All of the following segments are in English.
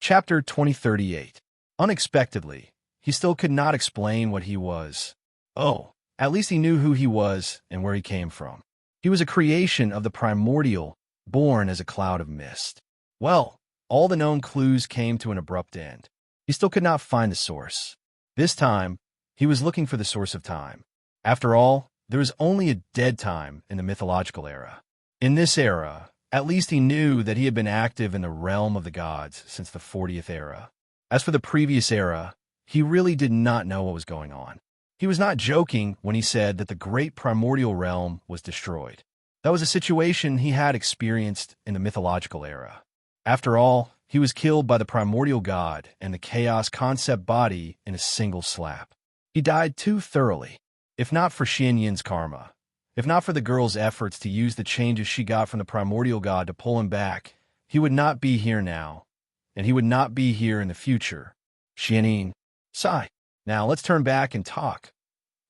Chapter 2038. Unexpectedly, he still could not explain what he was. Oh, at least he knew who he was and where he came from. He was a creation of the primordial, born as a cloud of mist. Well, all the known clues came to an abrupt end. He still could not find the source. This time, he was looking for the source of time. After all, there was only a dead time in the mythological era. In this era, at least he knew that he had been active in the realm of the gods since the 40th era. As for the previous era, he really did not know what was going on. He was not joking when he said that the great primordial realm was destroyed. That was a situation he had experienced in the mythological era. After all, he was killed by the primordial god and the chaos concept body in a single slap. He died too thoroughly. If not for Xianyin's karma, if not for the girl's efforts to use the changes she got from the primordial god to pull him back, he would not be here now, and he would not be here in the future. Xianyin, sigh. Now let's turn back and talk.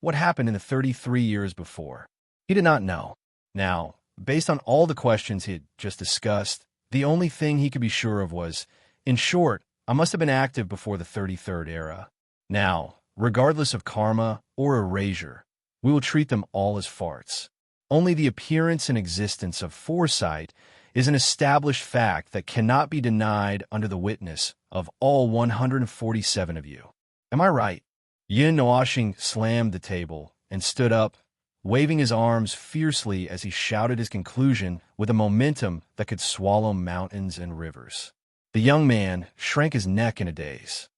What happened in the 33 years before? He did not know. Now, based on all the questions he had just discussed, the only thing he could be sure of was, in short, I must have been active before the 33rd era. Now, regardless of karma or erasure, we will treat them all as farts. Only the appearance and existence of foresight is an established fact that cannot be denied under the witness of all 147 of you. Am I right? Yin Noashing slammed the table and stood up, waving his arms fiercely as he shouted his conclusion with a momentum that could swallow mountains and rivers. The young man shrank his neck in a daze.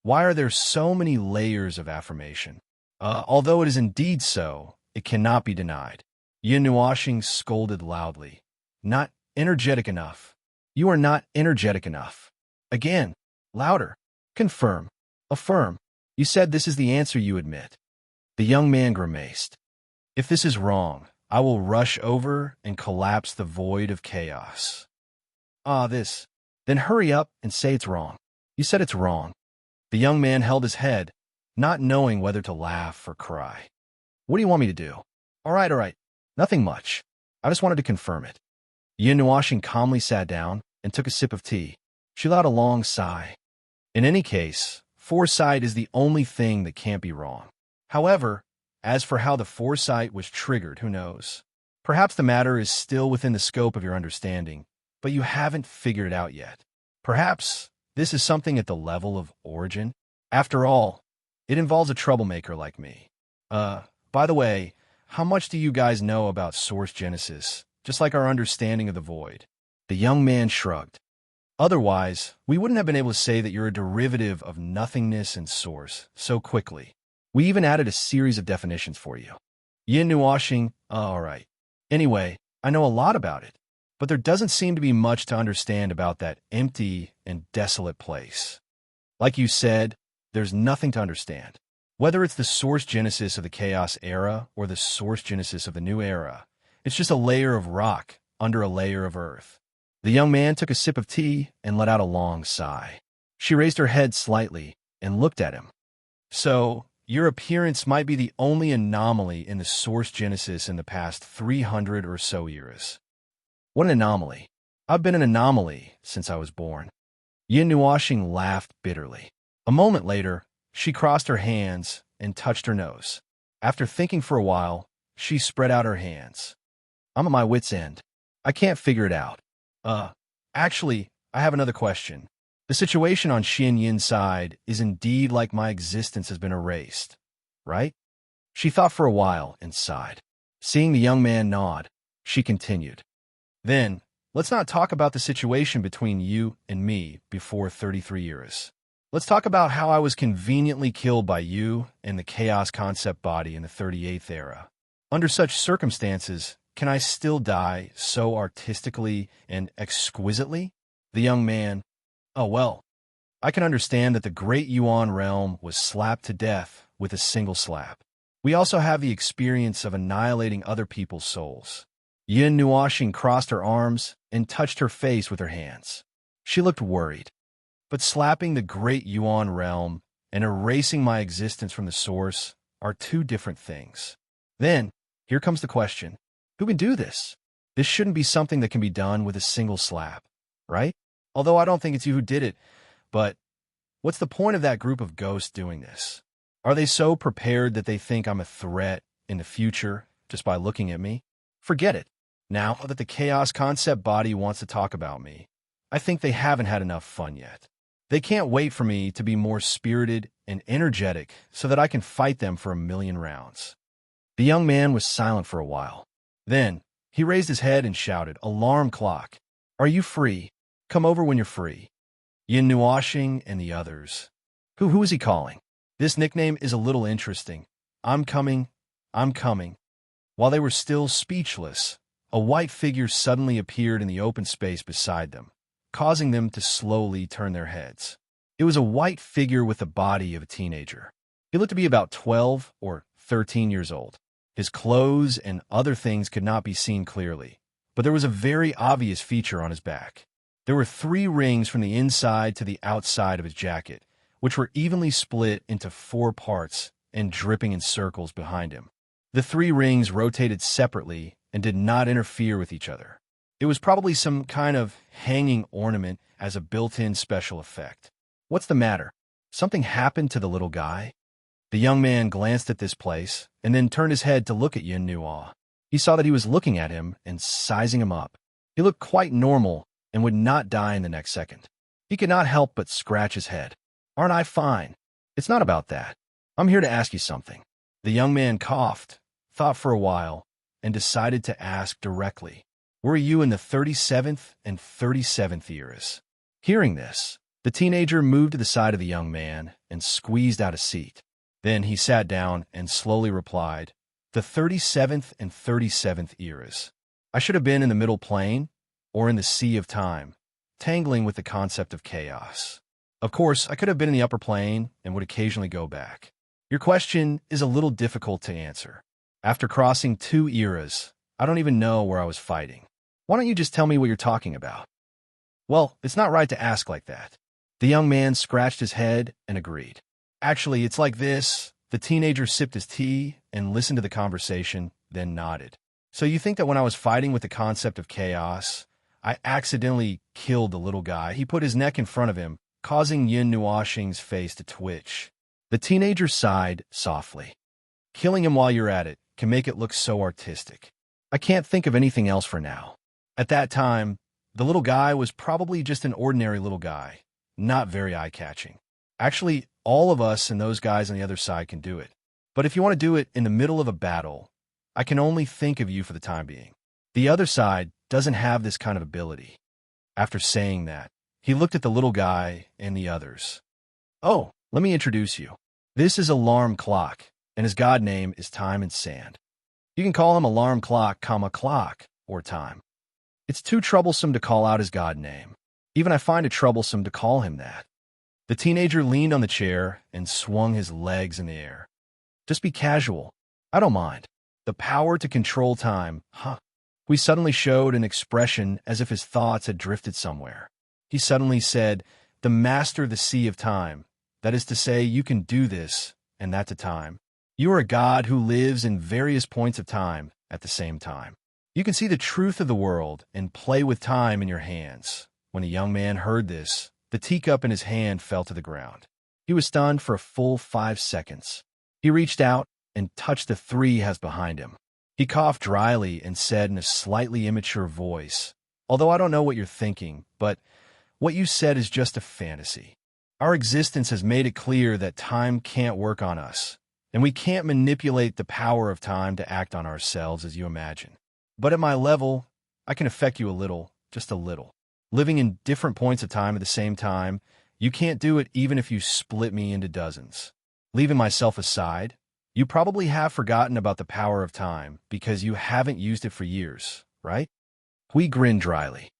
Why are there so many layers of affirmation? Although it is indeed so, it cannot be denied. Yin Nuashing scolded loudly. Not energetic enough. You are not energetic enough. Again, louder. Confirm. Affirm. You said this is the answer you admit. The young man grimaced. If this is wrong, I will rush over and collapse the void of chaos. This. Then hurry up and say it's wrong. You said it's wrong. The young man held his head, not knowing whether to laugh or cry. What do you want me to do? All right. Nothing much. I just wanted to confirm it. Yin Nuashing calmly sat down and took a sip of tea. She let out a long sigh. In any case, foresight is the only thing that can't be wrong. However, as for how the foresight was triggered, who knows? Perhaps the matter is still within the scope of your understanding, but you haven't figured it out yet. Perhaps this is something at the level of origin. After all, it involves a troublemaker like me. By the way, how much do you guys know about source genesis, just like our understanding of the void? The young man shrugged. Otherwise, we wouldn't have been able to say that you're a derivative of nothingness and source so quickly. We even added a series of definitions for you. Yin Nuashing, all right. Anyway, I know a lot about it, but there doesn't seem to be much to understand about that empty and desolate place. Like you said, there's nothing to understand. Whether it's the source genesis of the chaos era or the source genesis of the new era, it's just a layer of rock under a layer of earth. The young man took a sip of tea and let out a long sigh. She raised her head slightly and looked at him. So, your appearance might be the only anomaly in the source genesis in the past 300 or so years. What an anomaly. I've been an anomaly since I was born. Yin Nuashing laughed bitterly. A moment later, she crossed her hands and touched her nose. After thinking for a while, she spread out her hands. I'm at my wit's end. I can't figure it out. Actually, I have another question. The situation on Xianyin's side is indeed like my existence has been erased, right? She thought for a while and sighed. Seeing the young man nod, she continued. Then, let's not talk about the situation between you and me before 33 years. Let's talk about how I was conveniently killed by you and the chaos concept body in the 38th era. Under such circumstances, can I still die so artistically and exquisitely? The young man, oh well, I can understand that the great Yuan realm was slapped to death with a single slap. We also have the experience of annihilating other people's souls. Yin Nuashing crossed her arms and touched her face with her hands. She looked worried. But slapping the great Yuan realm and erasing my existence from the source are two different things. Then, here comes the question. Who can do this? This shouldn't be something that can be done with a single slap, right? Although I don't think it's you who did it, But what's the point of that group of ghosts doing this? Are they so prepared that they think I'm a threat in the future just by looking at me? Forget it. Now that the chaos concept body wants to talk about me, I think they haven't had enough fun yet. They can't wait for me to be more spirited and energetic so that I can fight them for 1,000,000 rounds. The young man was silent for a while. Then, he raised his head and shouted, "Alarm clock! Are you free? Come over when you're free." Yin Nuashing and the others. Who is he calling? This nickname is a little interesting. I'm coming. While they were still speechless, a white figure suddenly appeared in the open space beside them, causing them to slowly turn their heads. It was a white figure with the body of a teenager. He looked to be about 12 or 13 years old. His clothes and other things could not be seen clearly, but there was a very obvious feature on his back. There were 3 rings from the inside to the outside of his jacket, which were evenly split into 4 parts and dripping in circles behind him. The 3 rings rotated separately and did not interfere with each other. It was probably some kind of hanging ornament as a built-in special effect. What's the matter? Something happened to the little guy? The young man glanced at this place and then turned his head to look at Yin Nuo. He saw that he was looking at him and sizing him up. He looked quite normal and would not die in the next second. He could not help but scratch his head. "Aren't I fine?" "It's not about that. I'm here to ask you something." The young man coughed, thought for a while, and decided to ask directly. "Were you in the 37th and 37th eras?" Hearing this, the teenager moved to the side of the young man and squeezed out a seat. Then he sat down and slowly replied, "The 37th and 37th eras. I should have been in the middle plane or in the sea of time, tangling with the concept of chaos. Of course, I could have been in the upper plane and would occasionally go back. Your question is a little difficult to answer. After crossing 2 eras, I don't even know where I was fighting. Why don't you just tell me what you're talking about?" "Well, it's not right to ask like that." The young man scratched his head and agreed. "Actually, it's like this." The teenager sipped his tea and listened to the conversation, then nodded. "So you think that when I was fighting with the concept of chaos, I accidentally killed the little guy?" He put his neck in front of him, causing Yin Nuashing's face to twitch. The teenager sighed softly. "Killing him while you're at it can make it look so artistic. I can't think of anything else for now. At that time, the little guy was probably just an ordinary little guy, not very eye-catching. Actually, all of us and those guys on the other side can do it. But if you want to do it in the middle of a battle, I can only think of you for the time being. The other side doesn't have this kind of ability." After saying that, he looked at the little guy and the others. "Oh, let me introduce you. This is Alarm Clock, and his god name is Time and Sand. You can call him Alarm Clock, Clock, or Time. It's too troublesome to call out his god name. Even I find it troublesome to call him that." The teenager leaned on the chair and swung his legs in the air. "Just be casual. I don't mind. The power to control time, huh?" We suddenly showed an expression as if his thoughts had drifted somewhere. He suddenly said, "The master of the sea of time. That is to say, you can do this, and that to time. You are a god who lives in various points of time at the same time. You can see the truth of the world and play with time in your hands." When the young man heard this, the teacup in his hand fell to the ground. He was stunned for a full 5 seconds. He reached out and touched the 3 has behind him. He coughed dryly and said in a slightly immature voice, "Although I don't know what you're thinking, but what you said is just a fantasy. Our existence has made it clear that time can't work on us, and we can't manipulate the power of time to act on ourselves as you imagine. But at my level, I can affect you a little, just a little. Living in different points of time at the same time, you can't do it even if you split me into dozens. Leaving myself aside, you probably have forgotten about the power of time because you haven't used it for years, right?" Hui grinned dryly.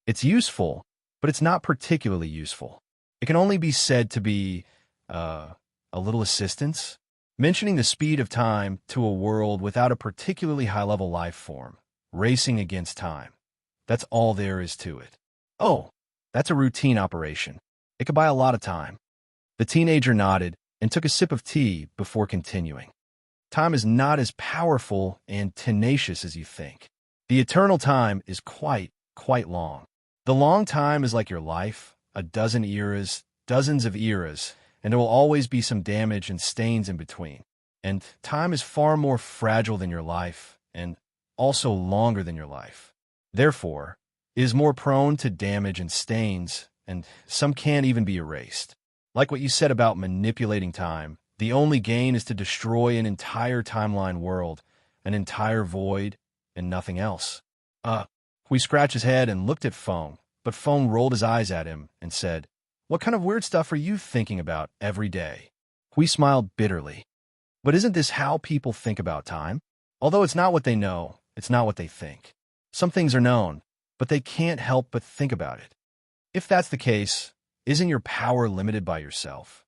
"It's useful, but it's not particularly useful. It can only be said to be, a little assistance. Mentioning the speed of time to a world without a particularly high-level life form, racing against time. That's all there is to it." "Oh, that's a routine operation. It could buy a lot of time." The teenager nodded and took a sip of tea before continuing. "Time is not as powerful and tenacious as you think. The eternal time is quite long. The long time is like your life, a dozen eras dozens of eras, and there will always be some damage and stains in between. And time is far more fragile than your life, and also longer than your life. Therefore, it is more prone to damage and stains, and some can't even be erased. Like what you said about manipulating time, the only gain is to destroy an entire timeline world, an entire void, and nothing else. We scratched his head and looked at Phone, but Phone rolled his eyes at him and said, "What kind of weird stuff are you thinking about every day?" We smiled bitterly. But isn't this how people think about time? Although it's not what they know, it's not what they think. Some things are known, but they can't help but think about it. If that's the case, isn't your power limited by yourself?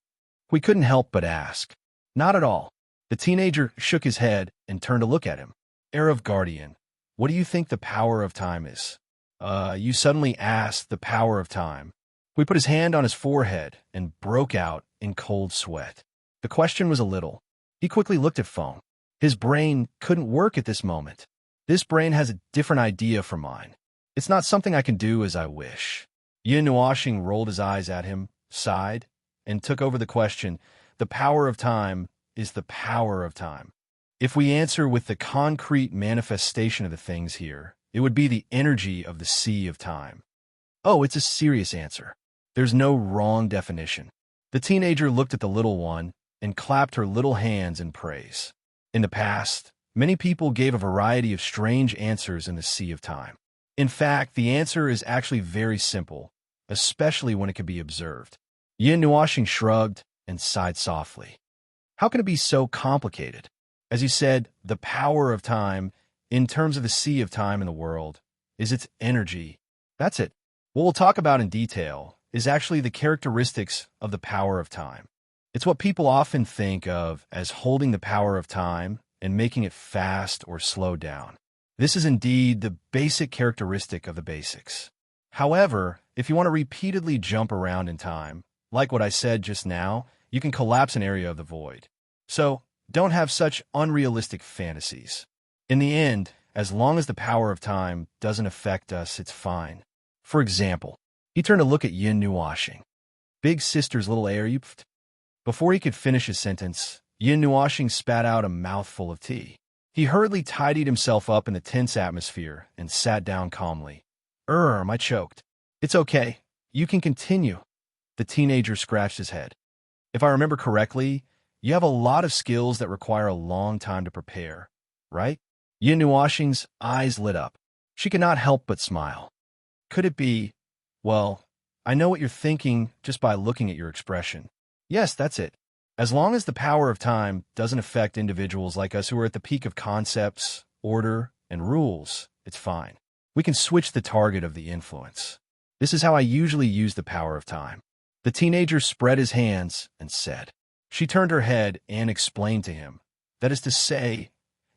We couldn't help but ask. Not at all. The teenager shook his head and turned to look at him. Heir of Guardian, what do you think the power of time is? You suddenly asked the power of time. We put his hand on his forehead and broke out in cold sweat. The question was a little. He quickly looked at Phone. His brain couldn't work at this moment. This brain has a different idea from mine. It's not something I can do as I wish. Yin Nuashing rolled his eyes at him, sighed, and took over the question. The power of time is the power of time. If we answer with the concrete manifestation of the things here, it would be the energy of the sea of time. Oh, it's a serious answer. There's no wrong definition. The teenager looked at the little one and clapped her little hands in praise. In the past, many people gave a variety of strange answers in the sea of time. In fact, the answer is actually very simple, especially when it can be observed. Yin Nuashing shrugged and sighed softly. How can it be so complicated? As you said, the power of time, in terms of the sea of time in the world, is its energy. That's it. What we'll talk about in detail is actually the characteristics of the power of time. It's what people often think of as holding the power of time and making it fast or slow down. This is indeed the basic characteristic of the basics. However, if you want to repeatedly jump around in time, like what I said just now, you can collapse an area of the void. So, don't have such unrealistic fantasies. In the end, as long as the power of time doesn't affect us, it's fine. For example, he turned to look at Yin Nuashing. Big sister's little heir, you... Before he could finish his sentence, Yin Nuashing spat out a mouthful of tea. He hurriedly tidied himself up in the tense atmosphere and sat down calmly. I choked. It's okay. You can continue. The teenager scratched his head. If I remember correctly, you have a lot of skills that require a long time to prepare, right? Yin Nuashing's eyes lit up. She could not help but smile. Could it be, well, I know what you're thinking just by looking at your expression. Yes, that's it. As long as the power of time doesn't affect individuals like us who are at the peak of concepts, order, and rules, it's fine. We can switch the target of the influence. This is how I usually use the power of time. The teenager spread his hands and said. She turned her head and explained to him. That is to say,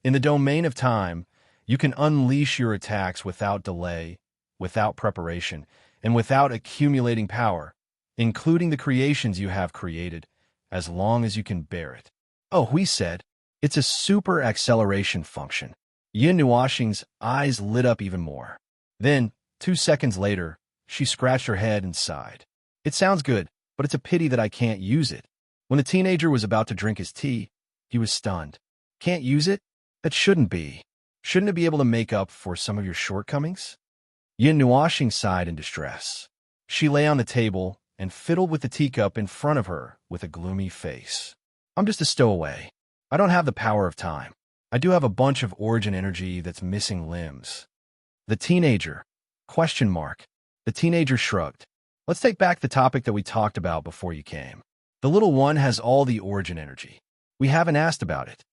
in the domain of time, you can unleash your attacks without delay, without preparation, and without accumulating power, including the creations you have created, as long as you can bear it. Oh, we said, it's a super acceleration function. Yin Nuashing's eyes lit up even more. Then, 2 seconds later, she scratched her head and sighed. It sounds good, but it's a pity that I can't use it. When the teenager was about to drink his tea, he was stunned. Can't use it? That shouldn't be. Shouldn't it be able to make up for some of your shortcomings? Yin Nuashing sighed in distress. She lay on the table and fiddled with the teacup in front of her with a gloomy face. I'm just a stowaway. I don't have the power of time. I do have a bunch of origin energy that's missing limbs. The teenager? The teenager shrugged. Let's take back the topic that we talked about before you came. The little one has all the origin energy. We haven't asked about it.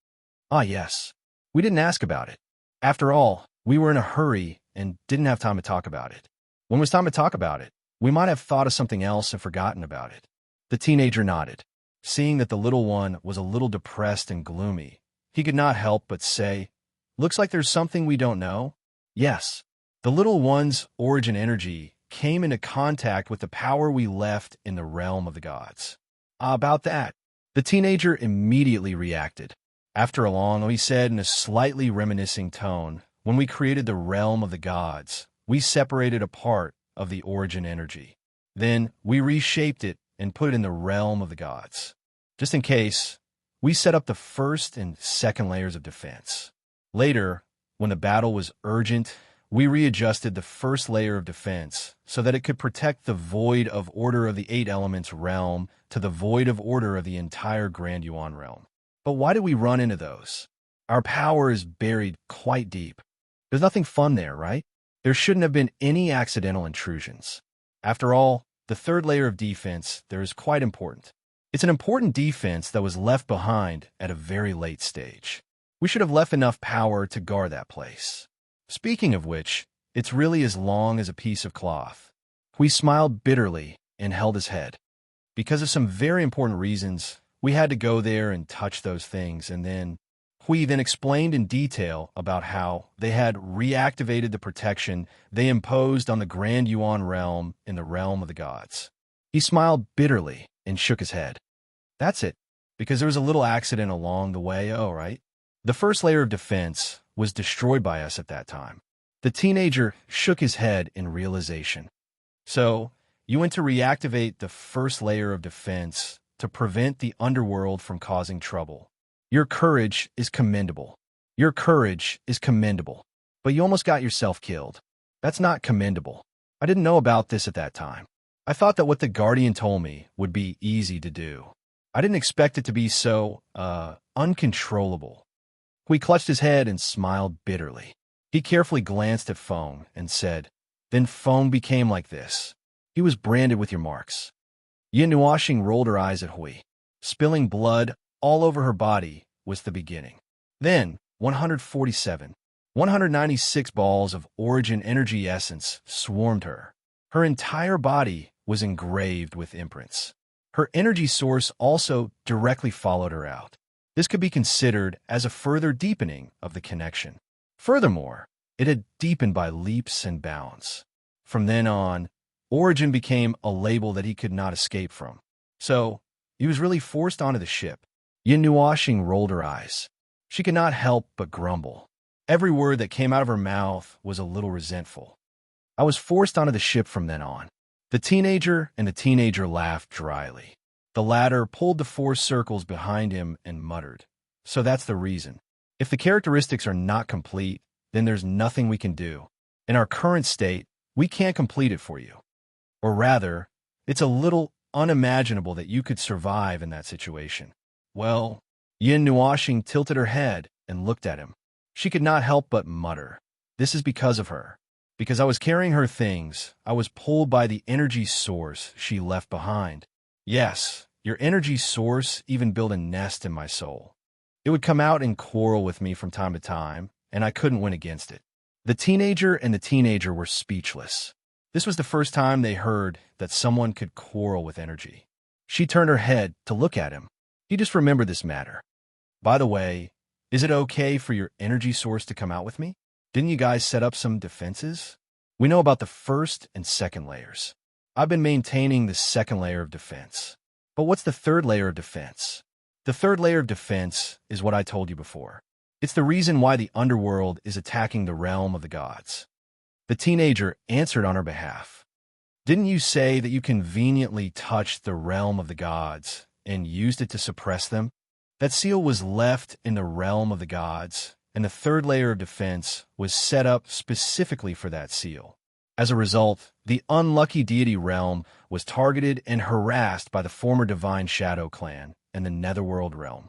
Ah, yes. We didn't ask about it. After all, we were in a hurry and didn't have time to talk about it. When it was time to talk about it, we might have thought of something else and forgotten about it. The teenager nodded. Seeing that the little one was a little depressed and gloomy, he could not help but say, "Looks like there's something we don't know." Yes, the little one's origin energy came into contact with the power we left in the realm of the gods. About that, the teenager immediately reacted. After a long, he said in a slightly reminiscing tone, when we created the realm of the gods, we separated a part of the origin energy. Then we reshaped it and put it in the realm of the gods. Just in case, we set up the first and second layers of defense. Later, when the battle was urgent, we readjusted the first layer of defense so that it could protect the void of order of the 8 elements realm to the void of order of the entire Grand Yuan realm. But why did we run into those? Our power is buried quite deep. There's nothing fun there, right? There shouldn't have been any accidental intrusions. After all, the third layer of defense there is quite important. It's an important defense that was left behind at a very late stage. We should have left enough power to guard that place. Speaking of which, it's really as long as a piece of cloth. We smiled bitterly and held his head. Because of some very important reasons, we had to go there and touch those things, and then Hui then explained in detail about how they had reactivated the protection they imposed on the Grand Yuan realm in the realm of the gods. He smiled bitterly and shook his head. That's it, because there was a little accident along the way, right? The first layer of defense was destroyed by us at that time. The teenager shook his head in realization. So, you went to reactivate the first layer of defense to prevent the underworld from causing trouble. Your courage is commendable. Your courage is commendable. But you almost got yourself killed. That's not commendable. I didn't know about this at that time. I thought that what the Guardian told me would be easy to do. I didn't expect it to be so, uncontrollable. He clutched his head and smiled bitterly. He carefully glanced at Feng and said, "Then Feng became like this. He was branded with your marks." Yin Nuoxing rolled her eyes at Hui. Spilling blood all over her body was the beginning. Then, 147, 196 balls of origin energy essence swarmed her. Her entire body was engraved with imprints. Her energy source also directly followed her out. This could be considered as a further deepening of the connection. Furthermore, it had deepened by leaps and bounds. From then on, origin became a label that he could not escape from. So, he was really forced onto the ship. Yin Nuoxing rolled her eyes. She could not help but grumble. Every word that came out of her mouth was a little resentful. I was forced onto the ship from then on. The teenager laughed dryly. The latter pulled the 4 circles behind him and muttered, "So that's the reason. If the characteristics are not complete, then there's nothing we can do. In our current state, we can't complete it for you. Or rather, it's a little unimaginable that you could survive in that situation." Well, Yin Nuoxing tilted her head and looked at him. She could not help but mutter, "This is because of her. Because I was carrying her things, I was pulled by the energy source she left behind. Yes, your energy source even built a nest in my soul. It would come out and quarrel with me from time to time, and I couldn't win against it." The teenager were speechless. This was the first time they heard that someone could quarrel with energy. She turned her head to look at him. He just remembered this matter. "By the way, is it okay for your energy source to come out with me? Didn't you guys set up some defenses? We know about the first and second layers. I've been maintaining the second layer of defense. But what's the third layer of defense?" The third layer of defense is what I told you before. It's the reason why the underworld is attacking the realm of the gods. The teenager answered on her behalf. "Didn't you say that you conveniently touched the realm of the gods and used it to suppress them? That seal was left in the realm of the gods, and the third layer of defense was set up specifically for that seal. As a result, the unlucky deity realm was targeted and harassed by the former divine shadow clan and the netherworld realm.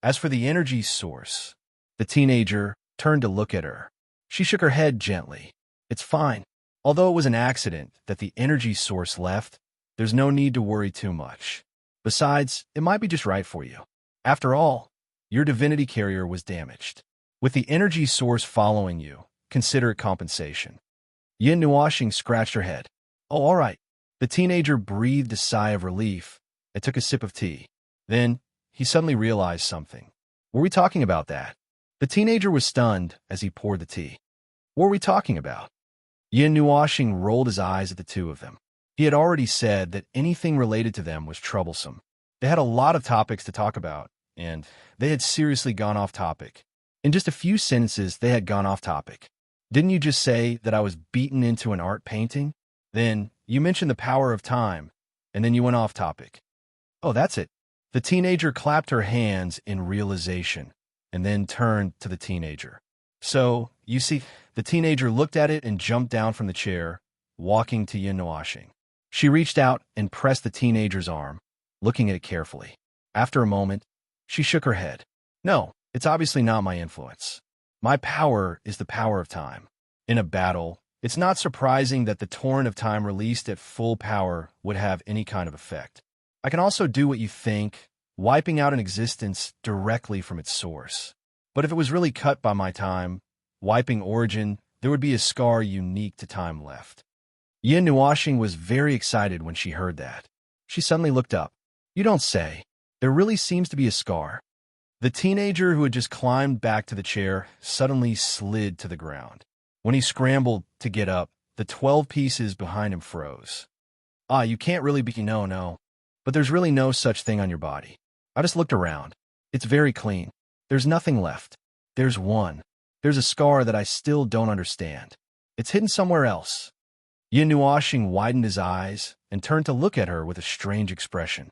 As for the energy source," the teenager turned to look at her. She shook her head gently. "It's fine. Although it was an accident that the energy source left, there's no need to worry too much. Besides, it might be just right for you. After all, your divinity carrier was damaged. With the energy source following you, consider it compensation." Yin Nuoxing scratched her head. "Oh, all right." The teenager breathed a sigh of relief and took a sip of tea. Then, he suddenly realized something. "Were we talking about that?" The teenager was stunned as he poured the tea. "What were we talking about?" Yin Nuoxing rolled his eyes at the two of them. He had already said that anything related to them was troublesome. They had a lot of topics to talk about, and they had seriously gone off topic. In just a few sentences, they had gone off topic. "Didn't you just say that I was beaten into an art painting? Then, you mentioned the power of time, and then you went off topic. Oh, that's it. The teenager clapped her hands in realization and then turned to the teenager. So, you see, the teenager looked at it and jumped down from the chair, walking to Yin Nuashing. She reached out and pressed the teenager's arm, looking at it carefully. After a moment, she shook her head. No, it's obviously not my influence. My power is the power of time. In a battle, it's not surprising that the torrent of time released at full power would have any kind of effect. I can also do what you think, wiping out an existence directly from its source. But if it was really cut by my time, wiping origin, there would be a scar unique to time left. Yin Nuashing was very excited when she heard that. She suddenly looked up. You don't say. There really seems to be a scar. The teenager who had just climbed back to the chair suddenly slid to the ground. When he scrambled to get up, the 12 pieces behind him froze. You can't really be... No. But there's really no such thing on your body. I just looked around. It's very clean. There's nothing left. There's one. There's a scar that I still don't understand. It's hidden somewhere else. Yin Nuashing widened his eyes and turned to look at her with a strange expression.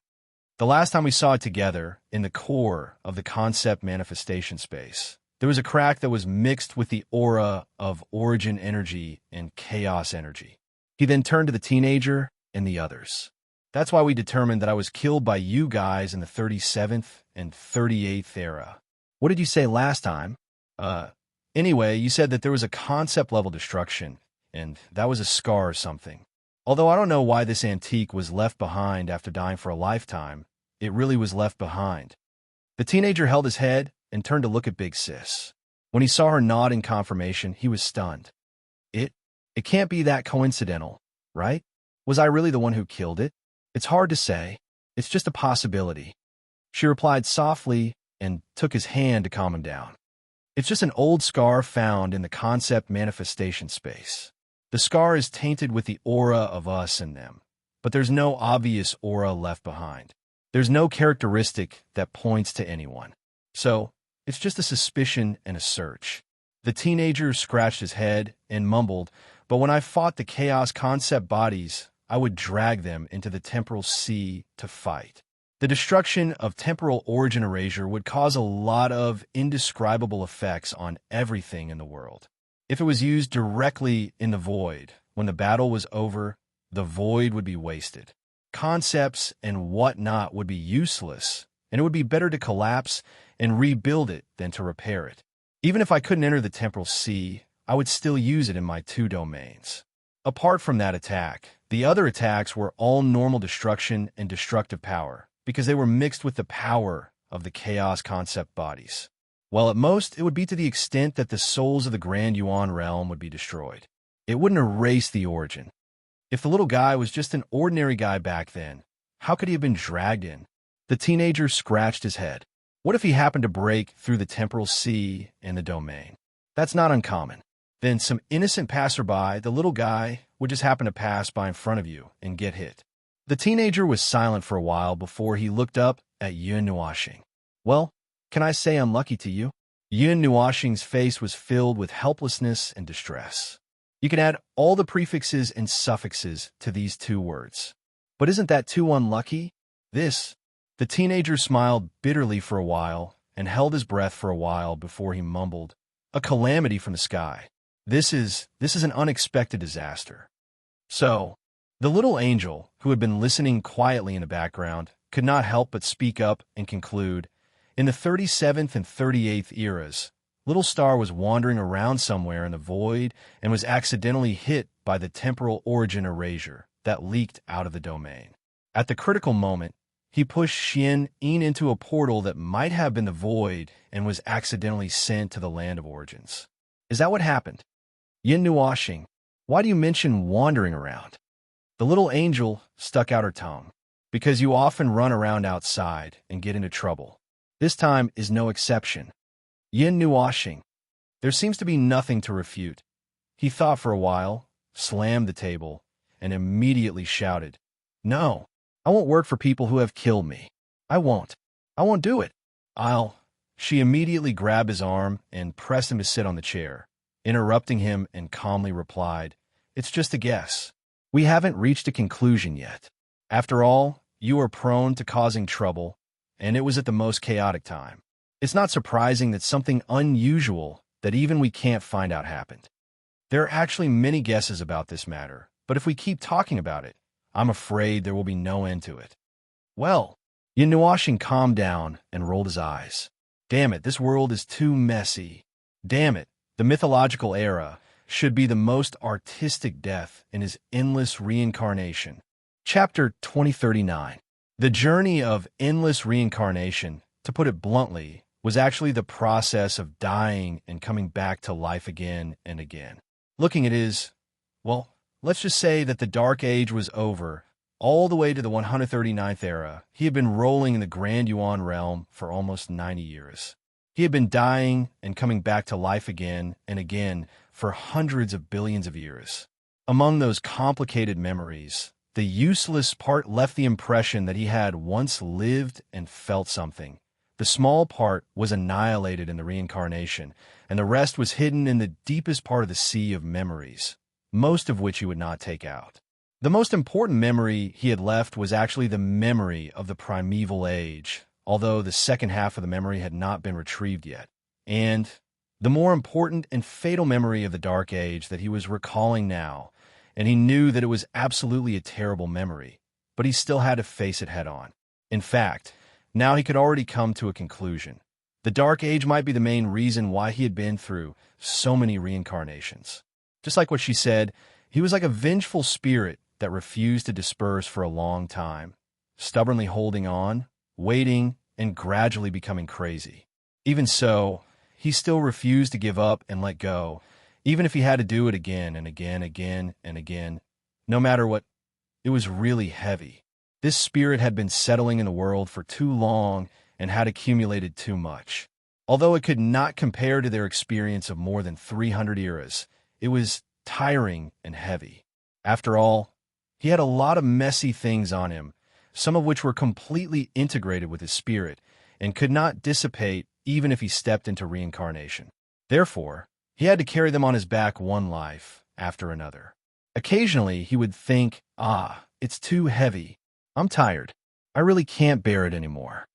The last time we saw it together, in the core of the concept manifestation space, there was a crack that was mixed with the aura of origin energy and chaos energy. He then turned to the teenager and the others. That's why we determined that I was killed by you guys in the 37th and 38th era. What did you say last time? Anyway, you said that there was a concept-level destruction, and that was a scar or something. Although I don't know why this antique was left behind after dying for a lifetime, it really was left behind. The teenager held his head and turned to look at Big Sis. When he saw her nod in confirmation, he was stunned. It can't be that coincidental, right? Was I really the one who killed it? It's hard to say. It's just a possibility. She replied softly and took his hand to calm him down. It's just an old scar found in the concept manifestation space. The scar is tainted with the aura of us and them, but there's no obvious aura left behind. There's no characteristic that points to anyone. So, it's just a suspicion and a search. The teenager scratched his head and mumbled, but when I fought the chaos concept bodies, I would drag them into the temporal sea to fight. The destruction of temporal origin erasure would cause a lot of indescribable effects on everything in the world. If it was used directly in the void, when the battle was over, the void would be wasted. Concepts and whatnot would be useless, and it would be better to collapse and rebuild it than to repair it. Even if I couldn't enter the temporal sea, I would still use it in my 2 domains. Apart from that attack, the other attacks were all normal destruction and destructive power, because they were mixed with the power of the chaos concept bodies. Well, at most, it would be to the extent that the souls of the Grand Yuan realm would be destroyed. It wouldn't erase the origin. If the little guy was just an ordinary guy back then, how could he have been dragged in? The teenager scratched his head. What if he happened to break through the temporal sea and the domain? That's not uncommon. Then some innocent passerby, the little guy, would just happen to pass by in front of you and get hit. The teenager was silent for a while before he looked up at Yin Nuashing. Well, can I say I'm lucky to you? Yin Nuashing's face was filled with helplessness and distress. You can add all the prefixes and suffixes to these 2 words. But isn't that too unlucky? The teenager smiled bitterly for a while and held his breath for a while before he mumbled, a calamity from the sky. This is an unexpected disaster. So, the little angel, who had been listening quietly in the background, could not help but speak up and conclude, in the 37th and 38th eras, Little Star was wandering around somewhere in the void and was accidentally hit by the temporal origin erasure that leaked out of the domain. At the critical moment, he pushed Xian Yin into a portal that might have been the void and was accidentally sent to the land of origins. Is that what happened? Yin Nuashing, why do you mention wandering around? The little angel stuck out her tongue. Because you often run around outside and get into trouble. This time is no exception. Yin Nuashing, there seems to be nothing to refute. He thought for a while, slammed the table, and immediately shouted, No, I won't work for people who have killed me. I won't do it. She immediately grabbed his arm and pressed him to sit on the chair, interrupting him and calmly replied, It's just a guess. We haven't reached a conclusion yet. After all, you are prone to causing trouble, and it was at the most chaotic time. It's not surprising that something unusual that even we can't find out happened. There are actually many guesses about this matter, but if we keep talking about it, I'm afraid there will be no end to it. Well, Yanuashin calmed down and rolled his eyes. Damn it, this world is too messy. Damn it, the mythological era should be the most artistic death in his endless reincarnation. Chapter 2039. The journey of endless reincarnation, to put it bluntly, was actually the process of dying and coming back to life again and again. Looking at his, well, let's just say that the Dark Age was over. All the way to the 139th era, he had been rolling in the Grand Yuan realm for almost 90 years. He had been dying and coming back to life again and again for hundreds of billions of years. Among those complicated memories, the useless part left the impression that he had once lived and felt something. The small part was annihilated in the reincarnation, and the rest was hidden in the deepest part of the sea of memories, most of which he would not take out. The most important memory he had left was actually the memory of the primeval age, although the second half of the memory had not been retrieved yet. And the more important and fatal memory of the Dark Age that he was recalling now, and he knew that it was absolutely a terrible memory, but he still had to face it head on. In fact, now he could already come to a conclusion. The Dark Age might be the main reason why he had been through so many reincarnations. Just like what she said, he was like a vengeful spirit that refused to disperse for a long time, stubbornly holding on, waiting, and gradually becoming crazy. Even so, he still refused to give up and let go, even if he had to do it again and again and again. No matter what, it was really heavy. This spirit had been settling in the world for too long and had accumulated too much. Although it could not compare to their experience of more than 300 eras, it was tiring and heavy. After all, he had a lot of messy things on him, some of which were completely integrated with his spirit and could not dissipate even if he stepped into reincarnation. Therefore, he had to carry them on his back one life after another. Occasionally, he would think, it's too heavy. I'm tired. I really can't bear it anymore.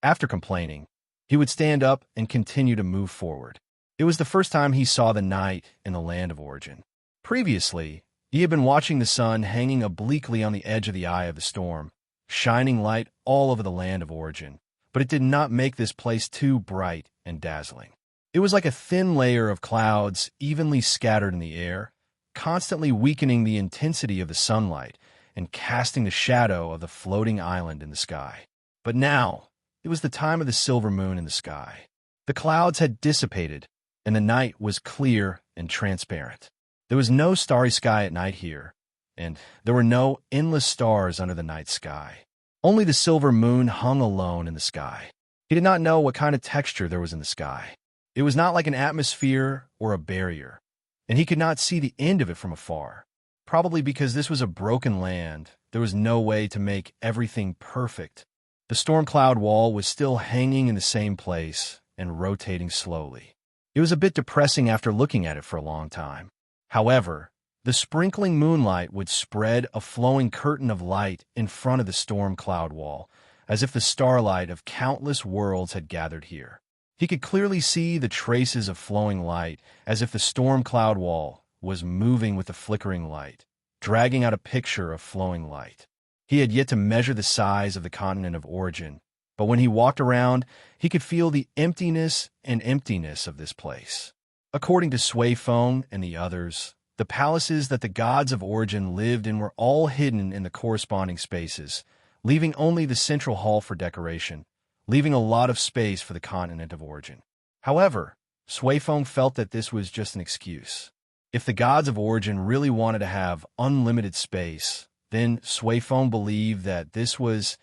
After complaining, he would stand up and continue to move forward. It was the first time he saw the night in the land of origin. Previously, he had been watching the sun hanging obliquely on the edge of the eye of the storm, shining light all over the land of origin, but it did not make this place too bright and dazzling. It was like a thin layer of clouds evenly scattered in the air, constantly weakening the intensity of the sunlight and casting the shadow of the floating island in the sky. But now, it was the time of the silver moon in the sky. The clouds had dissipated, and the night was clear and transparent. There was no starry sky at night here, and there were no endless stars under the night sky. Only the silver moon hung alone in the sky. He did not know what kind of texture there was in the sky. It was not like an atmosphere or a barrier, and he could not see the end of it from afar. Probably because this was a broken land, there was no way to make everything perfect. The storm cloud wall was still hanging in the same place and rotating slowly. It was a bit depressing after looking at it for a long time. However, the sprinkling moonlight would spread a flowing curtain of light in front of the storm cloud wall, as if the starlight of countless worlds had gathered here. He could clearly see the traces of flowing light, as if the storm cloud wall was moving with the flickering light, dragging out a picture of flowing light. He had yet to measure the size of the continent of origin, but when he walked around, he could feel the emptiness of this place. According to Sui Feng and the others, the palaces that the gods of origin lived in were all hidden in the corresponding spaces, leaving only the central hall for decoration, leaving a lot of space for the continent of origin. However, Sui Feng felt that this was just an excuse. If the gods of origin really wanted to have unlimited space, then Sui Feng believed that this was,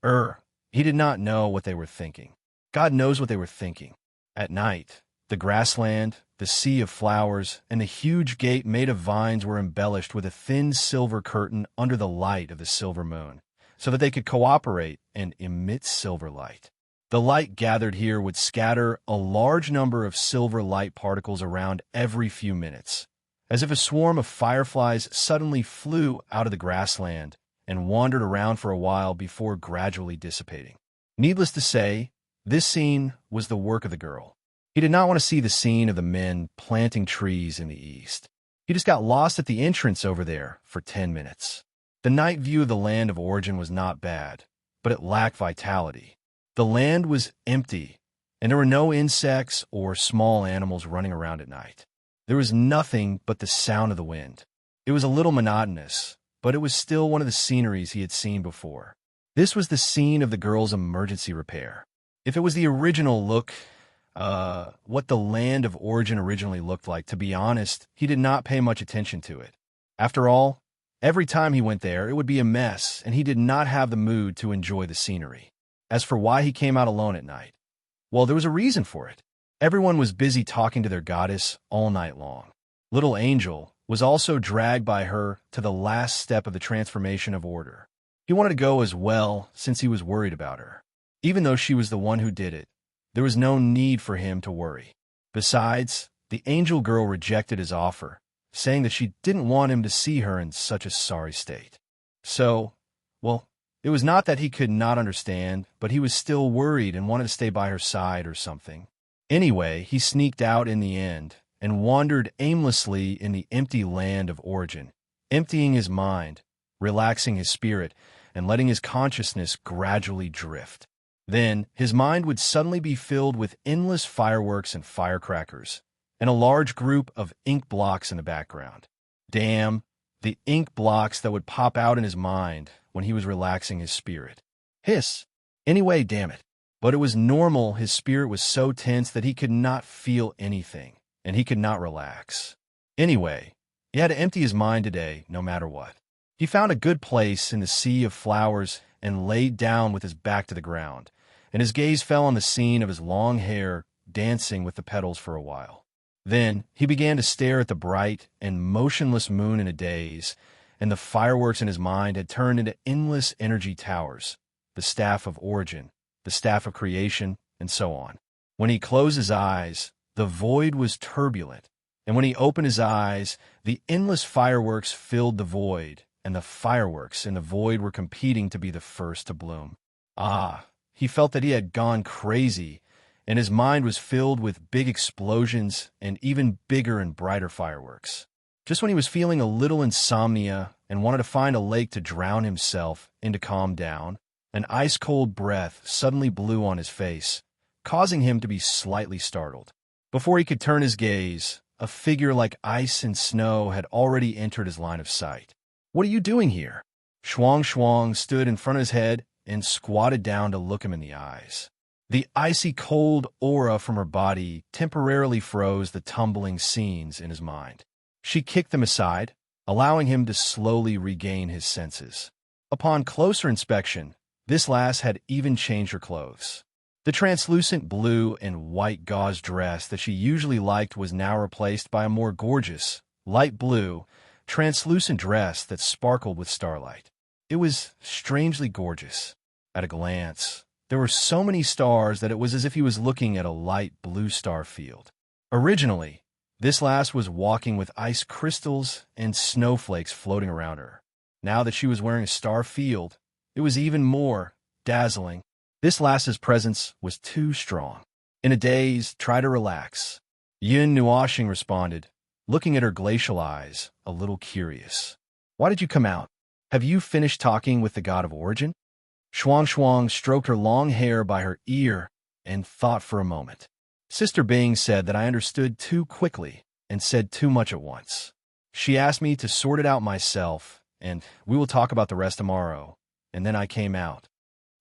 he did not know what they were thinking. God knows what they were thinking. At night, the grassland, the sea of flowers, and the huge gate made of vines were embellished with a thin silver curtain under the light of the silver moon, so that they could cooperate and emit silver light. The light gathered here would scatter a large number of silver light particles around every few minutes, as if a swarm of fireflies suddenly flew out of the grassland and wandered around for a while before gradually dissipating. Needless to say, this scene was the work of the girl. He did not want to see the scene of the men planting trees in the east. He just got lost at the entrance over there for 10 minutes. The night view of the land of origin was not bad, but it lacked vitality. The land was empty, and there were no insects or small animals running around at night. There was nothing but the sound of the wind. It was a little monotonous, but it was still one of the sceneries he had seen before. This was the scene of the girl's emergency repair. If it was the original look, what the land of origin originally looked like, to be honest, he did not pay much attention to it. After all, every time he went there, it would be a mess, and he did not have the mood to enjoy the scenery. As for why he came out alone at night, well, there was a reason for it. Everyone was busy talking to their goddess all night long. Little Angel was also dragged by her to the last step of the transformation of order. He wanted to go as well since he was worried about her. Even though she was the one who did it, there was no need for him to worry. Besides, the angel girl rejected his offer, saying that she didn't want him to see her in such a sorry state. So, well, it was not that he could not understand, but he was still worried and wanted to stay by her side or something. Anyway, he sneaked out in the end and wandered aimlessly in the empty land of origin, emptying his mind, relaxing his spirit, and letting his consciousness gradually drift. Then, his mind would suddenly be filled with endless fireworks and firecrackers, and a large group of ink blocks in the background. Damn, the ink blocks that would pop out in his mind when he was relaxing his spirit. Hiss! Anyway, damn it. But it was normal. His spirit was so tense that he could not feel anything, and he could not relax. Anyway, he had to empty his mind today, no matter what. He found a good place in the sea of flowers and laid down with his back to the ground, and his gaze fell on the scene of his long hair dancing with the petals for a while. Then he began to stare at the bright and motionless moon in a daze, and the fireworks in his mind had turned into endless energy towers, the staff of origin, the staff of creation, and so on. When he closed his eyes, the void was turbulent, and when he opened his eyes, the endless fireworks filled the void, and the fireworks in the void were competing to be the first to bloom. He felt that he had gone crazy, and his mind was filled with big explosions and even bigger and brighter fireworks. Just when he was feeling a little insomnia and wanted to find a lake to drown himself in to calm down, an ice-cold breath suddenly blew on his face, causing him to be slightly startled. Before he could turn his gaze, a figure like ice and snow had already entered his line of sight. "What are you doing here?" Shuang Shuang stood in front of his head and squatted down to look him in the eyes. The icy cold aura from her body temporarily froze the tumbling scenes in his mind. She kicked them aside, allowing him to slowly regain his senses. Upon closer inspection, this lass had even changed her clothes. The translucent blue and white gauze dress that she usually liked was now replaced by a more gorgeous, light blue, translucent dress that sparkled with starlight. It was strangely gorgeous. At a glance, there were so many stars that it was as if he was looking at a light blue star field. Originally, this lass was walking with ice crystals and snowflakes floating around her. Now that she was wearing a star field, it was even more dazzling. This lass's presence was too strong. In a daze, try to relax. Yin Nuoxing responded, looking at her glacial eyes, a little curious. "Why did you come out? Have you finished talking with the god of origin?" Shuang Shuang stroked her long hair by her ear and thought for a moment. Sister Bing said that I understood too quickly and said too much at once. She asked me to sort it out myself, and we will talk about the rest tomorrow. And then I came out.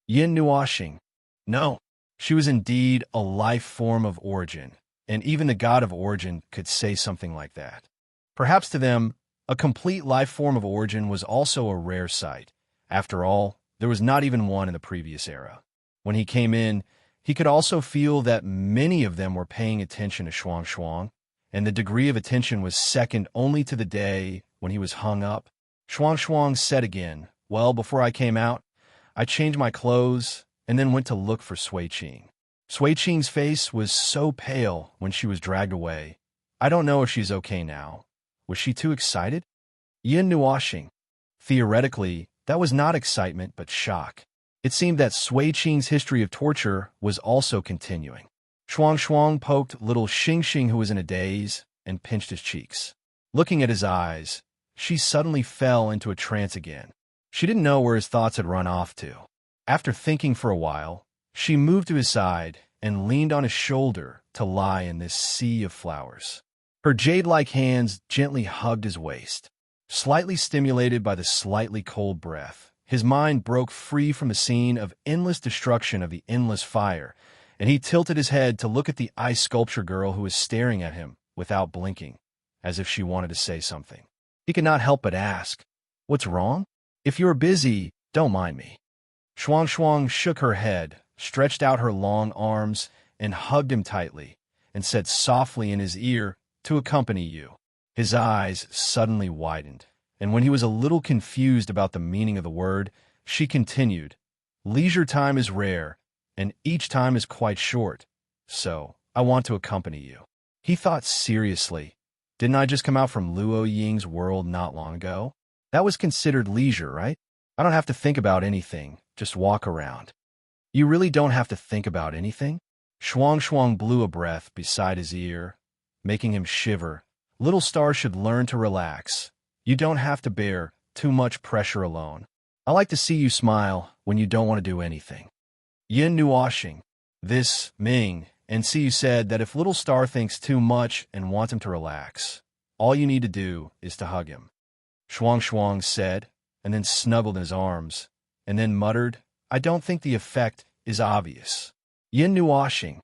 Yin Nuoxing. No, she was indeed a life form of origin, and even the god of origin could say something like that. Perhaps to them, a complete life form of origin was also a rare sight. After all, there was not even one in the previous era. When he came in, he could also feel that many of them were paying attention to Shuang Shuang, and the degree of attention was second only to the day when he was hung up. Shuang Shuang said again, "Well, before I came out, I changed my clothes and then went to look for Sui Qing." Sui Qing's face was so pale when she was dragged away. I don't know if she's okay now. Was she too excited? Yin Nuoxing. Theoretically, That was not excitement, but shock. It seemed that Sui Qing's history of torture was also continuing. Shuang Shuang poked little Xing Xing, who was in a daze, and pinched his cheeks. Looking at his eyes, she suddenly fell into a trance again. She didn't know where his thoughts had run off to. After thinking for a while, she moved to his side and leaned on his shoulder to lie in this sea of flowers. Her jade-like hands gently hugged his waist. Slightly stimulated by the slightly cold breath, his mind broke free from the scene of endless destruction of the endless fire, and he tilted his head to look at the ice sculpture girl who was staring at him without blinking, as if she wanted to say something. He could not help but ask, "What's wrong? If you're busy, don't mind me." Shuang Shuang shook her head, stretched out her long arms, and hugged him tightly, and said softly in his ear, "To accompany you." His eyes suddenly widened, and when he was a little confused about the meaning of the word, she continued, "Leisure time is rare, and each time is quite short, so I want to accompany you." He thought seriously, "Didn't I just come out from Luo Ying's world not long ago? That was considered leisure, right? I don't have to think about anything, just walk around." "You really don't have to think about anything?" Shuang Shuang blew a breath beside his ear, making him shiver. "Little star should learn to relax. You don't have to bear too much pressure alone. I like to see you smile when you don't want to do anything." Yin Nuoxing, this Ming, and Siyu said that if Little Star thinks too much and wants him to relax, all you need to do is to hug him. Shuang Shuang said, and then snuggled in his arms, and then muttered, "I don't think the effect is obvious." Yin Nuoxing,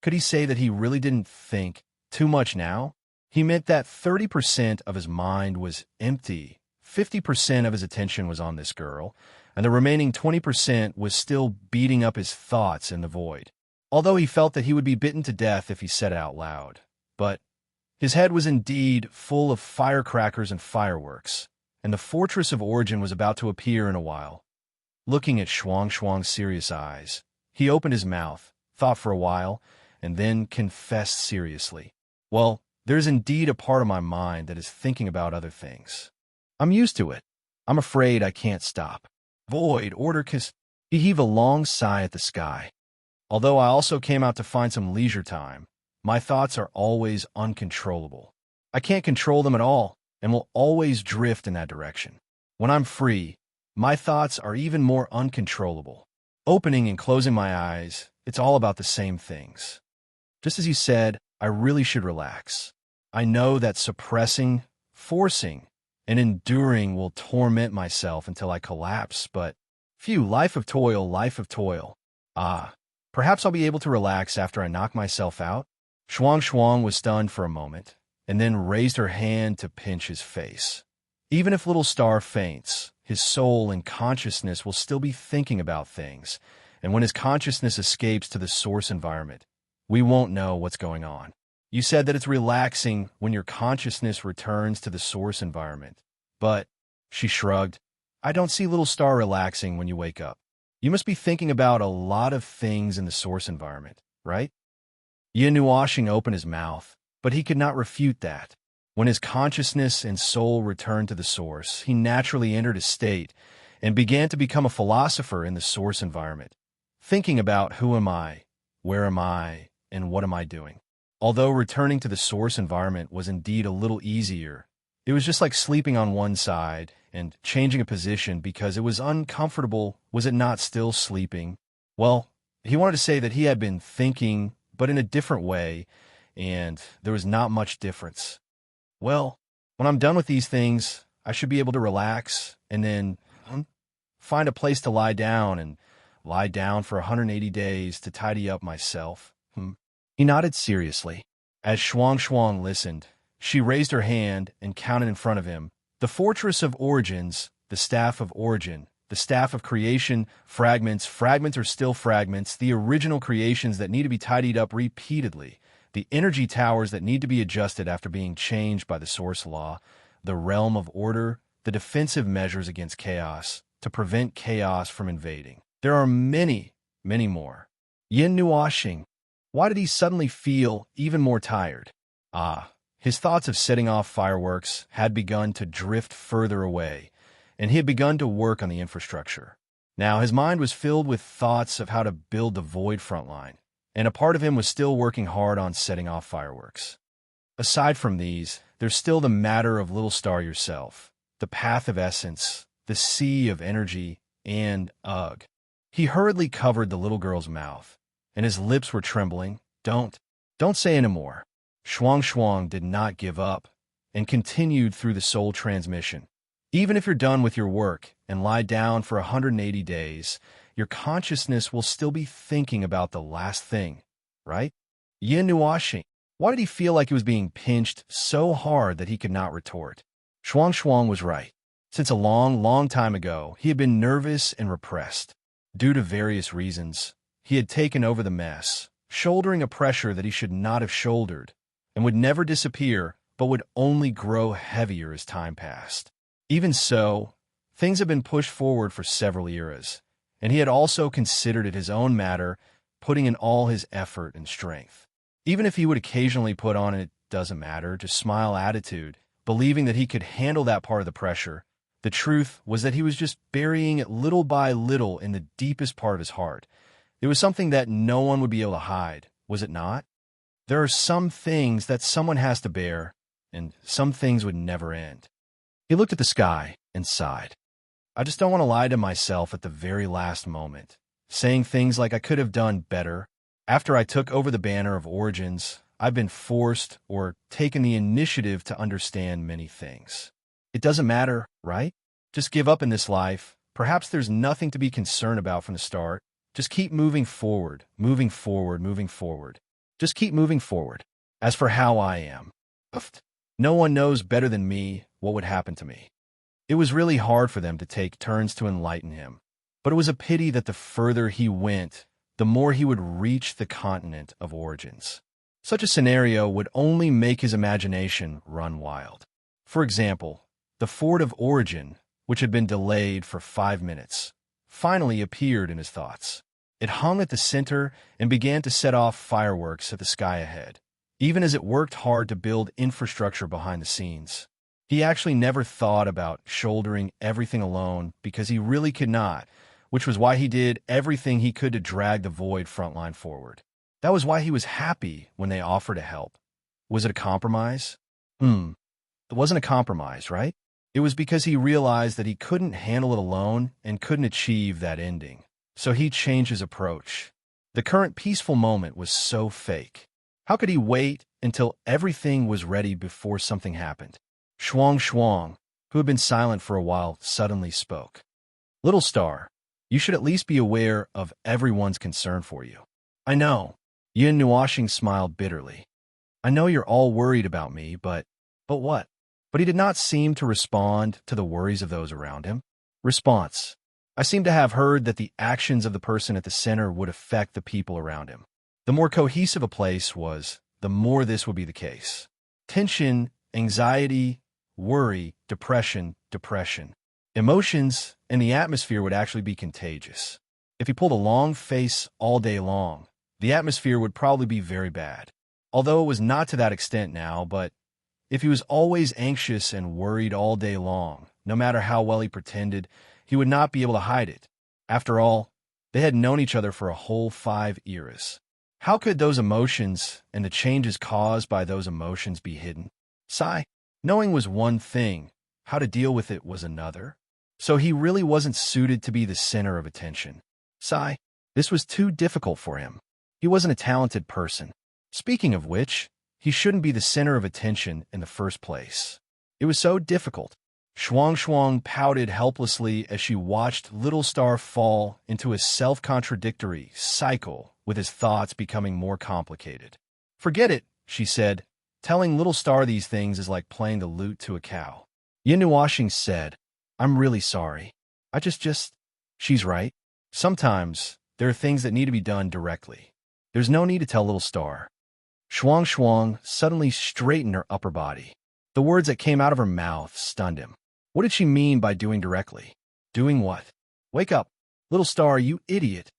could he say that he really didn't think too much now? He meant that 30% of his mind was empty, 50% of his attention was on this girl, and the remaining 20% was still beating up his thoughts in the void. Although he felt that he would be bitten to death if he said it out loud. But his head was indeed full of firecrackers and fireworks, and the fortress of origin was about to appear in a while. Looking at Shuang Shuang's serious eyes, he opened his mouth, thought for a while, and then confessed seriously, "Well, there's indeed a part of my mind that is thinking about other things. I'm used to it. I'm afraid I can't stop." Void order He heaved a long sigh at the sky. "Although I also came out to find some leisure time, my thoughts are always uncontrollable. I can't control them at all, and will always drift in that direction. When I'm free, my thoughts are even more uncontrollable. Opening and closing my eyes, it's all about the same things. Just as you said, I really should relax. I know that suppressing, forcing, and enduring will torment myself until I collapse, but phew, life of toil, life of toil. Perhaps I'll be able to relax after I knock myself out." Shuang Shuang was stunned for a moment, and then raised her hand to pinch his face. Even if Little Star faints, his soul and consciousness will still be thinking about things, and when his consciousness escapes to the source environment, we won't know what's going on. You said that it's relaxing when your consciousness returns to the source environment. But, she shrugged, I don't see Little Star relaxing when you wake up. You must be thinking about a lot of things in the source environment, right? Yin Nuoxing opened his mouth, but he could not refute that. When his consciousness and soul returned to the source, he naturally entered a state and began to become a philosopher in the source environment, thinking about who am I, where am I, and what am I doing. Although returning to the source environment was indeed a little easier, it was just like sleeping on one side and changing a position because it was uncomfortable. Was it not still sleeping? Well, he wanted to say that he had been thinking, but in a different way, and there was not much difference. Well, when I'm done with these things, I should be able to relax and then find a place to lie down and lie down for 180 days to tidy up myself. He nodded seriously. As Shuang Shuang listened, she raised her hand and counted in front of him. The fortress of origins, the staff of origin, the staff of creation, fragments are still fragments, the original creations that need to be tidied up repeatedly, the energy towers that need to be adjusted after being changed by the source law, the realm of order, the defensive measures against chaos, to prevent chaos from invading. There are many, many more. Yin Nuoxing. Why did he suddenly feel even more tired? His thoughts of setting off fireworks had begun to drift further away, and he had begun to work on the infrastructure. Now, his mind was filled with thoughts of how to build the Void front line, and a part of him was still working hard on setting off fireworks. Aside from these, there's still the matter of Little Star yourself, the path of essence, the sea of energy, and ugh. He hurriedly covered the little girl's mouth, and his lips were trembling. Don't say anymore. Shuang Shuang did not give up, and continued through the soul transmission. Even if you're done with your work and lie down for 180 days, your consciousness will still be thinking about the last thing, right? Yin Nuaxing. Why did he feel like he was being pinched so hard that he could not retort? Shuang Shuang was right. Since a long, long time ago, he had been nervous and repressed. Due to various reasons, he had taken over the mess, shouldering a pressure that he should not have shouldered, and would never disappear, but would only grow heavier as time passed. Even so, things had been pushed forward for several eras, and he had also considered it his own matter, putting in all his effort and strength. Even if he would occasionally put on "it doesn't matter, just smile" attitude, believing that he could handle that part of the pressure, the truth was that he was just burying it little by little in the deepest part of his heart. It was something that no one would be able to hide, was it not? There are some things that someone has to bear, and some things would never end. He looked at the sky and sighed. I just don't want to lie to myself at the very last moment, saying things like I could have done better. After I took over the banner of Origins, I've been forced or taken the initiative to understand many things. It doesn't matter, right? Just give up in this life. Perhaps there's nothing to be concerned about from the start. Just keep moving forward, moving forward, moving forward. Just keep moving forward. As for how I am, no one knows better than me what would happen to me. It was really hard for them to take turns to enlighten him, but it was a pity that the further he went, the more he would reach the continent of Origins. Such a scenario would only make his imagination run wild. For example, the Fort of Origin, which had been delayed for 5 minutes, finally appeared in his thoughts. It hung at the center and began to set off fireworks at the sky ahead, even as it worked hard to build infrastructure behind the scenes. He actually never thought about shouldering everything alone because he really could not, which was why he did everything he could to drag the Void frontline forward. That was why he was happy when they offered to help. Was it a compromise? It wasn't a compromise, right? It was because he realized that he couldn't handle it alone and couldn't achieve that ending. So he changed his approach. The current peaceful moment was so fake. How could he wait until everything was ready before something happened? Shuang Shuang, who had been silent for a while, suddenly spoke. Little Star, you should at least be aware of everyone's concern for you. I know. Yin Nuaxing smiled bitterly. I know you're all worried about me, but what? But he did not seem to respond to the worries of those around him. Response. I seem to have heard that the actions of the person at the center would affect the people around him. The more cohesive a place was, the more this would be the case. Tension, anxiety, worry, depression. Emotions and the atmosphere would actually be contagious. If he pulled a long face all day long, the atmosphere would probably be very bad. Although it was not to that extent now, but if he was always anxious and worried all day long, no matter how well he pretended, he would not be able to hide it. After all, they had known each other for a whole 5 eras. How could those emotions and the changes caused by those emotions be hidden? Knowing was one thing, how to deal with it was another. So he really wasn't suited to be the center of attention. This was too difficult for him. He wasn't a talented person. Speaking of which, he shouldn't be the center of attention in the first place. It was so difficult. Shuang Shuang pouted helplessly as she watched Little Star fall into a self-contradictory cycle with his thoughts becoming more complicated. Forget it, she said. Telling Little Star these things is like playing the lute to a cow. Yin Nuaxing said, I'm really sorry. She's right. Sometimes there are things that need to be done directly. There's no need to tell Little Star. Shuang Shuang suddenly straightened her upper body. The words that came out of her mouth stunned him. What did she mean by doing directly? Doing what? Wake up, Little Star, you idiot.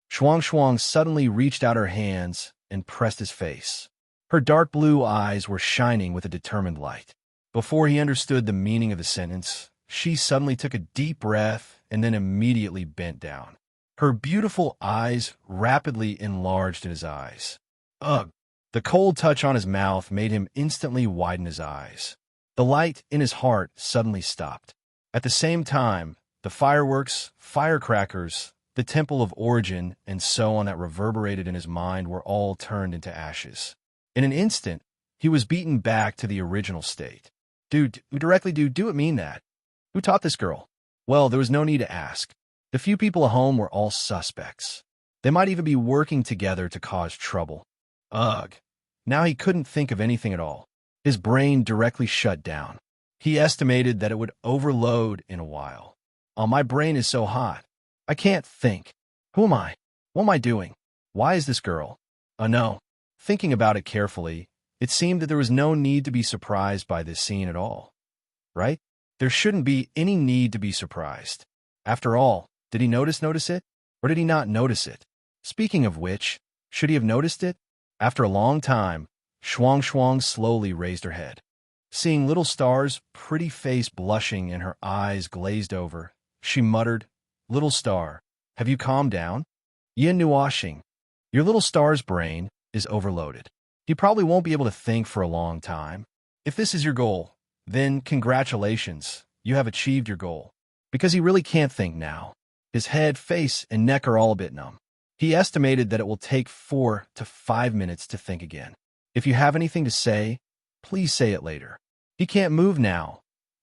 Shuang Shuang suddenly reached out her hands and pressed his face. Her dark blue eyes were shining with a determined light. Before he understood the meaning of the sentence, she suddenly took a deep breath and then immediately bent down. Her beautiful eyes rapidly enlarged in his eyes. Ugh! The cold touch on his mouth made him instantly widen his eyes. The light in his heart suddenly stopped. At the same time, the fireworks, firecrackers, the temple of origin, and so on that reverberated in his mind were all turned into ashes. In an instant, he was beaten back to the original state. Dude, do it mean that? Who taught this girl? Well, there was no need to ask. The few people at home were all suspects. They might even be working together to cause trouble. Ugh. Now he couldn't think of anything at all. His brain directly shut down. He estimated that it would overload in a while. Oh, my brain is so hot. I can't think. Who am I? What am I doing? Why is this girl? Oh no. Thinking about it carefully, it seemed that there was no need to be surprised by this scene at all. Right? There shouldn't be any need to be surprised. After all, did he notice it? Or did he not notice it? Speaking of which, should he have noticed it? After a long time, Shuang slowly raised her head. Seeing Little Star's pretty face blushing and her eyes glazed over, she muttered, "Little Star, have you calmed down? Yin Nuashing, your Little Star's brain is overloaded. He probably won't be able to think for a long time. If this is your goal, then congratulations, you have achieved your goal. Because he really can't think now. His head, face, and neck are all a bit numb. He estimated that it will take 4 to 5 minutes to think again. If you have anything to say, please say it later. He can't move now."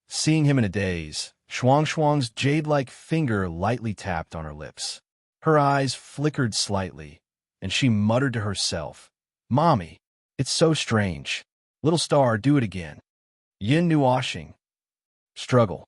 Seeing him in a daze, Shuang's jade-like finger lightly tapped on her lips. Her eyes flickered slightly, and she muttered to herself, "Mommy, it's so strange. Little Star, do it again. Yin Nuashing. Struggle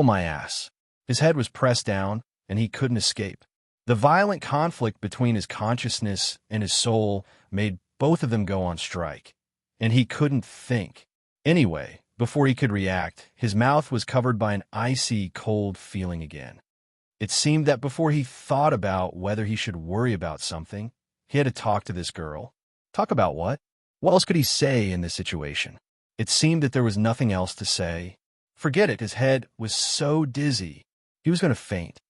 my ass." His head was pressed down, and he couldn't escape. The violent conflict between his consciousness and his soul made both of them go on strike, and he couldn't think. Anyway, before he could react, his mouth was covered by an icy, cold feeling again. It seemed that before he thought about whether he should worry about something, he had to talk to this girl. Talk about what? What else could he say in this situation? It seemed that there was nothing else to say. Forget it, his head was so dizzy. He was going to faint.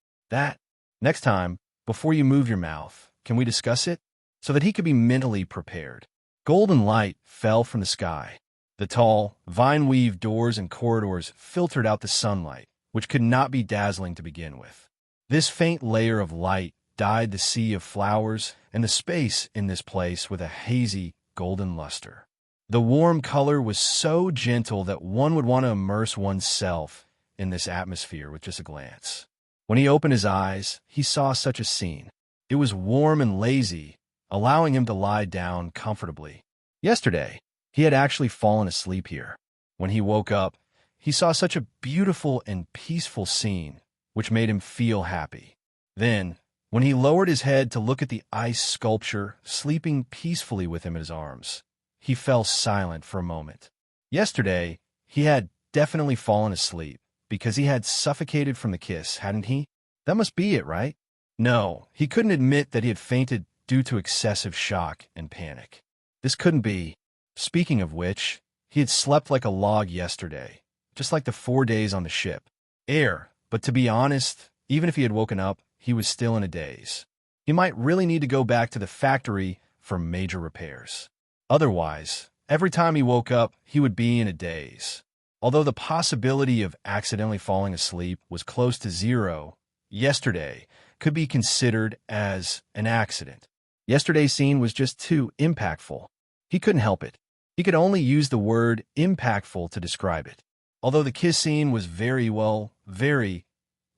Next time, before you move your mouth, can we discuss it? So that he could be mentally prepared. Golden light fell from the sky. The tall, vine-weaved doors and corridors filtered out the sunlight, which could not be dazzling to begin with. This faint layer of light dyed the sea of flowers and the space in this place with a hazy, golden luster. The warm color was so gentle that one would want to immerse oneself in this atmosphere with just a glance. When he opened his eyes, he saw such a scene. It was warm and lazy, allowing him to lie down comfortably. Yesterday, he had actually fallen asleep here. When he woke up, he saw such a beautiful and peaceful scene, which made him feel happy. Then, when he lowered his head to look at the ice sculpture sleeping peacefully with him in his arms, he fell silent for a moment. Yesterday, he had definitely fallen asleep because he had suffocated from the kiss, hadn't he? That must be it, right? No, he couldn't admit that he had fainted due to excessive shock and panic. This couldn't be. Speaking of which, he had slept like a log yesterday, just like the 4 days on the ship. But to be honest, even if he had woken up, he was still in a daze. He might really need to go back to the factory for major repairs. Otherwise, every time he woke up, he would be in a daze. Although the possibility of accidentally falling asleep was close to zero, yesterday could be considered as an accident. Yesterday's scene was just too impactful. He couldn't help it. He could only use the word impactful to describe it. Although the kiss scene was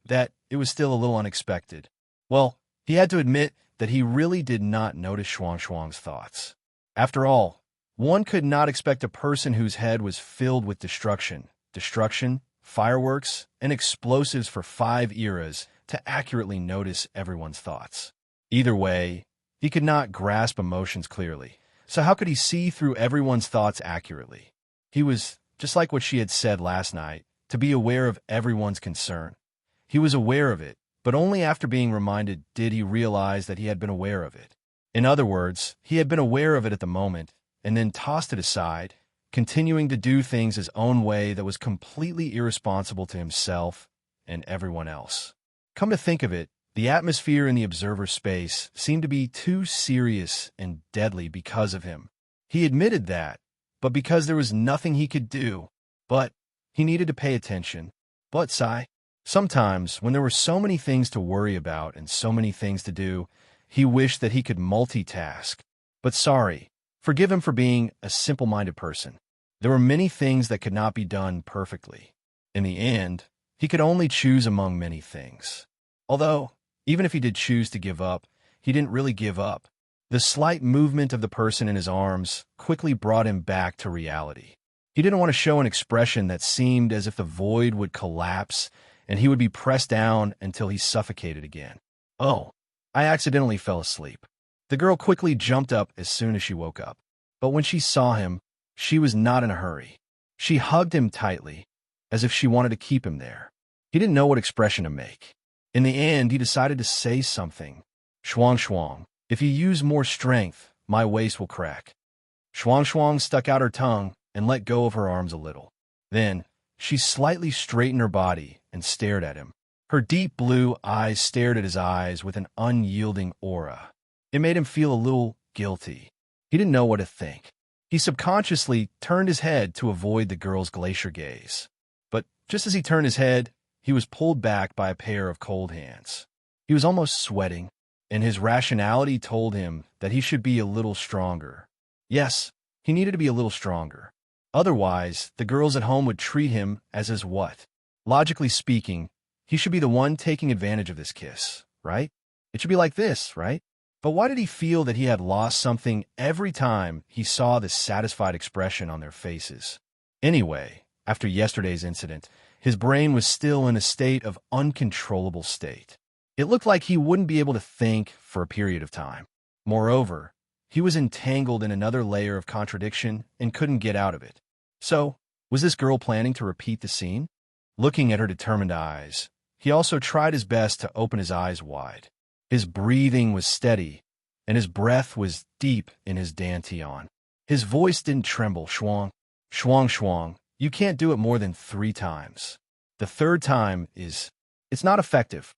that it was still a little unexpected. Well, he had to admit that he really did not notice Shuang's thoughts. After all, one could not expect a person whose head was filled with destruction, fireworks, and explosives for 5 eras to accurately notice everyone's thoughts. Either way, he could not grasp emotions clearly. So how could he see through everyone's thoughts accurately? He was, just like what she had said last night, to be aware of everyone's concern. He was aware of it, but only after being reminded did he realize that he had been aware of it. In other words, he had been aware of it at the moment, and then tossed it aside, continuing to do things his own way that was completely irresponsible to himself and everyone else. Come to think of it, the atmosphere in the observer space seemed to be too serious and deadly because of him. He admitted that, but because there was nothing he could do. But he needed to pay attention. But, sometimes, when there were so many things to worry about and so many things to do, he wished that he could multitask. But forgive him for being a simple-minded person. There were many things that could not be done perfectly. In the end, he could only choose among many things. Although, even if he did choose to give up, he didn't really give up. The slight movement of the person in his arms quickly brought him back to reality. He didn't want to show an expression that seemed as if the void would collapse and he would be pressed down until he suffocated again. Oh, I accidentally fell asleep. The girl quickly jumped up as soon as she woke up. But when she saw him, she was not in a hurry. She hugged him tightly, as if she wanted to keep him there. He didn't know what expression to make. In the end, he decided to say something. Shuang Shuang, if you use more strength, my waist will crack. Shuang Shuang stuck out her tongue and let go of her arms a little. Then, she slightly straightened her body and stared at him. Her deep blue eyes stared at his eyes with an unyielding aura. It made him feel a little guilty. He didn't know what to think. He subconsciously turned his head to avoid the girl's glacier gaze. But just as he turned his head, he was pulled back by a pair of cold hands. He was almost sweating, and his rationality told him that he should be a little stronger. Yes, he needed to be a little stronger. Otherwise, the girls at home would treat him as his what? Logically speaking, he should be the one taking advantage of this kiss, right? It should be like this, right? But why did he feel that he had lost something every time he saw this satisfied expression on their faces? Anyway, after yesterday's incident, his brain was still in a state of uncontrollable state. It looked like he wouldn't be able to think for a period of time. Moreover, he was entangled in another layer of contradiction and couldn't get out of it. So, was this girl planning to repeat the scene? Looking at her determined eyes, he also tried his best to open his eyes wide. His breathing was steady, and his breath was deep in his dantian. His voice didn't tremble. Shuang, shuang, shuang. You can't do it more than 3 times. The third time it's not effective.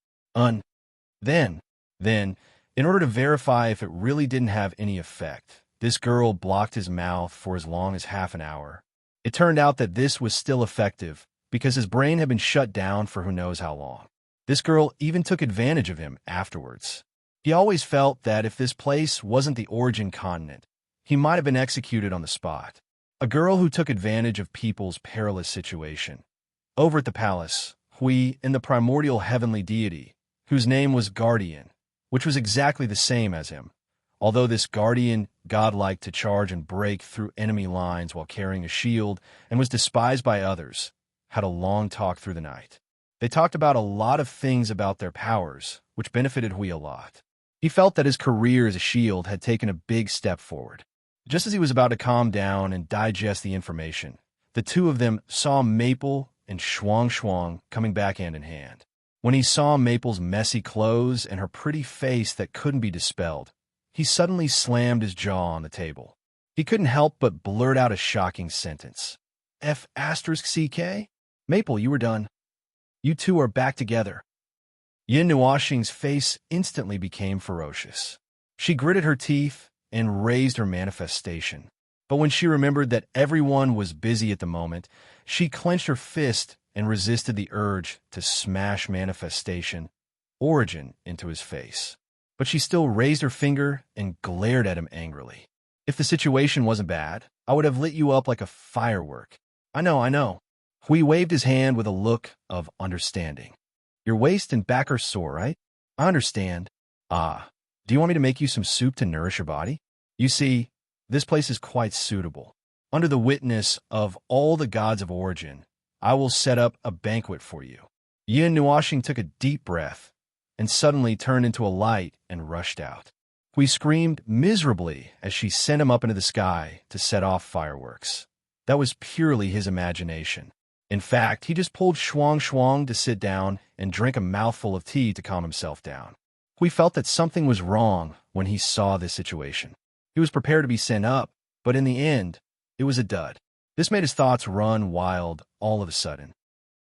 Then, in order to verify if it really didn't have any effect, this girl blocked his mouth for as long as half an hour. It turned out that this was still effective because his brain had been shut down for who knows how long. This girl even took advantage of him afterwards. He always felt that if this place wasn't the origin continent, he might have been executed on the spot. A girl who took advantage of people's perilous situation. Over at the palace, Hui and the primordial heavenly deity, whose name was Guardian, which was exactly the same as him, although this Guardian, godlike to charge and break through enemy lines while carrying a shield and was despised by others, had a long talk through the night. They talked about a lot of things about their powers, which benefited Hui a lot. He felt that his career as a shield had taken a big step forward. Just as he was about to calm down and digest the information, the two of them saw Maple and Shuang Shuang coming back hand in hand. When he saw Maple's messy clothes and her pretty face that couldn't be dispelled, he suddenly slammed his jaw on the table. He couldn't help but blurt out a shocking sentence. F***CK? Maple, you were done. You two are back together. Yin Nuoxing's face instantly became ferocious. She gritted her teeth and raised her manifestation. But when she remembered that everyone was busy at the moment, she clenched her fist and resisted the urge to smash manifestation, origin, into his face. But she still raised her finger and glared at him angrily. If the situation wasn't bad, I would have lit you up like a firework. I know. Hui waved his hand with a look of understanding. Your waist and back are sore, right? I understand. Do you want me to make you some soup to nourish your body? You see, this place is quite suitable. Under the witness of all the gods of origin, I will set up a banquet for you. Yin Nuoxing took a deep breath and suddenly turned into a light and rushed out. Hui screamed miserably as she sent him up into the sky to set off fireworks. That was purely his imagination. In fact, he just pulled Shuang Shuang to sit down and drink a mouthful of tea to calm himself down. Hui felt that something was wrong when he saw this situation. He was prepared to be sent up, but in the end, it was a dud. This made his thoughts run wild all of a sudden.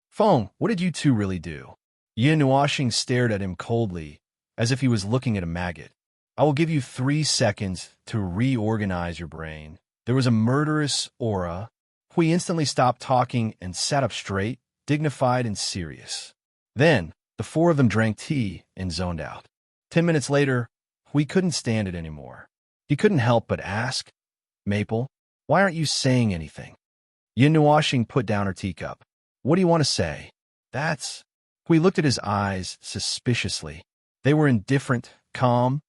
Feng, what did you two really do? Yin Nuoxing stared at him coldly, as if he was looking at a maggot. I will give you 3 seconds to reorganize your brain. There was a murderous aura. Hui instantly stopped talking and sat up straight, dignified and serious. Then, the 4 of them drank tea and zoned out. 10 minutes later, Hui couldn't stand it anymore. He couldn't help but ask, Maple, why aren't you saying anything? Yin Nuoxing put down her teacup. What do you want to say? That's... Hui looked at his eyes suspiciously. They were indifferent, calm,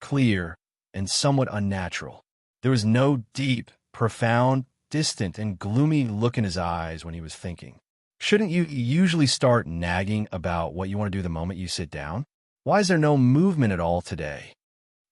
clear, and somewhat unnatural. There was no deep, profound, distant, and gloomy look in his eyes when he was thinking. Shouldn't you usually start nagging about what you want to do the moment you sit down? Why is there no movement at all today?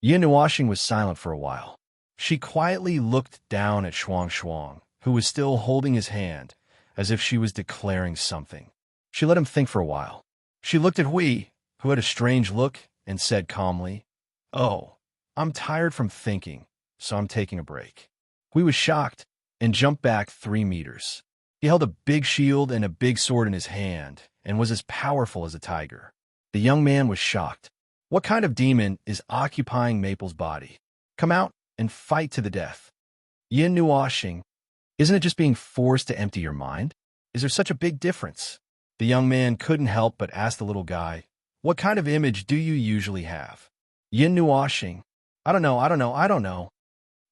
Yin Nuoxing was silent for a while. She quietly looked down at Shuang, who was still holding his hand, as if she was declaring something. She let him think for a while. She looked at Hui, who had a strange look, and said calmly, Oh, I'm tired from thinking, so I'm taking a break. Hui was shocked and jumped back 3 meters. He held a big shield and a big sword in his hand and was as powerful as a tiger. The young man was shocked. What kind of demon is occupying Maple's body? Come out and fight to the death. Yin Nuoxing, isn't it just being forced to empty your mind? Is there such a big difference? The young man couldn't help but ask the little guy, What kind of image do you usually have? Yin Nuoxing, I don't know.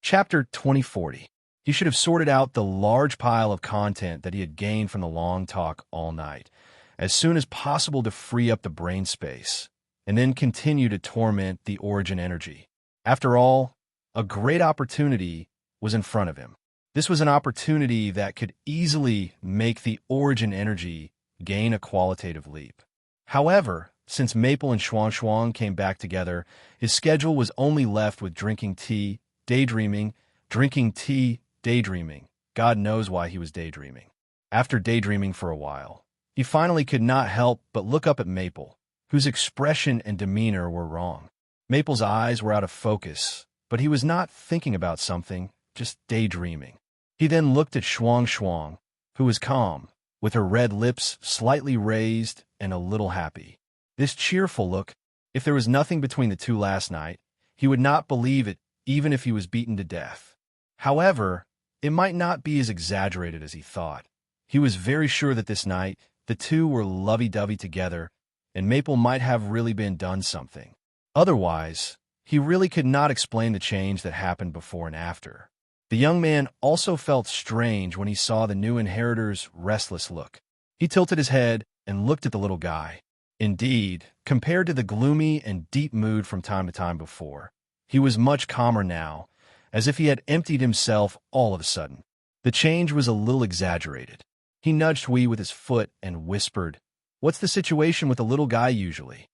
Chapter 2040. He should have sorted out the large pile of content that he had gained from the long talk all night, as soon as possible to free up the brain space, and then continue to torment the origin energy. After all, a great opportunity was in front of him. This was an opportunity that could easily make the origin energy gain a qualitative leap. However, since Maple and Shuang came back together, his schedule was only left with drinking tea, daydreaming, drinking tea, daydreaming. God knows why he was daydreaming. After daydreaming for a while, he finally could not help but look up at Maple, whose expression and demeanor were wrong. Maple's eyes were out of focus, but he was not thinking about something, just daydreaming. He then looked at Shuang, who was calm, with her red lips slightly raised and a little happy. This cheerful look, if there was nothing between the two last night, he would not believe it even if he was beaten to death. However, it might not be as exaggerated as he thought. He was very sure that this night, the two were lovey-dovey together, and Maple might have really been done something. Otherwise, he really could not explain the change that happened before and after. The young man also felt strange when he saw the new inheritor's restless look. He tilted his head and looked at the little guy. Indeed, compared to the gloomy and deep mood from time to time before, he was much calmer now, as if he had emptied himself all of a sudden. The change was a little exaggerated. He nudged Hui with his foot and whispered, What's the situation with the little guy usually?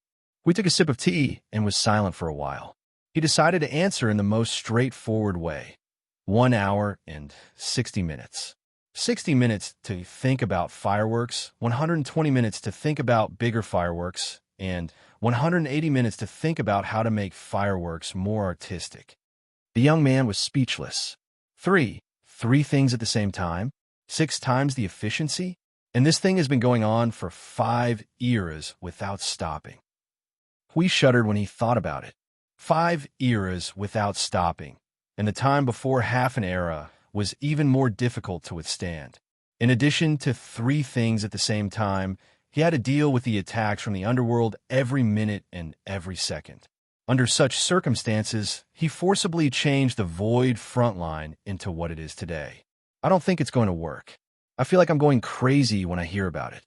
Hui took a sip of tea and was silent for a while. He decided to answer in the most straightforward way. 1 hour and 60 minutes. 60 minutes to think about fireworks, 120 minutes to think about bigger fireworks, and 180 minutes to think about how to make fireworks more artistic. The young man was speechless. 3 things at the same time? 6 times the efficiency? And this thing has been going on for 5 eras without stopping. Hui shuddered when he thought about it. 5 eras without stopping, and the time before half an era was even more difficult to withstand. In addition to 3 things at the same time, he had to deal with the attacks from the underworld every minute and every second. Under such circumstances, he forcibly changed the void frontline into what it is today. I don't think it's going to work. I feel like I'm going crazy when I hear about it.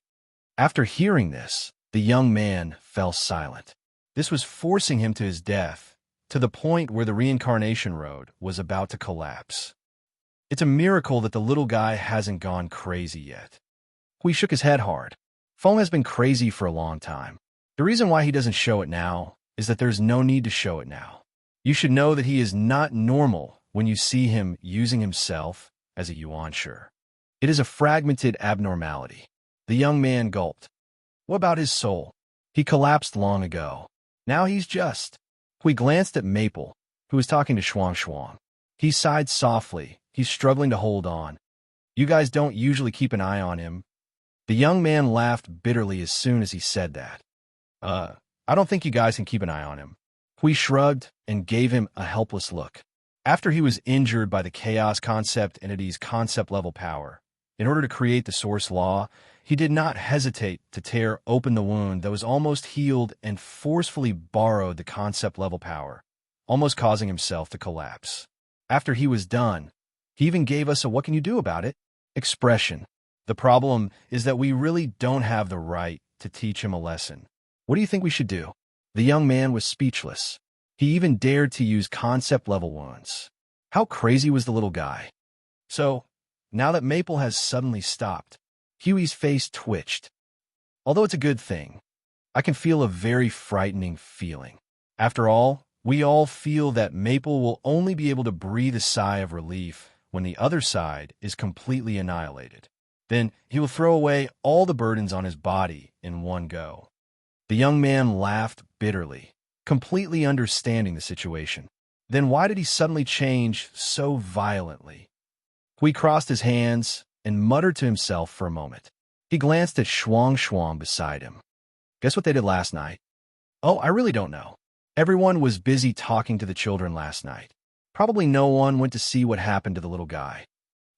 After hearing this, the young man fell silent. This was forcing him to his death, to the point where the reincarnation road was about to collapse. It's a miracle that the little guy hasn't gone crazy yet. Hui shook his head hard. Feng has been crazy for a long time. The reason why he doesn't show it now is that there's no need to show it now. You should know that he is not normal when you see him using himself as a yuansher. It is a fragmented abnormality. The young man gulped. What about his soul? He collapsed long ago. Now he's just... Hui glanced at Maple, who was talking to Shuang. He sighed softly. He's struggling to hold on. You guys don't usually keep an eye on him." The young man laughed bitterly as soon as he said that. I don't think you guys can keep an eye on him." Hui shrugged and gave him a helpless look. After he was injured by the chaos concept entity's concept-level power, in order to create the source law, he did not hesitate to tear open the wound that was almost healed and forcefully borrowed the concept-level power, almost causing himself to collapse. After he was done, he even gave us a "what can you do about it" expression. The problem is that we really don't have the right to teach him a lesson. What do you think we should do? The young man was speechless. He even dared to use concept-level wounds. How crazy was the little guy? So, now that Maple has suddenly stopped, Huey's face twitched. Although it's a good thing, I can feel a very frightening feeling. After all, we all feel that Maple will only be able to breathe a sigh of relief when the other side is completely annihilated. Then he will throw away all the burdens on his body in one go. The young man laughed bitterly, completely understanding the situation. Then why did he suddenly change so violently? Hui crossed his hands and muttered to himself for a moment. He glanced at Shuang beside him. Guess what they did last night? Oh, I really don't know. Everyone was busy talking to the children last night. Probably no one went to see what happened to the little guy.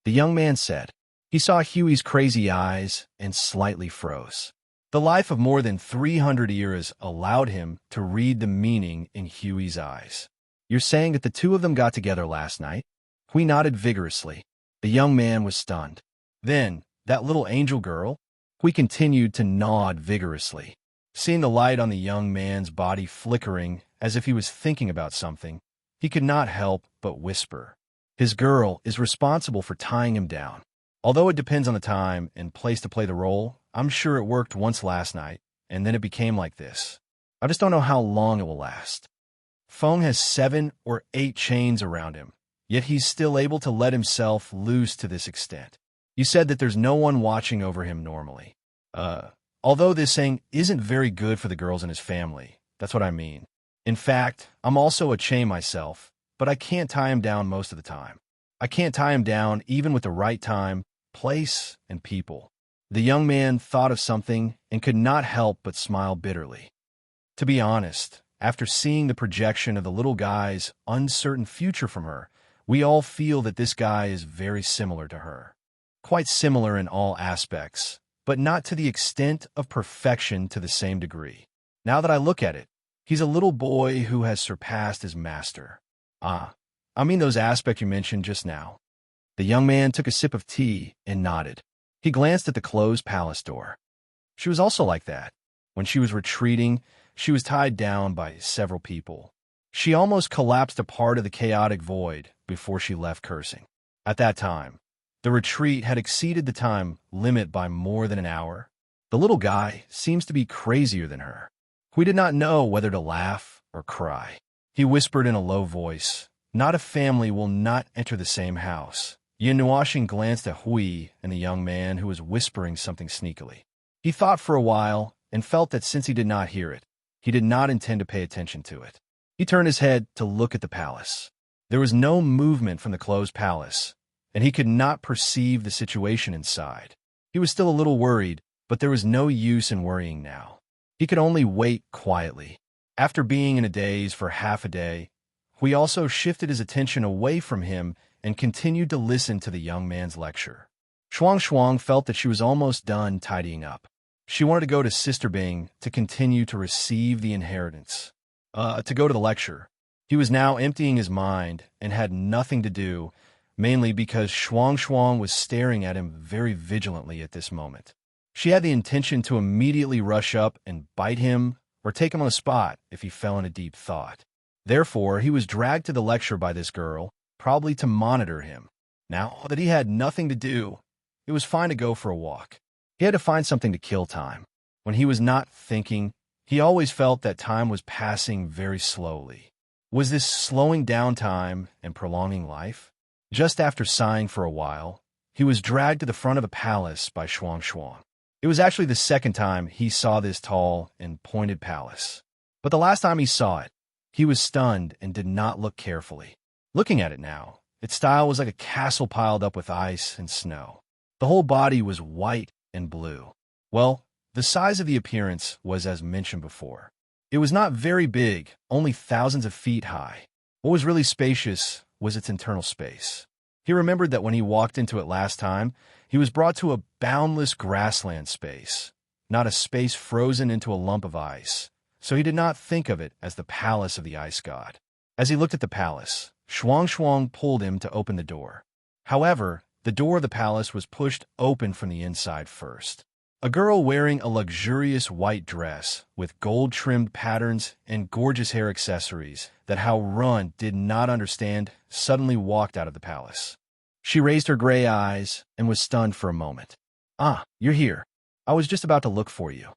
The young man said. He saw Huey's crazy eyes and slightly froze. The life of more than 300 years allowed him to read the meaning in Huey's eyes. You're saying that the two of them got together last night? Hui nodded vigorously. The young man was stunned. Then, that little angel girl? Hui continued to nod vigorously. Seeing the light on the young man's body flickering as if he was thinking about something, he could not help but whisper. His girl is responsible for tying him down. Although it depends on the time and place to play the role, I'm sure it worked once last night, and then it became like this. I just don't know how long it will last. Feng has 7 or 8 chains around him, yet he's still able to let himself loose to this extent. You said that there's no one watching over him normally. Although this saying isn't very good for the girls in his family, that's what I mean. In fact, I'm also a chain myself, but I can't tie him down most of the time. I can't tie him down even with the right time, place, and people. The young man thought of something and could not help but smile bitterly. To be honest, after seeing the projection of the little guy's uncertain future from her, we all feel that this guy is very similar to her. Quite similar in all aspects, but not to the extent of perfection to the same degree. Now that I look at it, he's a little boy who has surpassed his master. I mean those aspects you mentioned just now. The young man took a sip of tea and nodded. He glanced at the closed palace door. She was also like that. When she was retreating, she was tied down by several people. She almost collapsed a part of the chaotic void before she left cursing. At that time, the retreat had exceeded the time limit by more than an hour. The little guy seems to be crazier than her. We did not know whether to laugh or cry. He whispered in a low voice, "Not a family will not enter the same house." Yin Nuoxing glanced at Hui and the young man who was whispering something sneakily. He thought for a while and felt that since he did not hear it, he did not intend to pay attention to it. He turned his head to look at the palace. There was no movement from the closed palace, and he could not perceive the situation inside. He was still a little worried, but there was no use in worrying now. He could only wait quietly. After being in a daze for half a day, Hui also shifted his attention away from him and continued to listen to the young man's lecture. Shuang felt that she was almost done tidying up. She wanted to go to Sister Bing to continue to receive the inheritance. To go to the lecture. He was now emptying his mind and had nothing to do, mainly because Shuang was staring at him very vigilantly at this moment. She had the intention to immediately rush up and bite him or take him on the spot if he fell in a deep thought. Therefore, he was dragged to the lecture by this girl, probably to monitor him. Now that he had nothing to do, it was fine to go for a walk. He had to find something to kill time. When he was not thinking, he always felt that time was passing very slowly. Was this slowing down time and prolonging life? Just after sighing for a while, he was dragged to the front of a palace by Shuang. It was actually the second time he saw this tall and pointed palace. But the last time he saw it, he was stunned and did not look carefully. Looking at it now, its style was like a castle piled up with ice and snow. The whole body was white and blue. Well, the size of the appearance was as mentioned before. It was not very big, only thousands of feet high. What was really spacious was its internal space. He remembered that when he walked into it last time, he was brought to a boundless grassland space, not a space frozen into a lump of ice, so he did not think of it as the palace of the ice god. As he looked at the palace, Shuang Shuang pulled him to open the door. However, the door of the palace was pushed open from the inside first. A girl wearing a luxurious white dress with gold-trimmed patterns and gorgeous hair accessories that Hao Run did not understand suddenly walked out of the palace. She raised her gray eyes and was stunned for a moment. "Ah, you're here. I was just about to look for you."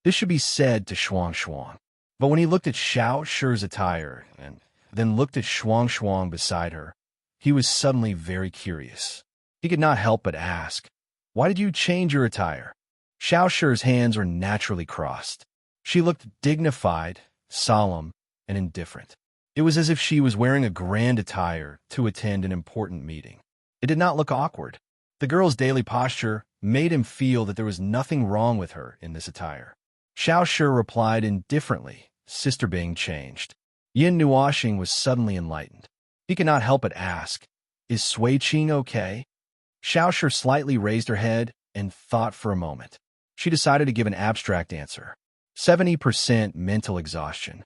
This should be said to Shuang Shuang. But when he looked at Xiao Shi's attire and then looked at Shuang Shuang beside her, he was suddenly very curious. He could not help but ask, "Why did you change your attire?" Xiao Shi's hands were naturally crossed. She looked dignified, solemn, and indifferent. It was as if she was wearing a grand attire to attend an important meeting. It did not look awkward. The girl's daily posture made him feel that there was nothing wrong with her in this attire. Xiao Shi replied indifferently, "Sister being changed." Yin Nuoxing was suddenly enlightened. He could not help but ask, "Is Sui Qing okay?" Xiao Shi slightly raised her head and thought for a moment. She decided to give an abstract answer. 70% mental exhaustion.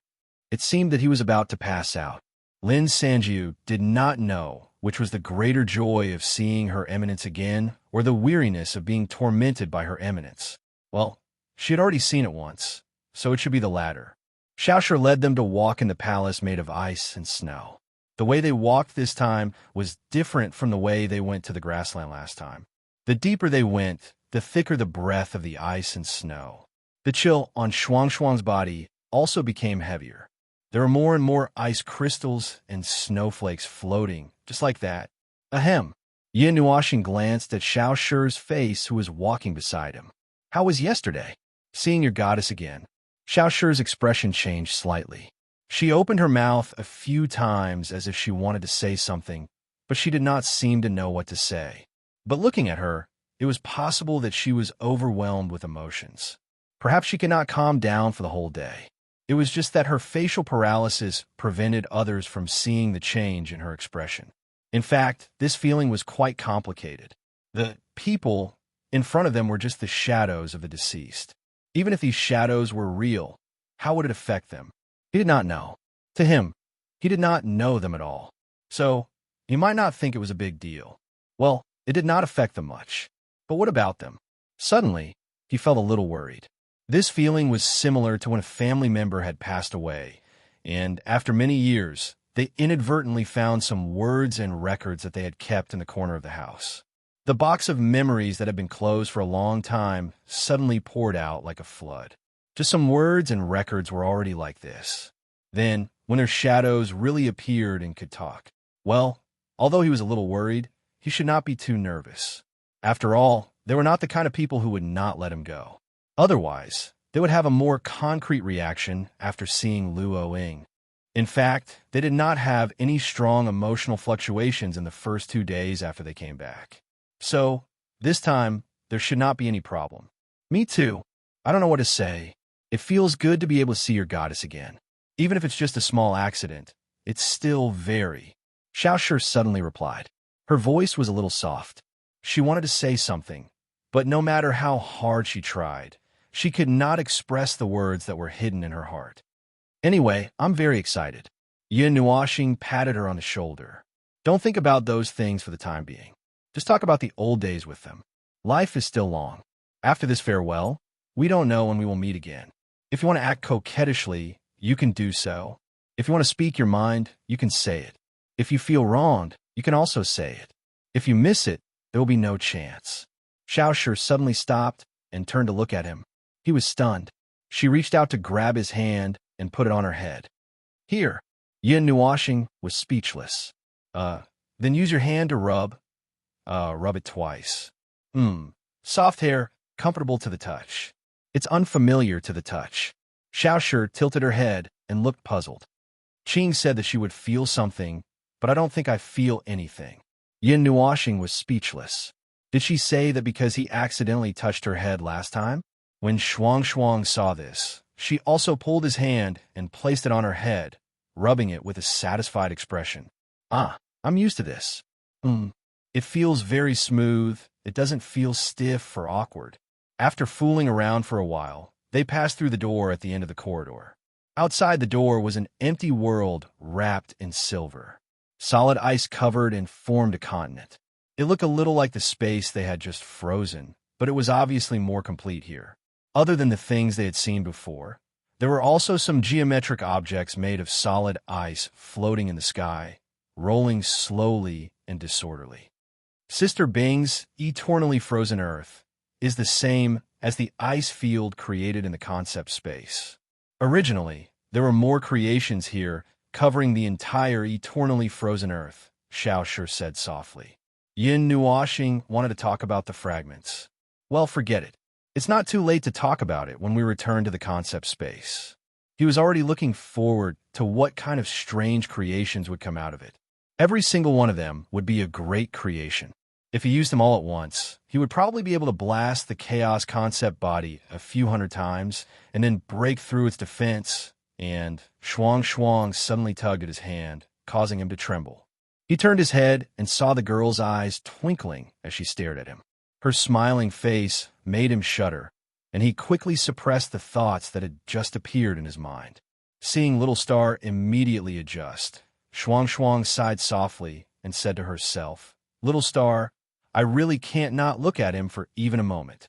It seemed that he was about to pass out. Lin Sanjiu did not know which was the greater joy of seeing her eminence again or the weariness of being tormented by her eminence. Well, she had already seen it once, so it should be the latter. Xiao Shi led them to walk in the palace made of ice and snow. The way they walked this time was different from the way they went to the grassland last time. The deeper they went, the thicker the breath of the ice and snow. The chill on Shuang Shuang's body also became heavier. There were more and more ice crystals and snowflakes floating, just like that. Ahem. Yin Nuoxing glanced at Xiao Shi's face, who was walking beside him. "How was yesterday? Seeing your goddess again." Xiao Shi's expression changed slightly. She opened her mouth a few times as if she wanted to say something, but she did not seem to know what to say. But looking at her, it was possible that she was overwhelmed with emotions. Perhaps she could not calm down for the whole day. It was just that her facial paralysis prevented others from seeing the change in her expression. In fact, this feeling was quite complicated. The people in front of them were just the shadows of the deceased. Even if these shadows were real, how would it affect them? He did not know. To him, he did not know them at all. So, he might not think it was a big deal. Well, it did not affect them much. But what about them? Suddenly, he felt a little worried. This feeling was similar to when a family member had passed away, and after many years, they inadvertently found some words and records that they had kept in the corner of the house. The box of memories that had been closed for a long time suddenly poured out like a flood. Just some words and records were already like this. Then, when their shadows really appeared and could talk. Well, although he was a little worried, he should not be too nervous. After all, they were not the kind of people who would not let him go. Otherwise, they would have a more concrete reaction after seeing Luo Ying. In fact, they did not have any strong emotional fluctuations in the first 2 days after they came back. So, this time, there should not be any problem. Me too. I don't know what to say. It feels good to be able to see your goddess again. Even if it's just a small accident, it's still very. Xiao Shi suddenly replied. Her voice was a little soft. She wanted to say something, but no matter how hard she tried, she could not express the words that were hidden in her heart. Anyway, I'm very excited. Yin Nuoxing patted her on the shoulder. Don't think about those things for the time being. Just talk about the old days with them. Life is still long. After this farewell, we don't know when we will meet again. If you want to act coquettishly, you can do so. If you want to speak your mind, you can say it. If you feel wronged, you can also say it. If you miss it, there will be no chance. Xiao Shi suddenly stopped and turned to look at him. He was stunned. She reached out to grab his hand and put it on her head. Here. Yin Nuoxing was speechless. Then use your hand to rub it twice. Soft hair, comfortable to the touch. It's unfamiliar to the touch. Xiao Shi tilted her head and looked puzzled. Qing said that she would feel something, but I don't think I feel anything. Yin Nuoxing was speechless. Did she say that because he accidentally touched her head last time? When Shuang Shuang saw this, she also pulled his hand and placed it on her head, rubbing it with a satisfied expression. Ah, I'm used to this. It feels very smooth. It doesn't feel stiff or awkward. After fooling around for a while, they passed through the door at the end of the corridor. Outside the door was an empty world wrapped in silver. Solid ice covered and formed a continent. It looked a little like the space they had just frozen, but it was obviously more complete here. Other than the things they had seen before, there were also some geometric objects made of solid ice floating in the sky, rolling slowly and disorderly. Sister Bing's eternally frozen Earth is the same as the ice field created in the concept space. Originally, there were more creations here covering the entire eternally frozen Earth, Xiao Shi said softly. Yin Nuoxing wanted to talk about the fragments. Well, forget it. It's not too late to talk about it when we return to the concept space. He was already looking forward to what kind of strange creations would come out of it. Every single one of them would be a great creation. If he used them all at once, he would probably be able to blast the chaos concept body a few hundred times and then break through its defense, and Shuang Shuang suddenly tugged at his hand, causing him to tremble. He turned his head and saw the girl's eyes twinkling as she stared at him. Her smiling face made him shudder, and he quickly suppressed the thoughts that had just appeared in his mind. Seeing Little Star immediately adjust, Shuang Shuang sighed softly and said to herself, "Little Star, I really can't not look at him for even a moment."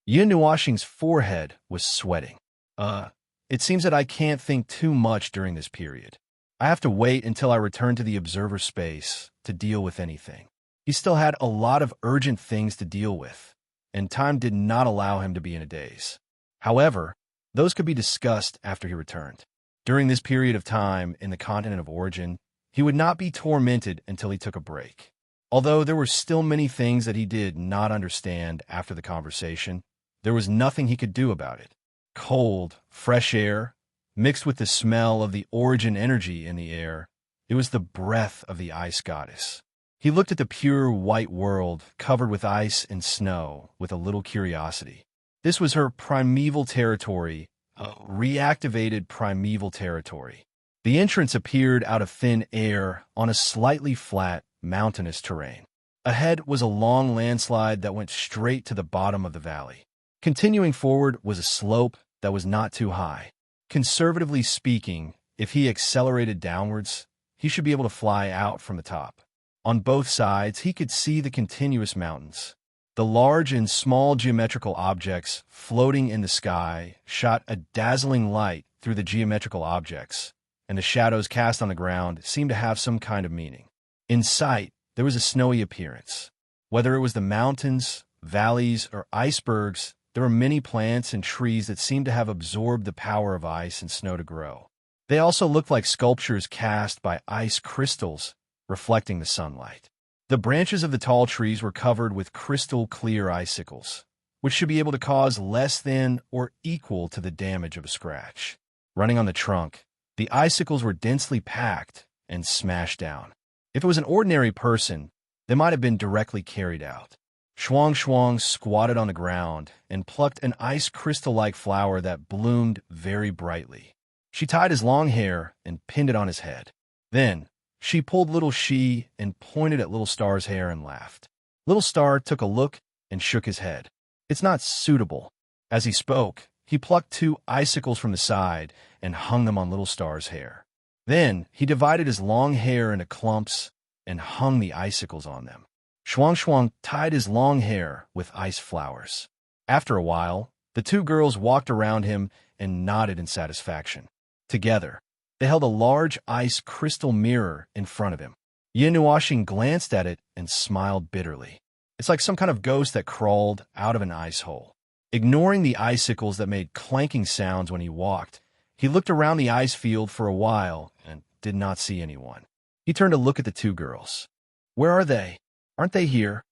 Yin Nuoxing's forehead was sweating. It seems that I can't think too much during this period. I have to wait until I return to the observer space to deal with anything. He still had a lot of urgent things to deal with, and time did not allow him to be in a daze. However, those could be discussed after he returned. During this period of time in the continent of origin, he would not be tormented until he took a break. Although there were still many things that he did not understand after the conversation, there was nothing he could do about it. Cold, fresh air, mixed with the smell of the origin energy in the air, it was the breath of the ice goddess. He looked at the pure white world covered with ice and snow with a little curiosity. This was her primeval territory, a reactivated primeval territory. The entrance appeared out of thin air on a slightly flat, mountainous terrain. Ahead was a long landslide that went straight to the bottom of the valley. Continuing forward was a slope that was not too high. Conservatively speaking, if he accelerated downwards, he should be able to fly out from the top. On both sides, he could see the continuous mountains. The large and small geometrical objects floating in the sky shot a dazzling light through the geometrical objects, and the shadows cast on the ground seemed to have some kind of meaning. In sight, there was a snowy appearance. Whether it was the mountains, valleys, or icebergs, there were many plants and trees that seemed to have absorbed the power of ice and snow to grow. They also looked like sculptures cast by ice crystals, reflecting the sunlight. The branches of the tall trees were covered with crystal-clear icicles, which should be able to cause less than or equal to the damage of a scratch. Running on the trunk, the icicles were densely packed and smashed down. If it was an ordinary person, they might have been directly carried out. Shuang Shuang squatted on the ground and plucked an ice crystal-like flower that bloomed very brightly. She tied his long hair and pinned it on his head. Then, she pulled Little Shi and pointed at Little Star's hair and laughed. Little Star took a look and shook his head. "It's not suitable." As he spoke, he plucked 2 icicles from the side and hung them on Little Star's hair. Then, he divided his long hair into clumps and hung the icicles on them. Shuang Shuang tied his long hair with ice flowers. After a while, the 2 girls walked around him and nodded in satisfaction. Together, they held a large ice crystal mirror in front of him. Yin Nuoxing glanced at it and smiled bitterly. It's like some kind of ghost that crawled out of an ice hole. Ignoring the icicles that made clanking sounds when he walked, he looked around the ice field for a while and did not see anyone. He turned to look at the 2 girls. Where are they? Aren't they here?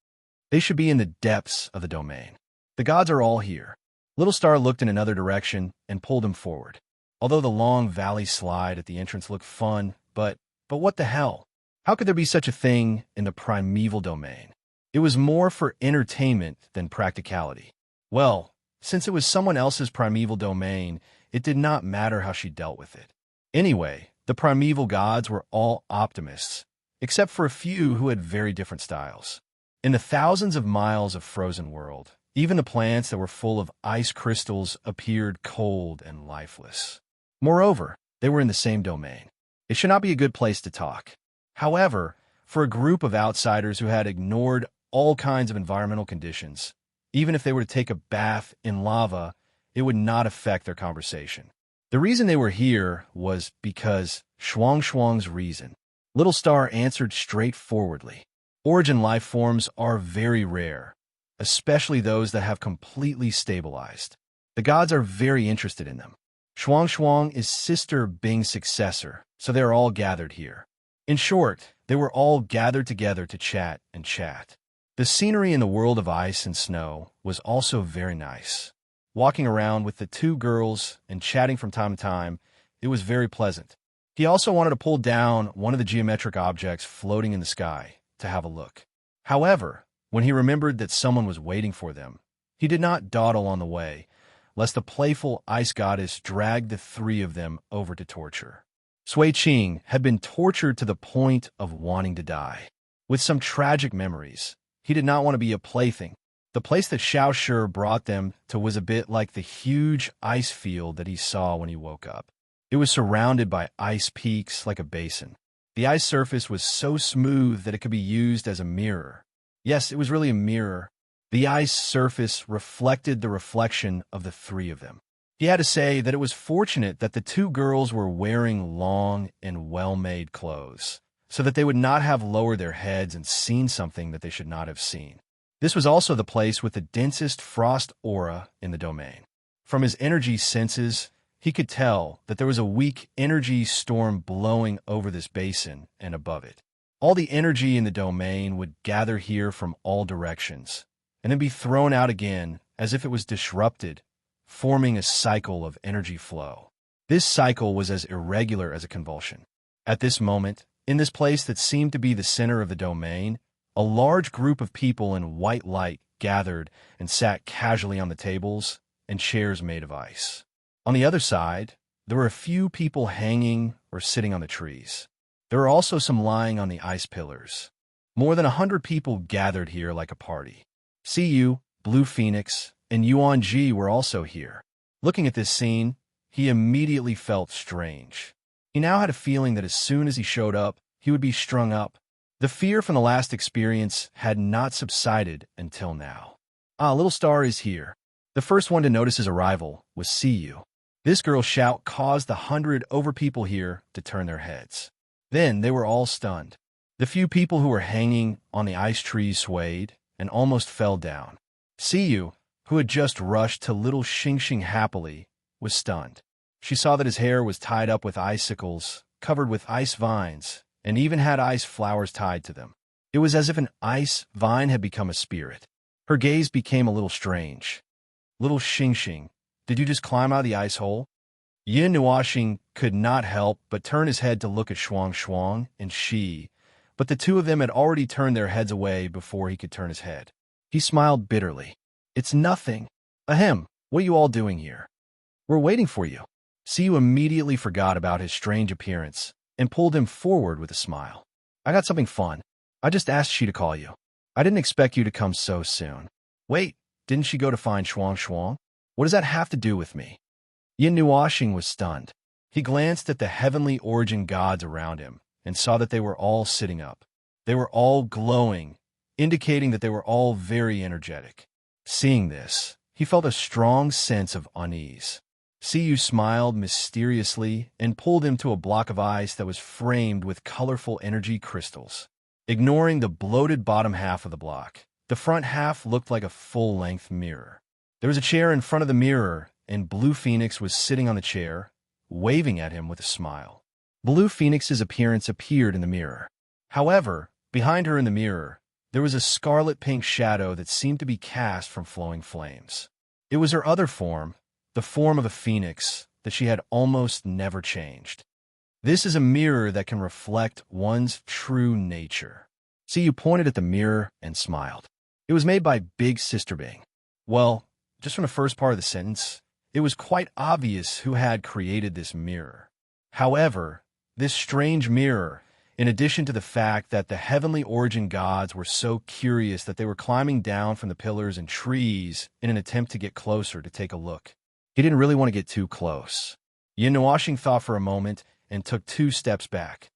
They should be in the depths of the domain. The gods are all here. Little Star looked in another direction and pulled him forward. Although the long valley slide at the entrance looked fun, but what the hell? How could there be such a thing in the primeval domain? It was more for entertainment than practicality. Well, since it was someone else's primeval domain, it did not matter how she dealt with it. Anyway, the primeval gods were all optimists, except for a few who had very different styles. In the thousands of miles of frozen world, even the plants that were full of ice crystals appeared cold and lifeless. Moreover, they were in the same domain. It should not be a good place to talk. However, for a group of outsiders who had ignored all kinds of environmental conditions, even if they were to take a bath in lava, it would not affect their conversation. The reason they were here was because Shuang's reason. Little Star answered straightforwardly. Origin life forms are very rare, especially those that have completely stabilized. The gods are very interested in them. Shuang is Sister Bing's successor, so they are all gathered here. In short, they were all gathered together to chat and chat. The scenery in the world of ice and snow was also very nice. Walking around with the two girls and chatting from time to time, it was very pleasant. He also wanted to pull down one of the geometric objects floating in the sky to have a look. However, when he remembered that someone was waiting for them, he did not dawdle on the way, lest the playful ice goddess dragged the three of them over to torture. Sui Qing had been tortured to the point of wanting to die. With some tragic memories, he did not want to be a plaything. The place that Xiao Shi brought them to was a bit like the huge ice field that he saw when he woke up. It was surrounded by ice peaks like a basin. The ice surface was so smooth that it could be used as a mirror. Yes, it was really a mirror. The ice surface reflected the reflection of the three of them. He had to say that it was fortunate that the two girls were wearing long and well-made clothes, so that they would not have lowered their heads and seen something that they should not have seen. This was also the place with the densest frost aura in the domain. From his energy senses, he could tell that there was a weak energy storm blowing over this basin and above it. All the energy in the domain would gather here from all directions, and then be thrown out again as if it was disrupted, forming a cycle of energy flow. This cycle was as irregular as a convulsion. At this moment, in this place that seemed to be the center of the domain, a large group of people in white light gathered and sat casually on the tables and chairs made of ice. On the other side, there were a few people hanging or sitting on the trees. There were also some lying on the ice pillars. More than 100 people gathered here like a party. CU, Blue Phoenix, and Yuan Ji were also here. Looking at this scene, he immediately felt strange. He now had a feeling that as soon as he showed up, he would be strung up. The fear from the last experience had not subsided until now. Little Star is here. The first one to notice his arrival was CU. This girl's shout caused the 100 over people here to turn their heads. Then they were all stunned. The few people who were hanging on the ice trees swayed and almost fell down. CU, who had just rushed to little Xing happily, was stunned. She saw that his hair was tied up with icicles, covered with ice vines, and even had ice flowers tied to them. It was as if an ice vine had become a spirit. Her gaze became a little strange. Little Xing, did you just climb out of the ice hole? Yin Nuoxing could not help but turn his head to look at Shuang and Shi, but the two of them had already turned their heads away before he could turn his head. He smiled bitterly. It's nothing. Ahem, what are you all doing here? We're waiting for you. Siu immediately forgot about his strange appearance and pulled him forward with a smile. I got something fun. I just asked she to call you. I didn't expect you to come so soon. Wait, didn't she go to find Shuang? What does that have to do with me? Yin Nuoxing was stunned. He glanced at the heavenly origin gods around him and saw that they were all sitting up. They were all glowing, indicating that they were all very energetic. Seeing this, he felt a strong sense of unease. Siu smiled mysteriously and pulled him to a block of ice that was framed with colorful energy crystals. Ignoring the bloated bottom half of the block, the front half looked like a full-length mirror. There was a chair in front of the mirror, and Blue Phoenix was sitting on the chair, waving at him with a smile. Blue Phoenix's appearance appeared in the mirror. However, behind her in the mirror, there was a scarlet-pink shadow that seemed to be cast from flowing flames. It was her other form, the form of a phoenix, that she had almost never changed. This is a mirror that can reflect one's true nature. You pointed at the mirror and smiled. It was made by Big Sister Bing. Well, just from the first part of the sentence, it was quite obvious who had created this mirror. However, this strange mirror, in addition to the fact that the heavenly origin gods were so curious that they were climbing down from the pillars and trees in an attempt to get closer to take a look. He didn't really want to get too close. Yin Nuashing thought for a moment and took 2 steps back.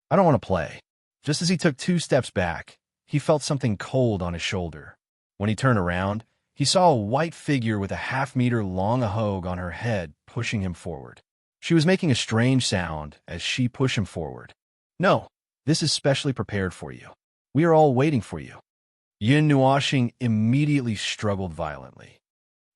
I don't want to play. Just as he took 2 steps back, he felt something cold on his shoulder. When he turned around, he saw a white figure with a half-meter long ahog on her head pushing him forward. She was making a strange sound as she pushed him forward. No, this is specially prepared for you. We are all waiting for you. Yin Nuashing immediately struggled violently.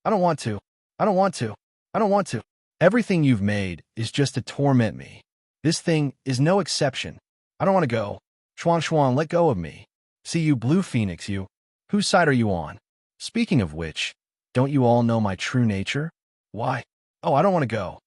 I don't want to. I don't want to. I don't want to. Everything you've made is just to torment me. This thing is no exception. I don't want to go. Xuan, let go of me. See you, Blue Phoenix, you. Whose side are you on? Speaking of which, don't you all know my true nature? Why? Oh, I don't want to go.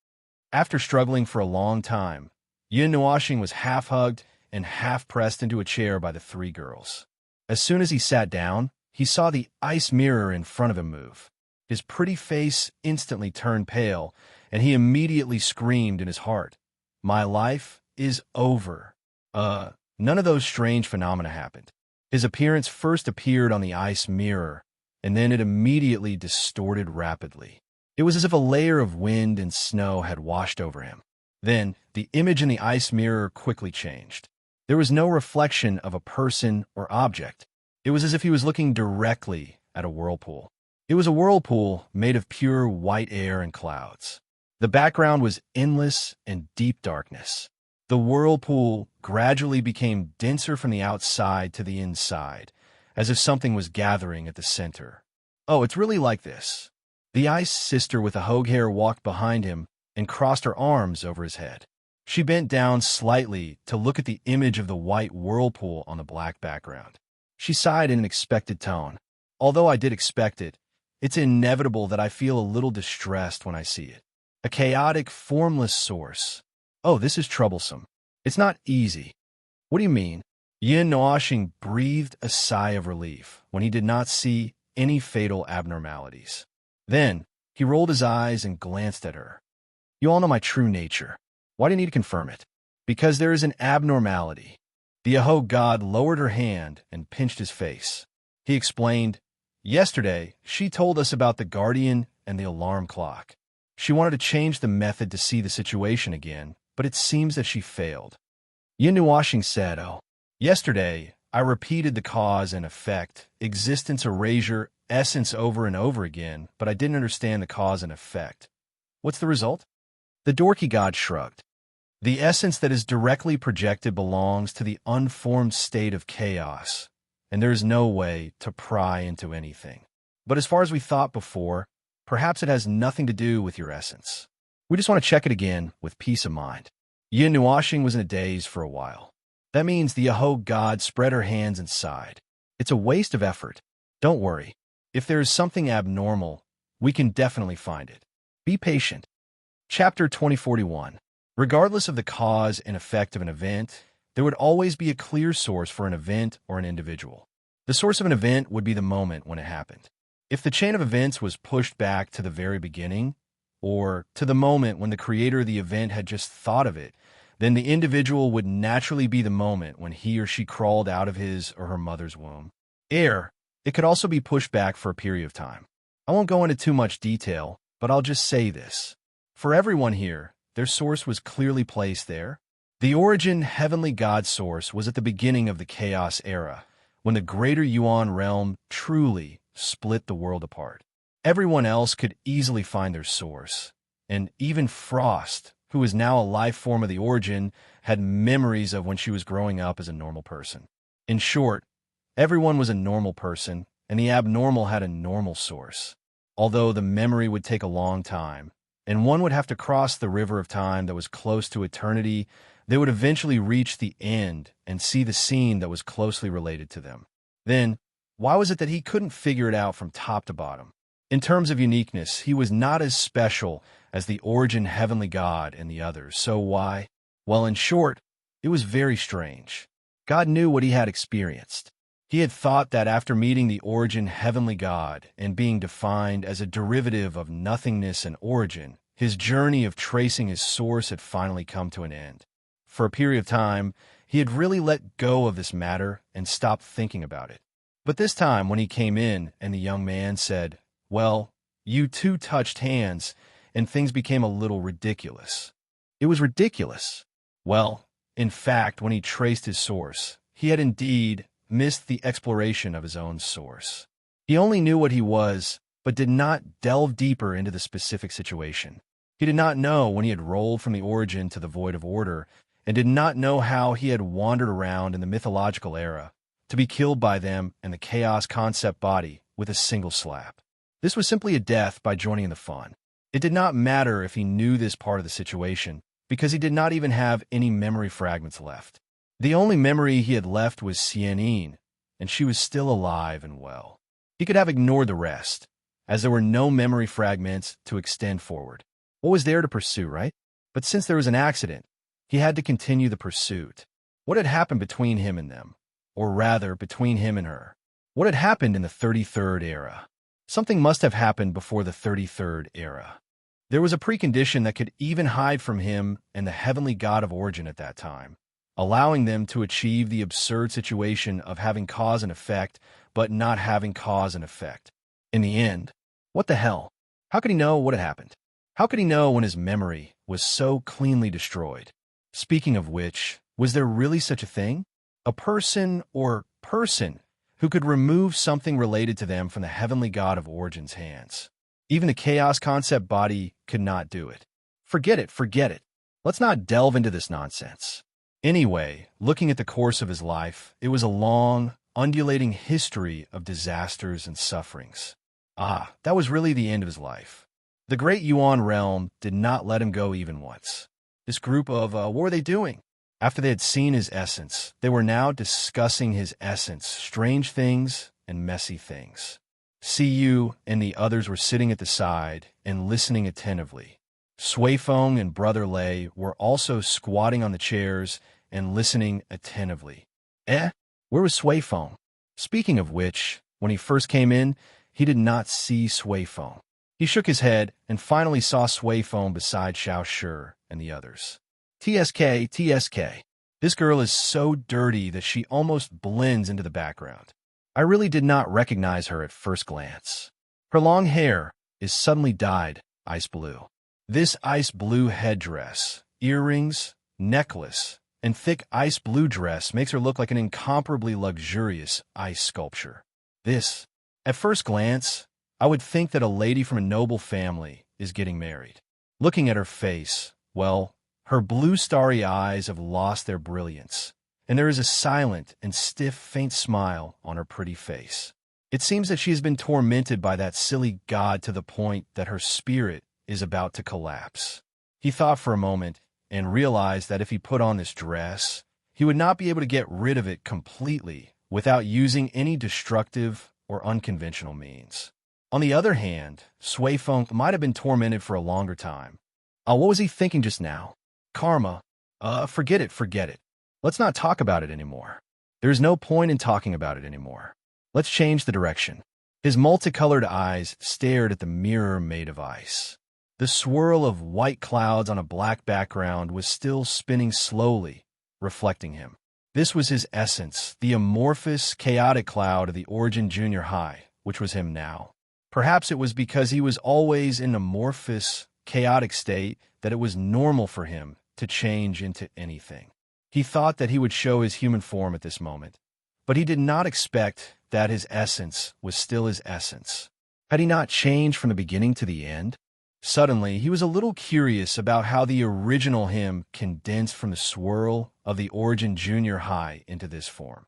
After struggling for a long time, Yin Nuashing was half-hugged and half-pressed into a chair by the 3 girls. As soon as he sat down, he saw the ice mirror in front of him move. His pretty face instantly turned pale, and he immediately screamed in his heart, "My life is over." None of those strange phenomena happened. His appearance first appeared on the ice mirror, and then it immediately distorted rapidly. It was as if a layer of wind and snow had washed over him. Then, the image in the ice mirror quickly changed. There was no reflection of a person or object. It was as if he was looking directly at a whirlpool. It was a whirlpool made of pure white air and clouds. The background was endless and deep darkness. The whirlpool gradually became denser from the outside to the inside, as if something was gathering at the center. Oh, it's really like this. The ice sister with the hog hair walked behind him and crossed her arms over his head. She bent down slightly to look at the image of the white whirlpool on the black background. She sighed in an expected tone. Although I did expect it, it's inevitable that I feel a little distressed when I see it. A chaotic, formless source. Oh, this is troublesome. It's not easy. What do you mean? Yin Nuashing breathed a sigh of relief when he did not see any fatal abnormalities. Then, he rolled his eyes and glanced at her. You all know my true nature. Why do you need to confirm it? Because there is an abnormality. The Ahog god lowered her hand and pinched his face. He explained, "Yesterday, she told us about the guardian and the alarm clock. She wanted to change the method to see the situation again, but it seems that she failed." Yin Nuashing said, "Oh, yesterday, I repeated the cause and effect, existence, erasure, essence over and over again, but I didn't understand the cause and effect. What's the result?" The dorky god shrugged. "The essence that is directly projected belongs to the unformed state of chaos, and there is no way to pry into anything. But as far as we thought before, perhaps it has nothing to do with your essence. We just want to check it again with peace of mind." Yin Nuashing was in a daze for a while. That means the Ahog god spread her hands and sighed. "It's a waste of effort. Don't worry. If there is something abnormal, we can definitely find it. Be patient." Chapter 2041. Regardless of the cause and effect of an event, there would always be a clear source for an event or an individual. The source of an event would be the moment when it happened. If the chain of events was pushed back to the very beginning, or to the moment when the creator of the event had just thought of it, then the individual would naturally be the moment when he or she crawled out of his or her mother's womb. It could also be pushed back for a period of time. I won't go into too much detail, but I'll just say this. For everyone here, their source was clearly placed there. The origin heavenly god source was at the beginning of the chaos era, when the greater Yuan realm truly split the world apart. Everyone else could easily find their source, and even Frost, who is now a life form of the origin, had memories of when she was growing up as a normal person. In short, everyone was a normal person, and the abnormal had a normal source. Although the memory would take a long time, and one would have to cross the river of time that was close to eternity, they would eventually reach the end and see the scene that was closely related to them. Then, why was it that he couldn't figure it out from top to bottom? In terms of uniqueness, he was not as special as the origin heavenly god and the others. So why? Well, in short, it was very strange. God knew what he had experienced. He had thought that after meeting the origin heavenly God and being defined as a derivative of nothingness and origin, his journey of tracing his source had finally come to an end. For a period of time, he had really let go of this matter and stopped thinking about it. But this time, when he came in and the young man said, "Well, you two touched hands," and things became a little ridiculous. It was ridiculous. Well, in fact, when he traced his source, he had indeed missed the exploration of his own source. He only knew what he was, but did not delve deeper into the specific situation. He did not know when he had rolled from the origin to the void of order, and did not know how he had wandered around in the mythological era, to be killed by them and the chaos concept body with a single slap. This was simply a death by joining in the fun. It did not matter if he knew this part of the situation, because he did not even have any memory fragments left. The only memory he had left was Serene, and she was still alive and well. He could have ignored the rest, as there were no memory fragments to extend forward. What was there to pursue, right? But since there was an accident, he had to continue the pursuit. What had happened between him and them? Or rather, between him and her? What had happened in the 33rd era? Something must have happened before the 33rd era. There was a precondition that could even hide from him and the heavenly God of origin at that time, allowing them to achieve the absurd situation of having cause and effect, but not having cause and effect. In the end, what the hell? How could he know what had happened? How could he know when his memory was so cleanly destroyed? Speaking of which, was there really such a thing? A person or person who could remove something related to them from the heavenly God of origin's hands? Even the chaos concept body could not do it. Forget it, forget it. Let's not delve into this nonsense. Anyway, looking at the course of his life, it was a long, undulating history of disasters and sufferings. That was really the end of his life. The great Yuan realm did not let him go even once. This group of, what were they doing? After they had seen his essence, they were now discussing his essence, strange things and messy things. Yu and the others were sitting at the side and listening attentively. Feng and Brother Lei were also squatting on the chairs and listening attentively. Where was Feng? Speaking of which, when he first came in, he did not see Feng. He shook his head and finally saw Feng beside Xiao Shi and the others. TSK, TSK. This girl is so dirty that she almost blends into the background. I really did not recognize her at first glance. Her long hair is suddenly dyed ice blue. This ice blue headdress, earrings, necklace, and thick ice blue dress makes her look like an incomparably luxurious ice sculpture. This, at first glance, I would think that a lady from a noble family is getting married. Looking at her face, well, her blue starry eyes have lost their brilliance, and there is a silent and stiff, faint smile on her pretty face. It seems that she has been tormented by that silly god to the point that her spirit is about to collapse. He thought for a moment and realized that if he put on this dress, he would not be able to get rid of it completely without using any destructive or unconventional means. On the other hand, Feng might have been tormented for a longer time. What was he thinking just now? Karma. Forget it, forget it. Let's not talk about it anymore. There's no point in talking about it anymore. Let's change the direction. His multicolored eyes stared at the mirror made of ice. The swirl of white clouds on a black background was still spinning slowly, reflecting him. This was his essence, the amorphous, chaotic cloud of the Origin Junior High, which was him now. Perhaps it was because he was always in an amorphous, chaotic state that it was normal for him to change into anything. He thought that he would show his human form at this moment, but he did not expect that his essence was still his essence. Had he not changed from the beginning to the end? Suddenly, he was a little curious about how the original him condensed from the swirl of the Origin Junior High into this form.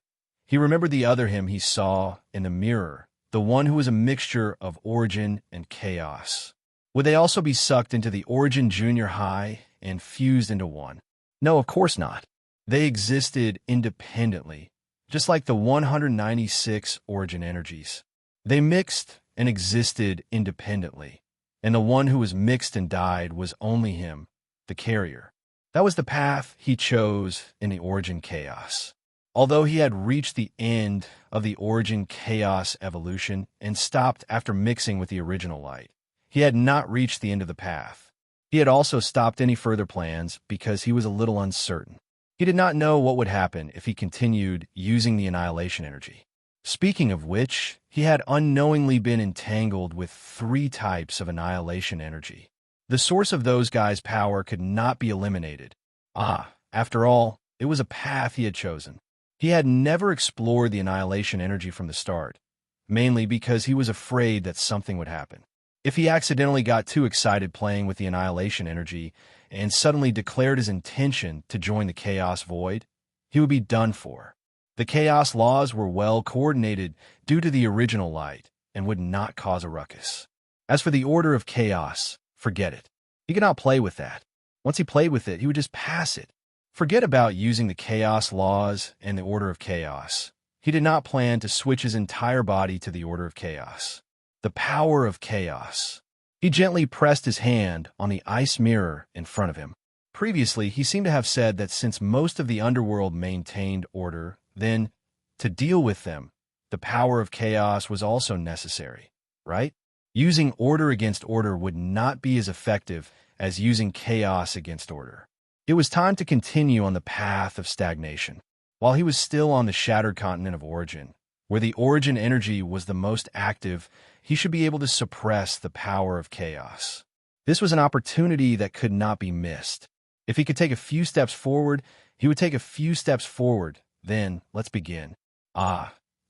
He remembered the other him he saw in the mirror, the one who was a mixture of origin and chaos. Would they also be sucked into the Origin Junior High and fused into one? No, of course not. They existed independently, just like the 196 origin energies. They mixed and existed independently, and the one who was mixed and died was only him, the carrier. That was the path he chose in the origin chaos. Although he had reached the end of the origin chaos evolution and stopped after mixing with the original light, he had not reached the end of the path. He had also stopped any further plans because he was a little uncertain. He did not know what would happen if he continued using the annihilation energy. Speaking of which, he had unknowingly been entangled with 3 types of annihilation energy. The source of those guys' power could not be eliminated. After all, it was a path he had chosen. He had never explored the annihilation energy from the start, mainly because he was afraid that something would happen. If he accidentally got too excited playing with the annihilation energy and suddenly declared his intention to join the Chaos Void, he would be done for. The Chaos laws were well coordinated due to the original light and would not cause a ruckus. As for the Order of Chaos, forget it. He could not play with that. Once he played with it, he would just pass it. Forget about using the Chaos laws and the Order of Chaos. He did not plan to switch his entire body to the Order of Chaos. The power of chaos. He gently pressed his hand on the ice mirror in front of him. Previously, he seemed to have said that since most of the underworld maintained order, then, to deal with them, the power of chaos was also necessary, right? Using order against order would not be as effective as using chaos against order. It was time to continue on the path of stagnation. While he was still on the shattered continent of origin, where the origin energy was the most active, he should be able to suppress the power of chaos. This was an opportunity that could not be missed. If he could take a few steps forward, he would take a few steps forward. Then, let's begin.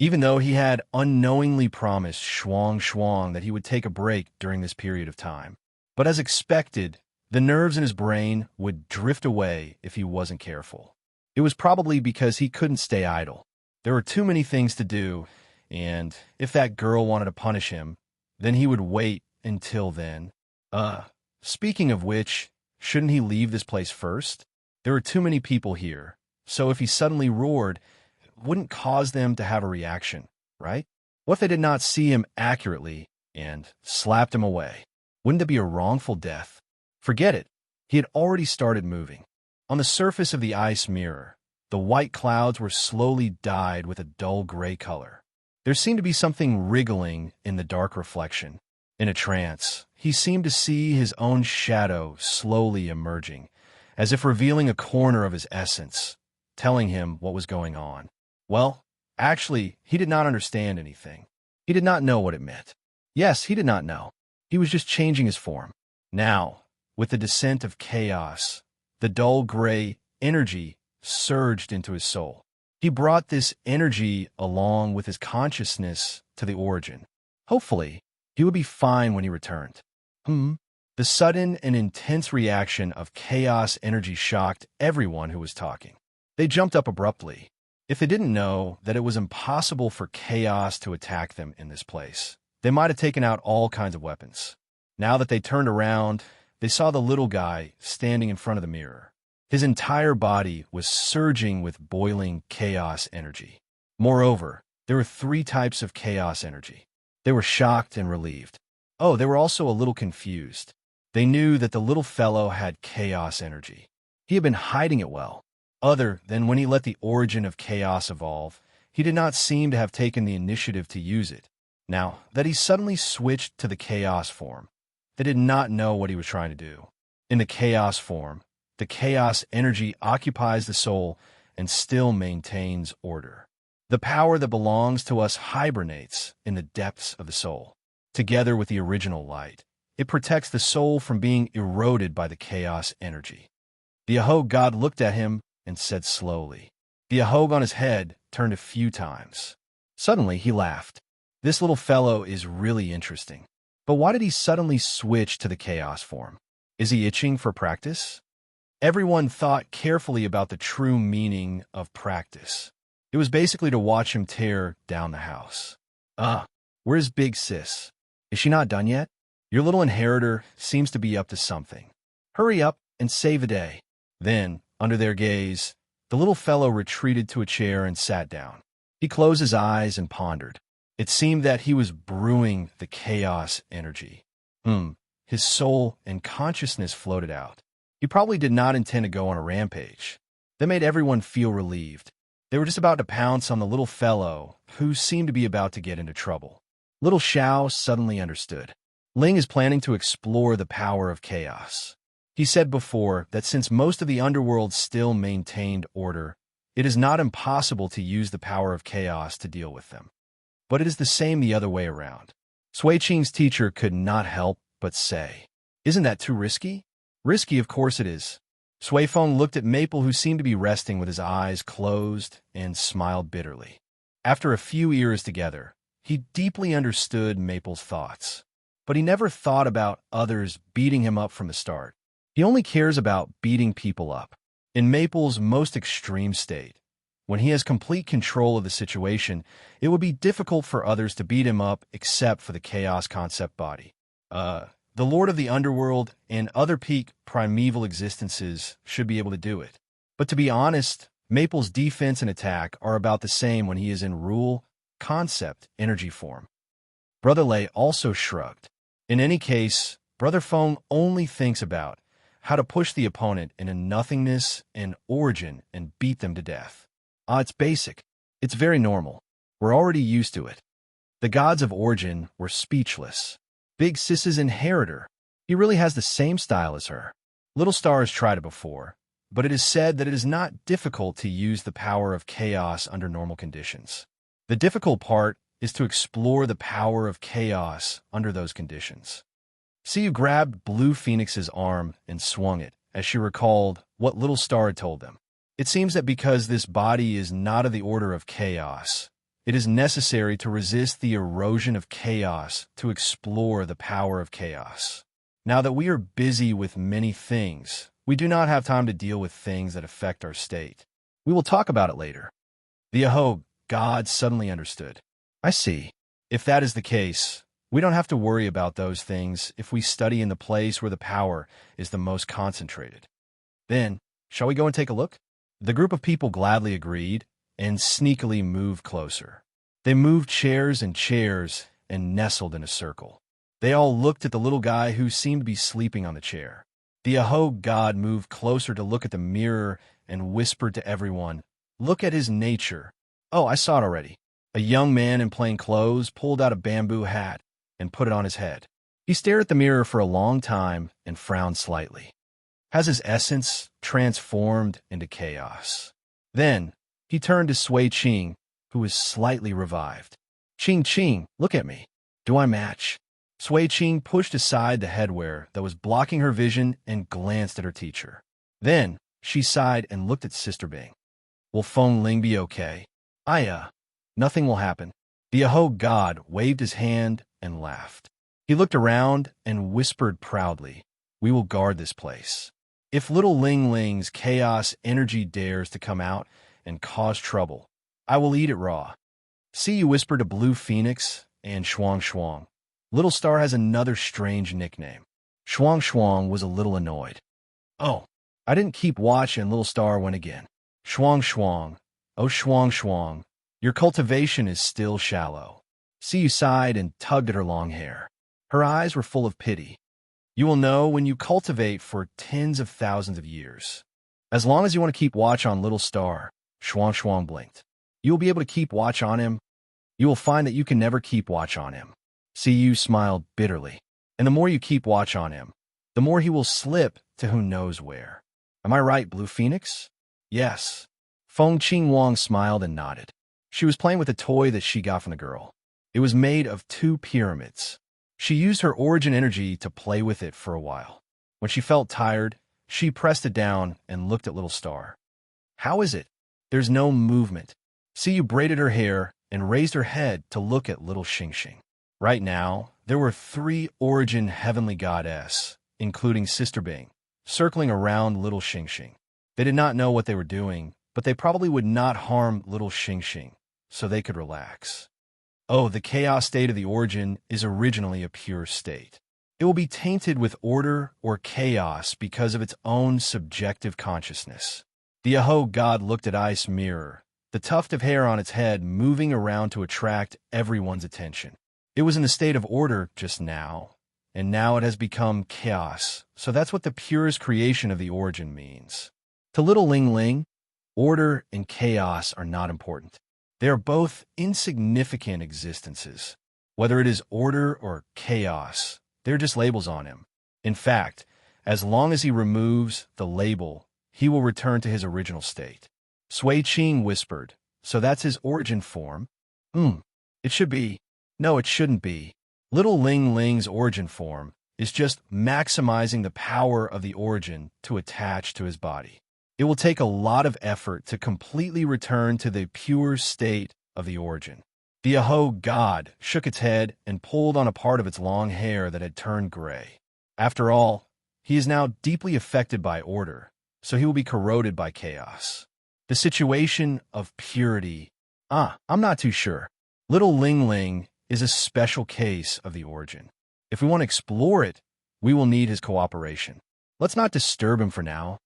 Even though he had unknowingly promised Shuang that he would take a break during this period of time. But as expected, the nerves in his brain would drift away if he wasn't careful. It was probably because he couldn't stay idle. There were too many things to do, and if that girl wanted to punish him, then he would wait until then. Speaking of which, shouldn't he leave this place first? There were too many people here, so if he suddenly roared, it wouldn't cause them to have a reaction, right? What if they did not see him accurately and slapped him away? Wouldn't it be a wrongful death? Forget it. He had already started moving. On the surface of the ice mirror, the white clouds were slowly dyed with a dull gray color. There seemed to be something wriggling in the dark reflection. In a trance, he seemed to see his own shadow slowly emerging, as if revealing a corner of his essence, telling him what was going on. Well, actually, he did not understand anything. He did not know what it meant. Yes, he did not know. He was just changing his form. Now, with the descent of chaos, the dull gray energy surged into his soul. He brought this energy along with his consciousness to the origin. Hopefully, he would be fine when he returned. The sudden and intense reaction of chaos energy shocked everyone who was talking. They jumped up abruptly. If they didn't know that it was impossible for chaos to attack them in this place, they might have taken out all kinds of weapons. Now that they turned around, they saw the little guy standing in front of the mirror. His entire body was surging with boiling chaos energy. Moreover, there were 3 types of chaos energy. They were shocked and relieved. They were also a little confused. They knew that the little fellow had chaos energy. He had been hiding it well. Other than when he let the origin of chaos evolve, he did not seem to have taken the initiative to use it. Now that he suddenly switched to the chaos form, they did not know what he was trying to do. In the chaos form, the chaos energy occupies the soul and still maintains order. The power that belongs to us hibernates in the depths of the soul. Together with the original light, it protects the soul from being eroded by the chaos energy. The Ahog god looked at him and said slowly. The Ahog on his head turned a few times. Suddenly, he laughed. This little fellow is really interesting. But why did he suddenly switch to the chaos form? Is he itching for practice? Everyone thought carefully about the true meaning of practice. It was basically to watch him tear down the house. Where's Big Sis? Is she not done yet? Your little inheritor seems to be up to something. Hurry up and save the day. Then, under their gaze, the little fellow retreated to a chair and sat down. He closed his eyes and pondered. It seemed that he was brewing the chaos energy. His soul and consciousness floated out. He probably did not intend to go on a rampage. That made everyone feel relieved. They were just about to pounce on the little fellow who seemed to be about to get into trouble. Little Xiao suddenly understood. Ling is planning to explore the power of chaos. He said before that since most of the underworld still maintained order, it is not impossible to use the power of chaos to deal with them. But it is the same the other way around. Sui Qing's teacher could not help but say, "Isn't that too risky?" "Risky, of course it is." Sui Feng looked at Maple, who seemed to be resting with his eyes closed, and smiled bitterly. After a few years together, he deeply understood Maple's thoughts. But he never thought about others beating him up from the start. He only cares about beating people up. In Maple's most extreme state, when he has complete control of the situation, it would be difficult for others to beat him up except for the Chaos Concept Body. The Lord of the Underworld and other peak primeval existences should be able to do it. But to be honest, Maple's defense and attack are about the same when he is in rule, concept, energy form. Brother Lei also shrugged. In any case, Brother Feng only thinks about how to push the opponent into nothingness and origin and beat them to death. It's basic. It's very normal. We're already used to it. The gods of origin were speechless. Big Sis's inheritor. He really has the same style as her. Little Star has tried it before, but it is said that it is not difficult to use the power of chaos under normal conditions. The difficult part is to explore the power of chaos under those conditions. Siyu grabbed Blue Phoenix's arm and swung it, as she recalled what Little Star had told them. It seems that because this body is not of the order of chaos, it is necessary to resist the erosion of chaos to explore the power of chaos. Now that we are busy with many things, we do not have time to deal with things that affect our state. We will talk about it later. The Aho god suddenly understood. I see. If that is the case, we don't have to worry about those things if we study in the place where the power is the most concentrated. Then, shall we go and take a look? The group of people gladly agreed and sneakily moved closer. They moved chairs and nestled in a circle. They all looked at the little guy who seemed to be sleeping on the chair. The Aho god moved closer to look at the mirror and whispered to everyone, "Look at his nature." "Oh, I saw it already." A young man in plain clothes pulled out a bamboo hat and put it on his head. He stared at the mirror for a long time and frowned slightly. Has his essence transformed into chaos? Then he turned to Sui Qing, who was slightly revived. Qing, look at me. Do I match?" Sui Qing pushed aside the headwear that was blocking her vision and glanced at her teacher. Then she sighed and looked at Sister Bing. "Will Feng Ling be okay?" Nothing will happen." The Aho god waved his hand and laughed. He looked around and whispered proudly, "We will guard this place. If little Ling Ling's chaos energy dares to come out and cause trouble, I will eat it raw." See, you whispered to Blue Phoenix and Shuang. Little Star has another strange nickname. Shuang was a little annoyed. "Oh, I didn't keep watch," and Little Star went again. Shuang, oh Shuang, your cultivation is still shallow." Siyu sighed and tugged at her long hair. Her eyes were full of pity. "You will know when you cultivate for tens of thousands of years. As long as you want to keep watch on Little Star," Shuang blinked, "you will be able to keep watch on him. You will find that you can never keep watch on him." Siyu smiled bitterly. "And the more you keep watch on him, the more he will slip to who knows where. Am I right, Blue Phoenix?" "Yes." Feng Qingwang smiled and nodded. She was playing with a toy that she got from the girl. It was made of 2 pyramids. She used her origin energy to play with it for a while. When she felt tired, she pressed it down and looked at Little Star. "How is it?" "There's no movement." Siyu braided her hair and raised her head to look at Little Xingxing. Right now, there were 3 origin heavenly goddess, including Sister Bing, circling around Little Xingxing. They did not know what they were doing, but they probably would not harm Little Xingxing, so they could relax. Oh, the chaos state of the origin is originally a pure state. It will be tainted with order or chaos because of its own subjective consciousness. The Aho god looked at Ice Mirror, the tuft of hair on its head moving around to attract everyone's attention. It was in the state of order just now, and now it has become chaos, so that's what the purest creation of the origin means. To little Ling Ling, Order and chaos are not important. They are both insignificant existences. Whether it is order or chaos, they're just labels on him. In fact, as long as he removes the label, he will return to his original state. Sui Qing whispered, "So that's his origin form?" It should be. No, it shouldn't be. Little Ling Ling's origin form is just maximizing the power of the origin to attach to his body. It will take a lot of effort to completely return to the pure state of the origin. The Aho god shook its head and pulled on a part of its long hair that had turned gray. After all, he is now deeply affected by order, so he will be corroded by chaos. The situation of purity, I'm not too sure. Little Ling Ling is a special case of the origin. If we want to explore it, we will need his cooperation. Let's not disturb him for now.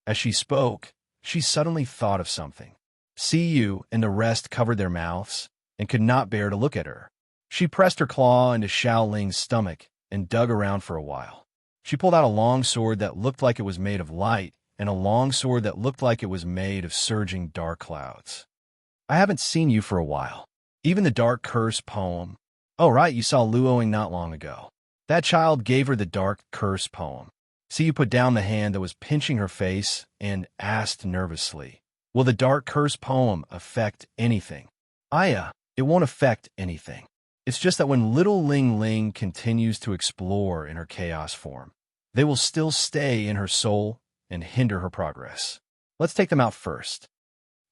As she spoke, she suddenly thought of something. Siyu and the rest covered their mouths and could not bear to look at her. She pressed her claw into Xiao Ling's stomach and dug around for a while. She pulled out a long sword that looked like it was made of light and a long sword that looked like it was made of surging dark clouds. "I haven't seen you for a while. Even the Dark Curse poem." "Oh, right, you saw Luoing not long ago." That child gave her the Dark Curse poem. Siyu put down the hand that was pinching her face and asked nervously, "Will the Dark Curse poem affect anything?" "Aya, it won't affect anything. It's just that when little Ling Ling continues to explore in her chaos form, they will still stay in her soul and hinder her progress. Let's take them out first."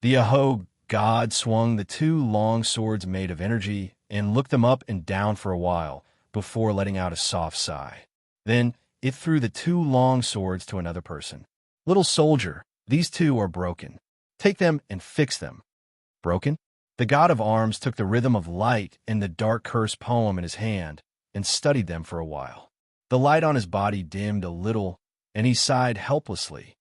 The Aho god swung the two long swords made of energy and looked them up and down for a while before letting out a soft sigh. Then it threw the two long swords to another person. "Little soldier, these two are broken. Take them and fix them." "Broken?" The god of arms took the rhythm of light and the Dark Curse poem in his hand and studied them for a while. The light on his body dimmed a little, and he sighed helplessly.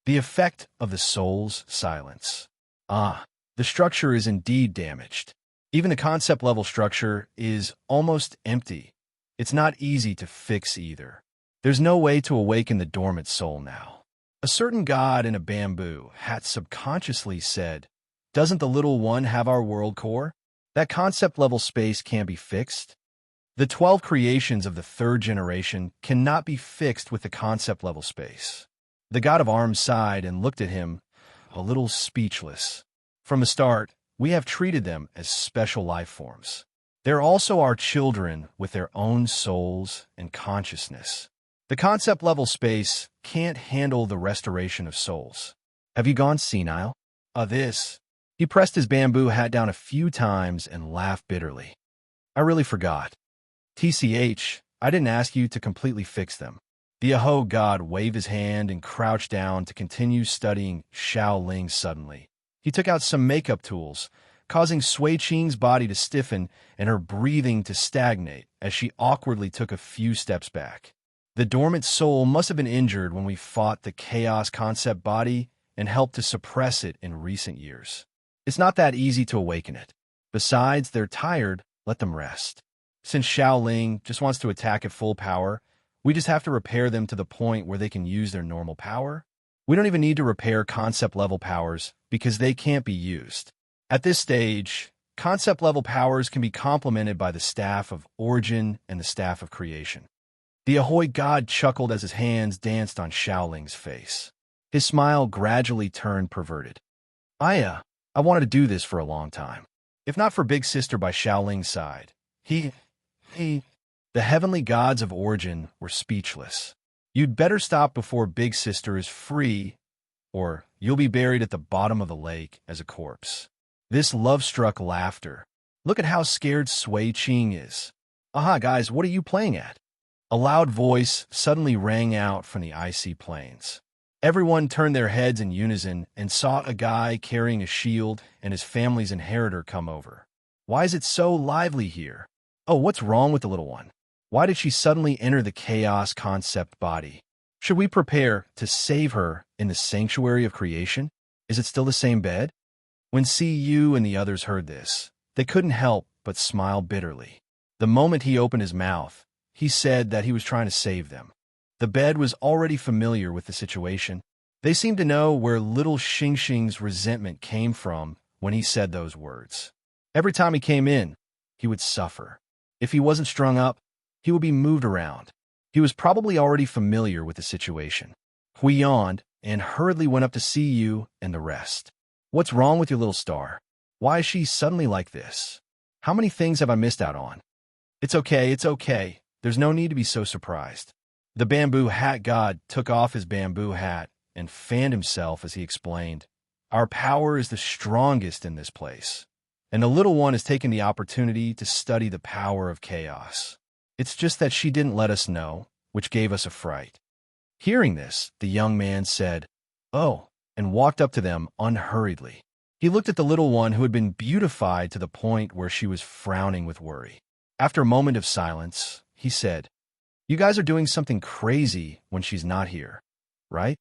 The effect of the soul's silence. The structure is indeed damaged. Even the concept level structure is almost empty. It's not easy to fix either. There's no way to awaken the dormant soul now. A certain god in a bamboo hat subconsciously said, "Doesn't the little one have our world core? That concept level space can't be fixed." The 12 creations of the third generation cannot be fixed with the concept level space. The god of arms sighed and looked at him, a little speechless. From the start, we have treated them as special life forms. They're also our children with their own souls and consciousness. The concept level space can't handle the restoration of souls. Have you gone senile? This. He pressed his bamboo hat down a few times and laughed bitterly. "I really forgot. TCH, I didn't ask you to completely fix them." The Aho god waved his hand and crouched down to continue studying Xiao Ling suddenly. He took out some makeup tools, causing Sui Qing's body to stiffen and her breathing to stagnate as she awkwardly took a few steps back. The dormant soul must have been injured when we fought the chaos concept body and helped to suppress it in recent years. It's not that easy to awaken it. Besides, they're tired, let them rest. Since Xiao Ling just wants to attack at full power, we just have to repair them to the point where they can use their normal power. We don't even need to repair concept level powers because they can't be used. At this stage, concept level powers can be complemented by the staff of origin and the staff of creation. The Ahoy god chuckled as his hands danced on Xiao Ling's face. His smile gradually turned perverted. I wanted to do this for a long time. If not for Big Sister by Xiao Ling's side. The heavenly gods of origin were speechless. You'd better stop before Big Sister is free, or you'll be buried at the bottom of the lake as a corpse. This love-struck laughter. Look at how scared Sui Qing is. Aha, guys, what are you playing at? A loud voice suddenly rang out from the icy plains. Everyone turned their heads in unison and saw a guy carrying a shield and his family's inheritor come over. Why is it so lively here? Oh, what's wrong with the little one? Why did she suddenly enter the chaos concept body? Should we prepare to save her in the sanctuary of creation? Is it still the same bed? When Cu and the others heard this, they couldn't help but smile bitterly. The moment he opened his mouth, he said that he was trying to save them. The bed was already familiar with the situation. They seemed to know where little Xing Xing's resentment came from when he said those words. Every time he came in, he would suffer. If he wasn't strung up, he would be moved around. He was probably already familiar with the situation. Hui yawned and hurriedly went up to see you and the rest. What's wrong with your little star? Why is she suddenly like this? How many things have I missed out on? It's okay, it's okay. There's no need to be so surprised. The bamboo hat god took off his bamboo hat and fanned himself as he explained, Our power is the strongest in this place, and the little one has taken the opportunity to study the power of chaos. It's just that she didn't let us know, which gave us a fright. Hearing this, the young man said, Oh, and walked up to them unhurriedly. He looked at the little one who had been beautified to the point where she was frowning with worry. After a moment of silence, he said, You guys are doing something crazy when she's not here, right?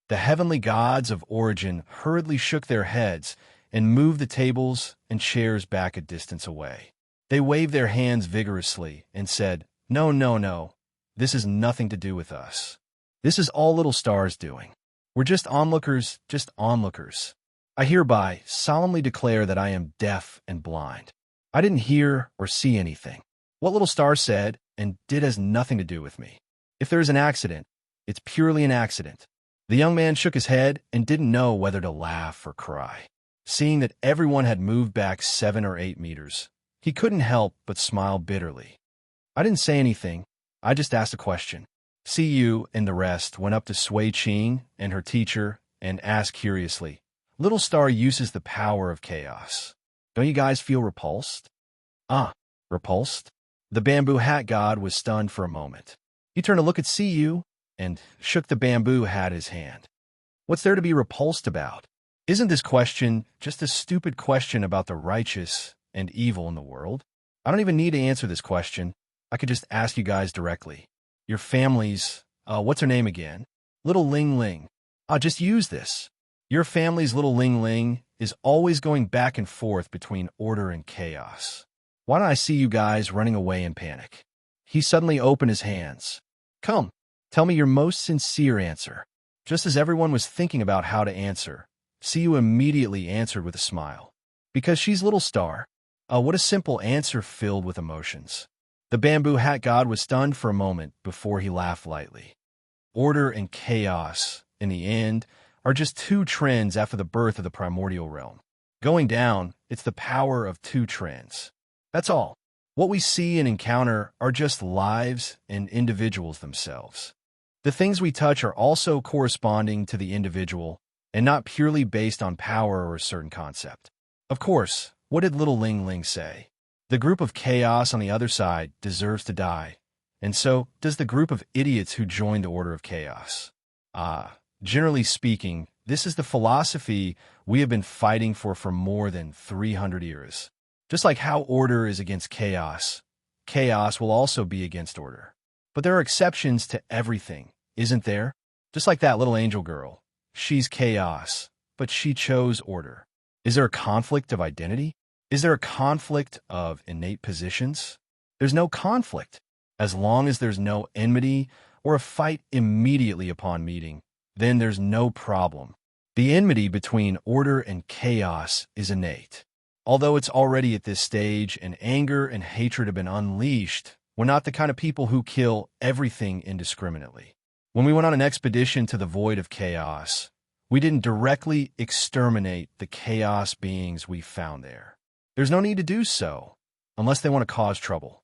The heavenly gods of origin hurriedly shook their heads and moved the tables and chairs back a distance away. They waved their hands vigorously and said, No, no, no. This has nothing to do with us. This is all Little Star's doing. We're just onlookers, just onlookers. I hereby solemnly declare that I am deaf and blind. I didn't hear or see anything. What Little Star said and did has nothing to do with me. If there is an accident, it's purely an accident. The young man shook his head and didn't know whether to laugh or cry. Seeing that everyone had moved back 7 or 8 meters, he couldn't help but smile bitterly. I didn't say anything. I just asked a question. CU and the rest went up to Sui Qing and her teacher and asked curiously, Little Star uses the power of chaos. Don't you guys feel repulsed? Repulsed? The bamboo hat god was stunned for a moment. He turned to look at CU and shook the bamboo hat in his hand. What's there to be repulsed about? Isn't this question just a stupid question about the righteous and evil in the world? I don't even need to answer this question. I could just ask you guys directly. Your family's, what's her name again? Little Ling Ling. Just use this. Your family's little Ling Ling is always going back and forth between order and chaos. Why don't I see you guys running away in panic? He suddenly opened his hands. Come, tell me your most sincere answer. Just as everyone was thinking about how to answer, Siu immediately answered with a smile. Because she's Little Star. What a simple answer filled with emotions. The bamboo hat god was stunned for a moment before he laughed lightly. Order and chaos, in the end, are just 2 trends after the birth of the primordial realm. Going down, it's the power of 2 trends. That's all. What we see and encounter are just lives and individuals themselves. The things we touch are also corresponding to the individual and not purely based on power or a certain concept. Of course, what did little Ling Ling say? The group of chaos on the other side deserves to die, and so does the group of idiots who joined the order of chaos. Generally speaking, this is the philosophy we have been fighting for more than 300 years. Just like how order is against chaos, chaos will also be against order. But there are exceptions to everything, isn't there? Just like that little angel girl. She's chaos, but she chose order. Is there a conflict of identity? Is there a conflict of innate positions? There's no conflict, as long as there's no enmity or a fight immediately upon meeting. Then there's no problem. The enmity between order and chaos is innate. Although it's already at this stage and anger and hatred have been unleashed, we're not the kind of people who kill everything indiscriminately. When we went on an expedition to the void of chaos, we didn't directly exterminate the chaos beings we found there. There's no need to do so, unless they want to cause trouble.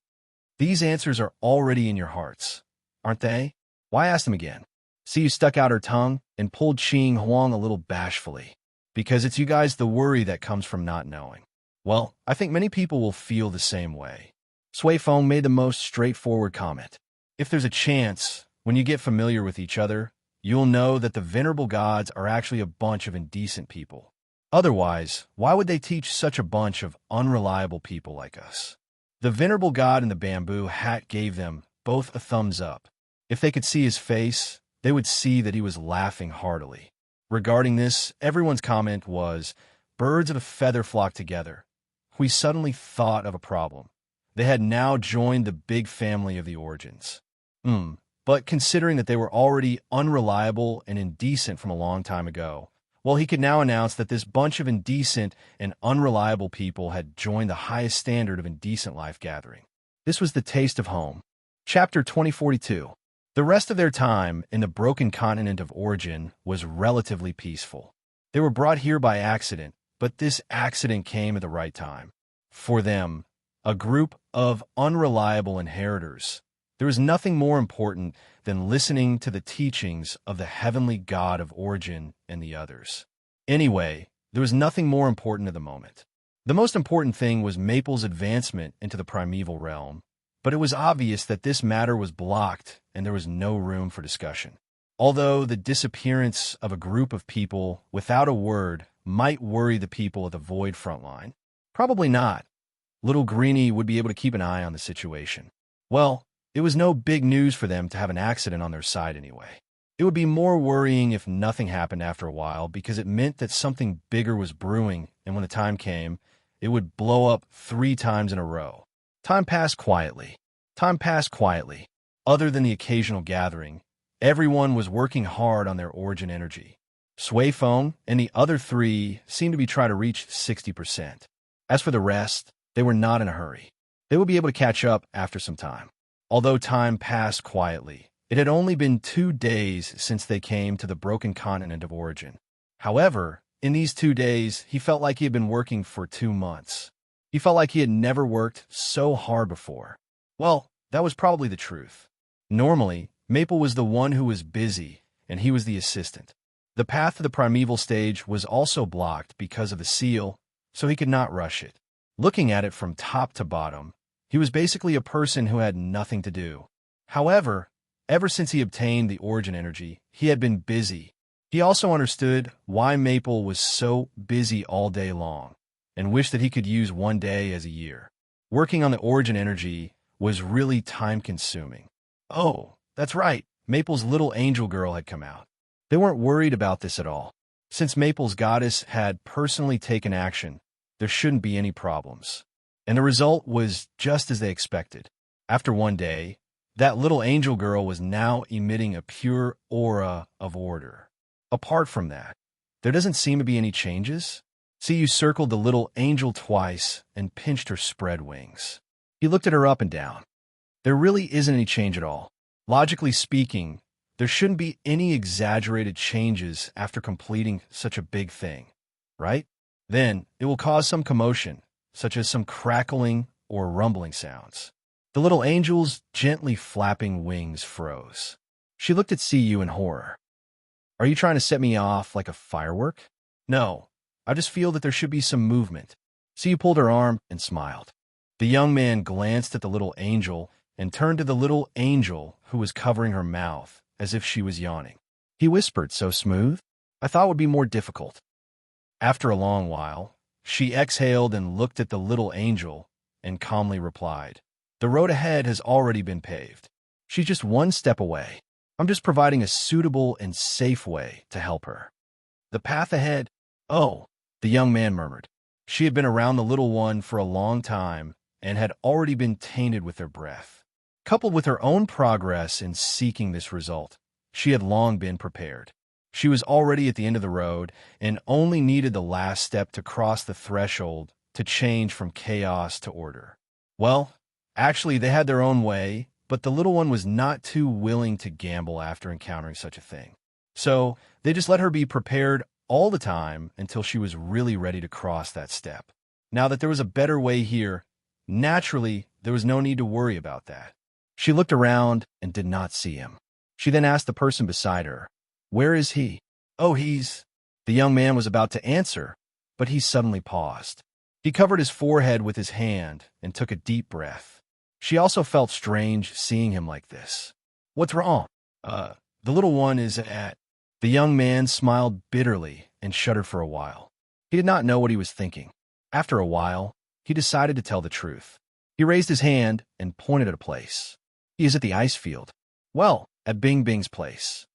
These answers are already in your hearts, aren't they? Why ask them again? See, you stuck out her tongue and pulled Qing Huang a little bashfully, because it's you guys the worry that comes from not knowing. Well, I think many people will feel the same way. Sui Feng made the most straightforward comment. If there's a chance, when you get familiar with each other, you'll know that the venerable gods are actually a bunch of indecent people. Otherwise, why would they teach such a bunch of unreliable people like us? The venerable god in the bamboo hat gave them both a thumbs up. If they could see his face, they would see that he was laughing heartily. Regarding this, everyone's comment was, birds of a feather flock together. We suddenly thought of a problem. They had now joined the big family of the origins. But considering that they were already unreliable and indecent from a long time ago, well, he could now announce that this bunch of indecent and unreliable people had joined the highest standard of indecent life gathering. This was the taste of home. Chapter 2042. The rest of their time in the broken continent of origin was relatively peaceful. They were brought here by accident, but this accident came at the right time. For them, a group of unreliable inheritors, there is nothing more important than listening to the teachings of the heavenly God of origin and the others. Anyway, there was nothing more important at the moment. The most important thing was Maple's advancement into the primeval realm, but it was obvious that this matter was blocked and there was no room for discussion. Although the disappearance of a group of people without a word might worry the people at the Void frontline, probably not. Little Greenie would be able to keep an eye on the situation. Well, it was no big news for them to have an accident on their side anyway. It would be more worrying if nothing happened after a while because it meant that something bigger was brewing, and when the time came, it would blow up 3 times in a row. Time passed quietly. Other than the occasional gathering, everyone was working hard on their origin energy. Swayphone and the other 3 seemed to be trying to reach 60%. As for the rest, they were not in a hurry. They would be able to catch up after some time. Although time passed quietly, it had only been 2 days since they came to the broken continent of origin. However, in these 2 days, he felt like he had been working for 2 months. He felt like he had never worked so hard before. Well, that was probably the truth. Normally, Maple was the one who was busy, and he was the assistant. The path to the primeval stage was also blocked because of the seal, so he could not rush it. Looking at it from top to bottom, he was basically a person who had nothing to do. However, ever since he obtained the origin energy, he had been busy. He also understood why Maple was so busy all day long, and wished that he could use 1 day as a year. Working on the origin energy was really time-consuming. Oh, that's right, Maple's little angel girl had come out. They weren't worried about this at all. Since Maple's goddess had personally taken action, there shouldn't be any problems. And the result was just as they expected. After 1 day, that little angel girl was now emitting a pure aura of order. Apart from that, there doesn't seem to be any changes. See, you circled the little angel twice and pinched her spread wings. He looked at her up and down. There really isn't any change at all. Logically speaking, there shouldn't be any exaggerated changes after completing such a big thing, right? Then it will cause some commotion, such as some crackling or rumbling sounds. The little angel's gently flapping wings froze. She looked at CU in horror. Are you trying to set me off like a firework? No, I just feel that there should be some movement. CU pulled her arm and smiled. The young man glanced at the little angel and turned to the little angel who was covering her mouth as if she was yawning. He whispered, so smooth, I thought it would be more difficult. After a long while, she exhaled and looked at the little angel and calmly replied, the road ahead has already been paved. She's just 1 step away. I'm just providing a suitable and safe way to help her. The path ahead? Oh, the young man murmured. She had been around the little one for a long time and had already been tainted with their breath. Coupled with her own progress in seeking this result, she had long been prepared. She was already at the end of the road and only needed the last step to cross the threshold to change from chaos to order. Well, actually, they had their own way, but the little one was not too willing to gamble after encountering such a thing. So they just let her be prepared all the time until she was really ready to cross that step. Now that there was a better way here, naturally, there was no need to worry about that. She looked around and did not see him. She then asked the person beside her, where is he? Oh, he's... The young man was about to answer, but he suddenly paused. He covered his forehead with his hand and took a deep breath. She also felt strange seeing him like this. What's wrong? The little one is at... The young man smiled bitterly and shuddered for a while. He did not know what he was thinking. After a while, he decided to tell the truth. He raised his hand and pointed at a place. He is at the ice field. Well, at Bing Bing's place.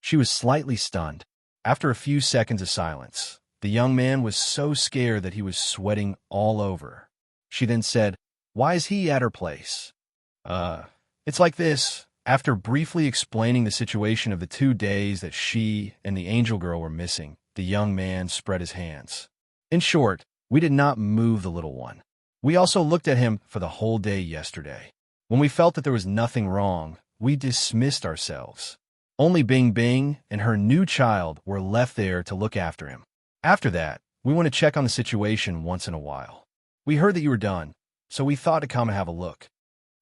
She was slightly stunned. After a few seconds of silence, the young man was so scared that he was sweating all over. She then said, why is he at her place? It's like this. After briefly explaining the situation of the 2 days that she and the angel girl were missing, the young man spread his hands. In short, we did not move the little one. We also looked at him for the whole day yesterday. When we felt that there was nothing wrong, we dismissed ourselves. Only Bing Bing and her new child were left there to look after him. After that, we want to check on the situation once in a while. We heard that you were done, so we thought to come and have a look.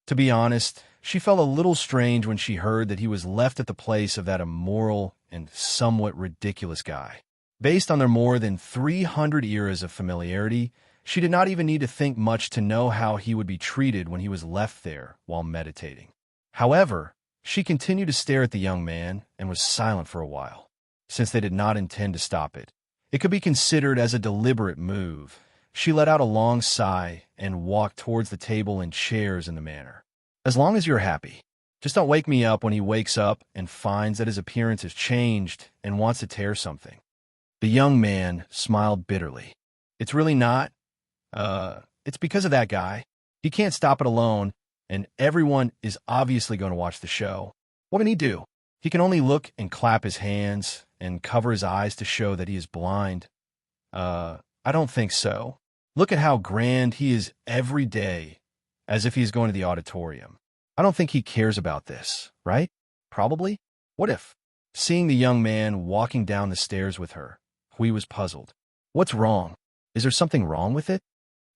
To be honest, she felt a little strange when she heard that he was left at the place of that immoral and somewhat ridiculous guy. Based on their more than 300 eras of familiarity, she did not even need to think much to know how he would be treated when he was left there while meditating. However, she continued to stare at the young man and was silent for a while. Since they did not intend to stop it, it could be considered as a deliberate move. She let out a long sigh and walked towards the table and chairs in the manner. As long as you're happy. Just don't wake me up when he wakes up and finds that his appearance has changed and wants to tear something. The young man smiled bitterly. It's really not. It's because of that guy. He can't stop it alone, and everyone is obviously going to watch the show. What can he do? He can only look and clap his hands and cover his eyes to show that he is blind. I don't think so. Look at how grand he is every day, as if he's going to the auditorium. I don't think he cares about this, right? Probably. What if? Seeing the young man walking down the stairs with her, Hui was puzzled. What's wrong? Is there something wrong with it?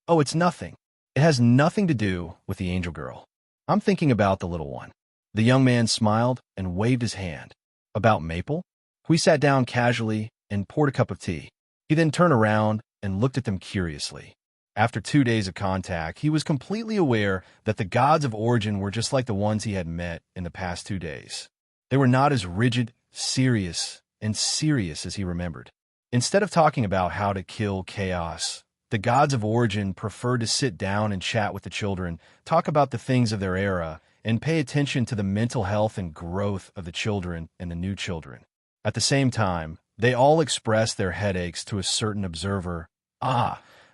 Oh, it's nothing. It has nothing to do with the angel girl. I'm thinking about the little one. The young man smiled and waved his hand. About Maple? Hui sat down casually and poured a cup of tea. He then turned around and looked at them curiously. After 2 days of contact, he was completely aware that the gods of origin were just like the ones he had met in the past 2 days. They were not as rigid, serious as he remembered. Instead of talking about how to kill chaos, the gods of origin preferred to sit down and chat with the children, talk about the things of their era, and pay attention to the mental health and growth of the children and the new children. At the same time, they all expressed their headaches to a certain observer.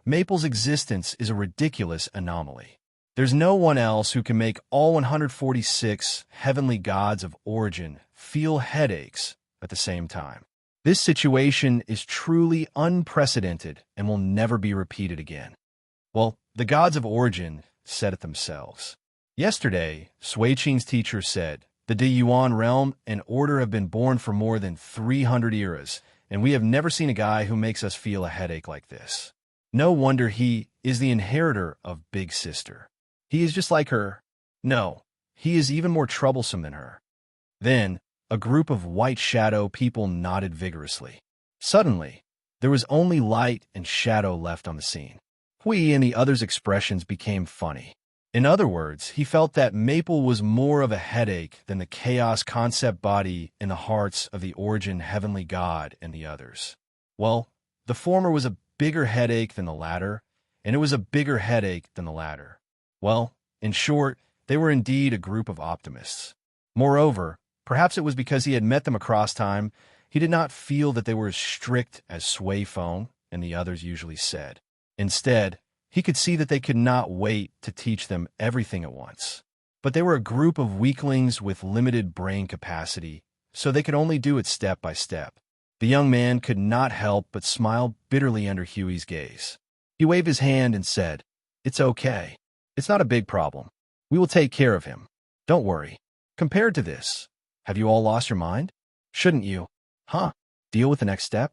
Maple's existence is a ridiculous anomaly. There's no one else who can make all 146 heavenly gods of origin feel headaches at the same time. This situation is truly unprecedented and will never be repeated again. Well, the gods of origin said it themselves. Yesterday, Sui Qing's teacher said, the De Yuan realm and order have been born for more than 300 eras, and we have never seen a guy who makes us feel a headache like this. No wonder he is the inheritor of Big Sister. He is just like her. No, he is even more troublesome than her. Then, a group of white shadow people nodded vigorously. Suddenly, there was only light and shadow left on the scene. Hui and the others' expressions became funny. In other words, he felt that Maple was more of a headache than the chaos concept body in the hearts of the origin heavenly god and the others. Well, the former was a bigger headache than the latter, and it was a bigger headache than the latter. Well, in short, they were indeed a group of optimists. Moreover, perhaps it was because he had met them across time, he did not feel that they were as strict as Sui Feng and the others usually said. Instead, he could see that they could not wait to teach them everything at once. But they were a group of weaklings with limited brain capacity, so they could only do it step by step. The young man could not help but smile bitterly under Huey's gaze. He waved his hand and said, "It's okay. It's not a big problem. We will take care of him. Don't worry. Compared to this, have you all lost your mind? Shouldn't you? Deal with the next step?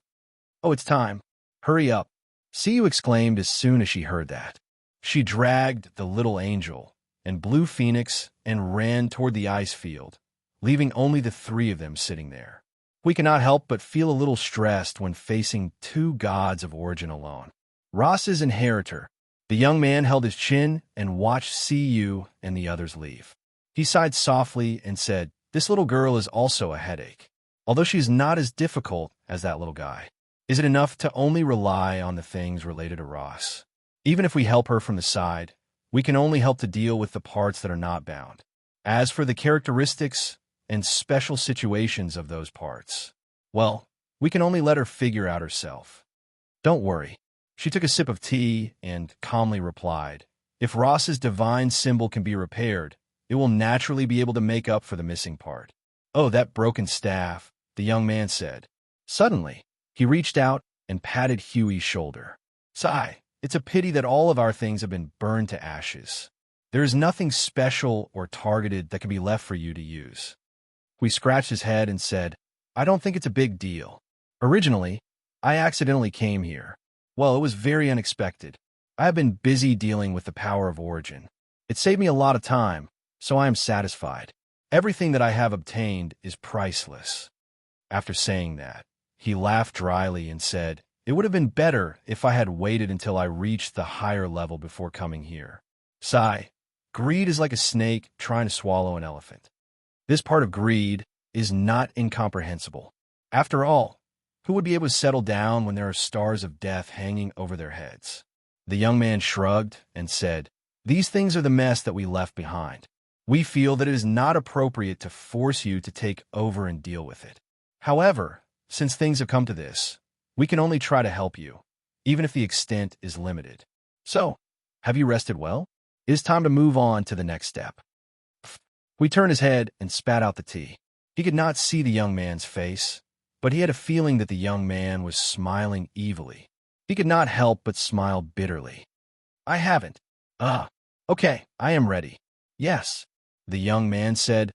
Oh, it's time. Hurry up." Siyu exclaimed as soon as she heard that. She dragged the little angel and Blue Phoenix and ran toward the ice field, leaving only the 3 of them sitting there. We cannot help but feel a little stressed when facing 2 gods of origin alone. Ross's inheritor. The young man held his chin and watched Siyu and the others leave. He sighed softly and said, "This little girl is also a headache, although she's not as difficult as that little guy. Is it enough to only rely on the things related to Ross? Even if we help her from the side, we can only help to deal with the parts that are not bound. As for the characteristics and special situations of those parts, well, we can only let her figure out herself. Don't worry." She took a sip of tea and calmly replied, "If Ross's divine symbol can be repaired, it will naturally be able to make up for the missing part. Oh, that broken staff, the young man said. Suddenly, he reached out and patted Huey's shoulder. Sigh, it's a pity that all of our things have been burned to ashes. There is nothing special or targeted that can be left for you to use. Huey scratched his head and said, I don't think it's a big deal. Originally, I accidentally came here. Well, it was very unexpected. I have been busy dealing with the power of origin. It saved me a lot of time, so I am satisfied. Everything that I have obtained is priceless. After saying that, he laughed dryly and said, it would have been better if I had waited until I reached the higher level before coming here. Sigh, greed is like a snake trying to swallow an elephant. This part of greed is not incomprehensible. After all, who would be able to settle down when there are stars of death hanging over their heads? The young man shrugged and said, these things are the mess that we left behind. We feel that it is not appropriate to force you to take over and deal with it. However, since things have come to this, we can only try to help you, even if the extent is limited. So, have you rested well? It is time to move on to the next step. We turned his head and spat out the tea. He could not see the young man's face, but he had a feeling that the young man was smiling evilly. He could not help but smile bitterly. I haven't. Okay, I am ready. Yes, the young man said.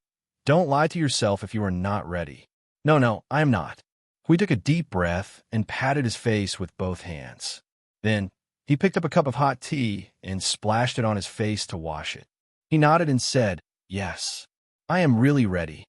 Don't lie to yourself if you are not ready. No, I am not. He took a deep breath and patted his face with both hands. Then, he picked up a cup of hot tea and splashed it on his face to wash it. He nodded and said, yes, I am really ready.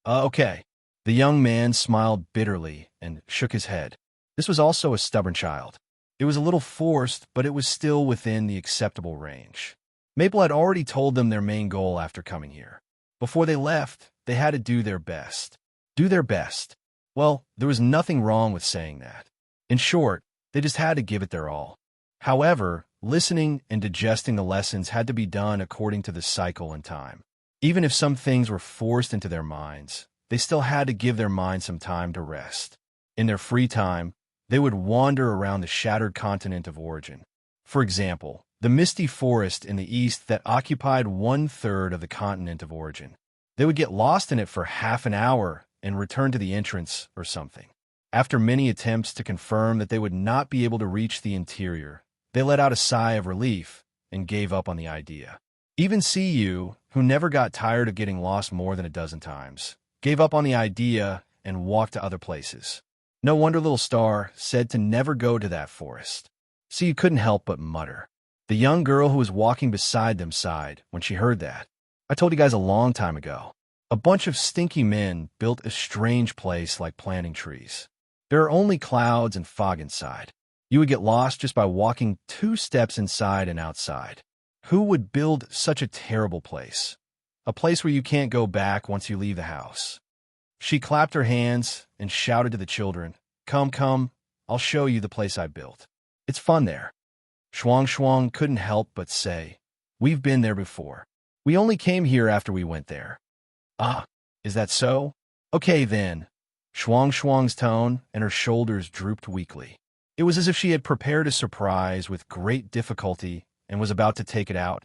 Okay. The young man smiled bitterly and shook his head. This was also a stubborn child. It was a little forced, but it was still within the acceptable range. Maple had already told them their main goal after coming here. Before they left, they had to do their best. Do their best. Well, there was nothing wrong with saying that. In short, they just had to give it their all. However, listening and digesting the lessons had to be done according to the cycle and time. Even if some things were forced into their minds, they still had to give their minds some time to rest. In their free time, they would wander around the shattered continent of origin. For example, the misty forest in the east that occupied 1/3 of the continent of origin. They would get lost in it for half an hour and return to the entrance or something. After many attempts to confirm that they would not be able to reach the interior, they let out a sigh of relief and gave up on the idea. Even CU, who never got tired of getting lost more than a dozen times, gave up on the idea and walked to other places. No wonder Little Star said to never go to that forest. CU couldn't help but mutter. The young girl who was walking beside them sighed when she heard that. I told you guys a long time ago. A bunch of stinky men built a strange place like planting trees. There are only clouds and fog inside. You would get lost just by walking 2 steps inside and outside. Who would build such a terrible place? A place where you can't go back once you leave the house. She clapped her hands and shouted to the children, Come, I'll show you the place I built. It's fun there. Shuang couldn't help but say, We've been there before. We only came here after we went there. Ah, is that so? Okay then. Shuang's tone and her shoulders drooped weakly. It was as if she had prepared a surprise with great difficulty and was about to take it out,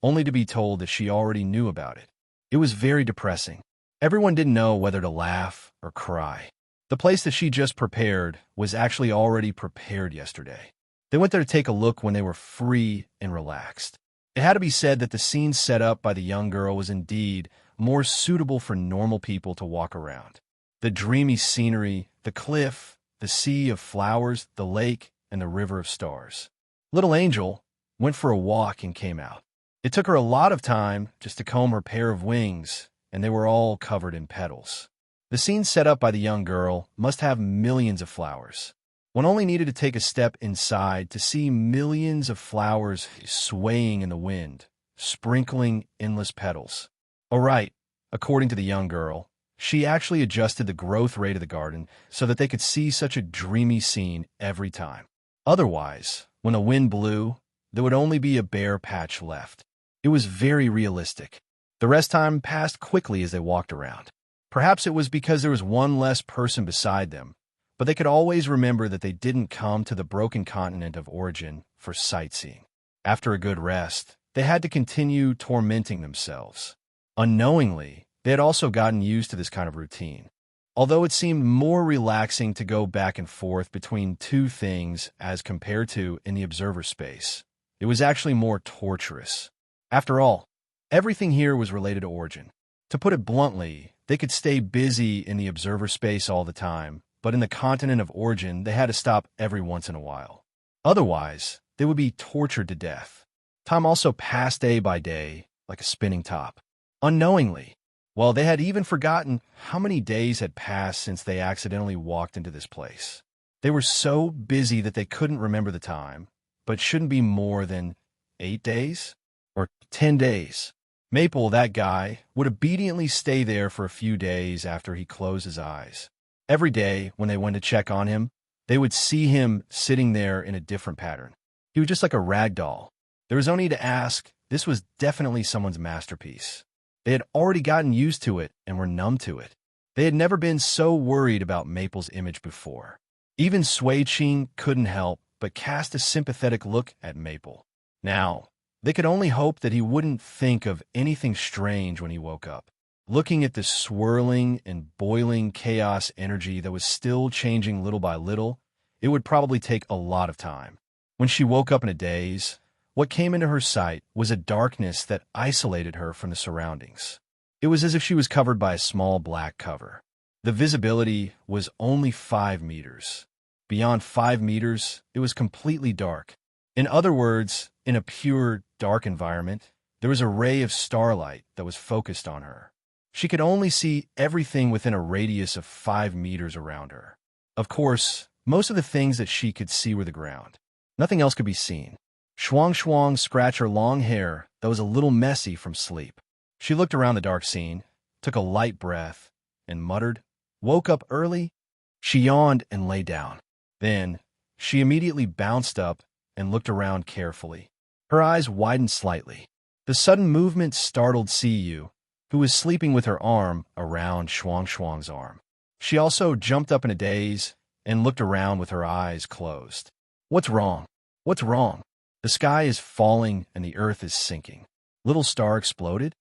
only to be told that she already knew about it. It was very depressing. Everyone didn't know whether to laugh or cry. The place that she just prepared was actually already prepared yesterday. They went there to take a look when they were free and relaxed. It had to be said that the scene set up by the young girl was indeed more suitable for normal people to walk around. The dreamy scenery, the cliff, the sea of flowers, the lake, and the river of stars. Little Angel went for a walk and came out. It took her a lot of time just to comb her pair of wings, and they were all covered in petals. The scene set up by the young girl must have millions of flowers. One only needed to take a step inside to see millions of flowers swaying in the wind, sprinkling endless petals. Oh, right, according to the young girl, she actually adjusted the growth rate of the garden so that they could see such a dreamy scene every time. Otherwise, when the wind blew, there would only be a bare patch left. It was very realistic. The rest time passed quickly as they walked around. Perhaps it was because there was one less person beside them, but they could always remember that they didn't come to the broken continent of origin for sightseeing. After a good rest, they had to continue tormenting themselves. Unknowingly, they had also gotten used to this kind of routine. Although it seemed more relaxing to go back and forth between two things as compared to in the observer space, it was actually more torturous. After all, everything here was related to origin. To put it bluntly, they could stay busy in the observer space all the time, but in the continent of origin, they had to stop every once in a while. Otherwise, they would be tortured to death. Time also passed day by day, like a spinning top. Unknowingly, well, they had even forgotten how many days had passed since they accidentally walked into this place. They were so busy that they couldn't remember the time, but shouldn't be more than 8 days or 10 days. Maple, that guy, would obediently stay there for a few days after he closed his eyes. Every day, when they went to check on him, they would see him sitting there in a different pattern. He was just like a rag doll. There was only to ask, this was definitely someone's masterpiece. They had already gotten used to it and were numb to it. They had never been so worried about Maple's image before. Even Sui-Ching couldn't help but cast a sympathetic look at Maple. Now, they could only hope that he wouldn't think of anything strange when he woke up. Looking at the swirling and boiling chaos energy that was still changing little by little, it would probably take a lot of time. When she woke up in a daze, what came into her sight was a darkness that isolated her from the surroundings. It was as if she was covered by a small black cover. The visibility was only 5 meters. Beyond 5 meters, it was completely dark. In other words, in a pure, dark environment, there was a ray of starlight that was focused on her. She could only see everything within a radius of 5 meters around her. Of course, most of the things that she could see were the ground. Nothing else could be seen. Shuang scratched her long hair that was a little messy from sleep. She looked around the dark scene, took a light breath, and muttered, "Woke up early?" She yawned and lay down. Then, she immediately bounced up and looked around carefully. Her eyes widened slightly. The sudden movement startled Siyu, who was sleeping with her arm around Shuang's arm. She also jumped up in a daze and looked around with her eyes closed. "What's wrong? What's wrong? The sky is falling and the earth is sinking. Little Star exploded?"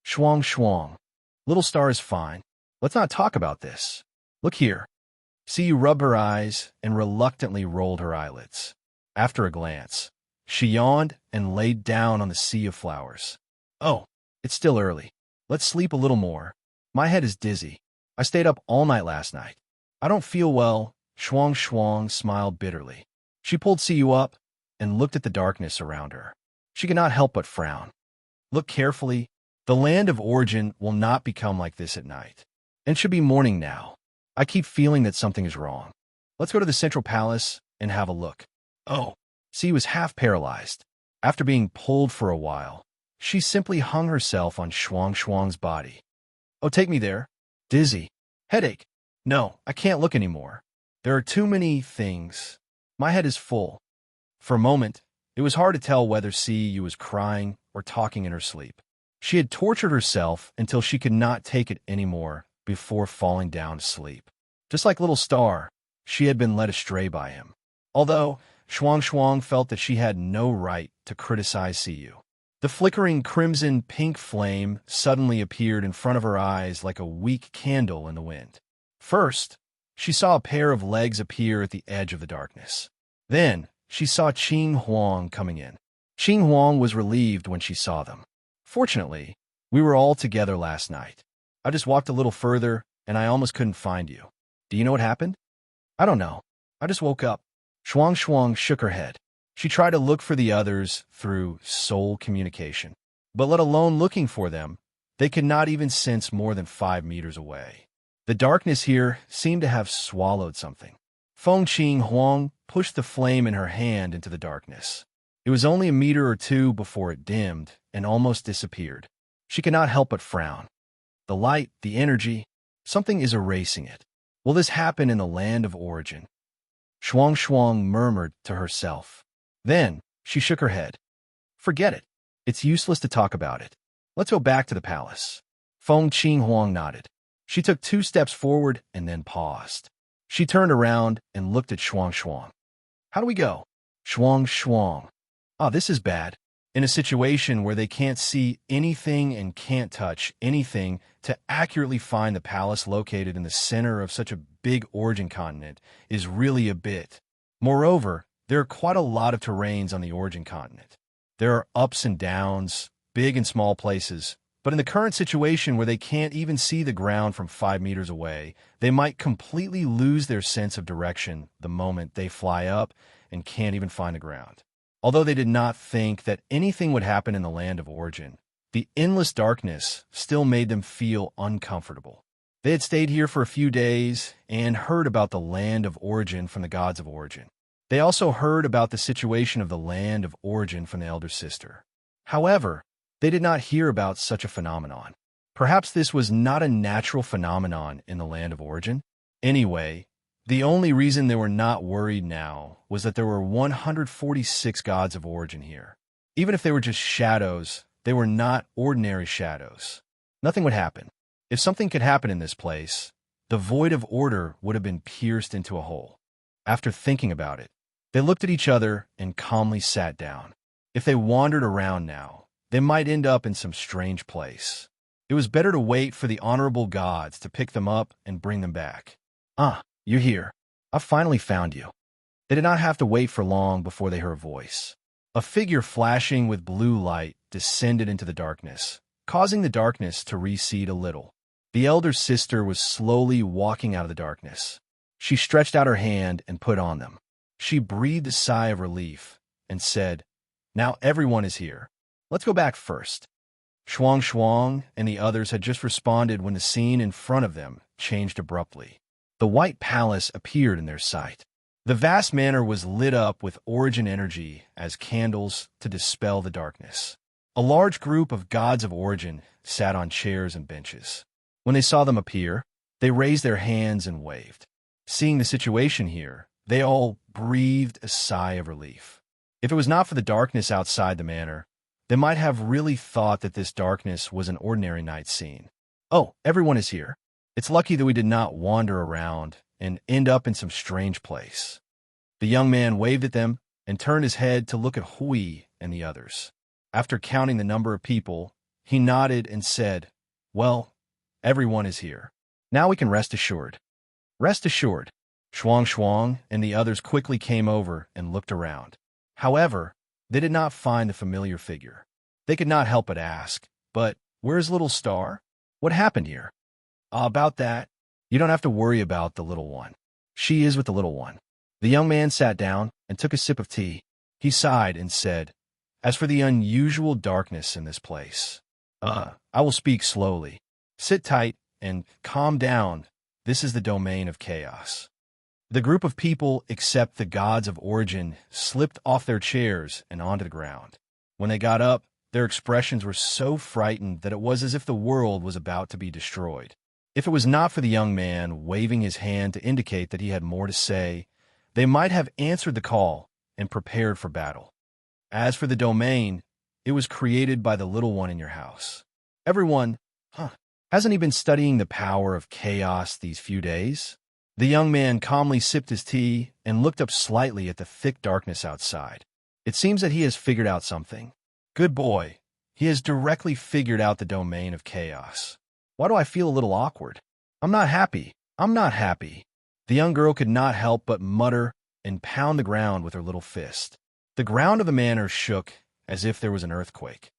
Shuang. "Little Star is fine. Let's not talk about this. Look here." Siyu rubbed her eyes and reluctantly rolled her eyelids. After a glance, she yawned and laid down on the sea of flowers. "Oh, it's still early. Let's sleep a little more. My head is dizzy. I stayed up all night last night. I don't feel well." Shuang smiled bitterly. She pulled Siyu up and looked at the darkness around her. She could not help but frown. "Look carefully. The land of origin will not become like this at night. And it should be morning now. I keep feeling that something is wrong. Let's go to the central palace and have a look." Oh, Siyu was half paralyzed. After being pulled for a while, she simply hung herself on Shuang's body. "Oh, take me there. Dizzy. Headache. No, I can't look anymore. There are too many things. My head is full." For a moment, it was hard to tell whether Siyu was crying or talking in her sleep. She had tortured herself until she could not take it anymore before falling down to sleep. Just like Little Star, she had been led astray by him. Although Shuang felt that she had no right to criticize Siyu. The flickering crimson-pink flame suddenly appeared in front of her eyes like a weak candle in the wind. First, she saw a pair of legs appear at the edge of the darkness. Then, she saw Qing Huang coming in. Qing Huang was relieved when she saw them. "Fortunately, we were all together last night. I just walked a little further, and I almost couldn't find you. Do you know what happened?" "I don't know. I just woke up." Shuang shook her head. She tried to look for the others through soul communication. But let alone looking for them, they could not even sense more than 5 meters away. The darkness here seemed to have swallowed something. Qing Huang pushed the flame in her hand into the darkness. It was only a meter or two before it dimmed and almost disappeared. She could not help but frown. The light, the energy, something is erasing it. Will this happen in the land of origin? Shuang murmured to herself. Then she shook her head. "Forget it. It's useless to talk about it. Let's go back to the palace." Qing Huang nodded. She took 2 steps forward and then paused. She turned around and looked at Shuang. "How do we go?" Shuang. "Ah, this is bad. in a situation where they can't see anything and can't touch anything, to accurately find the palace located in the center of such a big origin continent is really a bit. Moreover, there are quite a lot of terrains on the origin continent. There are ups and downs, big and small places, but in the current situation where they can't even see the ground from 5 meters away, they might completely lose their sense of direction the moment they fly up and can't even find the ground. Although they did not think that anything would happen in the land of origin, the endless darkness still made them feel uncomfortable. They had stayed here for a few days and heard about the land of origin from the gods of origin. They also heard about the situation of the land of origin from the elder sister. However, they did not hear about such a phenomenon. Perhaps this was not a natural phenomenon in the land of origin. Anyway, the only reason they were not worried now was that there were 146 gods of origin here. Even if they were just shadows, they were not ordinary shadows. Nothing would happen. If something could happen in this place, the void of order would have been pierced into a hole. After thinking about it, they looked at each other and calmly sat down. If they wandered around now, they might end up in some strange place. It was better to wait for the honorable gods to pick them up and bring them back. "Ah, you're here. I've finally found you." They did not have to wait for long before they heard a voice. A figure flashing with blue light descended into the darkness, causing the darkness to recede a little. The elder sister was slowly walking out of the darkness. She stretched out her hand and put on them. She breathed a sigh of relief and said, "Now everyone is here. Let's go back first." Shuang Shuang and the others had just responded when the scene in front of them changed abruptly. The white palace appeared in their sight. The vast manor was lit up with origin energy as candles to dispel the darkness. A large group of gods of origin sat on chairs and benches. When they saw them appear, they raised their hands and waved. Seeing the situation here, they all breathed a sigh of relief. If it was not for the darkness outside the manor, they might have really thought that this darkness was an ordinary night scene. "Oh, everyone is here. It's lucky that we did not wander around and end up in some strange place." The young man waved at them and turned his head to look at Hui and the others. After counting the number of people, he nodded and said, "Well, everyone is here. Now we can rest assured." "Rest assured." Shuang Shuang and the others quickly came over and looked around. However, they did not find the familiar figure. They could not help but ask, "But where's Little Star? What happened here?" "About that, you don't have to worry about the little one. She is with the little one." The young man sat down and took a sip of tea. He sighed and said, "As for the unusual darkness in this place, I will speak slowly. Sit tight and calm down. This is the domain of chaos." The group of people, except the gods of origin, slipped off their chairs and onto the ground. When they got up, their expressions were so frightened that it was as if the world was about to be destroyed. If it was not for the young man waving his hand to indicate that he had more to say, they might have answered the call and prepared for battle. As for the domain, it was created by the little one in your house. Everyone, hasn't he been studying the power of chaos these few days? The young man calmly sipped his tea and looked up slightly at the thick darkness outside. It seems that he has figured out something. Good boy. He has directly figured out the domain of chaos. Why do I feel a little awkward? I'm not happy. I'm not happy. The young girl could not help but mutter and pound the ground with her little fist. The ground of the manor shook as if there was an earthquake.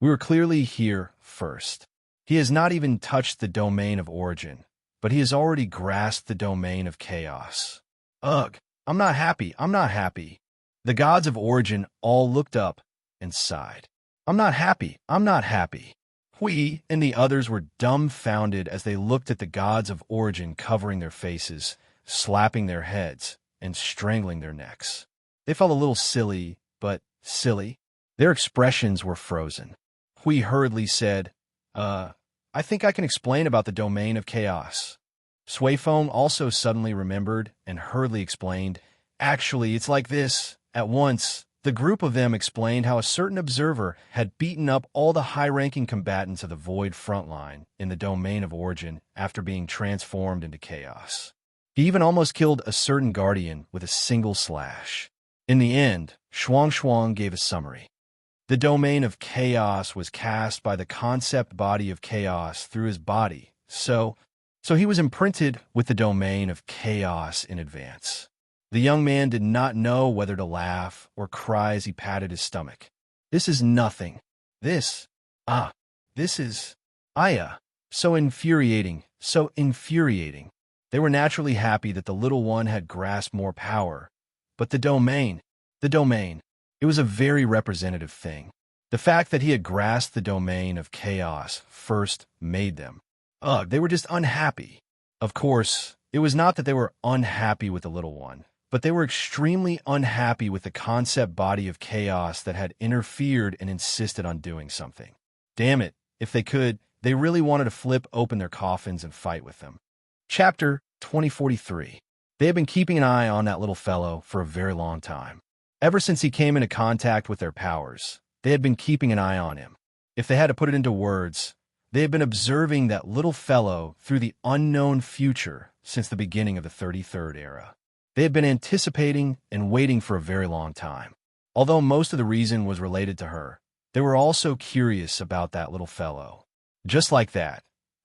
We were clearly here first. He has not even touched the domain of origin, but he has already grasped the domain of chaos. Ugh, I'm not happy. I'm not happy. The gods of origin all looked up and sighed. I'm not happy. I'm not happy. Hui and the others were dumbfounded as they looked at the gods of origin covering their faces, slapping their heads, and strangling their necks. They felt a little silly, but silly. Their expressions were frozen. Hui hurriedly said, I think I can explain about the domain of chaos." Suifeng also suddenly remembered and hurriedly explained, "Actually, it's like this." At once, the group of them explained how a certain observer had beaten up all the high-ranking combatants of the Void front line in the domain of origin after being transformed into chaos. He even almost killed a certain guardian with a single slash. In the end, Shuang Shuang gave a summary. The domain of chaos was cast by the concept body of chaos through his body, so he was imprinted with the domain of chaos in advance. The young man did not know whether to laugh or cry as he patted his stomach. This is nothing. This is Aya. So infuriating, so infuriating. They were naturally happy that the little one had grasped more power. But the domain, it was a very representative thing. The fact that he had grasped the domain of chaos first made them. They were just unhappy. Of course, it was not that they were unhappy with the little one, but they were extremely unhappy with the concept body of chaos that had interfered and insisted on doing something. Damn it, if they could, they really wanted to flip open their coffins and fight with them. Chapter 2043. They had been keeping an eye on that little fellow for a very long time. Ever since he came into contact with their powers, they had been keeping an eye on him. If they had to put it into words, they had been observing that little fellow through the unknown future since the beginning of the 33rd era. They had been anticipating and waiting for a very long time. Although most of the reason was related to her, they were also curious about that little fellow. Just like that,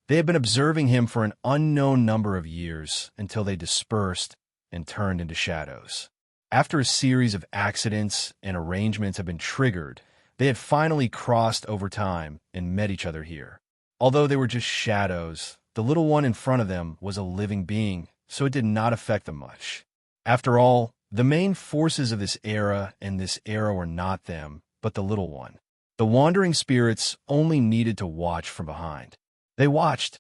they had been observing him for an unknown number of years until they dispersed and turned into shadows. After a series of accidents and arrangements had been triggered, they had finally crossed over time and met each other here. Although they were just shadows, the little one in front of them was a living being, so it did not affect them much. After all, the main forces of this era and this era were not them, but the little one. The wandering spirits only needed to watch from behind. They watched,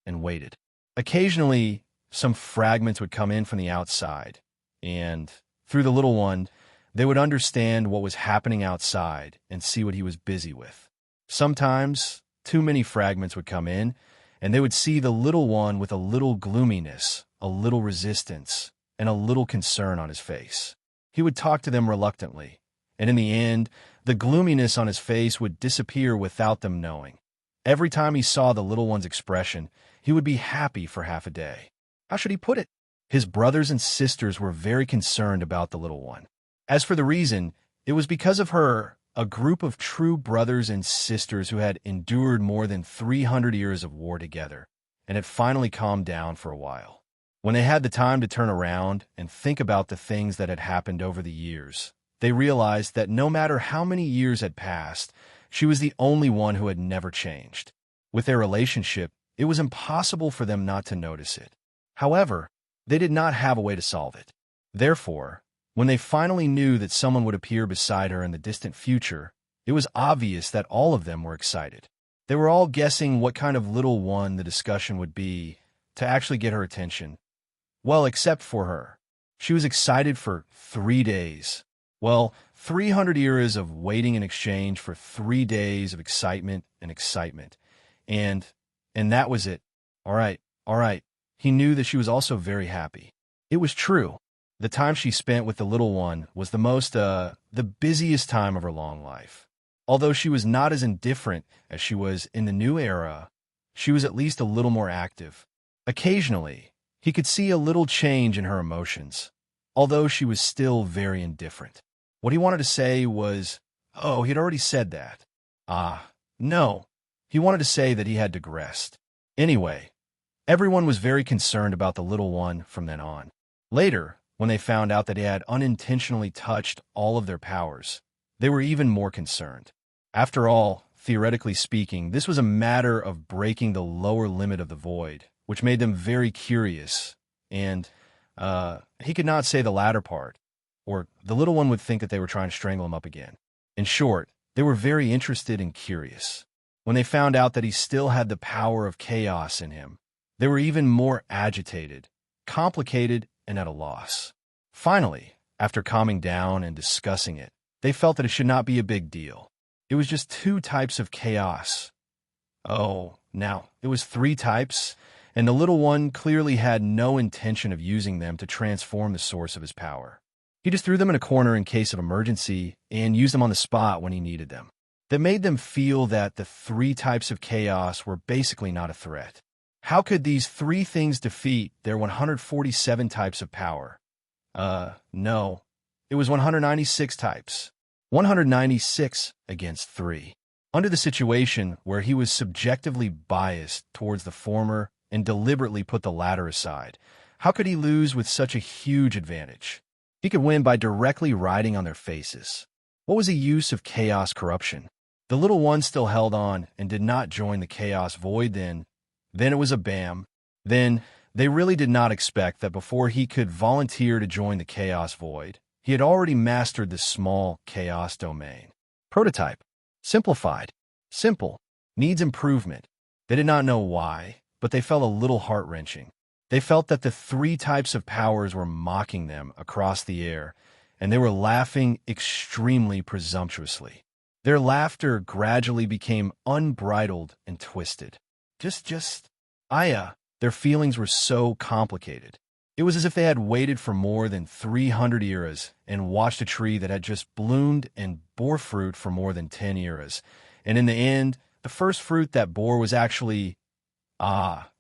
and waited. Occasionally, some fragments would come in from the outside, and, through the little one, they would understand what was happening outside and see what he was busy with. Sometimes, too many fragments would come in, and they would see the little one with a little gloominess, a little resistance, and a little concern on his face. He would talk to them reluctantly, and in the end, the gloominess on his face would disappear without them knowing. Every time he saw the little one's expression, he would be happy for half a day. How should he put it? His brothers and sisters were very concerned about the little one. As for the reason, it was because of her, a group of true brothers and sisters who had endured more than 300 years of war together, and had finally calmed down for a while. When they had the time to turn around and think about the things that had happened over the years, they realized that no matter how many years had passed, she was the only one who had never changed. With their relationship, it was impossible for them not to notice it. However, they did not have a way to solve it. Therefore, when they finally knew that someone would appear beside her in the distant future, it was obvious that all of them were excited. They were all guessing what kind of little one the discussion would be to actually get her attention. Well, except for her. She was excited for 3 days. Well, 300 years of waiting in exchange for 3 days of excitement and excitement. And that was it. All right. He knew that she was also very happy. It was true. The time she spent with the little one was the busiest time of her long life. Although she was not as indifferent as she was in the new era, she was at least a little more active. Occasionally, he could see a little change in her emotions, although she was still very indifferent. What he wanted to say was, oh, he'd already said that. No. He wanted to say that he had digressed. Anyway, everyone was very concerned about the little one from then on. Later, when they found out that he had unintentionally touched all of their powers, they were even more concerned. After all, theoretically speaking, this was a matter of breaking the lower limit of the void, which made them very curious, and he could not say the latter part, or the little one would think that they were trying to strangle him up again. In short, they were very interested and curious. When they found out that he still had the power of chaos in him, they were even more agitated, complicated, and at a loss. Finally, after calming down and discussing it, they felt that it should not be a big deal. It was just 2 types of chaos. Oh, now, it was 3 types, and the little one clearly had no intention of using them to transform the source of his power. He just threw them in a corner in case of emergency and used them on the spot when he needed them. That made them feel that the 3 types of chaos were basically not a threat. How could these 3 things defeat their 147 types of power? No. It was 196 types. 196 against 3. Under the situation where he was subjectively biased towards the former and deliberately put the latter aside, how could he lose with such a huge advantage? He could win by directly riding on their faces. What was the use of chaos corruption? The little one still held on and did not join the chaos void then. Then it was a bam. Then they really did not expect that before he could volunteer to join the chaos void, he had already mastered the small chaos domain. Prototype. Simplified. Simple. Needs improvement. They did not know why, but they felt a little heart-wrenching. They felt that the 3 types of powers were mocking them across the air, and they were laughing extremely presumptuously. Their laughter gradually became unbridled and twisted. Their feelings were so complicated. It was as if they had waited for more than 300 eras and watched a tree that had just bloomed and bore fruit for more than 10 eras. And in the end, the first fruit that bore was actually,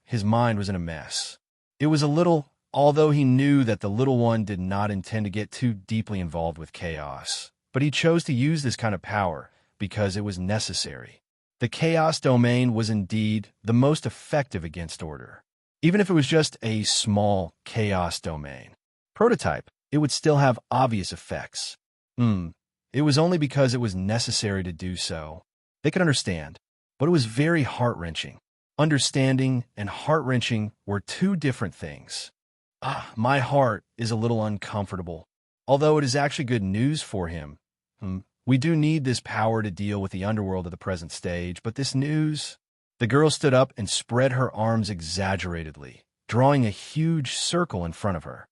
his mind was in a mess. It was a little, although he knew that the little one did not intend to get too deeply involved with chaos. But he chose to use this kind of power because it was necessary. The chaos domain was indeed the most effective against order. Even if it was just a small chaos domain. Prototype, it would still have obvious effects. It was only because it was necessary to do so. They could understand, but it was very heart-wrenching. Understanding and heart-wrenching were 2 different things. My heart is a little uncomfortable. Although it is actually good news for him. We do need this power to deal with the underworld of the present stage, but this news... The girl stood up and spread her arms exaggeratedly, drawing a huge circle in front of her.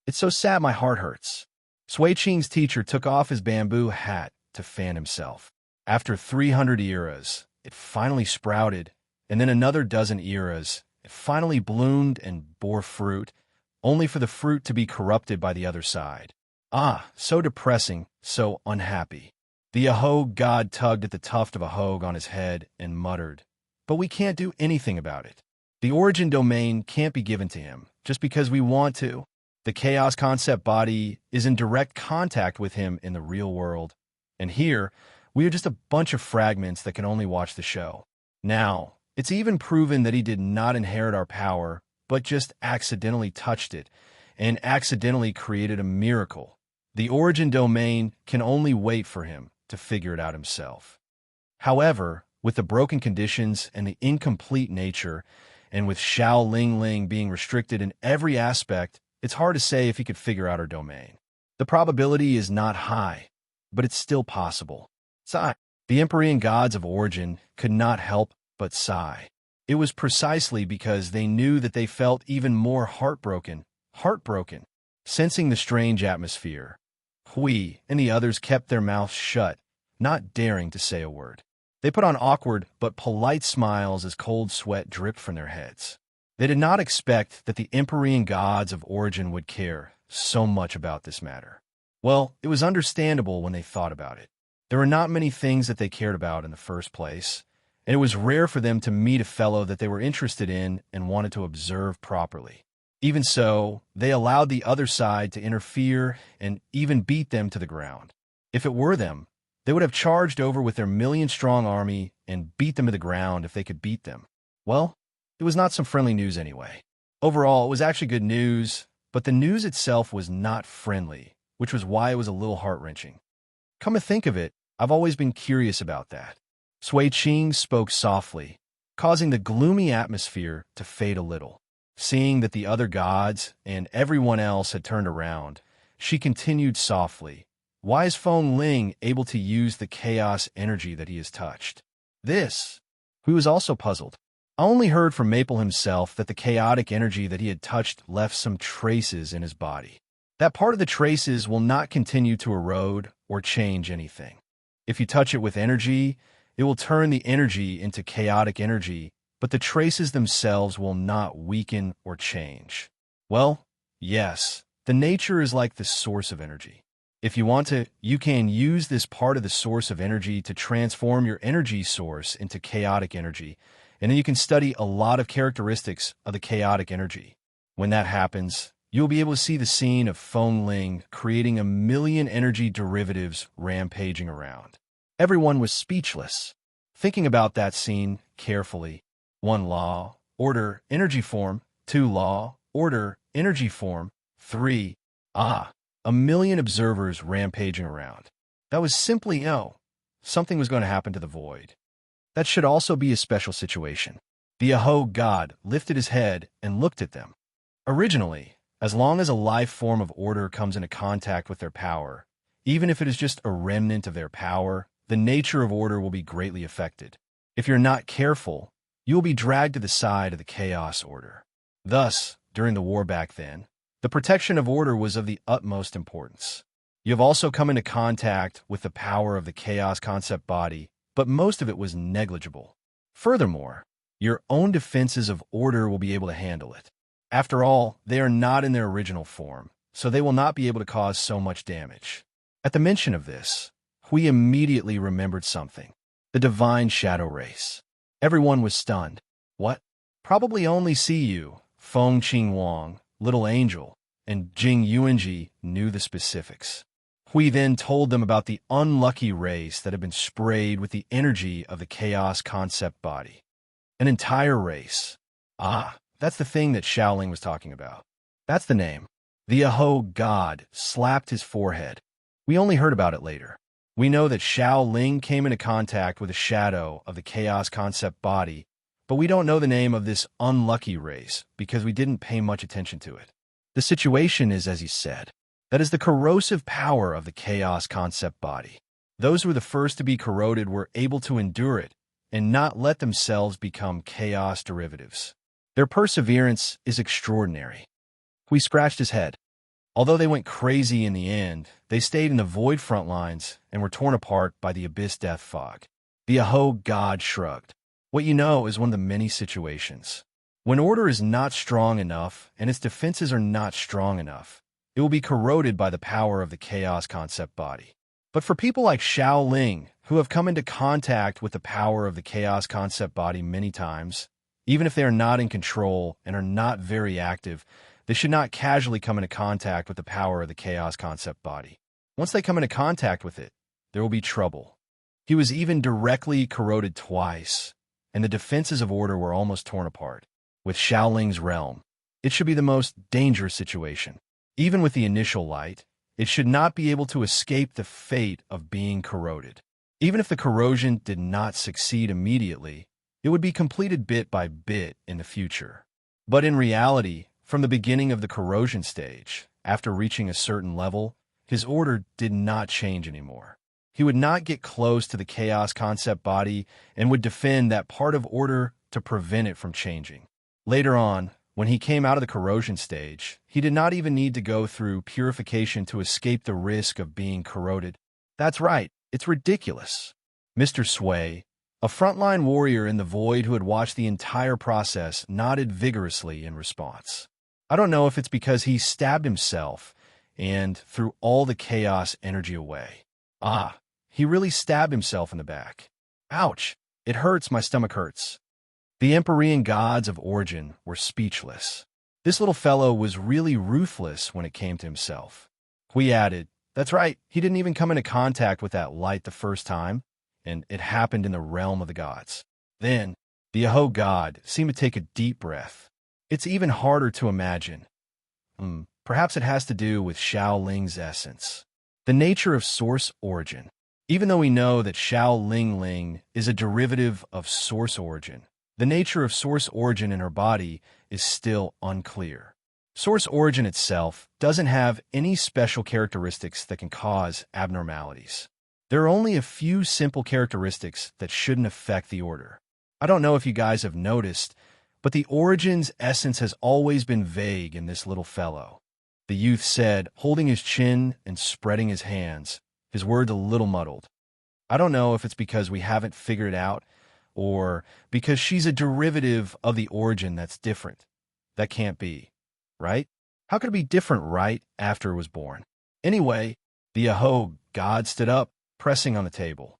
It's so sad my heart hurts. Sui Qing's teacher took off his bamboo hat to fan himself. After 300 eras, it finally sprouted, and then another dozen eras, it finally bloomed and bore fruit, only for the fruit to be corrupted by the other side. So depressing, so unhappy. The Ahog god tugged at the tuft of Ahog on his head and muttered, "But we can't do anything about it. The origin domain can't be given to him, just because we want to. The chaos concept body is in direct contact with him in the real world. And here, we are just a bunch of fragments that can only watch the show. Now, it's even proven that he did not inherit our power, but just accidentally touched it, and accidentally created a miracle. The origin domain can only wait for him to figure it out himself. However, with the broken conditions and the incomplete nature, and with Xiao Ling being restricted in every aspect, it's hard to say if he could figure out our domain. The probability is not high, but it's still possible. Sigh. The Empyrean gods of origin could not help but sigh. It was precisely because they knew that they felt even more heartbroken. Sensing the strange atmosphere, Hui and the others kept their mouths shut, not daring to say a word. They put on awkward but polite smiles as cold sweat dripped from their heads. They did not expect that the Empyrean gods of origin would care so much about this matter. Well, it was understandable when they thought about it. There were not many things that they cared about in the first place, and it was rare for them to meet a fellow that they were interested in and wanted to observe properly. Even so, they allowed the other side to interfere and even beat them to the ground. If it were them, they would have charged over with their million-strong army and beat them to the ground if they could beat them. Well, it was not some friendly news anyway. Overall, it was actually good news, but the news itself was not friendly, which was why it was a little heart-wrenching. Come to think of it, I've always been curious about that. Sui Qing spoke softly, causing the gloomy atmosphere to fade a little. Seeing that the other gods and everyone else had turned around, she continued softly, "Why is Feng Ling able to use the chaos energy that he has touched?" This, who was also puzzled. I only heard from Maple himself that the chaotic energy that he had touched left some traces in his body. That part of the traces will not continue to erode or change anything. If you touch it with energy, it will turn the energy into chaotic energy, but the traces themselves will not weaken or change. Well, yes, the nature is like the source of energy. If you want to, you can use this part of the source of energy to transform your energy source into chaotic energy, and then you can study a lot of characteristics of the chaotic energy. When that happens, you'll be able to see the scene of Feng Ling creating a million energy derivatives rampaging around. Everyone was speechless, thinking about that scene carefully. 1 law, order, energy form. 2 law, order, energy form. 3. A million observers rampaging around. That was simply something was going to happen to the void. That should also be a special situation. The Aho god lifted his head and looked at them. Originally, as long as a life form of order comes into contact with their power, even if it is just a remnant of their power, the nature of order will be greatly affected. If you're not careful, you will be dragged to the side of the chaos order. Thus, during the war back then, the protection of order was of the utmost importance. You have also come into contact with the power of the chaos concept body, but most of it was negligible. Furthermore, your own defenses of order will be able to handle it. After all, they are not in their original form, so they will not be able to cause so much damage. At the mention of this, Hui immediately remembered something. The divine shadow race. Everyone was stunned. What? Probably only Siyu, Feng Qing Wang, Little Angel, and Jing Yuanji knew the specifics. Hui then told them about the unlucky race that had been sprayed with the energy of the chaos concept body. An entire race. That's the thing that Xiaoling was talking about. That's the name. The Aho god slapped his forehead. We only heard about it later. We know that Xiaoling came into contact with a shadow of the chaos concept body, but we don't know the name of this unlucky race because we didn't pay much attention to it. The situation is, as he said, that is the corrosive power of the chaos concept body. Those who were the first to be corroded were able to endure it and not let themselves become chaos derivatives. Their perseverance is extraordinary. Hui scratched his head. Although they went crazy in the end, they stayed in the void front lines and were torn apart by the abyss death fog. The Aho god shrugged. What you know is one of the many situations. When order is not strong enough and its defenses are not strong enough, it will be corroded by the power of the chaos concept body. But for people like Xiaoling, who have come into contact with the power of the chaos concept body many times, even if they are not in control and are not very active, they should not casually come into contact with the power of the chaos concept body. Once they come into contact with it, there will be trouble. He was even directly corroded twice, and the defenses of order were almost torn apart. With Xiaoling's realm, it should be the most dangerous situation. Even with the initial light, it should not be able to escape the fate of being corroded. Even if the corrosion did not succeed immediately, it would be completed bit by bit in the future. But in reality, from the beginning of the corrosion stage, after reaching a certain level, his order did not change anymore. He would not get close to the chaos concept body and would defend that part of order to prevent it from changing. Later on, when he came out of the corrosion stage, he did not even need to go through purification to escape the risk of being corroded. That's right, it's ridiculous. Mr. Sui, a frontline warrior in the void who had watched the entire process, nodded vigorously in response. I don't know if it's because he stabbed himself and threw all the chaos energy away. He really stabbed himself in the back. Ouch, it hurts, my stomach hurts. The Empyrean gods of origin were speechless. This little fellow was really ruthless when it came to himself. Hui added, that's right, he didn't even come into contact with that light the first time, and it happened in the realm of the gods. Then, the Aho god seemed to take a deep breath. It's even harder to imagine. Perhaps it has to do with Xiaoling's essence. The nature of source origin. Even though we know that Xiaoling is a derivative of source origin, the nature of source origin in her body is still unclear. Source origin itself doesn't have any special characteristics that can cause abnormalities. There are only a few simple characteristics that shouldn't affect the order. I don't know if you guys have noticed, but the origin's essence has always been vague in this little fellow. The youth said, holding his chin and spreading his hands, his words a little muddled. I don't know if it's because we haven't figured it out, or because she's a derivative of the origin that's different. That can't be, right? How could it be different right after it was born? Anyway, the Aho god stood up, pressing on the table.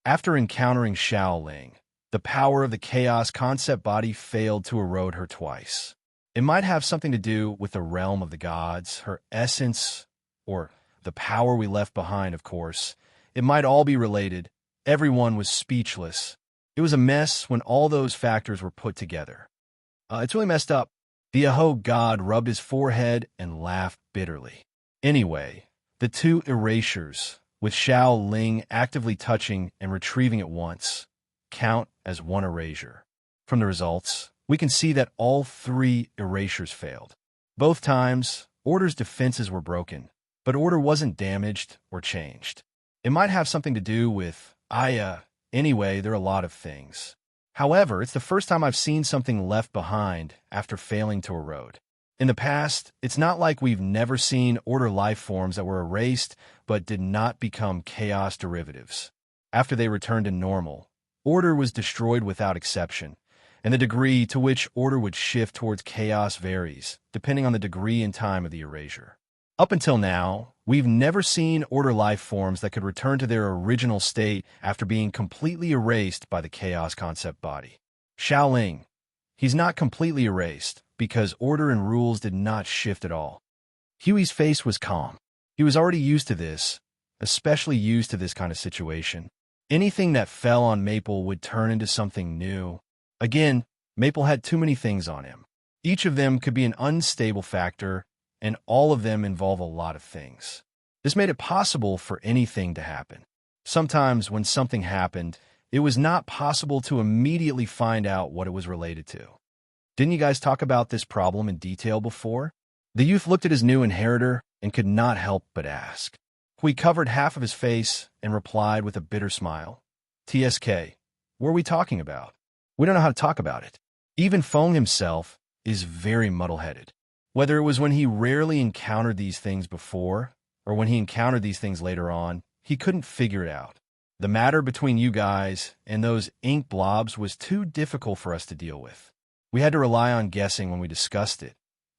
After encountering Xiaoling, the power of the chaos concept body failed to erode her twice. It might have something to do with the realm of the gods, her essence, or the power we left behind, of course. It might all be related. Everyone was speechless. It was a mess when all those factors were put together. It's really messed up. The Aho god rubbed his forehead and laughed bitterly. Anyway, the two erasures, with Xiao Ling actively touching and retrieving at once, count as one erasure. From the results, we can see that all three erasures failed. Both times, Order's defenses were broken, but Order wasn't damaged or changed. It might have something to do with, anyway, there are a lot of things. However, it's the first time I've seen something left behind after failing to erode. In the past, it's not like we've never seen Order life forms that were erased but did not become chaos derivatives. After they returned to normal, Order was destroyed without exception, and the degree to which Order would shift towards chaos varies, depending on the degree and time of the erasure. Up until now, we've never seen Order life forms that could return to their original state after being completely erased by the chaos concept body. Xiaoling, he's not completely erased, because Order and rules did not shift at all. Huey's face was calm. He was already used to this, especially used to this kind of situation. Anything that fell on Maple would turn into something new. Again, Maple had too many things on him. Each of them could be an unstable factor, and all of them involve a lot of things. This made it possible for anything to happen. Sometimes when something happened, it was not possible to immediately find out what it was related to. Didn't you guys talk about this problem in detail before? The youth looked at his new inheritor and could not help but ask. Hui covered half of his face and replied with a bitter smile. TSK, what are we talking about? We don't know how to talk about it. Even Feng himself is very muddle-headed. Whether it was when he rarely encountered these things before, or when he encountered these things later on, he couldn't figure it out. The matter between you guys and those ink blobs was too difficult for us to deal with. We had to rely on guessing when we discussed it,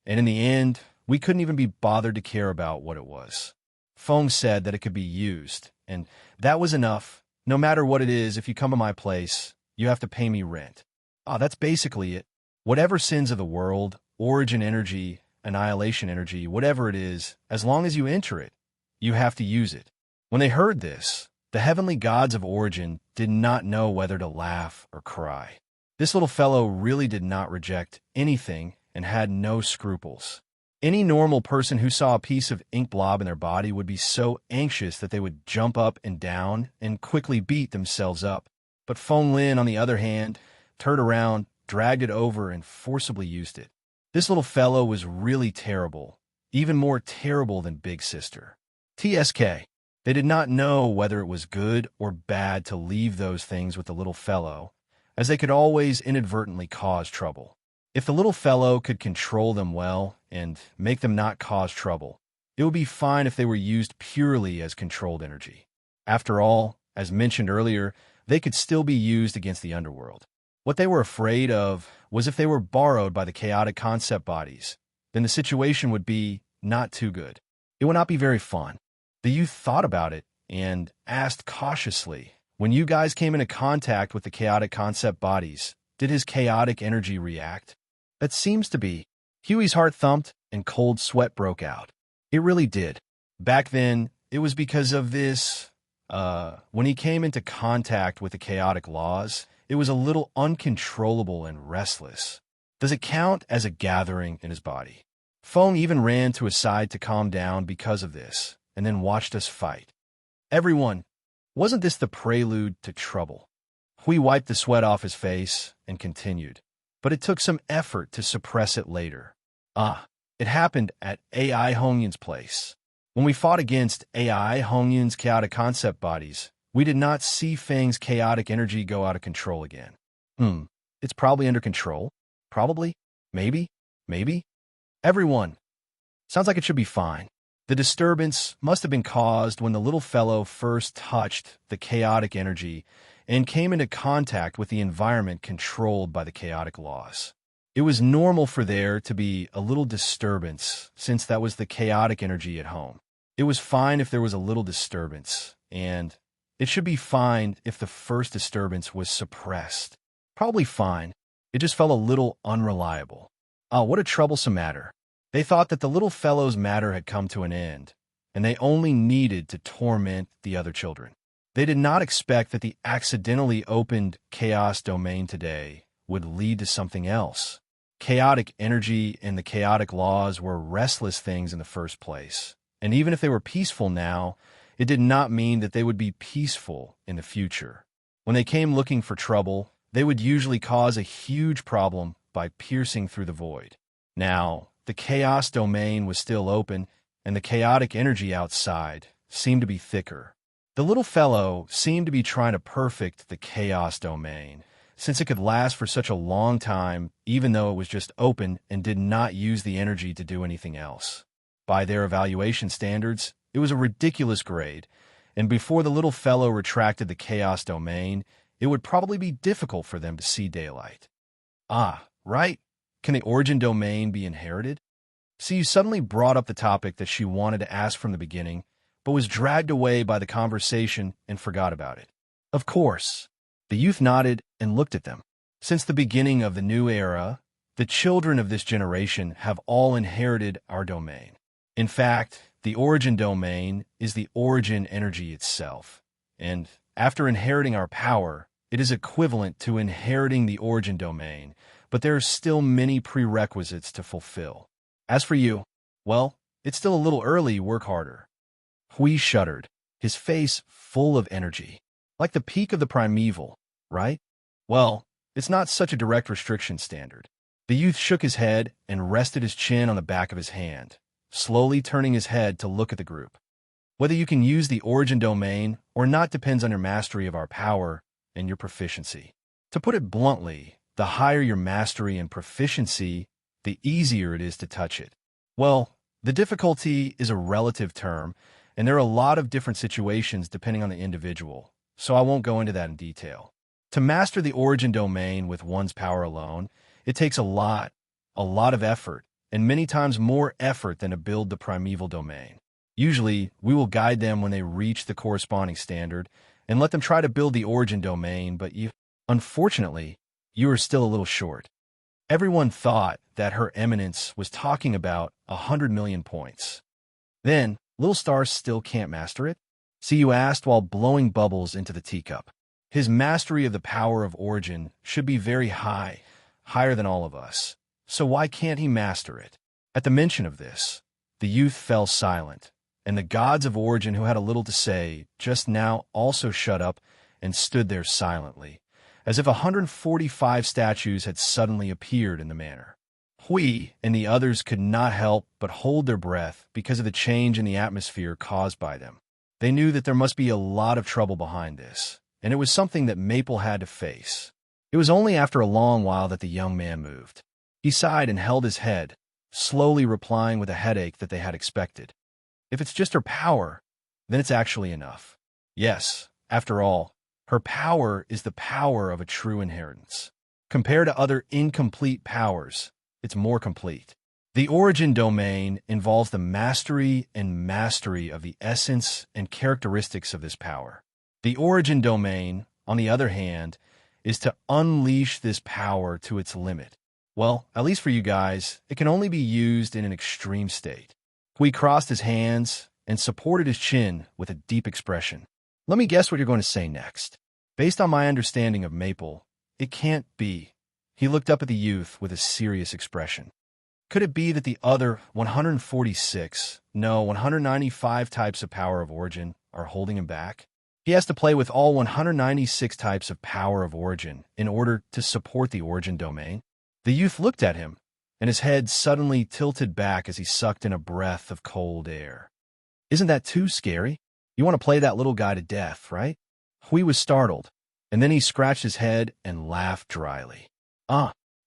and in the end, we couldn't even be bothered to care about what it was. Feng said that it could be used, and that was enough. No matter what it is, if you come to my place, you have to pay me rent. That's basically it. Whatever sins of the world, origin energy, annihilation energy, whatever it is, as long as you enter it, you have to use it. When they heard this, the heavenly gods of origin did not know whether to laugh or cry. This little fellow really did not reject anything and had no scruples. Any normal person who saw a piece of ink blob in their body would be so anxious that they would jump up and down and quickly beat themselves up. But Feng Lin, on the other hand, turned around, dragged it over, and forcibly used it. This little fellow was really terrible, even more terrible than Big Sister. TSK. They did not know whether it was good or bad to leave those things with the little fellow, as they could always inadvertently cause trouble. If the little fellow could control them well and make them not cause trouble, it would be fine if they were used purely as controlled energy. After all, as mentioned earlier, they could still be used against the underworld. What they were afraid of was if they were borrowed by the chaotic concept bodies, then the situation would be not too good. It would not be very fun. The youth thought about it and asked cautiously, when you guys came into contact with the chaotic concept bodies, did his chaotic energy react? That seems to be. Huey's heart thumped and cold sweat broke out. It really did. Back then, it was because of this. When he came into contact with the chaotic laws, it was a little uncontrollable and restless. Does it count as a gathering in his body? Feng even ran to his side to calm down because of this, and then watched us fight. Everyone, wasn't this the prelude to trouble? Hui wiped the sweat off his face and continued, but it took some effort to suppress it later. It happened at AI Hongyun's place. When we fought against AI Hongyun's chaotic concept bodies, we did not see Feng's chaotic energy go out of control again. It's probably under control. Probably. Maybe. Everyone. Sounds like it should be fine. The disturbance must have been caused when the little fellow first touched the chaotic energy and came into contact with the environment controlled by the chaotic laws. It was normal for there to be a little disturbance since that was the chaotic energy at home. It was fine if there was a little disturbance, and it should be fine if the first disturbance was suppressed. Probably fine. It just felt a little unreliable. Ah, what a troublesome matter. They thought that the little fellow's matter had come to an end, and they only needed to torment the other children. They did not expect that the accidentally opened chaos domain today would lead to something else. Chaotic energy and the chaotic laws were restless things in the first place, and even if they were peaceful now, it did not mean that they would be peaceful in the future. When they came looking for trouble, they would usually cause a huge problem by piercing through the void. Now, the chaos domain was still open, and the chaotic energy outside seemed to be thicker. The little fellow seemed to be trying to perfect the chaos domain, since it could last for such a long time, even though it was just open and did not use the energy to do anything else. By their evaluation standards, it was a ridiculous grade, and before the little fellow retracted the chaos domain, it would probably be difficult for them to see daylight. Ah, right? Can the origin domain be inherited? See, you suddenly brought up the topic that she wanted to ask from the beginning, but was dragged away by the conversation and forgot about it. Of course. The youth nodded and looked at them. Since the beginning of the new era, the children of this generation have all inherited our domain. In fact, the origin domain is the origin energy itself. And after inheriting our power, it is equivalent to inheriting the origin domain, but there are still many prerequisites to fulfill. As for you, well, it's still a little early, work harder. Hui shuddered, his face full of energy. Like the peak of the primeval, right? Well, it's not such a direct restriction standard. The youth shook his head and rested his chin on the back of his hand, slowly turning his head to look at the group. Whether you can use the origin domain or not depends on your mastery of our power and your proficiency. To put it bluntly, the higher your mastery and proficiency, the easier it is to touch it. Well, the difficulty is a relative term, and there are a lot of different situations depending on the individual, so I won't go into that in detail. To master the origin domain with one's power alone, it takes a lot of effort, and many times more effort than to build the primeval domain. Usually, we will guide them when they reach the corresponding standard and let them try to build the origin domain, but unfortunately, you are still a little short. Everyone thought that Her Eminence was talking about 100 million points. Then, Little Star still can't master it? See, you asked while blowing bubbles into the teacup. His mastery of the power of origin should be very high, higher than all of us. So why can't he master it? At the mention of this, the youth fell silent, and the gods of origin who had a little to say just now also shut up and stood there silently, as if 145 statues had suddenly appeared in the manor. Hui and the others could not help but hold their breath because of the change in the atmosphere caused by them. They knew that there must be a lot of trouble behind this, and it was something that Maple had to face. It was only after a long while that the young man moved. He sighed and held his head, slowly replying with a headache that they had expected. If it's just her power, then it's actually enough. Yes, after all, her power is the power of a true inheritance. Compared to other incomplete powers, it's more complete. The origin domain involves the mastery of the essence and characteristics of this power. The origin domain, on the other hand, is to unleash this power to its limit. Well, at least for you guys, it can only be used in an extreme state. Hui crossed his hands and supported his chin with a deep expression. Let me guess what you're going to say next. Based on my understanding of Maple, it can't be. He looked up at the youth with a serious expression. Could it be that the other 195 types of power of origin are holding him back? He has to play with all 196 types of power of origin in order to support the origin domain. The youth looked at him, and his head suddenly tilted back as he sucked in a breath of cold air. Isn't that too scary? You want to play that little guy to death, right? Hui was startled, and then he scratched his head and laughed dryly.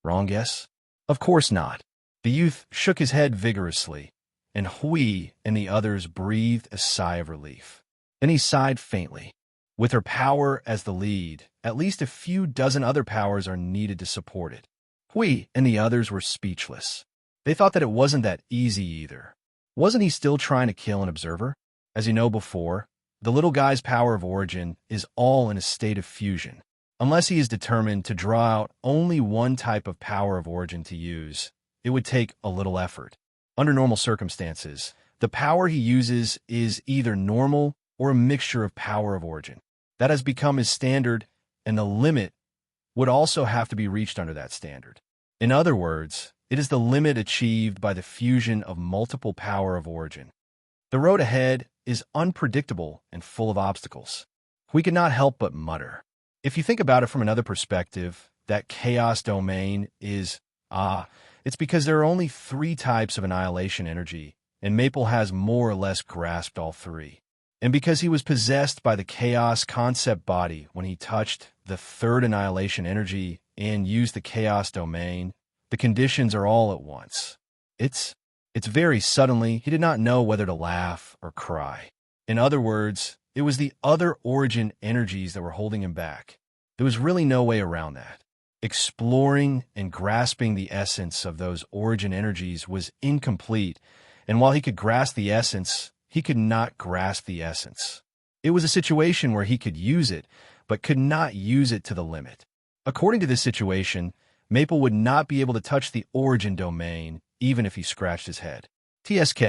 Wrong guess? Of course not. The youth shook his head vigorously, and Hui and the others breathed a sigh of relief. Then he sighed faintly. With her power as the lead, at least a few dozen other powers are needed to support it. Hui and the others were speechless. They thought that it wasn't that easy either. Wasn't he still trying to kill an observer? As you know before, the little guy's power of origin is all in a state of fusion. Unless he is determined to draw out only one type of power of origin to use, it would take a little effort. Under normal circumstances, the power he uses is either normal or a mixture of power of origin. That has become his standard, and the limit would also have to be reached under that standard. In other words, it is the limit achieved by the fusion of multiple power of origin. The road ahead is unpredictable and full of obstacles. We could not help but mutter. If you think about it from another perspective, that chaos domain is, it's because there are only 3 types of annihilation energy, and Maple has more or less grasped all 3. And because he was possessed by the chaos concept body when he touched the 3rd annihilation energy and used the chaos domain, the conditions are all at once. It's very suddenly, he did not know whether to laugh or cry. In other words, it was the other origin energies that were holding him back. There was really no way around that. Exploring and grasping the essence of those origin energies was incomplete, and while he could grasp the essence, he could not grasp the essence. It was a situation where he could use it, but could not use it to the limit. According to this situation, Maple would not be able to touch the origin domain, even if he scratched his head. TSK.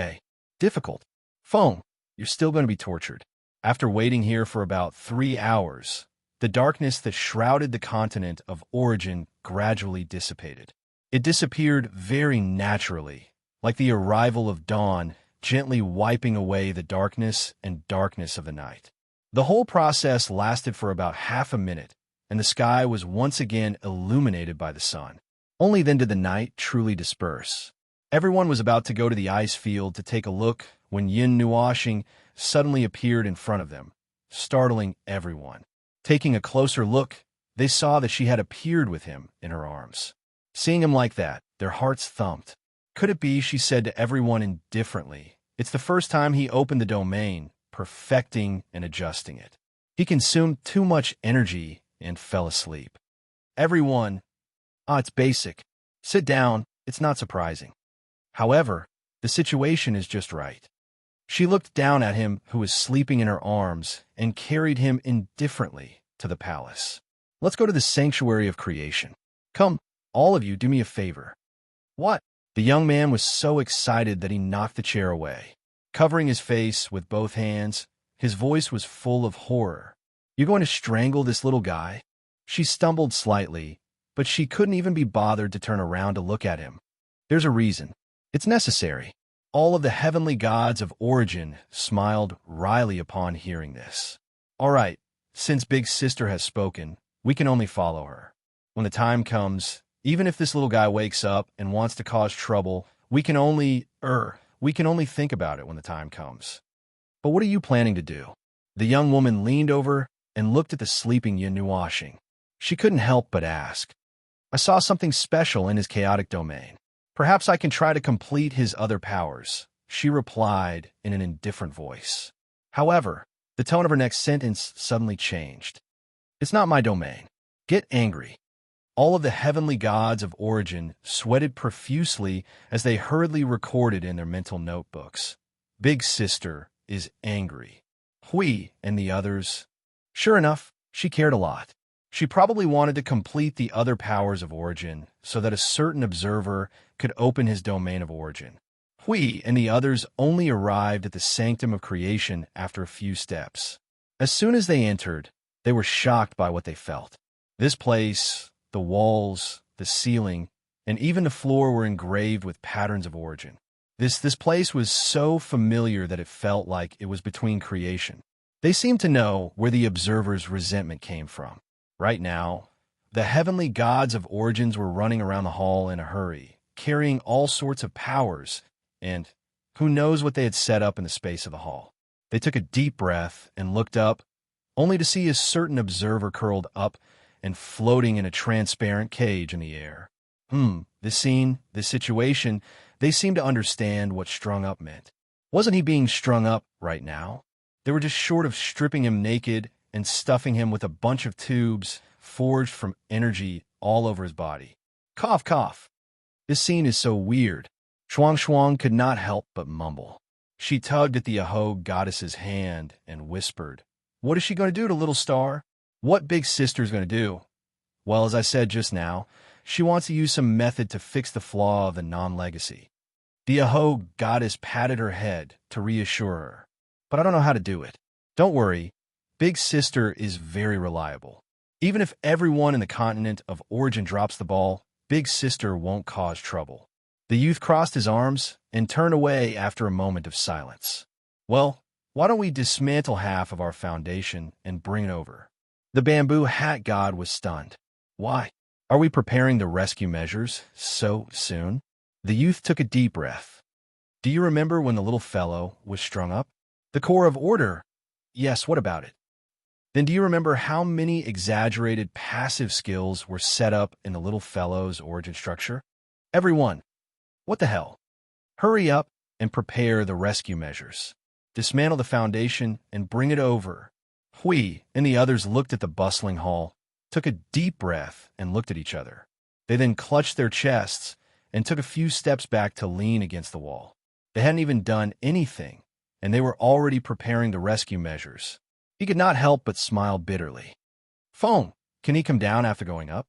Difficult. Phone. You're still going to be tortured. After waiting here for about 3 hours, the darkness that shrouded the continent of origin gradually dissipated. It disappeared very naturally, like the arrival of dawn, gently wiping away the darkness and darkness of the night. The whole process lasted for about half a minute, and the sky was once again illuminated by the sun. Only then did the night truly disperse. Everyone was about to go to the ice field to take a look when Yin Nuoshing suddenly appeared in front of them, startling everyone. Taking a closer look, they saw that she had appeared with him in her arms. Seeing him like that, their hearts thumped. Could it be, she said to everyone indifferently, it's the first time he opened the domain, perfecting and adjusting it. He consumed too much energy and fell asleep. Everyone, it's basic. Sit down, it's not surprising. However, the situation is just right. She looked down at him who was sleeping in her arms and carried him indifferently to the palace. Let's go to the sanctuary of creation. Come, all of you, do me a favor. What? The young man was so excited that he knocked the chair away. Covering his face with both hands, his voice was full of horror. You're going to strangle this little guy? She stumbled slightly, but she couldn't even be bothered to turn around to look at him. There's a reason. It's necessary. All of the heavenly gods of origin smiled wryly upon hearing this. All right, since Big Sister has spoken, we can only follow her. When the time comes, even if this little guy wakes up and wants to cause trouble, we can only think about it when the time comes. But what are you planning to do? The young woman leaned over and looked at the sleeping Yin Nuoshing. She couldn't help but ask. I saw something special in his chaotic domain. Perhaps I can try to complete his other powers, she replied in an indifferent voice. However, the tone of her next sentence suddenly changed. It's not my domain. Get angry. All of the heavenly gods of origin sweated profusely as they hurriedly recorded in their mental notebooks. Big Sister is angry. Hui and the others. Sure enough, she cared a lot. She probably wanted to complete the other powers of origin so that a certain observer could open his domain of origin. Hui and the others only arrived at the sanctum of creation after a few steps. As soon as they entered, they were shocked by what they felt. This place, the walls, the ceiling, and even the floor were engraved with patterns of origin. This place was so familiar that it felt like it was between creation. They seemed to know where the observer's resentment came from. Right now, the heavenly gods of origins were running around the hall in a hurry, carrying all sorts of powers, and who knows what they had set up in the space of the hall. They took a deep breath and looked up, only to see a certain observer curled up and floating in a transparent cage in the air. This scene, this situation, they seemed to understand what strung up meant. Wasn't he being strung up right now? They were just short of stripping him naked and stuffing him with a bunch of tubes forged from energy all over his body. Cough, cough. This scene is so weird. Shuang Shuang could not help but mumble. She tugged at the Aho goddess's hand and whispered, What is she going to do to Little Star? What Big Sister's going to do? Well, as I said just now, She wants to use some method to fix the flaw of the non-legacy. The Aho goddess patted her head to reassure her. But I don't know how to do it. Don't worry, Big Sister is very reliable. Even if everyone in the continent of origin drops the ball, Big Sister won't cause trouble. The youth crossed his arms and turned away after a moment of silence. Well, why don't we dismantle half of our foundation and bring it over? The bamboo hat god was stunned. Why? Are we preparing the rescue measures so soon? The youth took a deep breath. Do you remember when the little fellow was strung up? The core of order. Yes, what about it? Then do you remember how many exaggerated passive skills were set up in the little fellow's origin structure? Everyone. What the hell? Hurry up and prepare the rescue measures. Dismantle the foundation and bring it over. Hui and the others looked at the bustling hall, took a deep breath, and looked at each other. They then clutched their chests and took a few steps back to lean against the wall. They hadn't even done anything, and they were already preparing the rescue measures. He could not help but smile bitterly. Phone, can he come down after going up?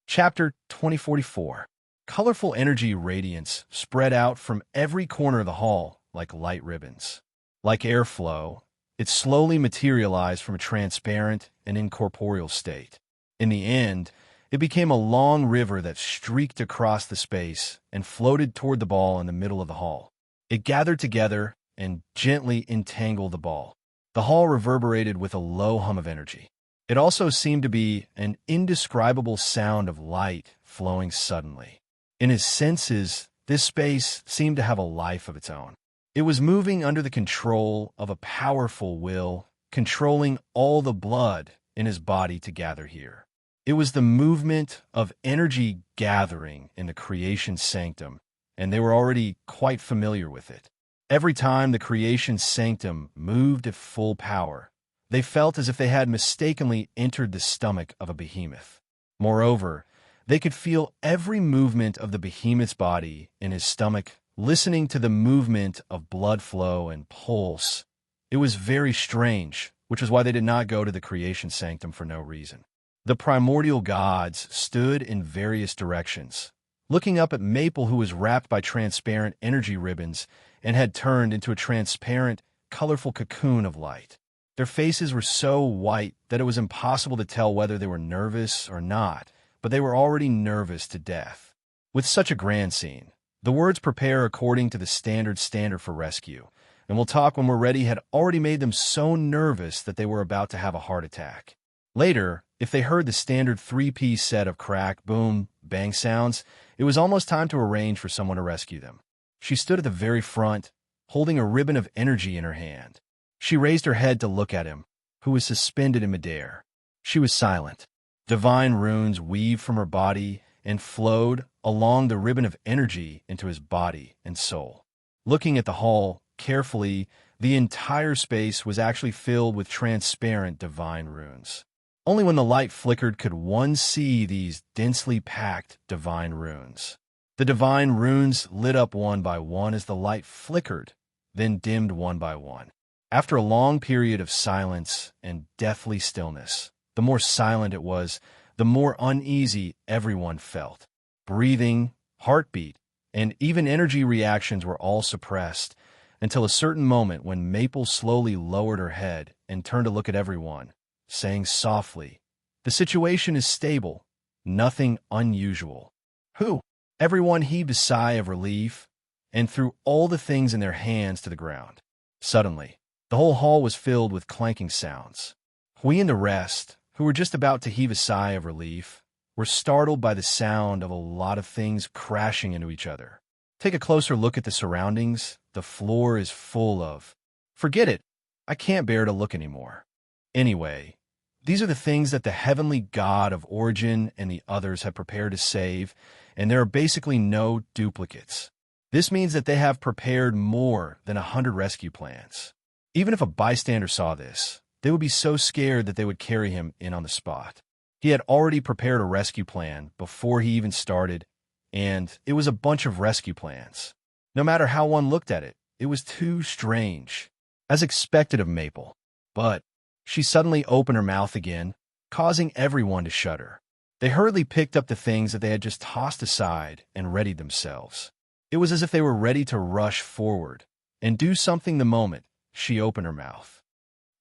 Chapter 2044. Colorful energy radiance spread out from every corner of the hall like light ribbons. Like airflow, it slowly materialized from a transparent and incorporeal state. In the end, it became a long river that streaked across the space and floated toward the ball in the middle of the hall. It gathered together and gently entangled the ball. The hall reverberated with a low hum of energy. It also seemed to be an indescribable sound of light flowing suddenly. In his senses, this space seemed to have a life of its own. It was moving under the control of a powerful will, controlling all the blood in his body to gather here. It was the movement of energy gathering in the creation sanctum, and they were already quite familiar with it. Every time the creation sanctum moved at full power, they felt as if they had mistakenly entered the stomach of a behemoth. Moreover, they could feel every movement of the behemoth's body in his stomach, listening to the movement of blood flow and pulse. It was very strange, which is why they did not go to the creation sanctum for no reason. The primordial gods stood in various directions, looking up at Maple, who was wrapped by transparent energy ribbons and had turned into a transparent, colorful cocoon of light. Their faces were so white that it was impossible to tell whether they were nervous or not, but they were already nervous to death. With such a grand scene, the words "prepare according to the standard for rescue, and we'll talk when we're ready" had already made them so nervous that they were about to have a heart attack. Later, if they heard the standard three-piece set of crack, boom, bang sounds, it was almost time to arrange for someone to rescue them. She stood at the very front, holding a ribbon of energy in her hand. She raised her head to look at him, who was suspended in midair. She was silent. Divine runes weaved from her body and flowed along the ribbon of energy into his body and soul. Looking at the hall carefully, the entire space was actually filled with transparent divine runes. Only when the light flickered could one see these densely packed divine runes. The divine runes lit up one by one as the light flickered, then dimmed one by one. After a long period of silence and deathly stillness, the more silent it was, the more uneasy everyone felt. Breathing, heartbeat, and even energy reactions were all suppressed until a certain moment when Maple slowly lowered her head and turned to look at everyone, saying softly, "The situation is stable, nothing unusual." "Who?" Everyone heaved a sigh of relief and threw all the things in their hands to the ground. Suddenly, the whole hall was filled with clanking sounds. We and the rest, who were just about to heave a sigh of relief, were startled by the sound of a lot of things crashing into each other. Take a closer look at the surroundings. The floor is full of... Forget it. I can't bear to look anymore. Anyway, these are the things that the heavenly god of origin and the others have prepared to save, and there are basically no duplicates. This means that they have prepared more than 100 rescue plans. Even if a bystander saw this, they would be so scared that they would carry him in on the spot. He had already prepared a rescue plan before he even started, and it was a bunch of rescue plans. No matter how one looked at it, it was too strange, as expected of Maple. But she suddenly opened her mouth again, causing everyone to shudder. They hurriedly picked up the things that they had just tossed aside and readied themselves. It was as if they were ready to rush forward and do something the moment she opened her mouth.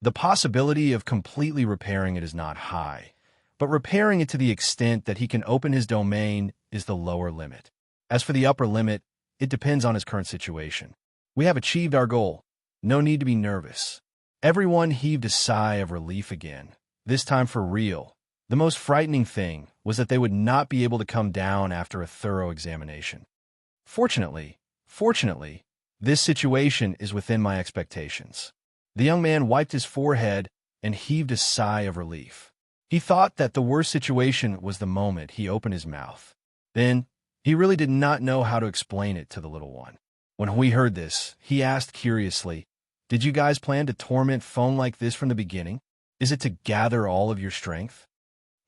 The possibility of completely repairing it is not high, but repairing it to the extent that he can open his domain is the lower limit. As for the upper limit, it depends on his current situation. We have achieved our goal. No need to be nervous. Everyone heaved a sigh of relief again, this time for real. The most frightening thing was that they would not be able to come down after a thorough examination. Fortunately, this situation is within my expectations. The young man wiped his forehead and heaved a sigh of relief. He thought that the worst situation was the moment he opened his mouth. Then, he really did not know how to explain it to the little one. When we heard this, he asked curiously, "Did you guys plan to torment foam like this from the beginning? Is it to gather all of your strength?"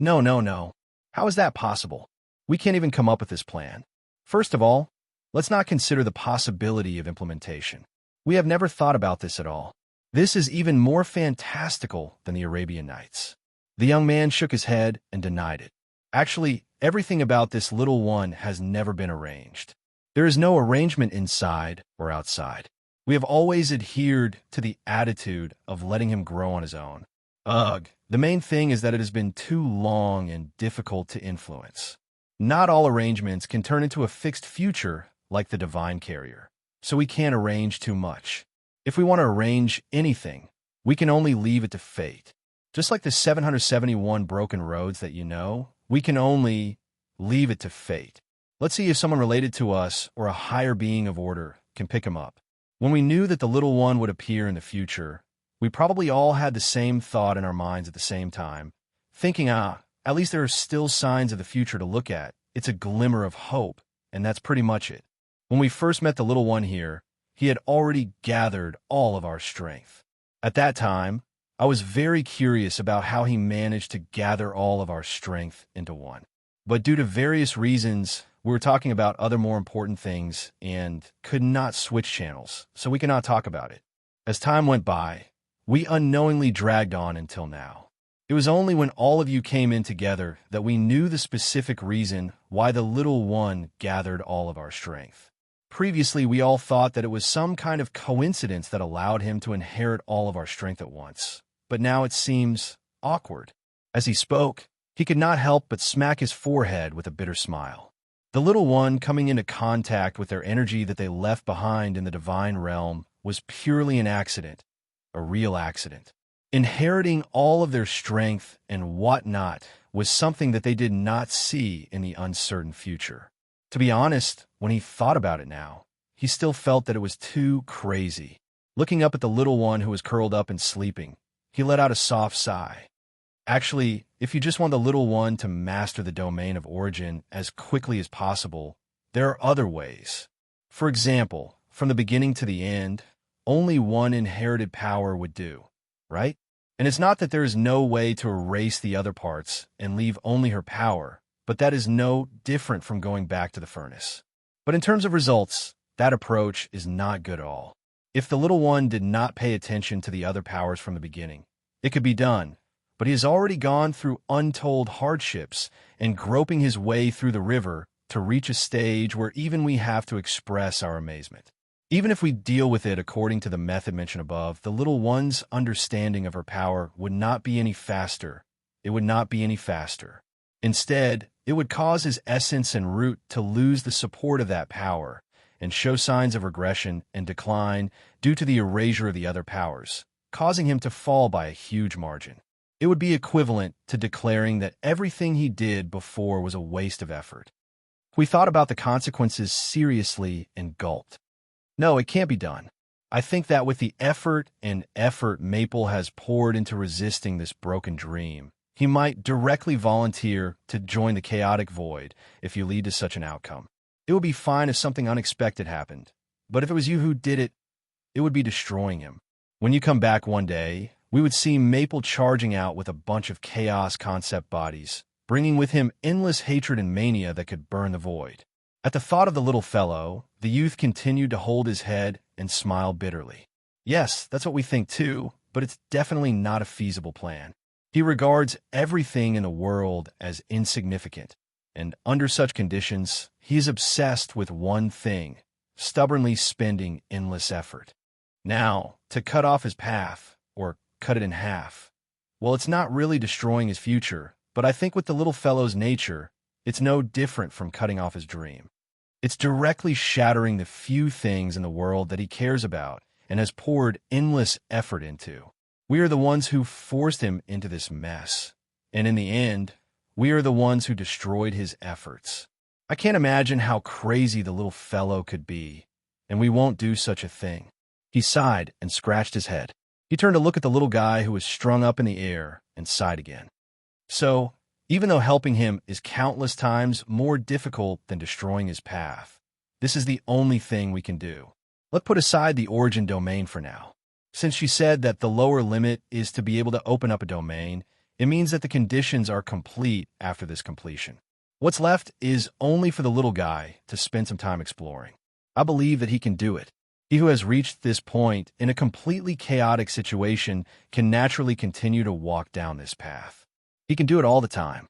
No. How is that possible? We can't even come up with this plan. First of all, let's not consider the possibility of implementation. We have never thought about this at all. This is even more fantastical than the Arabian Nights. The young man shook his head and denied it. Actually, everything about this little one has never been arranged. There is no arrangement inside or outside. We have always adhered to the attitude of letting him grow on his own. Ugh, the main thing is that it has been too long and difficult to influence. Not all arrangements can turn into a fixed future like the divine carrier, so we can't arrange too much. If we want to arrange anything, we can only leave it to fate. Just like the 771 broken roads that you know, we can only leave it to fate. Let's see if someone related to us or a higher being of order can pick him up. When we knew that the little one would appear in the future, we probably all had the same thought in our minds at the same time, thinking, at least there are still signs of the future to look at. It's a glimmer of hope, and that's pretty much it. When we first met the little one here, he had already gathered all of our strength. At that time, I was very curious about how he managed to gather all of our strength into one. But due to various reasons, we were talking about other more important things and could not switch channels, so we could not talk about it. As time went by, we unknowingly dragged on until now. It was only when all of you came in together that we knew the specific reason why the little one gathered all of our strength. Previously, we all thought that it was some kind of coincidence that allowed him to inherit all of our strength at once. But now it seems awkward. As he spoke, he could not help but smack his forehead with a bitter smile. The little one coming into contact with their energy that they left behind in the divine realm was purely an accident. A real accident. Inheriting all of their strength and whatnot was something that they did not see in the uncertain future. To be honest, when he thought about it now, he still felt that it was too crazy. Looking up at the little one who was curled up and sleeping, he let out a soft sigh. Actually, if you just want the little one to master the domain of origin as quickly as possible, there are other ways. For example, from the beginning to the end, only one inherited power would do, right? And it's not that there is no way to erase the other parts and leave only her power, but that is no different from going back to the furnace. But in terms of results, that approach is not good at all. If the little one did not pay attention to the other powers from the beginning, it could be done, but he has already gone through untold hardships and groping his way through the river to reach a stage where even we have to express our amazement. Even if we deal with it according to the method mentioned above, the little one's understanding of her power would not be any faster. It would not be any faster. Instead, it would cause his essence and root to lose the support of that power and show signs of regression and decline due to the erasure of the other powers, causing him to fall by a huge margin. It would be equivalent to declaring that everything he did before was a waste of effort. We thought about the consequences seriously and gulped. No, it can't be done. I think that with the effort Maple has poured into resisting this broken dream, he might directly volunteer to join the chaotic void if you lead to such an outcome. It would be fine if something unexpected happened, but if it was you who did it, it would be destroying him. When you come back one day, we would see Maple charging out with a bunch of chaos concept bodies, bringing with him endless hatred and mania that could burn the void. At the thought of the little fellow, the youth continued to hold his head and smile bitterly. Yes, that's what we think too, but it's definitely not a feasible plan. He regards everything in the world as insignificant, and under such conditions, he is obsessed with one thing, stubbornly spending endless effort. Now, to cut off his path, or cut it in half, well, it's not really destroying his future, but I think with the little fellow's nature, it's no different from cutting off his dream. It's directly shattering the few things in the world that he cares about and has poured endless effort into. We are the ones who forced him into this mess, and in the end, we are the ones who destroyed his efforts. I can't imagine how crazy the little fellow could be, and we won't do such a thing. He sighed and scratched his head. He turned to look at the little guy who was strung up in the air and sighed again. So, even though helping him is countless times more difficult than destroying his path, this is the only thing we can do. Let's put aside the origin domain for now. Since she said that the lower limit is to be able to open up a domain, it means that the conditions are complete after this completion. What's left is only for the little guy to spend some time exploring. I believe that he can do it. He who has reached this point in a completely chaotic situation can naturally continue to walk down this path. He can do it all the time.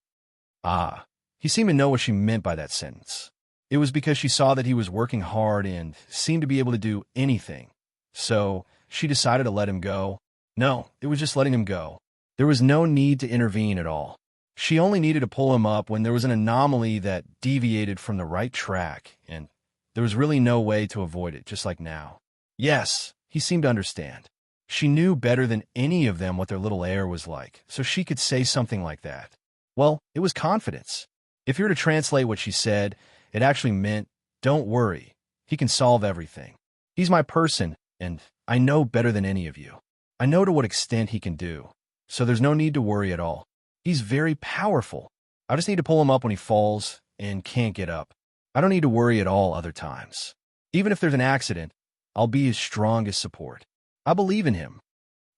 Ah, he seemed to know what she meant by that sentence. It was because she saw that he was working hard and seemed to be able to do anything. So, she decided to let him go. No, it was just letting him go. There was no need to intervene at all. She only needed to pull him up when there was an anomaly that deviated from the right track, and there was really no way to avoid it, just like now. Yes, he seemed to understand. She knew better than any of them what their little heir was like, so she could say something like that. Well, it was confidence. If you were to translate what she said, it actually meant, don't worry, he can solve everything. He's my person, and I know better than any of you. I know to what extent he can do, so there's no need to worry at all. He's very powerful. I just need to pull him up when he falls and can't get up. I don't need to worry at all other times. Even if there's an accident, I'll be his strongest support. I believe in him.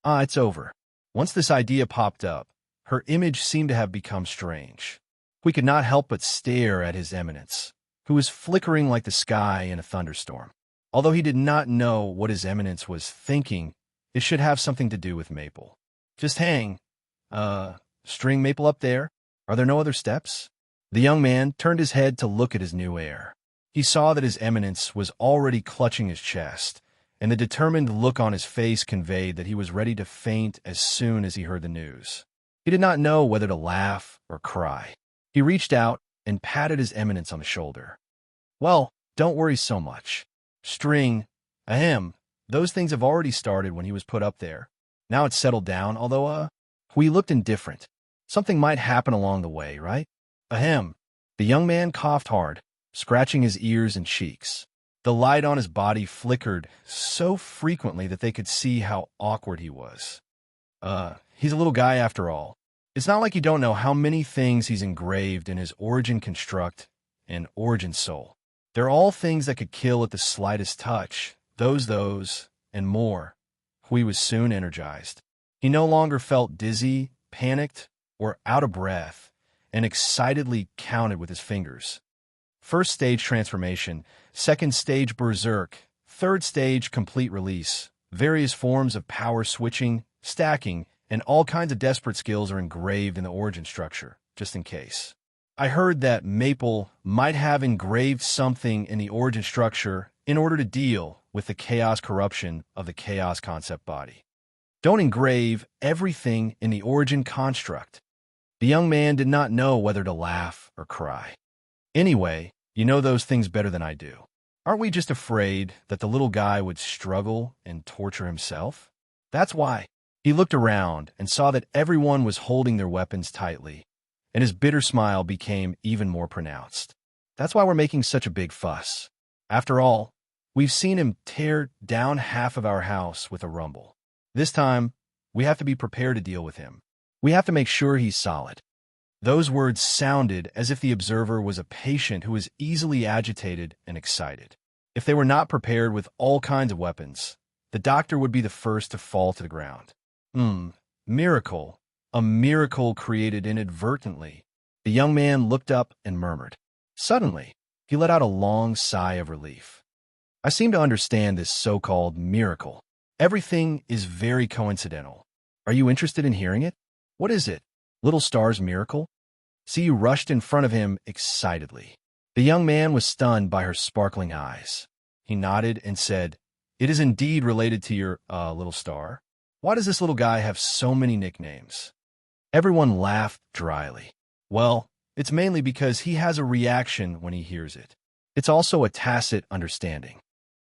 It's over. Once this idea popped up, her image seemed to have become strange. We could not help but stare at his eminence, who was flickering like the sky in a thunderstorm. Although he did not know what his eminence was thinking, it should have something to do with Maple. Just hang. String Maple up there? Are there no other steps? The young man turned his head to look at his new heir. He saw that his eminence was already clutching his chest, and the determined look on his face conveyed that he was ready to faint as soon as he heard the news. He did not know whether to laugh or cry. He reached out and patted his eminence on the shoulder. Well, don't worry so much. String, those things have already started when he was put up there. Now it's settled down, although, we looked indifferent. Something might happen along the way, right? Ahem. The young man coughed hard, scratching his ears and cheeks. The light on his body flickered so frequently that they could see how awkward he was. He's a little guy after all. It's not like you don't know how many things he's engraved in his origin construct and origin soul. They're all things that could kill at the slightest touch. Those, and more. Hui was soon energized. He no longer felt dizzy, panicked, or out of breath, and excitedly counted with his fingers. First stage transformation, second stage berserk, third stage complete release. Various forms of power switching, stacking, and all kinds of desperate skills are engraved in the origin structure, just in case. I heard that Maple might have engraved something in the origin structure in order to deal with the chaos corruption of the chaos concept body. Don't engrave everything in the origin construct. The young man did not know whether to laugh or cry. Anyway, you know those things better than I do. Aren't we just afraid that the little guy would struggle and torture himself? That's why. He looked around and saw that everyone was holding their weapons tightly, and his bitter smile became even more pronounced. That's why we're making such a big fuss. After all, we've seen him tear down half of our house with a rumble. This time, we have to be prepared to deal with him. We have to make sure he's solid. Those words sounded as if the observer was a patient who was easily agitated and excited. If they were not prepared with all kinds of weapons, the doctor would be the first to fall to the ground. Miracle. A miracle created inadvertently. The young man looked up and murmured. Suddenly, he let out a long sigh of relief. I seem to understand this so-called miracle. Everything is very coincidental. Are you interested in hearing it? What is it? Little Star's miracle? See, rushed in front of him excitedly. The young man was stunned by her sparkling eyes. He nodded and said, "It is indeed related to your, little star. Why does this little guy have so many nicknames?" Everyone laughed dryly. Well, it's mainly because he has a reaction when he hears it. It's also a tacit understanding.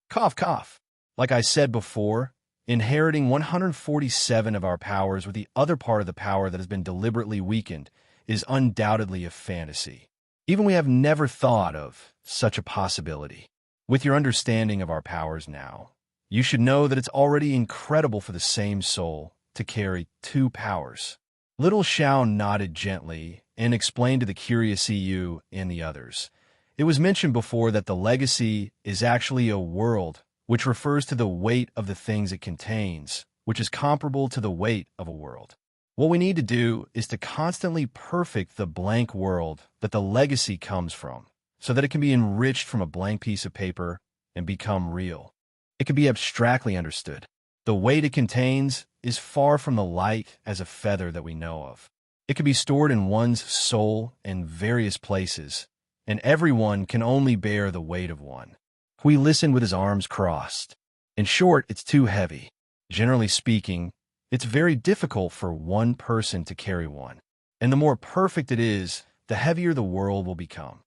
Cough, cough. Like I said before, inheriting 147 of our powers with the other part of the power that has been deliberately weakened is undoubtedly a fantasy. Even we have never thought of such a possibility. With your understanding of our powers now, you should know that it's already incredible for the same soul to carry two powers. Little Xiao nodded gently and explained to the curious EU and the others. It was mentioned before that the legacy is actually a world, which refers to the weight of the things it contains, which is comparable to the weight of a world. What we need to do is to constantly perfect the blank world that the legacy comes from, so that it can be enriched from a blank piece of paper and become real. It can be abstractly understood. The weight it contains is far from the light as a feather that we know of. It can be stored in one's soul in various places, and everyone can only bear the weight of one. Hui listened with his arms crossed. In short, it's too heavy. Generally speaking, it's very difficult for one person to carry one. And the more perfect it is, the heavier the world will become.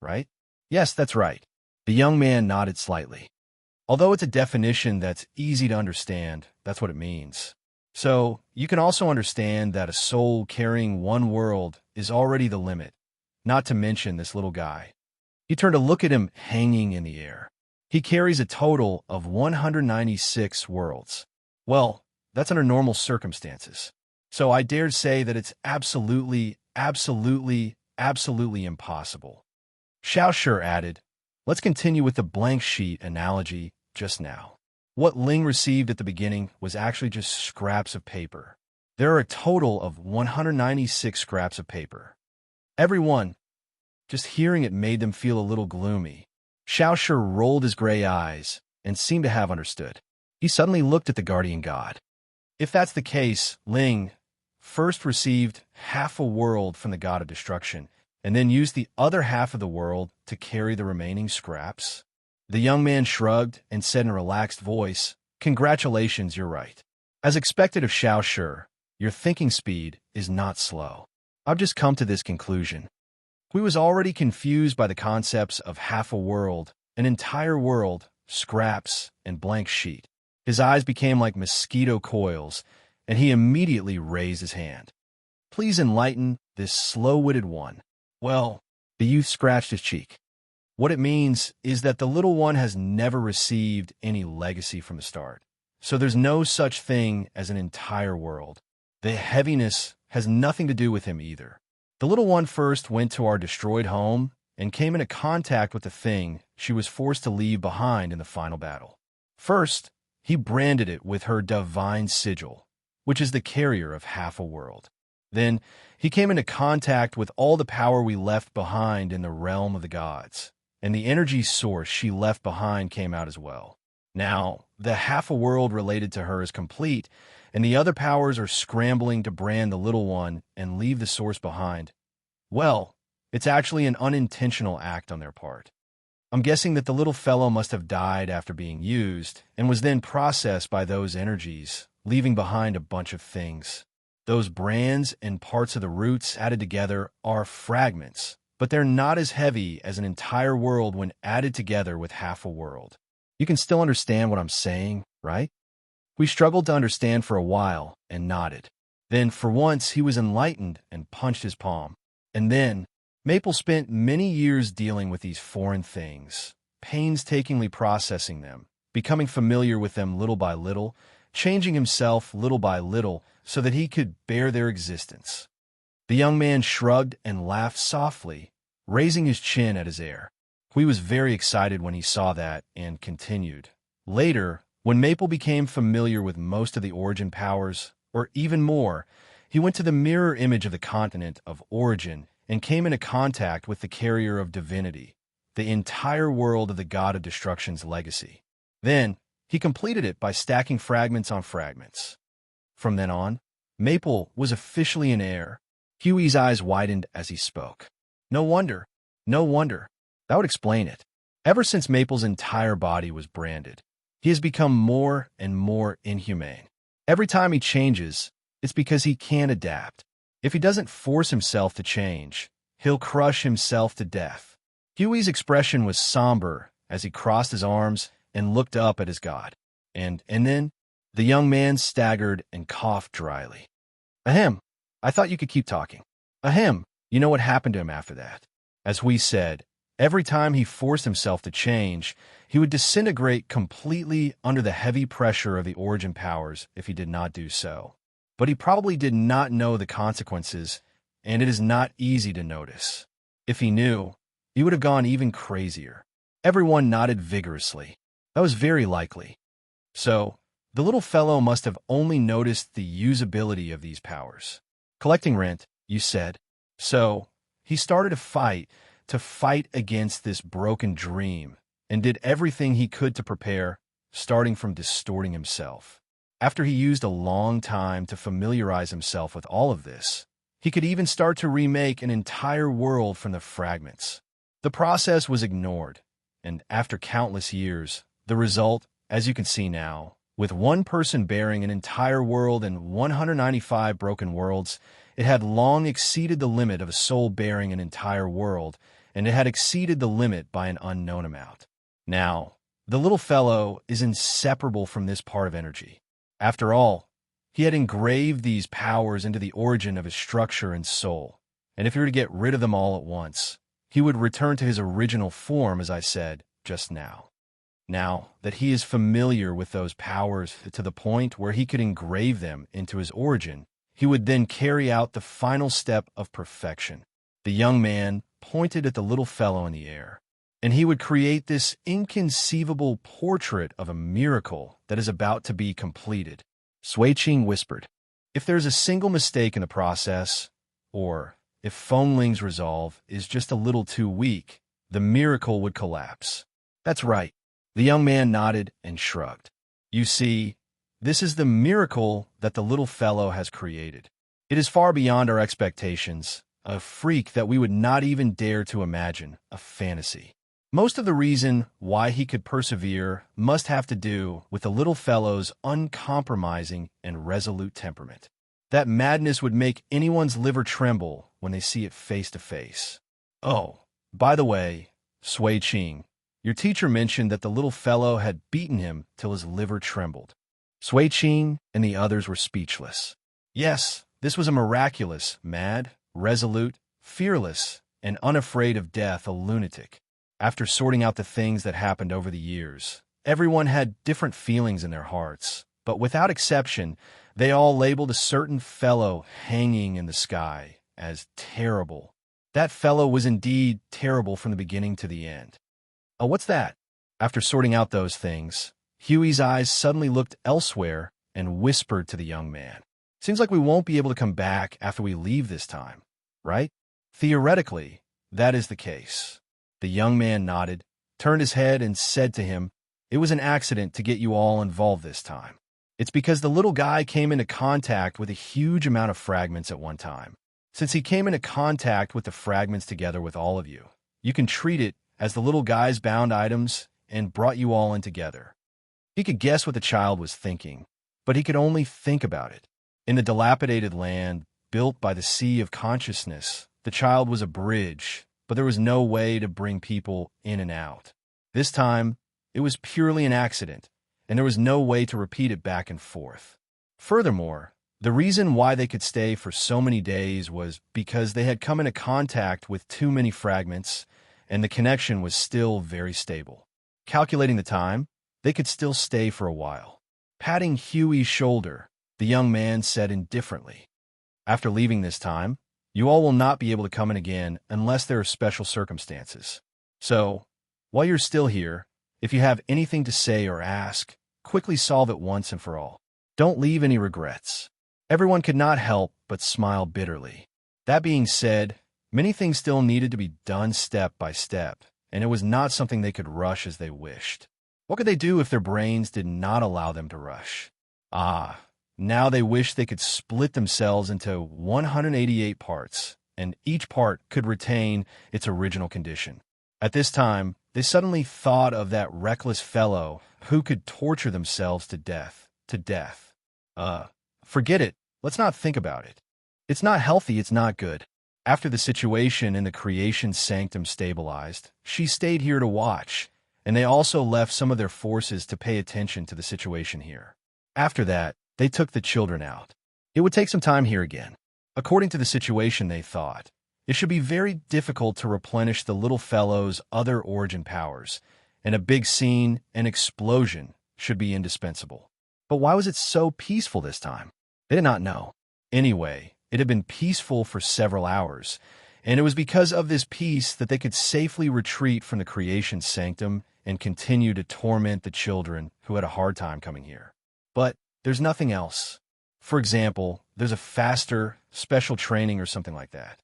Right? Yes, that's right. The young man nodded slightly. Although it's a definition that's easy to understand, that's what it means. So, you can also understand that a soul carrying one world is already the limit, not to mention this little guy. He turned to look at him hanging in the air. He carries a total of 196 worlds. Well, that's under normal circumstances. So I dare say that it's absolutely impossible. Xiao added, "Let's continue with the blank sheet analogy just now. What Ling received at the beginning was actually just scraps of paper. There are a total of 196 scraps of paper. Everyone, just hearing it made them feel a little gloomy. Xiao rolled his gray eyes and seemed to have understood. He suddenly looked at the guardian god. If that's the case, Ling first received half a world from the god of destruction, and then used the other half of the world to carry the remaining scraps. The young man shrugged and said in a relaxed voice, "Congratulations, you're right. As expected of Xiao, your thinking speed is not slow. I've just come to this conclusion." Hui was already confused by the concepts of half a world, an entire world, scraps, and blank sheet. His eyes became like mosquito coils, and he immediately raised his hand. "Please enlighten this slow-witted one." Well, the youth scratched his cheek. What it means is that the little one has never received any legacy from the start. So there's no such thing as an entire world. The heaviness has nothing to do with him either. The little one first went to our destroyed home and came into contact with the thing she was forced to leave behind in the final battle. First, he branded it with her divine sigil, which is the carrier of half a world. Then, he came into contact with all the power we left behind in the realm of the gods, and the energy source she left behind came out as well. Now, the half a world related to her is complete, and the other powers are scrambling to brand the little one and leave the source behind. Well, it's actually an unintentional act on their part. I'm guessing that the little fellow must have died after being used and was then processed by those energies, leaving behind a bunch of things. Those brands and parts of the roots added together are fragments, but they're not as heavy as an entire world when added together with half a world. You can still understand what I'm saying, right? We struggled to understand for a while and nodded. Then, for once, he was enlightened and punched his palm. And then, Maple spent many years dealing with these foreign things, painstakingly processing them, becoming familiar with them little by little, changing himself little by little so that he could bear their existence. The young man shrugged and laughed softly, raising his chin at his air. Hui was very excited when he saw that and continued. Later, when Maple became familiar with most of the origin powers, or even more, he went to the mirror image of the continent of origin and came into contact with the carrier of divinity, the entire world of the god of destruction's legacy. Then, he completed it by stacking fragments on fragments. From then on, Maple was officially in air. Huey's eyes widened as he spoke. No wonder. No wonder. That would explain it. Ever since Maple's entire body was branded, he has become more and more inhumane. Every time he changes, it's because he can't adapt. If he doesn't force himself to change, he'll crush himself to death. Huey's expression was somber as he crossed his arms and looked up at his god. And then, the young man staggered and coughed dryly. Ahem, I thought you could keep talking. Ahem, you know what happened to him after that. As we said, every time he forced himself to change, he would disintegrate completely under the heavy pressure of the origin powers if he did not do so. But he probably did not know the consequences, and it is not easy to notice. If he knew, he would have gone even crazier. Everyone nodded vigorously. That was very likely. So, the little fellow must have only noticed the usability of these powers. Collecting rent, you said. So, he started to fight against this broken dream, and did everything he could to prepare, starting from distorting himself. After he used a long time to familiarize himself with all of this, he could even start to remake an entire world from the fragments. The process was ignored, and after countless years, the result, as you can see now, with one person bearing an entire world and 195 broken worlds, it had long exceeded the limit of a soul bearing an entire world, and it had exceeded the limit by an unknown amount. Now, the little fellow is inseparable from this part of energy. After all, he had engraved these powers into the origin of his structure and soul, and if he were to get rid of them all at once, he would return to his original form, as I said just now. Now that he is familiar with those powers to the point where he could engrave them into his origin, he would then carry out the final step of perfection. The young man pointed at the little fellow in the air, and he would create this inconceivable portrait of a miracle that is about to be completed. Sui Ching whispered, if there's a single mistake in the process, or if Fengling's resolve is just a little too weak, the miracle would collapse. That's right. The young man nodded and shrugged. You see, this is the miracle that the little fellow has created. It is far beyond our expectations, a freak that we would not even dare to imagine, a fantasy. Most of the reason why he could persevere must have to do with the little fellow's uncompromising and resolute temperament. That madness would make anyone's liver tremble when they see it face to face. Oh, by the way, Sui Ching, your teacher mentioned that the little fellow had beaten him till his liver trembled. Sui Ching and the others were speechless. Yes, this was a miraculous, mad, resolute, fearless, and unafraid of death, a lunatic. After sorting out the things that happened over the years, everyone had different feelings in their hearts, but without exception, they all labeled a certain fellow hanging in the sky as terrible. That fellow was indeed terrible from the beginning to the end. Oh, what's that? After sorting out those things, Huey's eyes suddenly looked elsewhere and whispered to the young man. Seems like we won't be able to come back after we leave this time, right? Theoretically, that is the case. The young man nodded, turned his head, and said to him, it was an accident to get you all involved this time. It's because the little guy came into contact with a huge amount of fragments at one time. Since he came into contact with the fragments together with all of you, you can treat it as the little guy's bound items and brought you all in together. He could guess what the child was thinking, but he could only think about it. In the dilapidated land built by the sea of consciousness, the child was a bridge, but there was no way to bring people in and out. This time, it was purely an accident, and there was no way to repeat it back and forth. Furthermore, the reason why they could stay for so many days was because they had come into contact with too many fragments, and the connection was still very stable. Calculating the time, they could still stay for a while. Patting Huey's shoulder, the young man said indifferently, after leaving this time, you all will not be able to come in again unless there are special circumstances. So, while you're still here, if you have anything to say or ask, quickly solve it once and for all. Don't leave any regrets. Everyone could not help but smile bitterly. That being said, many things still needed to be done step by step, and it was not something they could rush as they wished. What could they do if their brains did not allow them to rush? Ah, Now they wished they could split themselves into 188 parts, and each part could retain its original condition. At this time, they suddenly thought of that reckless fellow who could torture themselves to death. Forget it. Let's not think about it. It's not healthy, it's not good. After the situation in the creation sanctum stabilized, she stayed here to watch, and they also left some of their forces to pay attention to the situation here. After that, they took the children out. It would take some time here again. According to the situation, they thought, it should be very difficult to replenish the little fellow's other origin powers, and a big scene, an explosion, should be indispensable. But why was it so peaceful this time? They did not know. Anyway, it had been peaceful for several hours, and it was because of this peace that they could safely retreat from the creation sanctum and continue to torment the children who had a hard time coming here. But there's nothing else. For example, there's a faster, special training or something like that.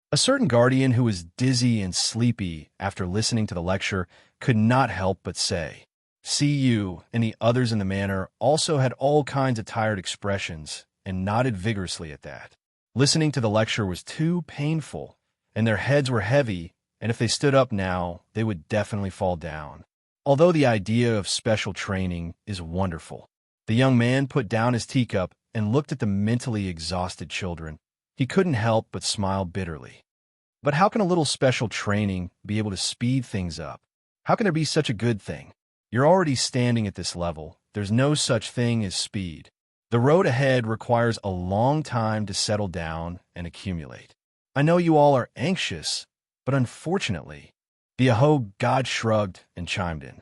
A certain guardian who was dizzy and sleepy after listening to the lecture could not help but say, "See you," and the others in the manor also had all kinds of tired expressions and nodded vigorously at that. Listening to the lecture was too painful, and their heads were heavy, and if they stood up now, they would definitely fall down. Although the idea of special training is wonderful, the young man put down his teacup and looked at the mentally exhausted children. He couldn't help but smile bitterly. But how can a little special training be able to speed things up? How can there be such a good thing? You're already standing at this level. There's no such thing as speed. The road ahead requires a long time to settle down and accumulate. I know you all are anxious, but unfortunately, the Aho god shrugged and chimed in.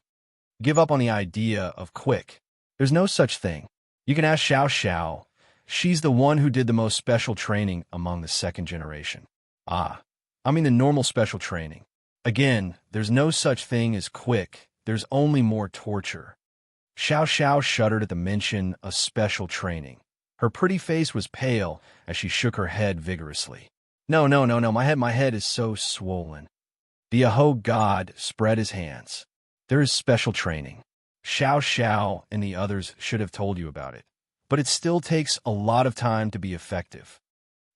Give up on the idea of quick. There's no such thing. You can ask Xiao Xiao. She's the one who did the most special training among the second generation. I mean the normal special training. Again, there's no such thing as quick. There's only more torture. Xiao Xiao shuddered at the mention of special training. Her pretty face was pale as she shook her head vigorously. No, my head is so swollen. The Aho god spread his hands. There is special training. Xiao Xiao and the others should have told you about it, but it still takes a lot of time to be effective.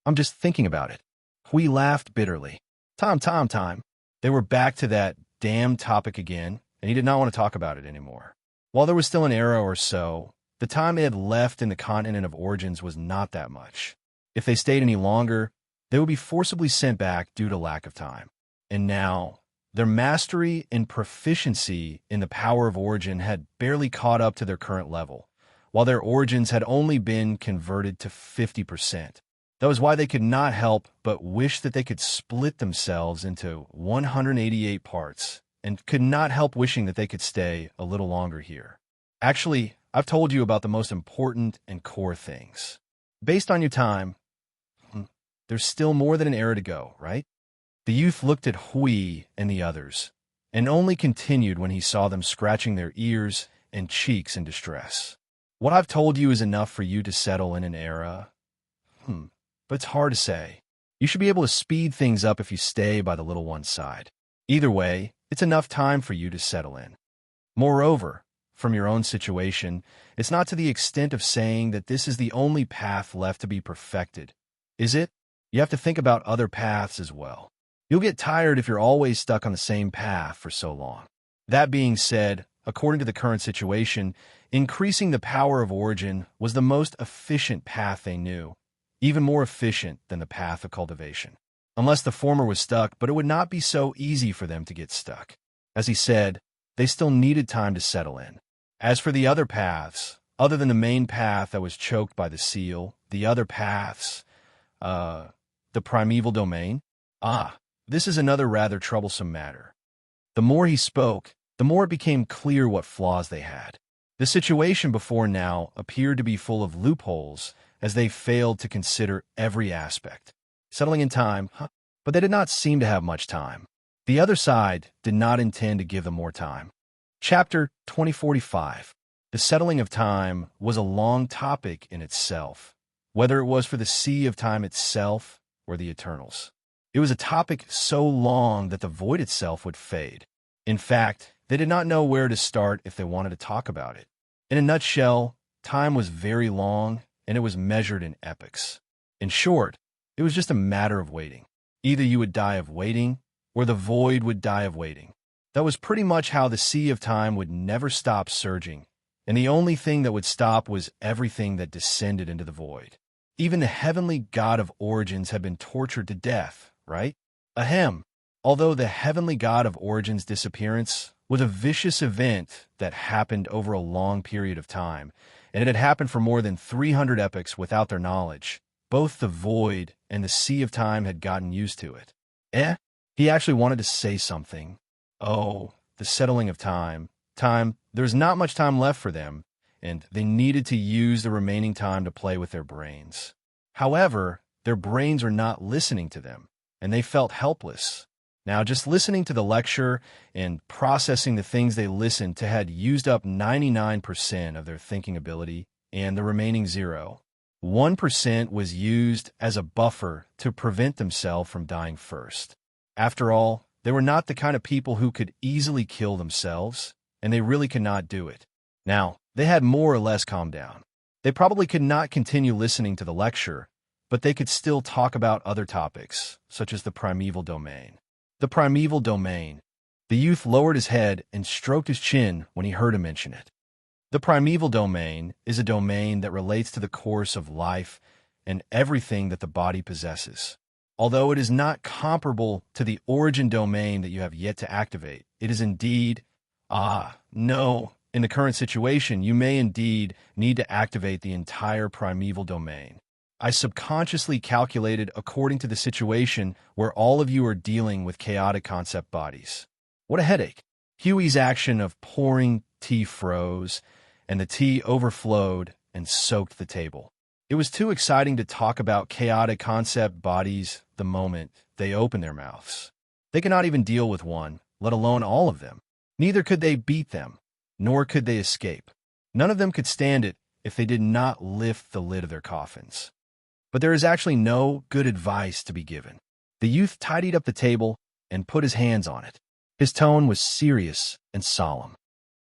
I'm just thinking about it. Hui laughed bitterly. Time. They were back to that damn topic again, and he did not want to talk about it anymore. While there was still an era or so, the time they had left in the continent of origins was not that much. If they stayed any longer, they would be forcibly sent back due to lack of time. And now, their mastery and proficiency in the power of origin had barely caught up to their current level, while their origins had only been converted to 50%. That was why they could not help but wish that they could split themselves into 188 parts, and could not help wishing that they could stay a little longer here. Actually, I've told you about the most important and core things. Based on your time, there's still more than an era to go, right? The youth looked at Hui and the others, and only continued when he saw them scratching their ears and cheeks in distress. What I've told you is enough for you to settle in an era. But it's hard to say. You should be able to speed things up if you stay by the little one's side. Either way, it's enough time for you to settle in. Moreover, from your own situation, it's not to the extent of saying that this is the only path left to be perfected, is it? You have to think about other paths as well. You'll get tired if you're always stuck on the same path for so long. That being said, according to the current situation, increasing the power of origin was the most efficient path they knew, even more efficient than the path of cultivation. Unless the former was stuck, but it would not be so easy for them to get stuck. As he said, they still needed time to settle in. As for the other paths, other than the main path that was choked by the seal, the other paths, the primeval domain, this is another rather troublesome matter. The more he spoke, the more it became clear what flaws they had. The situation before now appeared to be full of loopholes as they failed to consider every aspect. Settling in time, but they did not seem to have much time. The other side did not intend to give them more time. Chapter 2045. The settling of time was a long topic in itself, whether it was for the sea of time itself or the eternals. It was a topic so long that the void itself would fade. In fact, they did not know where to start if they wanted to talk about it. In a nutshell, time was very long and it was measured in epochs. In short, it was just a matter of waiting. Either you would die of waiting, or the void would die of waiting. That was pretty much how the sea of time would never stop surging, and the only thing that would stop was everything that descended into the void. Even the heavenly god of origins had been tortured to death, right? Ahem. Although the heavenly god of origins' disappearance was a vicious event that happened over a long period of time, and it had happened for more than 300 epochs without their knowledge, both the void and the sea of time had gotten used to it. He actually wanted to say something. Oh, the settling of time. There's not much time left for them, and they needed to use the remaining time to play with their brains. However, their brains were not listening to them, and they felt helpless. Now, just listening to the lecture and processing the things they listened to had used up 99% of their thinking ability, and the remaining 1% was used as a buffer to prevent themselves from dying first. After all, they were not the kind of people who could easily kill themselves, and they really could not do it. Now, they had more or less calmed down. They probably could not continue listening to the lecture, but they could still talk about other topics, such as the primeval domain. The primeval domain. The youth lowered his head and stroked his chin when he heard him mention it. The primeval domain is a domain that relates to the course of life and everything that the body possesses. Although it is not comparable to the origin domain that you have yet to activate, it is indeed, no, in the current situation, you may indeed need to activate the entire primeval domain. I subconsciously calculated according to the situation where all of you are dealing with chaotic concept bodies. What a headache. Huey's action of pouring tea froze, and the tea overflowed and soaked the table. It was too exciting to talk about chaotic concept bodies the moment they opened their mouths. They could not even deal with one, let alone all of them. Neither could they beat them, nor could they escape. None of them could stand it if they did not lift the lid of their coffins. But there is actually no good advice to be given. The youth tidied up the table and put his hands on it. His tone was serious and solemn.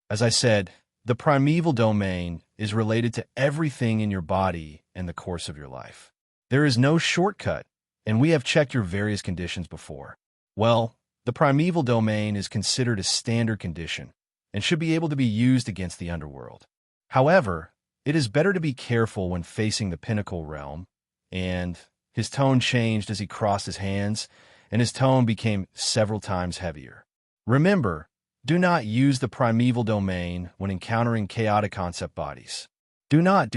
As I said, the primeval domain is related to everything in your body and the course of your life. There is no shortcut, and we have checked your various conditions before. Well, the primeval domain is considered a standard condition and should be able to be used against the underworld. However, it is better to be careful when facing the pinnacle realm, and his tone changed as he crossed his hands, and his tone became several times heavier. Remember, do not use the primeval domain when encountering chaotic concept bodies. Do not.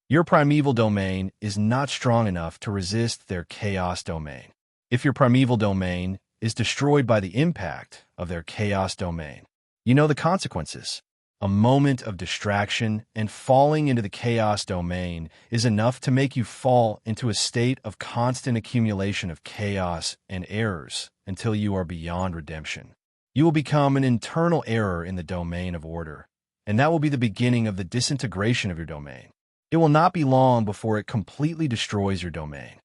Your primeval domain is not strong enough to resist their chaos domain. If your primeval domain is destroyed by the impact of their chaos domain, you know the consequences. A moment of distraction and falling into the chaos domain is enough to make you fall into a state of constant accumulation of chaos and errors until you are beyond redemption. You will become an internal error in the domain of order, and that will be the beginning of the disintegration of your domain. It will not be long before it completely destroys your domain.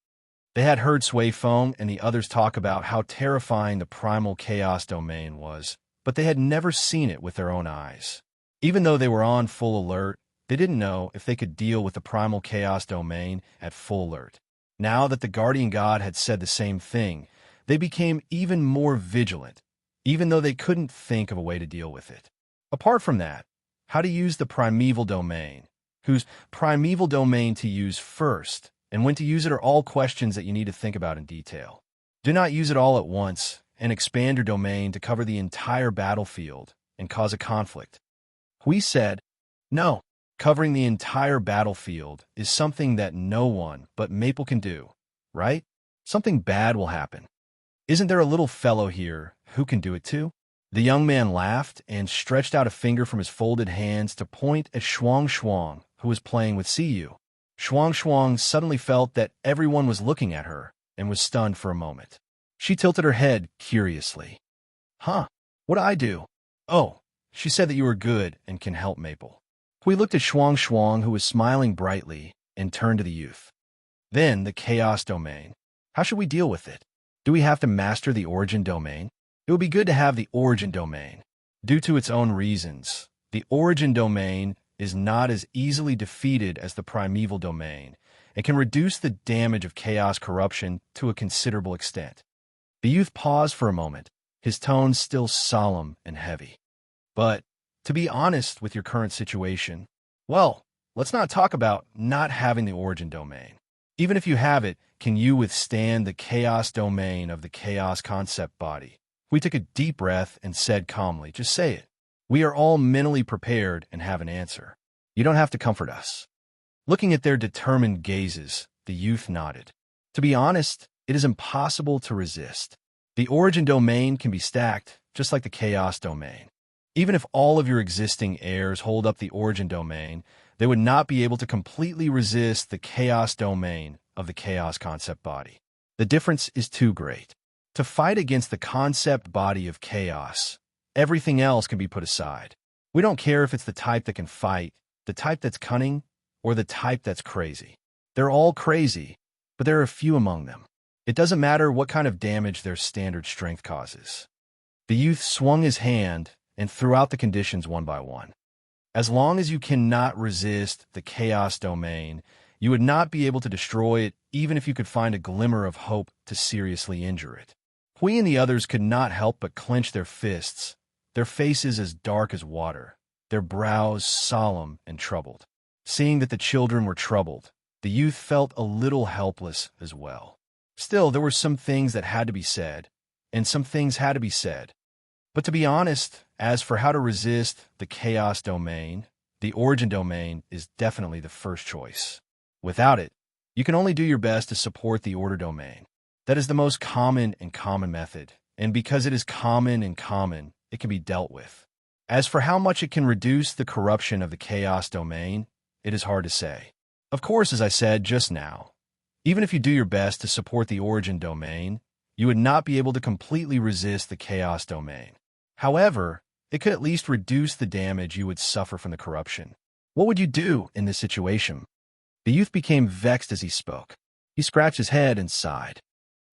They had heard Sui Feng and the others talk about how terrifying the primal chaos domain was, but they had never seen it with their own eyes. Even though they were on full alert, they didn't know if they could deal with the primal chaos domain at full alert. Now that the guardian god had said the same thing, they became even more vigilant, even though they couldn't think of a way to deal with it. Apart from that, how to use the primeval domain, whose primeval domain to use first, and when to use it are all questions that you need to think about in detail. Do not use it all at once and expand your domain to cover the entire battlefield and cause a conflict. We said, no, covering the entire battlefield is something that no one but Maple can do, right? Something bad will happen. Isn't there a little fellow here who can do it too? The young man laughed and stretched out a finger from his folded hands to point at Shuang Shuang, who was playing with Siyu. Shuang Shuang suddenly felt that everyone was looking at her and was stunned for a moment. She tilted her head curiously. Huh? What'd I do? Oh, she said that you are good and can help Maple. We looked at Shuang Shuang, who was smiling brightly, and turned to the youth. Then the chaos domain. How should we deal with it? Do we have to master the origin domain? It would be good to have the origin domain. Due to its own reasons, the origin domain is not as easily defeated as the primeval domain and can reduce the damage of chaos corruption to a considerable extent. The youth paused for a moment, his tone still solemn and heavy. But, to be honest with your current situation, well, let's not talk about not having the origin domain. Even if you have it, can you withstand the chaos domain of the chaos concept body? We took a deep breath and said calmly, just say it. We are all mentally prepared and have an answer. You don't have to comfort us. Looking at their determined gazes, the youth nodded. To be honest, it is impossible to resist. The origin domain can be stacked, just like the chaos domain. Even if all of your existing heirs hold up the origin domain, they would not be able to completely resist the chaos domain of the chaos concept body. The difference is too great. To fight against the concept body of chaos, everything else can be put aside. We don't care if it's the type that can fight, the type that's cunning, or the type that's crazy. They're all crazy, but there are a few among them. It doesn't matter what kind of damage their standard strength causes. The youth swung his hand and threw out the conditions one by one. As long as you cannot resist the chaos domain, you would not be able to destroy it even if you could find a glimmer of hope to seriously injure it. Hui and the others could not help but clench their fists, their faces as dark as water, their brows solemn and troubled. Seeing that the children were troubled, the youth felt a little helpless as well. Still, there were some things that had to be said, and some things had to be said. But to be honest, as for how to resist the chaos domain, the origin domain is definitely the first choice. Without it, you can only do your best to support the order domain. That is the most common method, and because it is common, it can be dealt with. As for how much it can reduce the corruption of the chaos domain, it is hard to say. Of course, as I said just now, even if you do your best to support the origin domain, you would not be able to completely resist the chaos domain. However, it could at least reduce the damage you would suffer from the corruption. What would you do in this situation? The youth became vexed as he spoke. He scratched his head and sighed.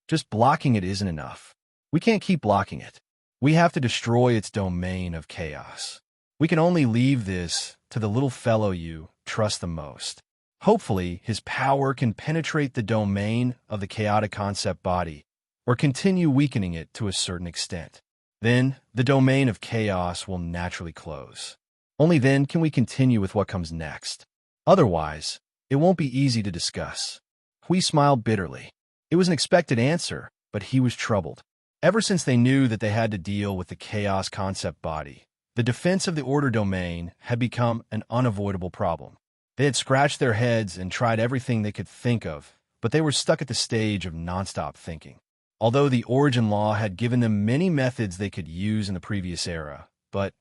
Just blocking it isn't enough. We can't keep blocking it. We have to destroy its domain of chaos. We can only leave this to the little fellow you trust the most. Hopefully, his power can penetrate the domain of the chaotic concept body, or continue weakening it to a certain extent. Then, the domain of chaos will naturally close. Only then can we continue with what comes next. Otherwise, it won't be easy to discuss. Hui smiled bitterly. It was an expected answer, but he was troubled. Ever since they knew that they had to deal with the chaos concept body, the defense of the order domain had become an unavoidable problem. They had scratched their heads and tried everything they could think of, but they were stuck at the stage of nonstop thinking. Although the origin law had given them many methods they could use in the previous era, but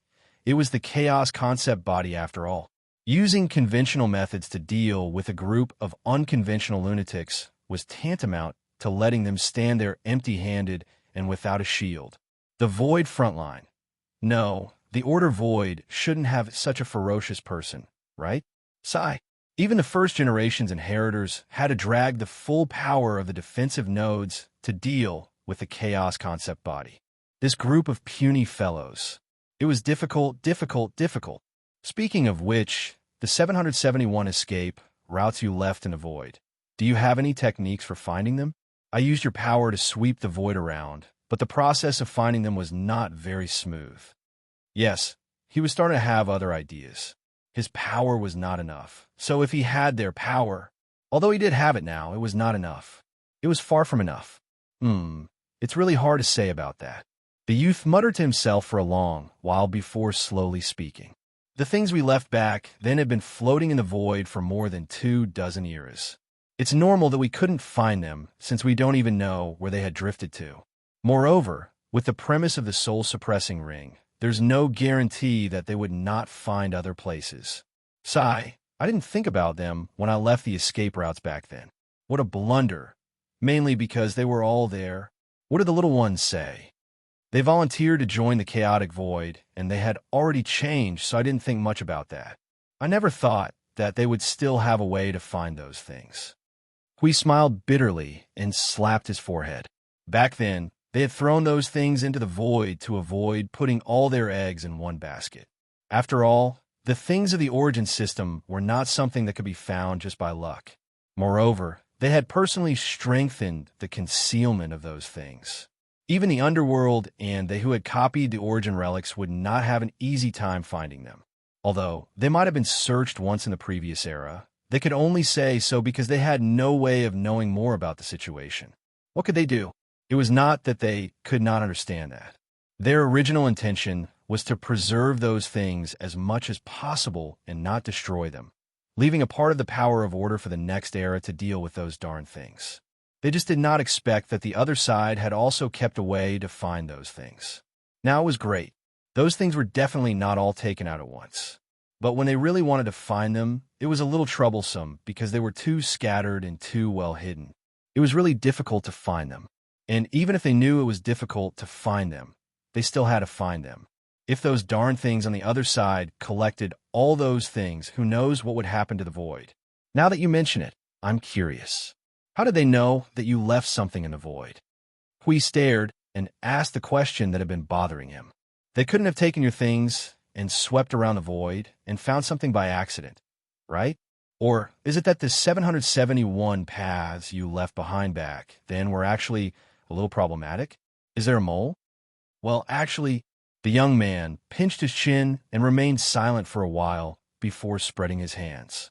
it was the chaos concept body after all. Using conventional methods to deal with a group of unconventional lunatics was tantamount to letting them stand there empty-handed and without a shield. The Void frontline. No, the Order Void shouldn't have such a ferocious person, right? Sigh. Even the first generation's inheritors had to drag the full power of the defensive nodes to deal with the chaos concept body. This group of puny fellows. It was difficult. Speaking of which, the 771 escape routes you left in the void. Do you have any techniques for finding them? I used your power to sweep the void around, but the process of finding them was not very smooth. Yes, he was starting to have other ideas. His power was not enough. So if he had their power, although he did have it now, it was not enough. It was far from enough. It's really hard to say about that. The youth muttered to himself for a long while before slowly speaking. The things we left back then had been floating in the void for more than 24 years. It's normal that we couldn't find them since we don't even know where they had drifted to. Moreover, with the premise of the soul-suppressing ring, there's no guarantee that they would not find other places. Sigh, I didn't think about them when I left the escape routes back then. What a blunder. Mainly because they were all there. What did the little ones say? They volunteered to join the chaotic void, and they had already changed, so I didn't think much about that. I never thought that they would still have a way to find those things. Hui smiled bitterly and slapped his forehead. Back then, they had thrown those things into the void to avoid putting all their eggs in one basket. After all, The things of the origin system were not something that could be found just by luck. Moreover, they had personally strengthened the concealment of those things. Even the underworld and they who had copied the origin relics would not have an easy time finding them. Although they might have been searched once in the previous era, they could only say so because they had no way of knowing more about the situation. What could they do? It was not that they could not understand that. Their original intention was to preserve those things as much as possible and not destroy them, leaving a part of the power of order for the next era to deal with those darn things. They just did not expect that the other side had also kept a way to find those things. Now it was great. Those things were definitely not all taken out at once. But when they really wanted to find them, it was a little troublesome because they were too scattered and too well hidden. It was really difficult to find them. And even if they knew it was difficult to find them, they still had to find them. If those darn things on the other side collected all those things, who knows what would happen to the void? Now that you mention it, I'm curious. How did they know that you left something in the void? Hui stared and asked the question that had been bothering him. They couldn't have taken your things and swept around the void and found something by accident, right? Or is it that the 771 paths you left behind back then were actually a little problematic? Is there a mole? Well, actually, the young man pinched his chin and remained silent for a while before spreading his hands.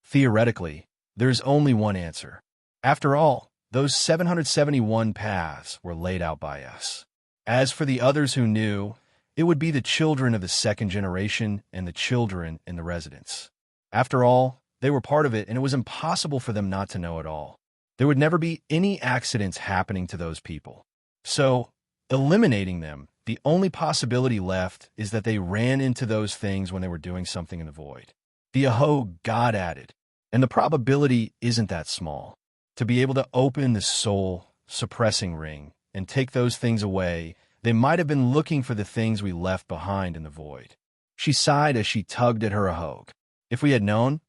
Theoretically, there is only one answer. After all, those 771 paths were laid out by us. As for the others who knew, it would be the children of the second generation and the children in the residence. After all, they were part of it, and it was impossible for them not to know it all. There would never be any accidents happening to those people. So, eliminating them, the only possibility left is that they ran into those things when they were doing something in the void. The Aho God added, and the probability isn't that small. To be able to open the soul suppressing ring and take those things away, they might have been looking for the things we left behind in the void. She sighed as she tugged at her Ahog. If we had known,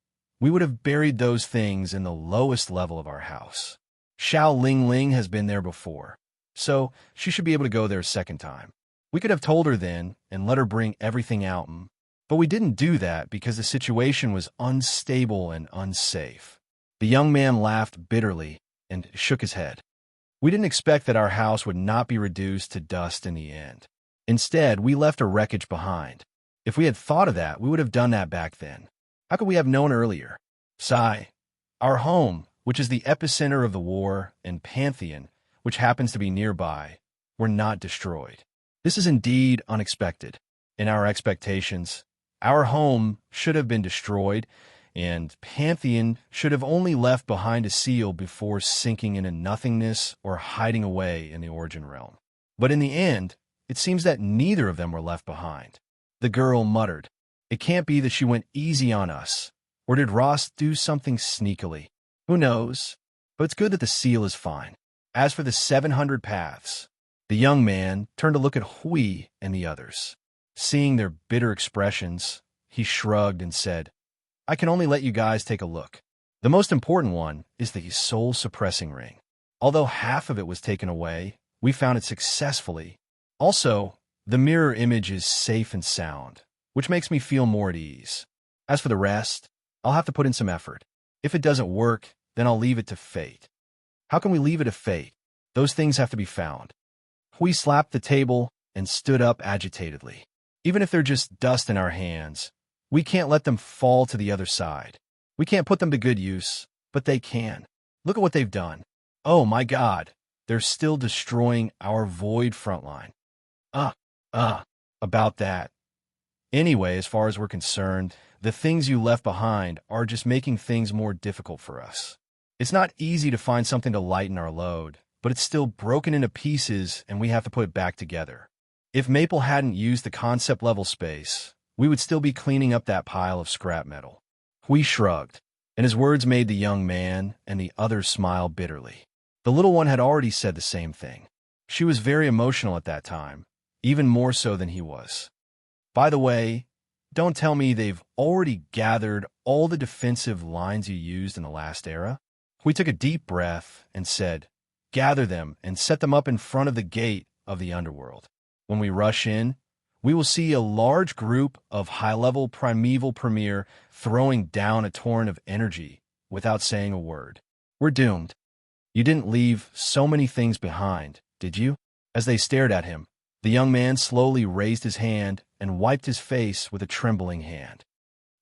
we would have buried those things in the lowest level of our house. Xiao Ling Ling has been there before, so she should be able to go there a second time. We could have told her then and let her bring everything out, but we didn't do that because the situation was unstable and unsafe. The young man laughed bitterly and shook his head. We didn't expect that our house would not be reduced to dust in the end. Instead, we left a wreckage behind. If we had thought of that, we would have done that back then. How could we have known earlier? Sigh. Our home, which is the epicenter of the war, and Pantheon, which happens to be nearby, were not destroyed. This is indeed unexpected. In our expectations, our home should have been destroyed, and Pantheon should have only left behind a seal before sinking into nothingness or hiding away in the origin realm. But in the end, it seems that neither of them were left behind. The girl muttered, "It can't be that she went easy on us, or did Ross do something sneakily? Who knows? But it's good that the seal is fine. As for the 700 paths," the young man turned to look at Hui and the others. Seeing their bitter expressions, he shrugged and said, "I can only let you guys take a look. The most important one is the soul-suppressing ring. Although half of it was taken away, we found it successfully. Also, the mirror image is safe and sound, which makes me feel more at ease. As for the rest, I'll have to put in some effort. If it doesn't work, then I'll leave it to fate." "How can we leave it to fate? Those things have to be found." Hui slapped the table and stood up agitatedly. "Even if they're just dust in our hands, we can't let them fall to the other side. We can't put them to good use, but they can. Look at what they've done. Oh my God, they're still destroying our void frontline. About that. Anyway, as far as we're concerned, the things you left behind are just making things more difficult for us. It's not easy to find something to lighten our load, but it's still broken into pieces and we have to put it back together. If Maple hadn't used the concept level space, we would still be cleaning up that pile of scrap metal." Hui shrugged, and his words made the young man and the others smile bitterly. The little one had already said the same thing. She was very emotional at that time, even more so than he was. "By the way, don't tell me they've already gathered all the defensive lines you used in the last era?" Hui took a deep breath and said, "Gather them and set them up in front of the gate of the underworld. When we rush in, we will see a large group of high-level primeval premier throwing down a torrent of energy without saying a word. We're doomed. You didn't leave so many things behind, did you? As they stared at him, the young man slowly raised his hand and wiped his face with a trembling hand.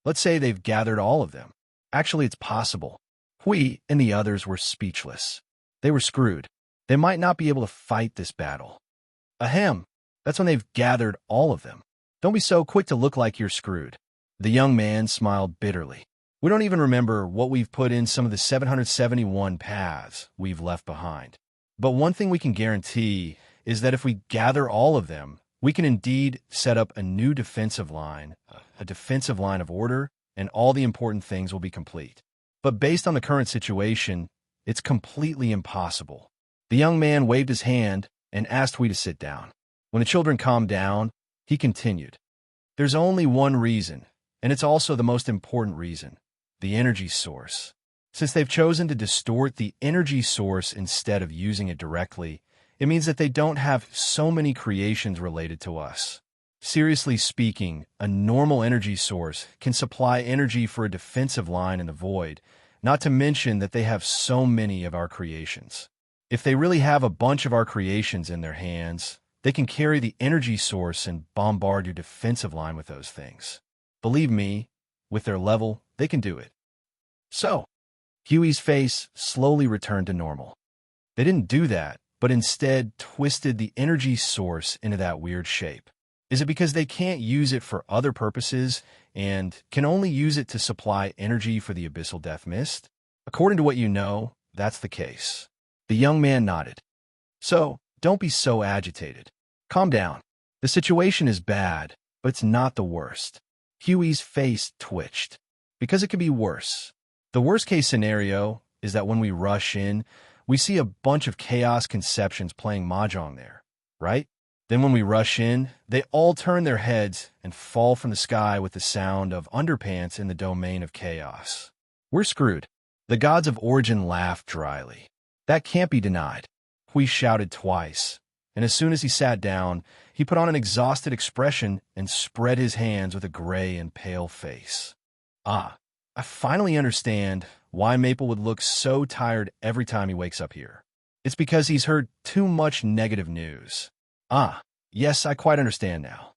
Let's say they've gathered all of them. Actually, it's possible. We and the others were speechless. They were screwed. They might not be able to fight this battle. Ahem. That's when they've gathered all of them. Don't be so quick to look like you're screwed. The young man smiled bitterly. We don't even remember what we've put in some of the 771 paths we've left behind. But one thing we can guarantee is that if we gather all of them, we can indeed set up a new defensive line, a defensive line of order, and all the important things will be complete. But based on the current situation, it's completely impossible. The young man waved his hand and asked we to sit down. When the children calmed down, he continued. There's only one reason, and it's also the most important reason, the energy source. Since they've chosen to distort the energy source instead of using it directly, it means that they don't have so many creations related to us. Seriously speaking, a normal energy source can supply energy for a defensive line in the void, not to mention that they have so many of our creations. If they really have a bunch of our creations in their hands, they can carry the energy source and bombard your defensive line with those things. Believe me, with their level, they can do it. So, Huey's face slowly returned to normal. They didn't do that, but instead twisted the energy source into that weird shape. Is it because they can't use it for other purposes and can only use it to supply energy for the abyssal death mist? According to what you know, that's the case. The young man nodded. So, don't be so agitated. Calm down. The situation is bad, but it's not the worst. Huey's face twitched. Because it could be worse. The worst-case scenario is that when we rush in, we see a bunch of chaos conceptions playing mahjong there, right? Then when we rush in, they all turn their heads and fall from the sky with the sound of underpants in the domain of chaos. We're screwed. The gods of origin laughed dryly. That can't be denied. Hui shouted twice, and as soon as he sat down, he put on an exhausted expression and spread his hands with a gray and pale face. Ah, I finally understand why Maple would look so tired every time he wakes up here. It's because he's heard too much negative news. Ah, yes, I quite understand now.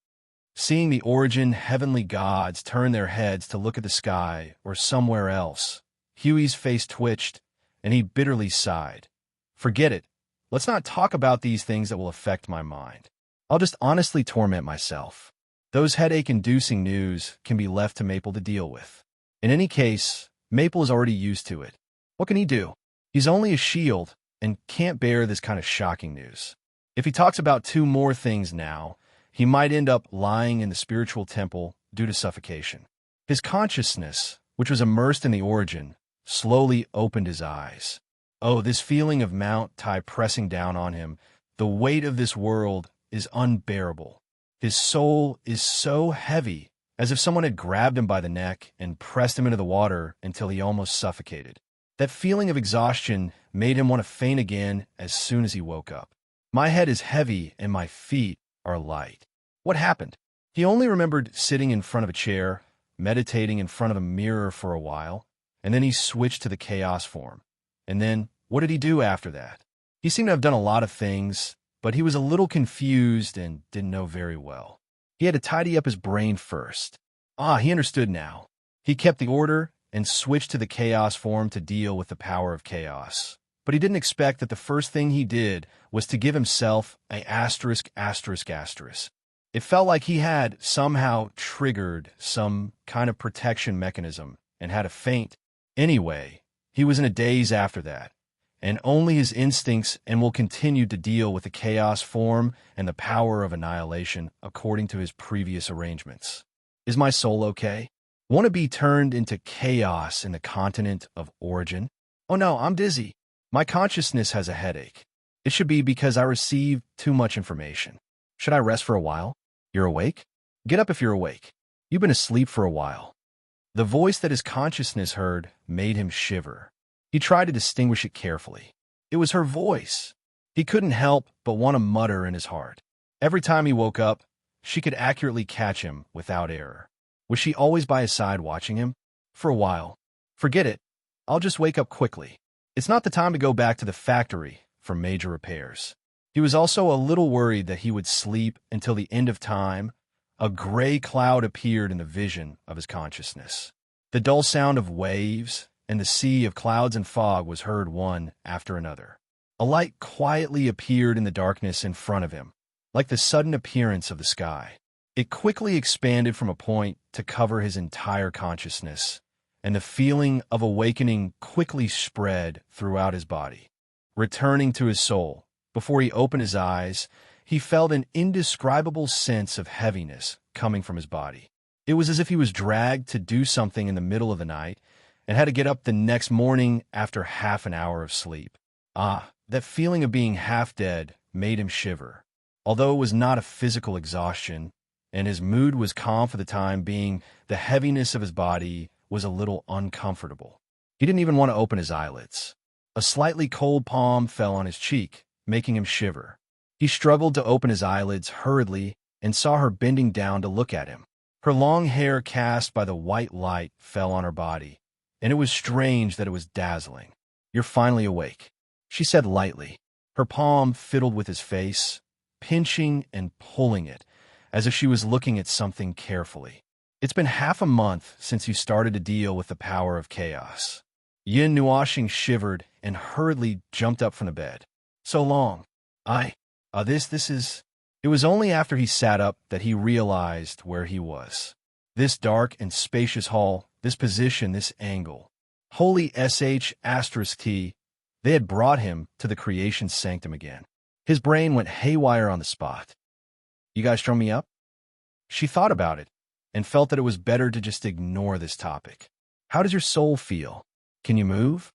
Seeing the origin heavenly gods turn their heads to look at the sky or somewhere else, Huey's face twitched, and he bitterly sighed. Forget it. Let's not talk about these things that will affect my mind. I'll just honestly torment myself. Those headache-inducing news can be left to Maple to deal with. In any case, Maple is already used to it. What can he do? He's only a shield and can't bear this kind of shocking news. If he talks about two more things now, he might end up lying in the spiritual temple due to suffocation. His consciousness, which was immersed in the origin, slowly opened his eyes. Oh, this feeling of Mount Tai pressing down on him, the weight of this world is unbearable. His soul is so heavy, as if someone had grabbed him by the neck and pressed him into the water until he almost suffocated. That feeling of exhaustion made him want to faint again as soon as he woke up. My head is heavy and my feet are light. What happened? He only remembered sitting in front of a chair, meditating in front of a mirror for a while, and then he switched to the chaos form. And then, what did he do after that? He seemed to have done a lot of things, but he was a little confused and didn't know very well. He had to tidy up his brain first. Ah, he understood now. He kept the order and switched to the chaos form to deal with the power of chaos. But he didn't expect that the first thing he did was to give himself a asterisk. It felt like he had somehow triggered some kind of protection mechanism and had a faint. Anyway, he was in a daze after that, and only his instincts and will continue to deal with the chaos form and the power of annihilation according to his previous arrangements. Is my soul okay? Want to be turned into chaos in the continent of origin? Oh no, I'm dizzy. My consciousness has a headache. It should be because I received too much information. Should I rest for a while? You're awake? Get up if you're awake. You've been asleep for a while. The voice that his consciousness heard made him shiver. He tried to distinguish it carefully. It was her voice. He couldn't help but want to mutter in his heart. Every time he woke up, she could accurately catch him without error. Was she always by his side watching him? For a while. Forget it. I'll just wake up quickly. It's not the time to go back to the factory for major repairs. He was also a little worried that he would sleep until the end of time. A gray cloud appeared in the vision of his consciousness. The dull sound of waves and the sea of clouds and fog was heard one after another. A light quietly appeared in the darkness in front of him, like the sudden appearance of the sky. It quickly expanded from a point to cover his entire consciousness, and the feeling of awakening quickly spread throughout his body. Returning to his soul, before he opened his eyes, he felt an indescribable sense of heaviness coming from his body. It was as if he was dragged to do something in the middle of the night and had to get up the next morning after half an hour of sleep. That feeling of being half dead made him shiver. Although it was not a physical exhaustion, and his mood was calm for the time being, the heaviness of his body was a little uncomfortable. He didn't even want to open his eyelids. A slightly cold palm fell on his cheek, making him shiver. He struggled to open his eyelids hurriedly and saw her bending down to look at him. Her long hair cast by the white light fell on her body, and it was strange that it was dazzling. "You're finally awake," she said lightly. Her palm fiddled with his face, pinching and pulling it, as if she was looking at something carefully. "It's been half a month since you started to deal with the power of chaos." Yin Nuoxing shivered and hurriedly jumped up from the bed. "So long. This is..." It was only after he sat up that he realized where he was. This dark and spacious hall, this position, this angle. Holy sh*t, they had brought him to the creation sanctum again. His brain went haywire on the spot. "You guys throw me up?" She thought about it and felt that it was better to just ignore this topic. "How does your soul feel? Can you move?"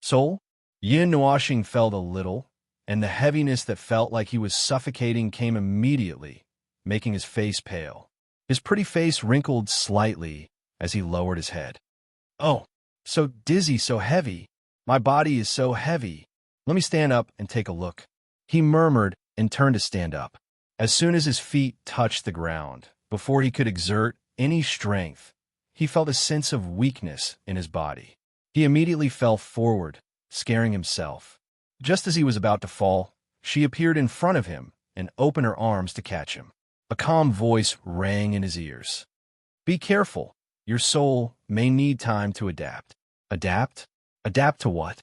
"Soul?" Yin Nuoxing felt a little, and the heaviness that felt like he was suffocating came immediately, making his face pale. His pretty face wrinkled slightly as he lowered his head. "Oh, so dizzy, so heavy. My body is so heavy. Let me stand up and take a look." He murmured and turned to stand up. As soon as his feet touched the ground, before he could exert any strength, he felt a sense of weakness in his body. He immediately fell forward, scaring himself. Just as he was about to fall, she appeared in front of him and opened her arms to catch him. A calm voice rang in his ears. "Be careful. Your soul may need time to adapt." "Adapt? Adapt to what?"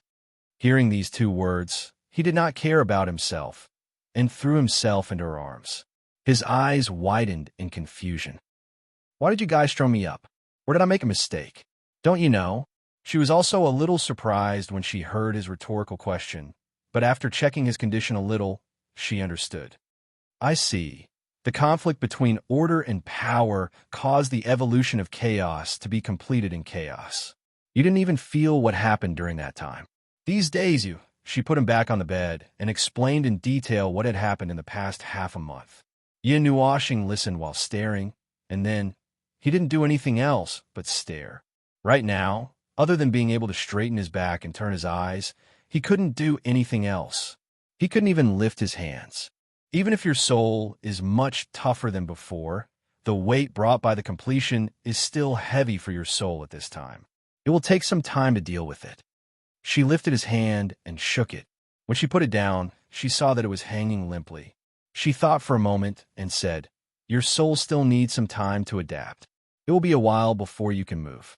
Hearing these two words, he did not care about himself and threw himself into her arms. His eyes widened in confusion. "Why did you guys throw me up? Or did I make a mistake? Don't you know?" She was also a little surprised when she heard his rhetorical question, but after checking his condition a little, she understood. "I see. The conflict between order and power caused the evolution of chaos to be completed in chaos. You didn't even feel what happened during that time. These days you..." She put him back on the bed and explained in detail what had happened in the past half a month. Yin Nuoxing listened while staring, and then he didn't do anything else but stare. Right now, other than being able to straighten his back and turn his eyes, he couldn't do anything else. He couldn't even lift his hands. Even if your soul is much tougher than before, the weight brought by the completion is still heavy for your soul at this time. It will take some time to deal with it. She lifted his hand and shook it. When she put it down, she saw that it was hanging limply. She thought for a moment and said, "Your soul still needs some time to adapt. It will be a while before you can move."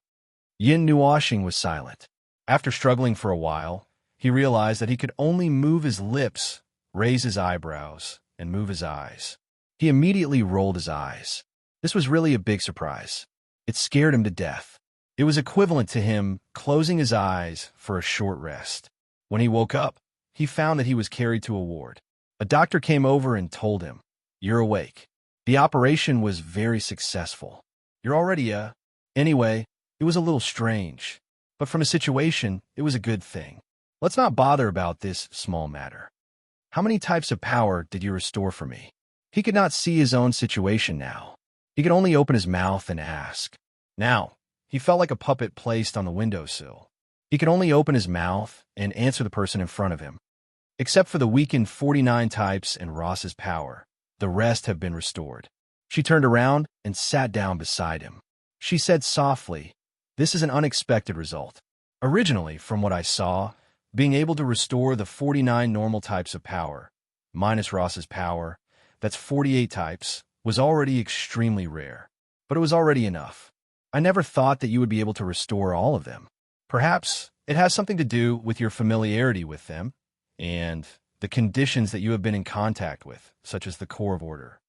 Yin Nuoxing was silent. After struggling for a while, he realized that he could only move his lips, raise his eyebrows, and move his eyes. He immediately rolled his eyes. This was really a big surprise. It scared him to death. It was equivalent to him closing his eyes for a short rest. When he woke up, he found that he was carried to a ward. A doctor came over and told him, "You're awake. The operation was very successful. You're already Anyway, it was a little strange, but from a situation, it was a good thing. Let's not bother about this small matter. How many types of power did you restore for me?" He could not see his own situation now. He could only open his mouth and ask. Now, he felt like a puppet placed on the windowsill. He could only open his mouth and answer the person in front of him. Except for the weakened 49 types and Ross's power, the rest have been restored. She turned around and sat down beside him. She said softly, "This is an unexpected result. Originally, from what I saw, being able to restore the 49 normal types of power, minus Ross's power, that's 48 types, was already extremely rare. But it was already enough. I never thought that you would be able to restore all of them. Perhaps it has something to do with your familiarity with them and the conditions that you have been in contact with, such as the core of order."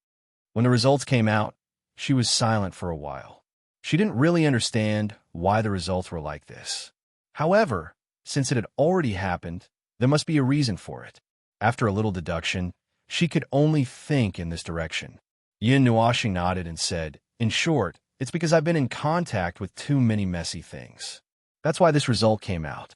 When the results came out, she was silent for a while. She didn't really understand why the results were like this. However, since it had already happened, there must be a reason for it. After a little deduction, she could only think in this direction. Yin Nuashing nodded and said, "In short, it's because I've been in contact with too many messy things. That's why this result came out."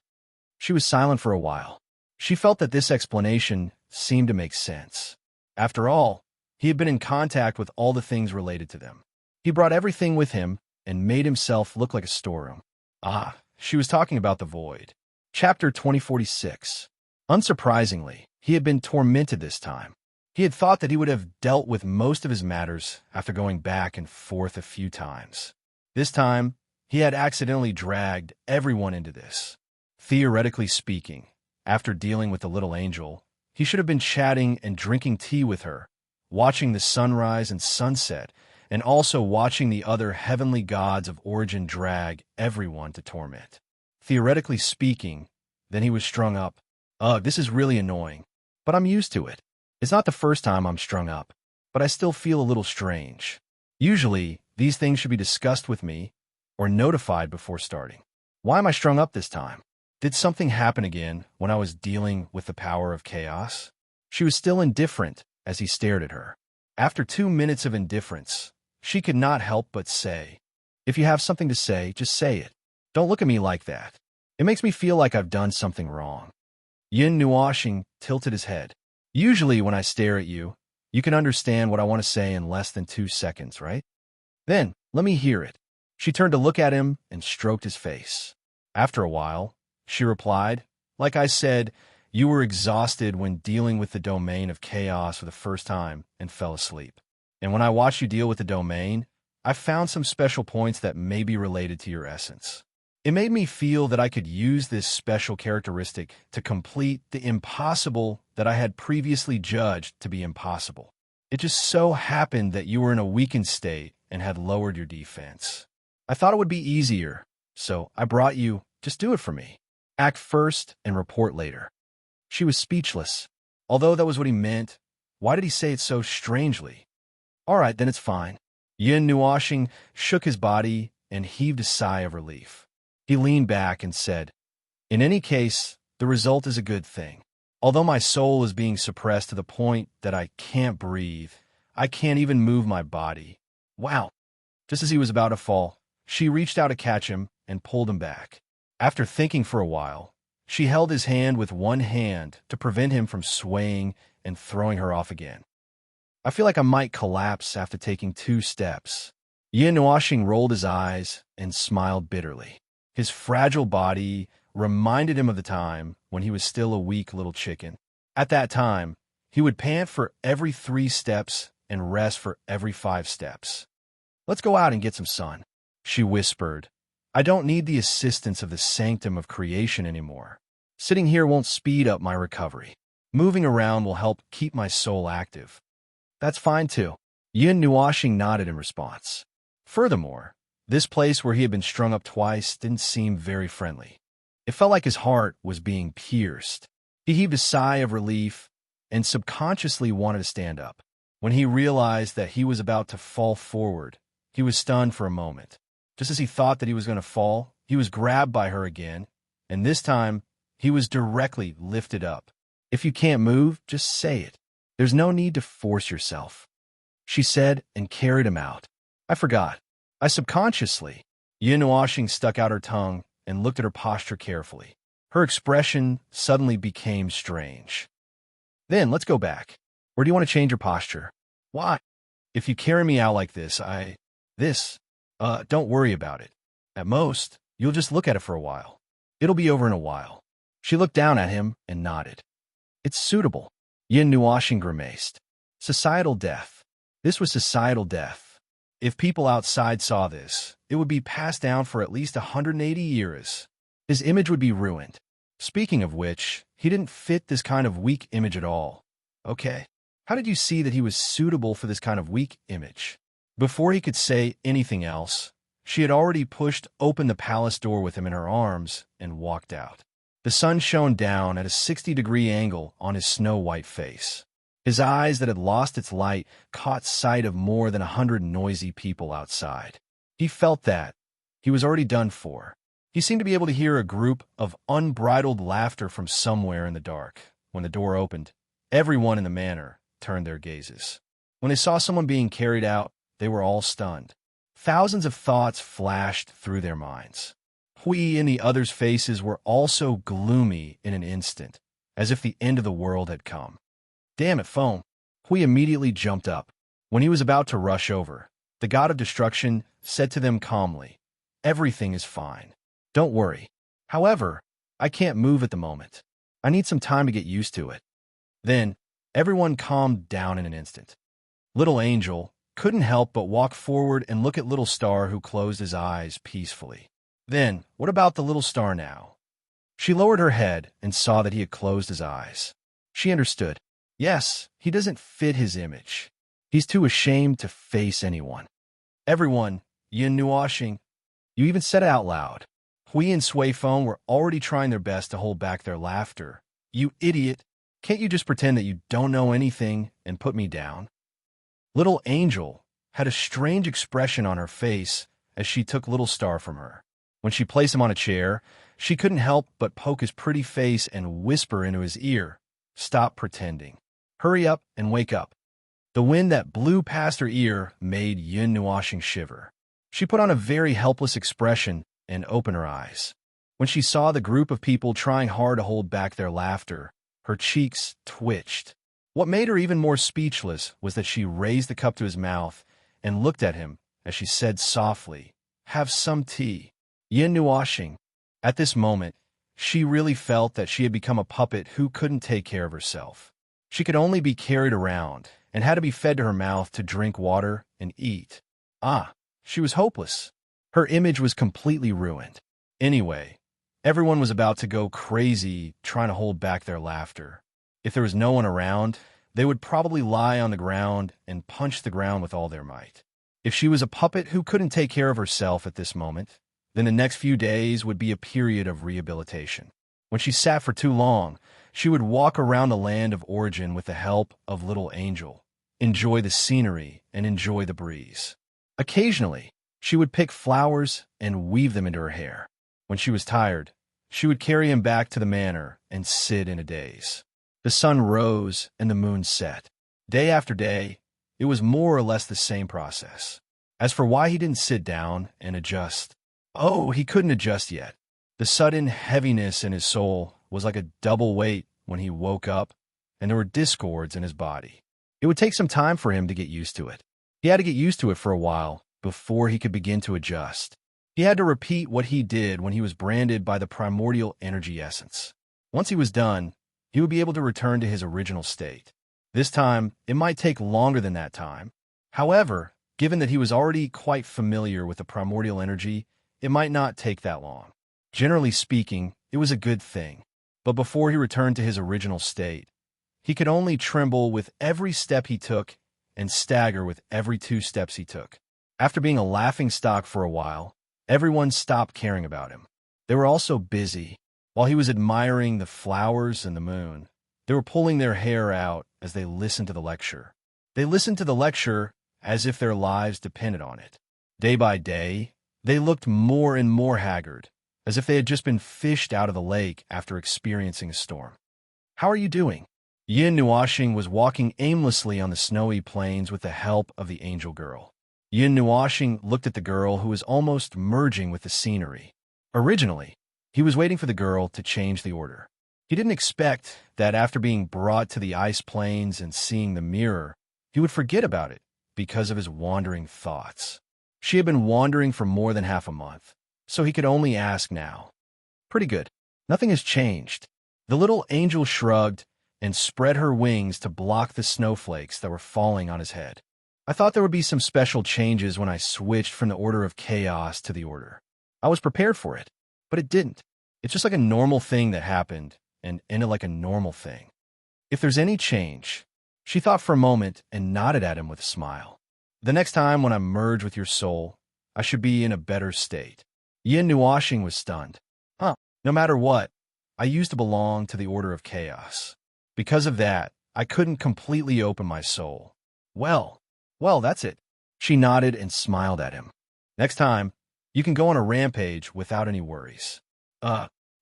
She was silent for a while. She felt that this explanation seemed to make sense. After all, he had been in contact with all the things related to them. He brought everything with him and made himself look like a storeroom. Ah, she was talking about the void. Chapter 2046. Unsurprisingly, he had been tormented this time. He had thought that he would have dealt with most of his matters after going back and forth a few times. This time, he had accidentally dragged everyone into this. Theoretically speaking, after dealing with the little angel, he should have been chatting and drinking tea with her, watching the sunrise and sunset, and also watching the other heavenly gods of origin drag everyone to torment. Theoretically speaking, then he was strung up. Ugh, this is really annoying, but I'm used to it. It's not the first time I'm strung up, but I still feel a little strange. Usually, these things should be discussed with me or notified before starting. Why am I strung up this time? Did something happen again when I was dealing with the power of chaos? She was still indifferent as he stared at her. After 2 minutes of indifference, she could not help but say, "If you have something to say, just say it. Don't look at me like that. It makes me feel like I've done something wrong." Yin Nuashing tilted his head. "Usually when I stare at you, you can understand what I want to say in less than 2 seconds, right? Then, let me hear it." She turned to look at him and stroked his face. After a while, she replied, "Like I said, you were exhausted when dealing with the domain of chaos for the first time and fell asleep. And when I watched you deal with the domain, I found some special points that may be related to your essence. It made me feel that I could use this special characteristic to complete the impossible that I had previously judged to be impossible. It just so happened that you were in a weakened state and had lowered your defense. I thought it would be easier, so I brought you. Just do it for me. Act first and report later." She was speechless. Although that was what he meant, why did he say it so strangely? "All right, then it's fine." Yin Nuashing shook his body and heaved a sigh of relief. He leaned back and said, "In any case, the result is a good thing. Although my soul is being suppressed to the point that I can't breathe, I can't even move my body." Wow. Just as he was about to fall, she reached out to catch him and pulled him back. After thinking for a while, she held his hand with one hand to prevent him from swaying and throwing her off again. "I feel like I might collapse after taking 2 steps." Yin Nuashing rolled his eyes and smiled bitterly. His fragile body reminded him of the time when he was still a weak little chicken. At that time, he would pant for every 3 steps and rest for every 5 steps. "Let's go out and get some sun," she whispered. "I don't need the assistance of the sanctum of creation anymore. Sitting here won't speed up my recovery. Moving around will help keep my soul active." "That's fine too." Yin Nuashing nodded in response. Furthermore, this place where he had been strung up twice didn't seem very friendly. It felt like his heart was being pierced. He heaved a sigh of relief and subconsciously wanted to stand up. When he realized that he was about to fall forward, he was stunned for a moment. Just as he thought that he was going to fall, he was grabbed by her again, and this time, he was directly lifted up. "If you can't move, just say it. There's no need to force yourself," she said and carried him out. "I forgot. I subconsciously." Yin Nuashing stuck out her tongue and looked at her posture carefully. Her expression suddenly became strange. "Then, let's go back. Or do you want to change your posture?" "Why? If you carry me out like this, don't worry about it. At most, you'll just look at it for a while. It'll be over in a while." She looked down at him and nodded. "It's suitable." Yin Nuashing grimaced. "Societal death. This was societal death. If people outside saw this, it would be passed down for at least 180 years. His image would be ruined. Speaking of which, he didn't fit this kind of weak image at all. Okay, how did you see that he was suitable for this kind of weak image? Before he could say anything else, she had already pushed open the palace door with him in her arms and walked out. The sun shone down at a 60-degree angle on his snow-white face. His eyes that had lost its light caught sight of more than 100 noisy people outside. He felt that he was already done for. He seemed to be able to hear a group of unbridled laughter from somewhere in the dark. When the door opened, everyone in the manor turned their gazes. When they saw someone being carried out, they were all stunned. Thousands of thoughts flashed through their minds. Hui and the others' faces were also gloomy in an instant, as if the end of the world had come. Damn it, Foam! Hui immediately jumped up. When he was about to rush over, the god of destruction said to them calmly, "Everything is fine. Don't worry. However, I can't move at the moment. I need some time to get used to it." Then, everyone calmed down in an instant. Little Angel couldn't help but walk forward and look at Little Star, who closed his eyes peacefully. Then, what about the Little Star now? She lowered her head and saw that he had closed his eyes. She understood. Yes, he doesn't fit his image. He's too ashamed to face anyone. Everyone, Yin Nuashing, you even said it out loud. Hui and Sui Feng were already trying their best to hold back their laughter. You idiot! Can't you just pretend that you don't know anything and put me down? Little Angel had a strange expression on her face as she took Little Star from her. When she placed him on a chair, she couldn't help but poke his pretty face and whisper into his ear, "Stop pretending. Hurry up and wake up." The wind that blew past her ear made Yin Nuashing shiver. She put on a very helpless expression and opened her eyes. When she saw the group of people trying hard to hold back their laughter, her cheeks twitched. What made her even more speechless was that she raised the cup to his mouth and looked at him as she said softly, "Have some tea." Yin Nuashing. At this moment, she really felt that she had become a puppet who couldn't take care of herself. She could only be carried around and had to be fed to her mouth to drink water and eat. She was hopeless. Her image was completely ruined. Anyway, everyone was about to go crazy trying to hold back their laughter. If there was no one around, they would probably lie on the ground and punch the ground with all their might. If she was a puppet who couldn't take care of herself at this moment, then the next few days would be a period of rehabilitation. When she sat for too long, she would walk around the land of origin with the help of Little Angel, enjoy the scenery and enjoy the breeze. Occasionally, she would pick flowers and weave them into her hair. When she was tired, she would carry him back to the manor and sit in a daze. The sun rose and the moon set. Day after day, it was more or less the same process. As for why he didn't sit down and adjust, he couldn't adjust yet. The sudden heaviness in his soul was like a double weight when he woke up, and there were discords in his body. It would take some time for him to get used to it. He had to get used to it for a while before he could begin to adjust. He had to repeat what he did when he was branded by the primordial energy essence. Once he was done, he would be able to return to his original state. This time, it might take longer than that time. However, given that he was already quite familiar with the primordial energy, it might not take that long. Generally speaking, it was a good thing. But before he returned to his original state, he could only tremble with every step he took and stagger with every 2 steps he took. After being a laughingstock for a while, everyone stopped caring about him. They were also busy. While he was admiring the flowers and the moon, they were pulling their hair out as they listened to the lecture. They listened to the lecture as if their lives depended on it. Day by day, they looked more and more haggard, as if they had just been fished out of the lake after experiencing a storm. "How are you doing?" Yin Nuashing was walking aimlessly on the snowy plains with the help of the angel girl. Yin Nuashing looked at the girl who was almost merging with the scenery. Originally, he was waiting for the girl to change the order. He didn't expect that after being brought to the ice plains and seeing the mirror, he would forget about it because of his wandering thoughts. She had been wandering for more than half a month, so he could only ask now. "Pretty good. Nothing has changed." The little angel shrugged and spread her wings to block the snowflakes that were falling on his head. I thought there would be some special changes when I switched from the Order of Chaos to the Order. I was prepared for it, but it didn't. It's just like a normal thing that happened, and ended like a normal thing. If there's any change, she thought for a moment and nodded at him with a smile. The next time when I merge with your soul, I should be in a better state. Yin Nuashing was stunned. No matter what, I used to belong to the Order of Chaos. Because of that, I couldn't completely open my soul. Well, that's it. She nodded and smiled at him. Next time, you can go on a rampage without any worries.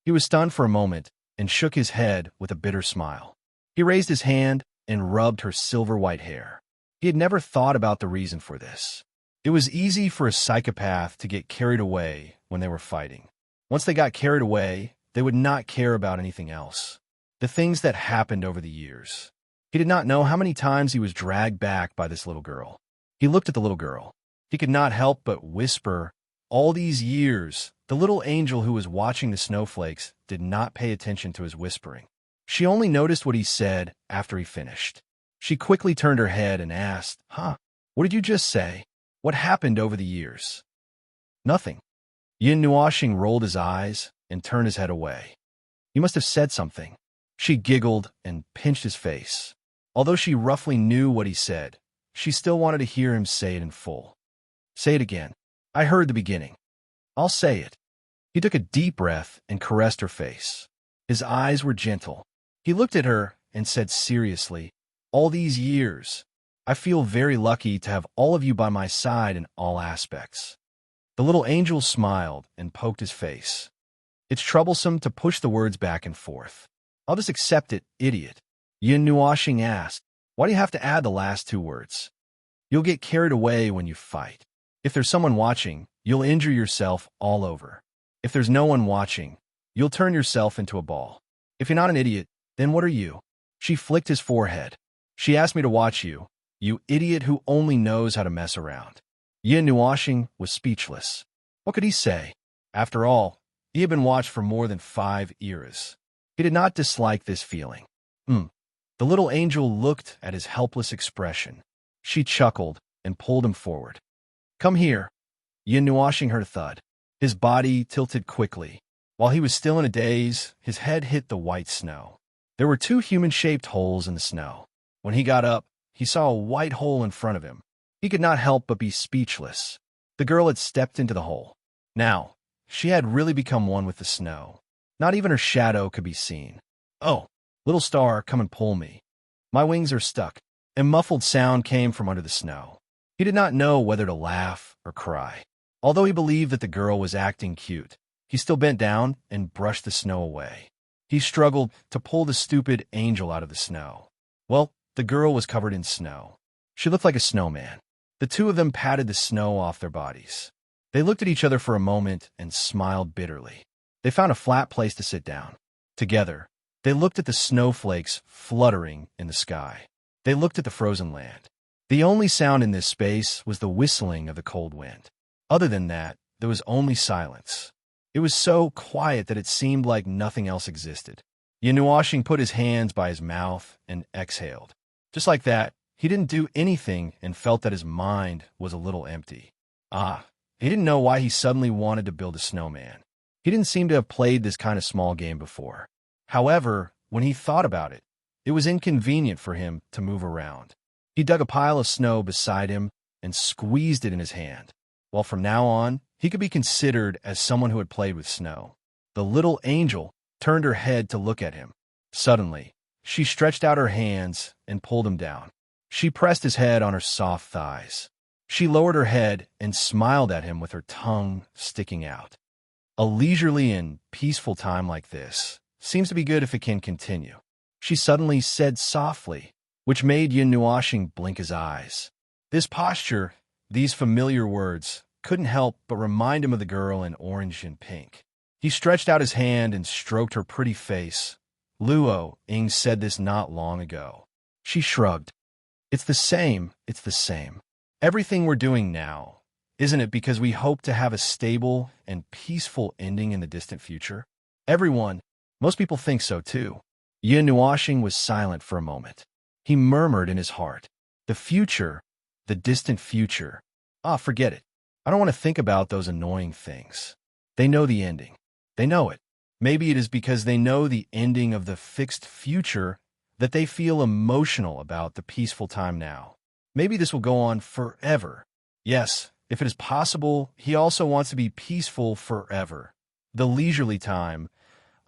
He was stunned for a moment and shook his head with a bitter smile. He raised his hand and rubbed her silver-white hair. He had never thought about the reason for this. It was easy for a psychopath to get carried away when they were fighting. Once they got carried away, they would not care about anything else. The things that happened over the years. He did not know how many times he was dragged back by this little girl. He looked at the little girl. He could not help but whisper, all these years, the little angel who was watching the snowflakes did not pay attention to his whispering. She only noticed what he said after he finished. She quickly turned her head and asked, what did you just say? What happened over the years? Nothing. Yin Nuashing rolled his eyes and turned his head away. You must have said something. She giggled and pinched his face. Although she roughly knew what he said, she still wanted to hear him say it in full. Say it again. I heard the beginning. I'll say it. He took a deep breath and caressed her face. His eyes were gentle. He looked at her and said seriously, all these years, I feel very lucky to have all of you by my side in all aspects. The little angel smiled and poked his face. It's troublesome to push the words back and forth. I'll just accept it, idiot. Yin Nuashing asked, why do you have to add the last two words? You'll get carried away when you fight. If there's someone watching, you'll injure yourself all over. If there's no one watching, you'll turn yourself into a ball. If you're not an idiot, then what are you? She flicked his forehead. She asked me to watch you, you idiot who only knows how to mess around. Yin Nuashing was speechless. What could he say? After all, he had been watched for more than 5 eras. He did not dislike this feeling. The little angel looked at his helpless expression. She chuckled and pulled him forward. Come here. Yin Nuashing heard a thud. His body tilted quickly. While he was still in a daze, his head hit the white snow. There were 2 human-shaped holes in the snow. When he got up, he saw a white hole in front of him. He could not help but be speechless. The girl had stepped into the hole. Now, she had really become one with the snow. Not even her shadow could be seen. Oh, little star, come and pull me. My wings are stuck. A muffled sound came from under the snow. He did not know whether to laugh or cry. Although he believed that the girl was acting cute, he still bent down and brushed the snow away. He struggled to pull the stupid angel out of the snow. Well, the girl was covered in snow. She looked like a snowman. The 2 of them patted the snow off their bodies. They looked at each other for a moment and smiled bitterly. They found a flat place to sit down. Together, they looked at the snowflakes fluttering in the sky. They looked at the frozen land. The only sound in this space was the whistling of the cold wind. Other than that, there was only silence. It was so quiet that it seemed like nothing else existed. Yin Nuashing put his hands by his mouth and exhaled. Just like that, he didn't do anything and felt that his mind was a little empty. He didn't know why he suddenly wanted to build a snowman. He didn't seem to have played this kind of small game before. However, when he thought about it, it was inconvenient for him to move around. He dug a pile of snow beside him and squeezed it in his hand. Well, from now on, he could be considered as someone who had played with snow. The little angel turned her head to look at him. Suddenly, she stretched out her hands and pulled him down. She pressed his head on her soft thighs. She lowered her head and smiled at him with her tongue sticking out. A leisurely and peaceful time like this seems to be good if it can continue, she suddenly said softly, which made Yin Nuashing blink his eyes. This posture, these familiar words, couldn't help but remind him of the girl in orange and pink. He stretched out his hand and stroked her pretty face. Luo Ying said this not long ago. She shrugged. It's the same. Everything we're doing now, isn't it, because we hope to have a stable and peaceful ending in the distant future? Most people think so too. Yin Nuashing was silent for a moment. He murmured in his heart, the future, the distant future. Ah, forget it. I don't want to think about those annoying things. They know the ending. They know it. Maybe it is because they know the ending of the fixed future that they feel emotional about the peaceful time now. Maybe this will go on forever. Yes, if it is possible, he also wants to be peaceful forever. The leisurely time.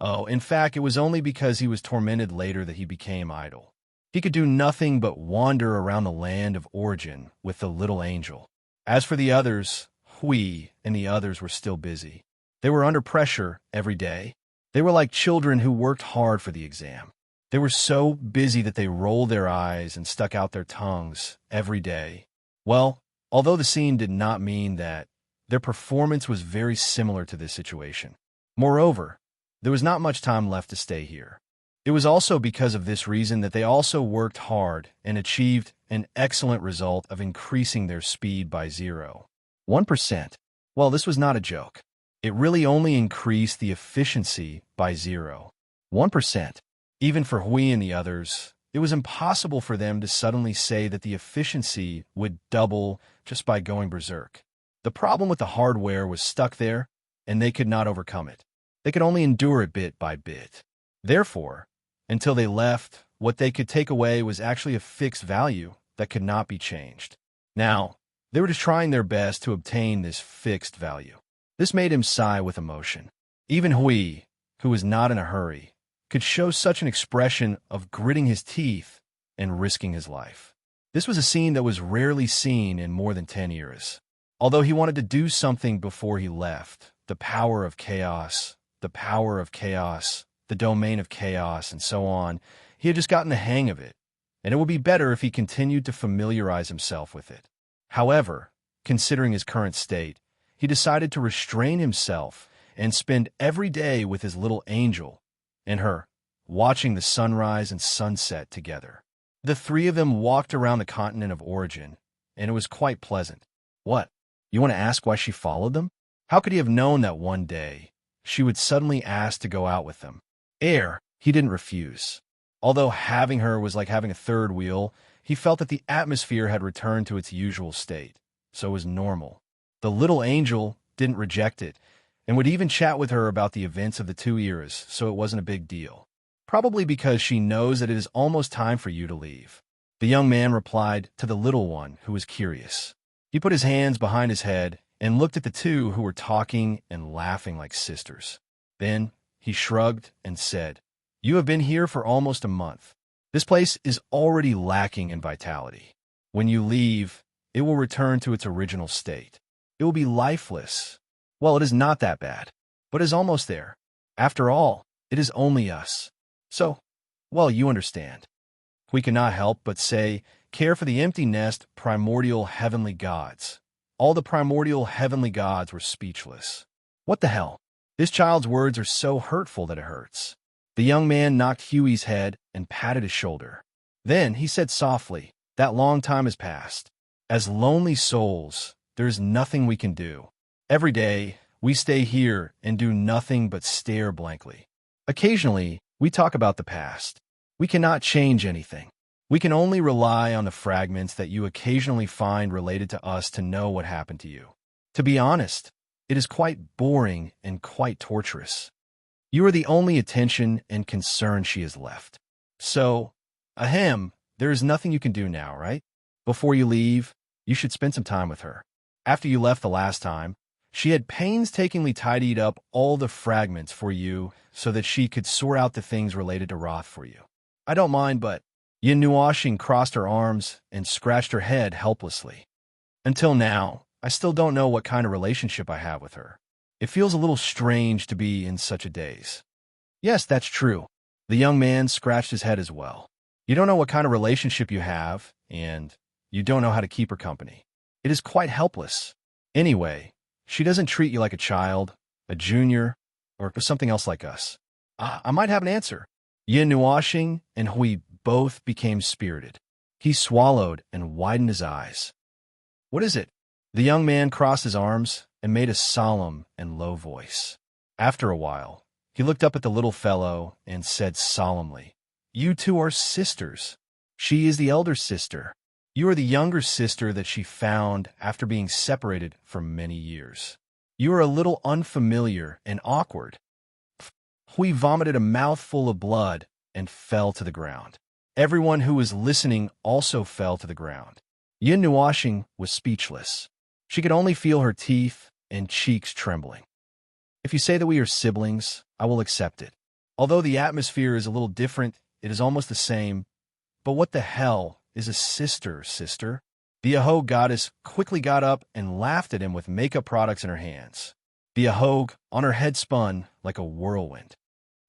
Oh, in fact, it was only because he was tormented later that he became idle. He could do nothing but wander around the land of origin with the little angel. As for the others, Hui and the others were still busy. They were under pressure every day. They were like children who worked hard for the exam. They were so busy that they rolled their eyes and stuck out their tongues every day. Well, although the scene did not mean that, their performance was very similar to this situation. Moreover, there was not much time left to stay here. It was also because of this reason that they also worked hard and achieved an excellent result of increasing their speed by 0.1%. Well, this was not a joke. It really only increased the efficiency by 0.1%. Even for Hui and the others, it was impossible for them to suddenly say that the efficiency would double just by going berserk. The problem with the hardware was stuck there, and they could not overcome it. They could only endure it bit by bit. Therefore, until they left, what they could take away was actually a fixed value that could not be changed. Now, they were just trying their best to obtain this fixed value. This made him sigh with emotion. Even Hui, who was not in a hurry, could show such an expression of gritting his teeth and risking his life. This was a scene that was rarely seen in more than 10 years. Although he wanted to do something before he left, the power of chaos, the power of chaos, the domain of chaos, and so on, he had just gotten the hang of it, and it would be better if he continued to familiarize himself with it. However, considering his current state, he decided to restrain himself and spend every day with his little angel and her, watching the sunrise and sunset together. The three of them walked around the continent of origin, and it was quite pleasant. What? You want to ask why she followed them? How could he have known that one day she would suddenly ask to go out with them? He didn't refuse. Although having her was like having a third wheel, he felt that the atmosphere had returned to its usual state, so it was normal. The little angel didn't reject it, and would even chat with her about the events of the 2 years, so it wasn't a big deal. Probably because she knows that it is almost time for you to leave. The young man replied to the little one, who was curious. He put his hands behind his head and looked at the two who were talking and laughing like sisters. Then he shrugged and said, "You have been here for almost a month. This place is already lacking in vitality. When you leave, it will return to its original state. It will be lifeless. Well, it is not that bad, but it is almost there. After all, it is only us. So, well, you understand." We cannot help but say, care for the empty nest primordial heavenly gods. All the primordial heavenly gods were speechless. What the hell? This child's words are so hurtful that it hurts. The young man knocked Huey's head and patted his shoulder. Then he said softly, "That long time has passed. As lonely souls, there is nothing we can do. Every day, we stay here and do nothing but stare blankly. Occasionally, we talk about the past. We cannot change anything. We can only rely on the fragments that you occasionally find related to us to know what happened to you. To be honest, it is quite boring and quite torturous. You are the only attention and concern she has left. So, there is nothing you can do now, right? Before you leave, you should spend some time with her. After you left the last time, she had painstakingly tidied up all the fragments for you so that she could sort out the things related to Roth for you. I don't mind, but..." Yin Nuoxing crossed her arms and scratched her head helplessly. "Until now, I still don't know what kind of relationship I have with her. It feels a little strange to be in such a daze." "Yes, that's true." The young man scratched his head as well. "You don't know what kind of relationship you have, and you don't know how to keep her company. It is quite helpless. Anyway, she doesn't treat you like a child, a junior, or something else like us." I might have an answer." Yin Nuoxing and Hui both became spirited. He swallowed and widened his eyes. "What is it?" The young man crossed his arms and made a solemn and low voice. After a while, he looked up at the little fellow and said solemnly, "You two are sisters. She is the elder sister. You are the younger sister that she found after being separated for many years. You are a little unfamiliar and awkward. Hui vomited a mouthful of blood and fell to the ground. Everyone who was listening also fell to the ground. Yin Nuoxing was speechless. She could only feel her teeth and cheeks trembling. If you say that we are siblings, I will accept it. Although the atmosphere is a little different, it is almost the same. But what the hell is a sister? The Aho goddess quickly got up and laughed at him with makeup products in her hands. The Aho on her head spun like a whirlwind.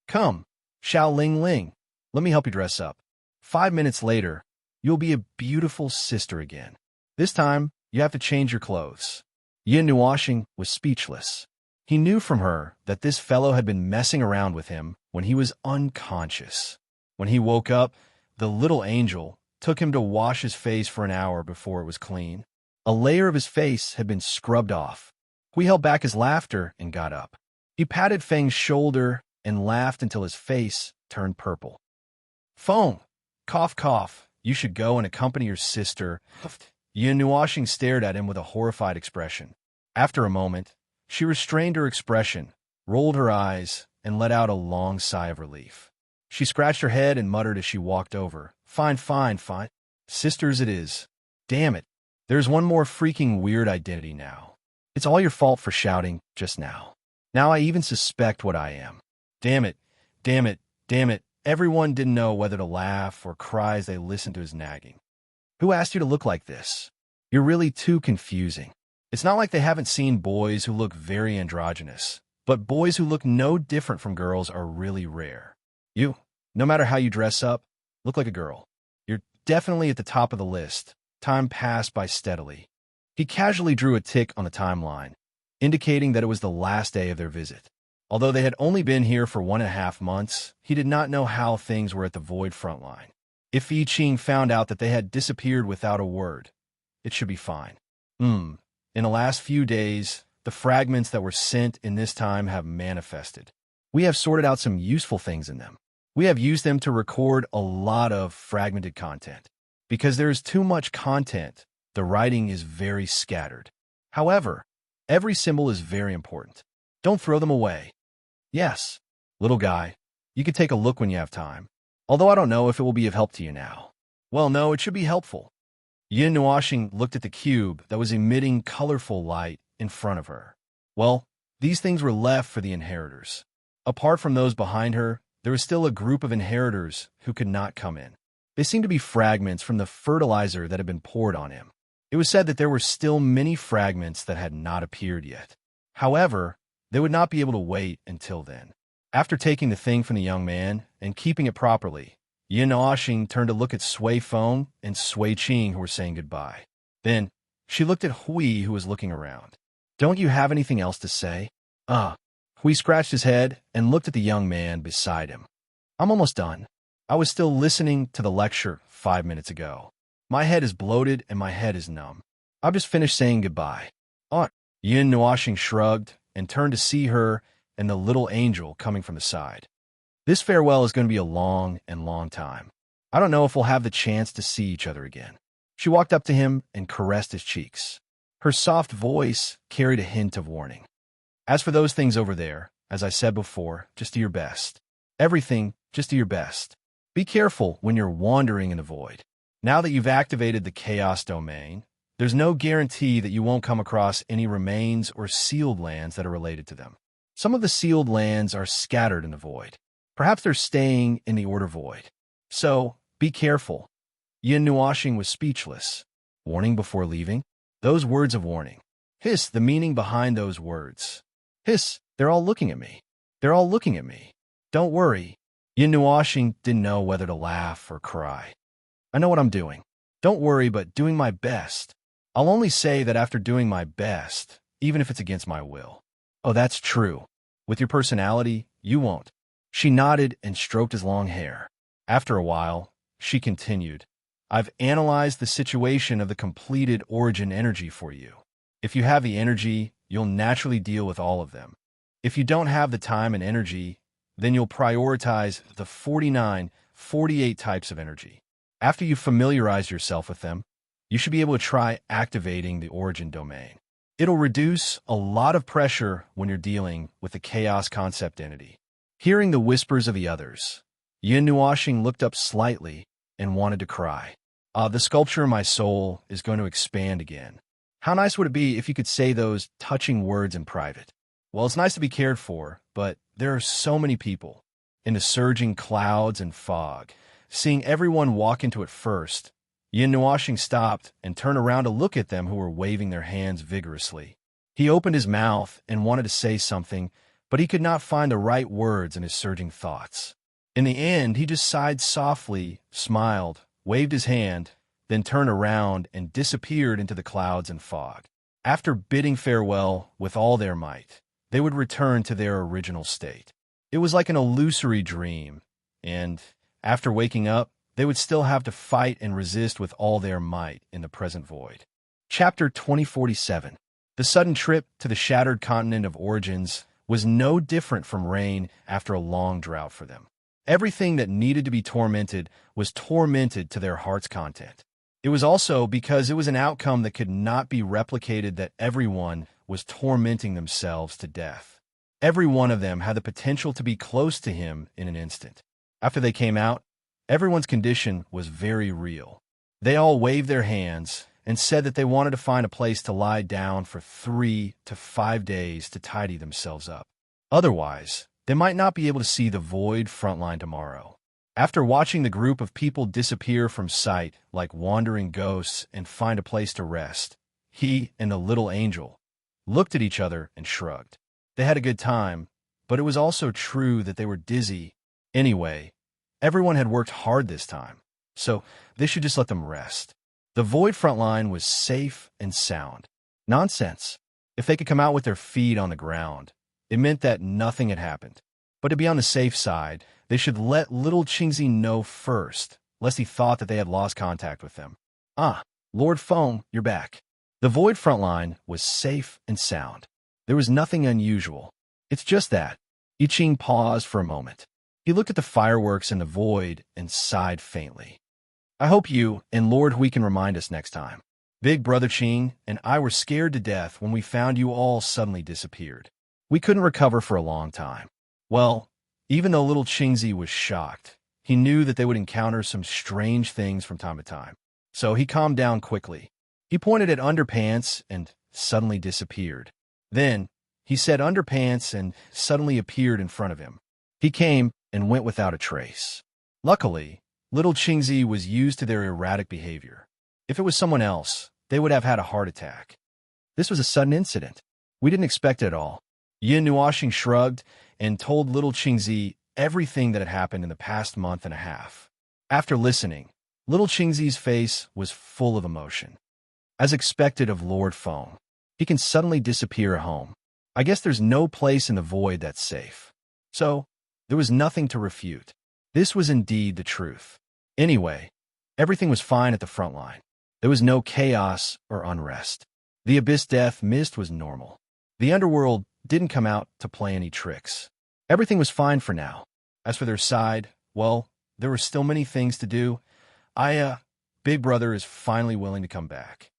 Come, Xiao Ling Ling, let me help you dress up. 5 minutes later, you'll be a beautiful sister again. This time, you have to change your clothes. Yin Nuoxing was speechless. He knew from her that this fellow had been messing around with him when he was unconscious. When he woke up, the little angel took him to wash his face for an hour before it was clean. A layer of his face had been scrubbed off. Hui held back his laughter and got up. He patted Feng's shoulder and laughed until his face turned purple. Feng, cough, you should go and accompany your sister. Yin Nuoxing stared at him with a horrified expression. After a moment, she restrained her expression, rolled her eyes, and let out a long sigh of relief. She scratched her head and muttered as she walked over. Fine. Sisters it is. Damn it. There's one more freaking weird identity now. It's all your fault for shouting just now. Now I even suspect what I am. Damn it. Everyone didn't know whether to laugh or cry as they listened to his nagging. Who asked you to look like this? You're really too confusing. It's not like they haven't seen boys who look very androgynous, but boys who look no different from girls are really rare. You, no matter how you dress up, look like a girl. You're definitely at the top of the list. Time passed by steadily. He casually drew a tick on the timeline, indicating that it was the last day of their visit. Although they had only been here for 1.5 months, he did not know how things were at the Void front line. If Yi Qing found out that they had disappeared without a word, it should be fine. In the last few days, the fragments that were sent in this time have manifested. We have sorted out some useful things in them. We have used them to record a lot of fragmented content. Because there is too much content, the writing is very scattered. However, every symbol is very important. Don't throw them away. Yes, little guy, you can take a look when you have time. Although I don't know if it will be of help to you now. Well, no, it should be helpful. Yin Nuoxing looked at the cube that was emitting colorful light in front of her. Well, these things were left for the inheritors. Apart from those behind her, there was still a group of inheritors who could not come in. They seemed to be fragments from the fertilizer that had been poured on him. It was said that there were still many fragments that had not appeared yet. However, they would not be able to wait until then. After taking the thing from the young man and keeping it properly, Yin Nuoxing turned to look at Sui Feng and Sui Qing who were saying goodbye. Then, she looked at Hui who was looking around. Don't you have anything else to say? Hui scratched his head and looked at the young man beside him. I'm almost done. I was still listening to the lecture 5 minutes ago. My head is bloated and my head is numb. I've just finished saying goodbye. Yin Nuoxing shrugged and turned to see her and the little angel coming from the side. This farewell is going to be a long time. I don't know if we'll have the chance to see each other again. She walked up to him and caressed his cheeks. Her soft voice carried a hint of warning. As for those things over there, as I said before, just do your best. Everything, just do your best. Be careful when you're wandering in the void. Now that you've activated the chaos domain, there's no guarantee that you won't come across any remains or sealed lands that are related to them. Some of the sealed lands are scattered in the void. Perhaps they're staying in the order void. So, be careful. Yin Nuoxing was speechless. Warning before leaving? Those words of warning. Hiss, the meaning behind those words. Hiss, they're all looking at me. They're all looking at me. Don't worry. Yin Nuoxing didn't know whether to laugh or cry. I know what I'm doing. Don't worry, but doing my best. I'll only say that after doing my best, even if it's against my will. Oh, that's true. With your personality, you won't. She nodded and stroked his long hair. After a while, she continued, I've analyzed the situation of the completed origin energy for you. If you have the energy, you'll naturally deal with all of them. If you don't have the time and energy, then you'll prioritize the 48 types of energy. After you've familiarized yourself with them, you should be able to try activating the origin domain. It'll reduce a lot of pressure when you're dealing with the chaos concept entity. Hearing the whispers of the others, Yin Nuashing looked up slightly and wanted to cry. The sculpture in my soul is going to expand again. How nice would it be if you could say those touching words in private? Well, it's nice to be cared for, but there are so many people in the surging clouds and fog. Seeing everyone walk into it first, Yin Nuashing stopped and turned around to look at them who were waving their hands vigorously. He opened his mouth and wanted to say something, but he could not find the right words in his surging thoughts. In the end, he just sighed softly, smiled, waved his hand, then turned around and disappeared into the clouds and fog. After bidding farewell with all their might, they would return to their original state. It was like an illusory dream, and after waking up, they would still have to fight and resist with all their might in the present void. Chapter 2047. The sudden trip to the shattered continent of origins was no different from rain after a long drought for them. Everything that needed to be tormented was tormented to their heart's content. It was also because it was an outcome that could not be replicated that everyone was tormenting themselves to death. Every one of them had the potential to be close to him in an instant. After they came out, everyone's condition was very real. They all waved their hands and said that they wanted to find a place to lie down for 3 to 5 days to tidy themselves up. Otherwise, they might not be able to see the void frontline tomorrow. After watching the group of people disappear from sight like wandering ghosts and find a place to rest, he and the little angel looked at each other and shrugged. They had a good time, but it was also true that they were dizzy. Anyway, everyone had worked hard this time, so they should just let them rest. The void frontline was safe and sound. Nonsense. If they could come out with their feet on the ground, it meant that nothing had happened. But to be on the safe side, they should let little Qingzi know first, lest he thought that they had lost contact with them. Lord Feng, you're back. The void frontline was safe and sound. There was nothing unusual. It's just that. I Ching paused for a moment. He looked at the fireworks in the void and sighed faintly. I hope you and Lord Hui can remind us next time. Big Brother Qing and I were scared to death when we found you all suddenly disappeared. We couldn't recover for a long time. Well, even though little Qingzi was shocked, he knew that they would encounter some strange things from time to time. So he calmed down quickly. He pointed at Underpants and suddenly disappeared. Then he said Underpants and suddenly appeared in front of him. He came and went without a trace. Luckily, little Qingzi was used to their erratic behavior. If it was someone else, they would have had a heart attack. This was a sudden incident. We didn't expect it at all. Yin Nuashing shrugged and told little Qingzi everything that had happened in the past month and a half. After listening, little Qingzi's face was full of emotion. As expected of Lord Feng, he can suddenly disappear at home. I guess there's no place in the void that's safe. So, there was nothing to refute. This was indeed the truth. Anyway, everything was fine at the front line. There was no chaos or unrest. The Abyss Death Mist was normal. The Underworld didn't come out to play any tricks. Everything was fine for now. As for their side, well, there were still many things to do. Big Brother is finally willing to come back.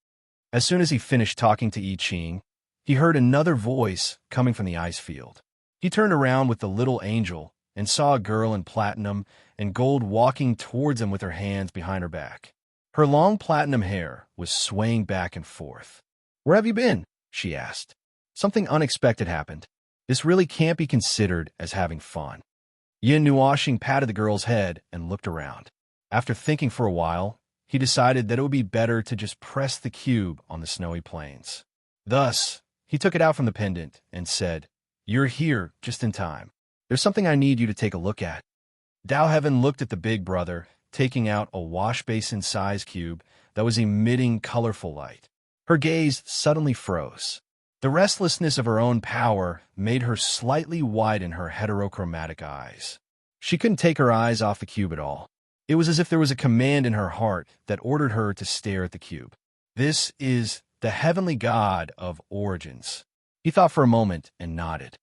As soon as he finished talking to I Ching, he heard another voice coming from the ice field. He turned around with the little angel and saw a girl in platinum and gold walking towards him with her hands behind her back. Her long platinum hair was swaying back and forth. "Where have you been?" she asked. Something unexpected happened. This really can't be considered as having fun. Yin Nuashing patted the girl's head and looked around. After thinking for a while, he decided that it would be better to just press the cube on the snowy plains. Thus, he took it out from the pendant and said, "You're here just in time. There's something I need you to take a look at." Dao Heaven looked at the big brother, taking out a wash basin-sized cube that was emitting colorful light. Her gaze suddenly froze. The restlessness of her own power made her slightly widen her heterochromatic eyes. She couldn't take her eyes off the cube at all. It was as if there was a command in her heart that ordered her to stare at the cube. This is the heavenly god of origins. He thought for a moment and nodded.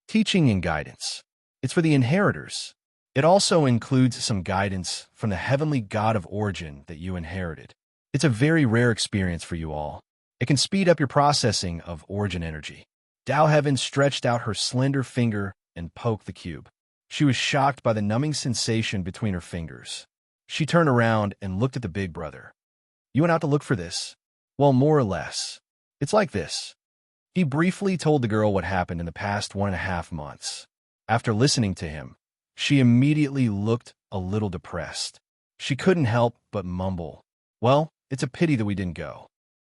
Teaching and guidance. It's for the inheritors. It also includes some guidance from the heavenly god of origin that you inherited. It's a very rare experience for you all. It can speed up your processing of origin energy. Dao Heaven stretched out her slender finger and poked the cube. She was shocked by the numbing sensation between her fingers. She turned around and looked at the big brother. You went out to look for this? Well, more or less. It's like this. He briefly told the girl what happened in the past 1.5 months. After listening to him, she immediately looked a little depressed. She couldn't help but mumble, well, it's a pity that we didn't go.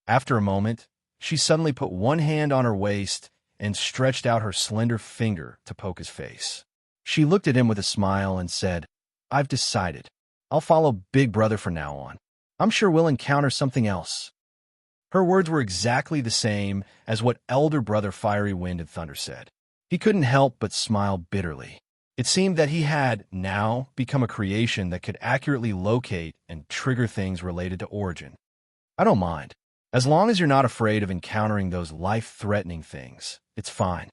After a moment, she suddenly put one hand on her waist and stretched out her slender finger to poke his face. She looked at him with a smile and said, I've decided. I'll follow Big Brother from now on. I'm sure we'll encounter something else. Her words were exactly the same as what Elder Brother Fiery Wind and Thunder said. He couldn't help but smile bitterly. It seemed that he had now become a creation that could accurately locate and trigger things related to origin. I don't mind. As long as you're not afraid of encountering those life-threatening things, it's fine.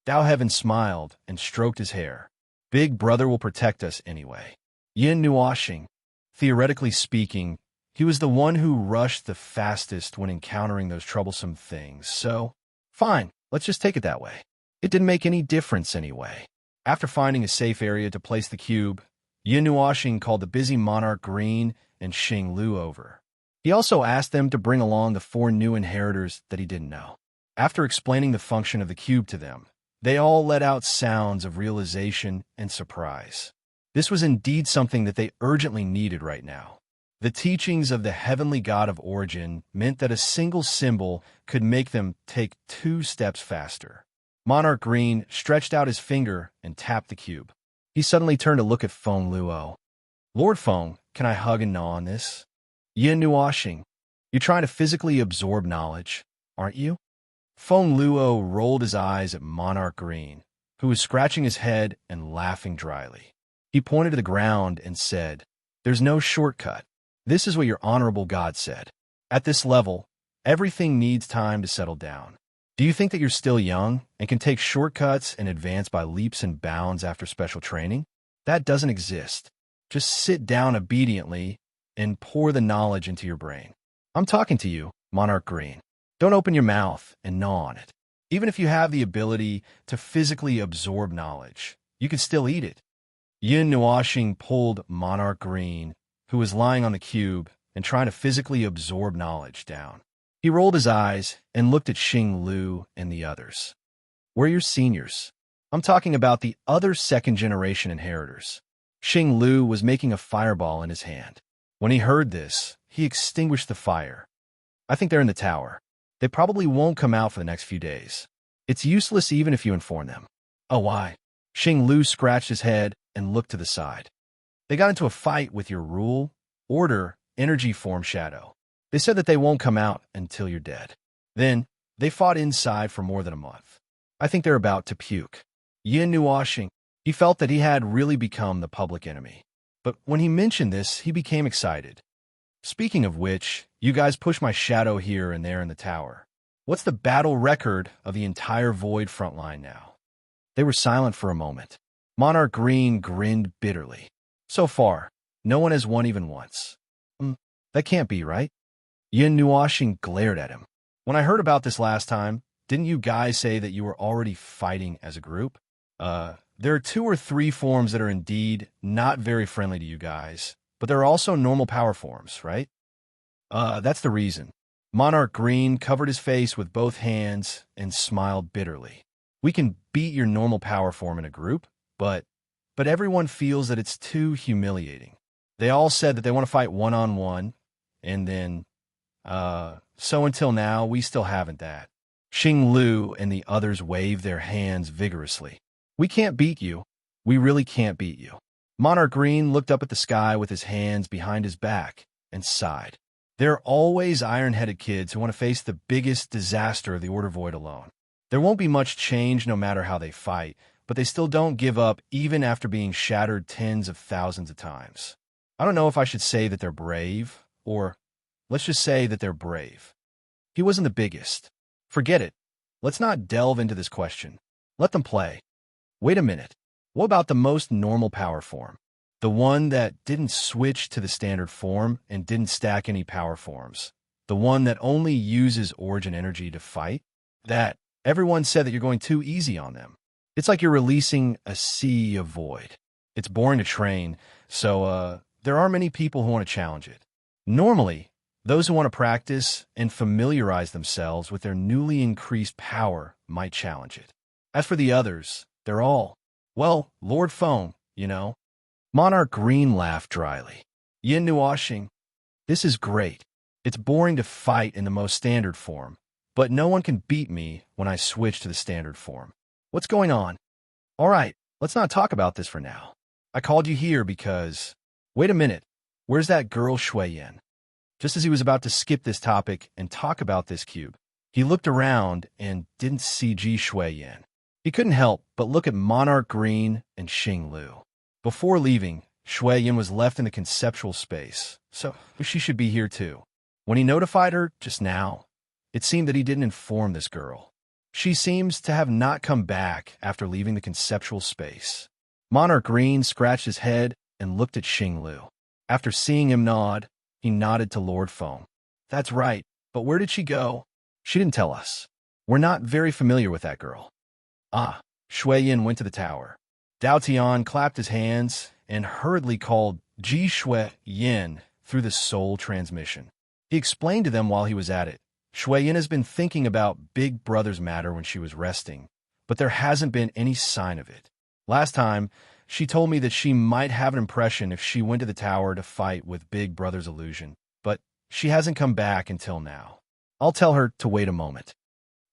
Dao Heaven smiled and stroked his hair. Big Brother will protect us anyway. Yin Nuashing, theoretically speaking, he was the one who rushed the fastest when encountering those troublesome things, so fine, let's just take it that way. It didn't make any difference anyway. After finding a safe area to place the cube, Yin Nuashing called the busy Monarch Green and Xing Lu over. He also asked them to bring along the 4 new inheritors that he didn't know. After explaining the function of the cube to them, they all let out sounds of realization and surprise. This was indeed something that they urgently needed right now. The teachings of the heavenly god of origin meant that a single symbol could make them take 2 steps faster. Monarch Green stretched out his finger and tapped the cube. He suddenly turned to look at Feng Luo. Lord Feng, can I hug and gnaw on this? Yin Nuashing, you're trying to physically absorb knowledge, aren't you? Feng Luo rolled his eyes at Monarch Green, who was scratching his head and laughing dryly. He pointed to the ground and said, There's no shortcut. This is what your honorable god said. At this level, everything needs time to settle down. Do you think that you're still young and can take shortcuts and advance by leaps and bounds after special training? That doesn't exist. Just sit down obediently and pour the knowledge into your brain. I'm talking to you, Monarch Green. Don't open your mouth and gnaw on it. Even if you have the ability to physically absorb knowledge, you can still eat it. Yin Nuashing pulled Monarch Green, who was lying on the cube and trying to physically absorb knowledge, down. He rolled his eyes and looked at Xing Lu and the others. We're your seniors. I'm talking about the other second-generation inheritors. Xing Lu was making a fireball in his hand. When he heard this, he extinguished the fire. I think they're in the tower. They probably won't come out for the next few days. It's useless even if you inform them. Oh, why? Xing Lu scratched his head and looked to the side. They got into a fight with your rule, order, energy form shadow. They said that they won't come out until you're dead. Then, they fought inside for more than a month. I think they're about to puke. Yin Nuashing, he felt that he had really become the public enemy. But when he mentioned this, he became excited. Speaking of which, you guys push my shadow here and there in the tower. What's the battle record of the entire Void front line now? They were silent for a moment. Monarch Green grinned bitterly. So far, no one has won even once. That can't be, right? Yin Nuashing glared at him. When I heard about this last time, didn't you guys say that you were already fighting as a group? There are 2 or 3 forms that are indeed not very friendly to you guys, but there are also normal power forms, right? That's the reason. Monarch Green covered his face with both hands and smiled bitterly. We can beat your normal power form in a group, but everyone feels that it's too humiliating. They all said that they want to fight one-on-one, and then, so until now, we still haven't that. Xing Lu and the others waved their hands vigorously. We can't beat you. We really can't beat you. Monarch Green looked up at the sky with his hands behind his back and sighed. There are always iron-headed kids who want to face the biggest disaster of the Order Void alone. There won't be much change no matter how they fight, but they still don't give up even after being shattered tens of thousands of times. I don't know if I should say that they're brave, or let's just say that they're brave. He wasn't the biggest. Forget it. Let's not delve into this question. Let them play. Wait a minute. What about the most normal power form? The one that didn't switch to the standard form and didn't stack any power forms. The one that only uses origin energy to fight. That everyone said that you're going too easy on them. It's like you're releasing a sea of void. It's boring to train, so there are many people who want to challenge it. Normally, those who want to practice and familiarize themselves with their newly increased power might challenge it. As for the others, they're all, well, Lord Foam, you know. Monarch Green laughed dryly. Yin Nuashing, this is great. It's boring to fight in the most standard form, but no one can beat me when I switch to the standard form. What's going on? All right, let's not talk about this for now. I called you here because... Wait a minute, where's that girl Shui Yin? Just as he was about to skip this topic and talk about this cube, he looked around and didn't see Ji Shui Yin. He couldn't help but look at Monarch Green and Xing Lu. Before leaving, Shui Yin was left in the conceptual space, so she should be here too. When he notified her just now, it seemed that he didn't inform this girl. She seems to have not come back after leaving the conceptual space. Monarch Green scratched his head and looked at Xing Lu. After seeing him nod, he nodded to Lord Foam. That's right, but where did she go? She didn't tell us. We're not very familiar with that girl. Ah, Shui Yin went to the tower. Dao Tian clapped his hands and hurriedly called Ji Shui Yin through the soul transmission. He explained to them while he was at it. Shui Yin has been thinking about Big Brother's matter when she was resting, but there hasn't been any sign of it. Last time, she told me that she might have an impression if she went to the tower to fight with Big Brother's illusion, but she hasn't come back until now. I'll tell her to wait a moment.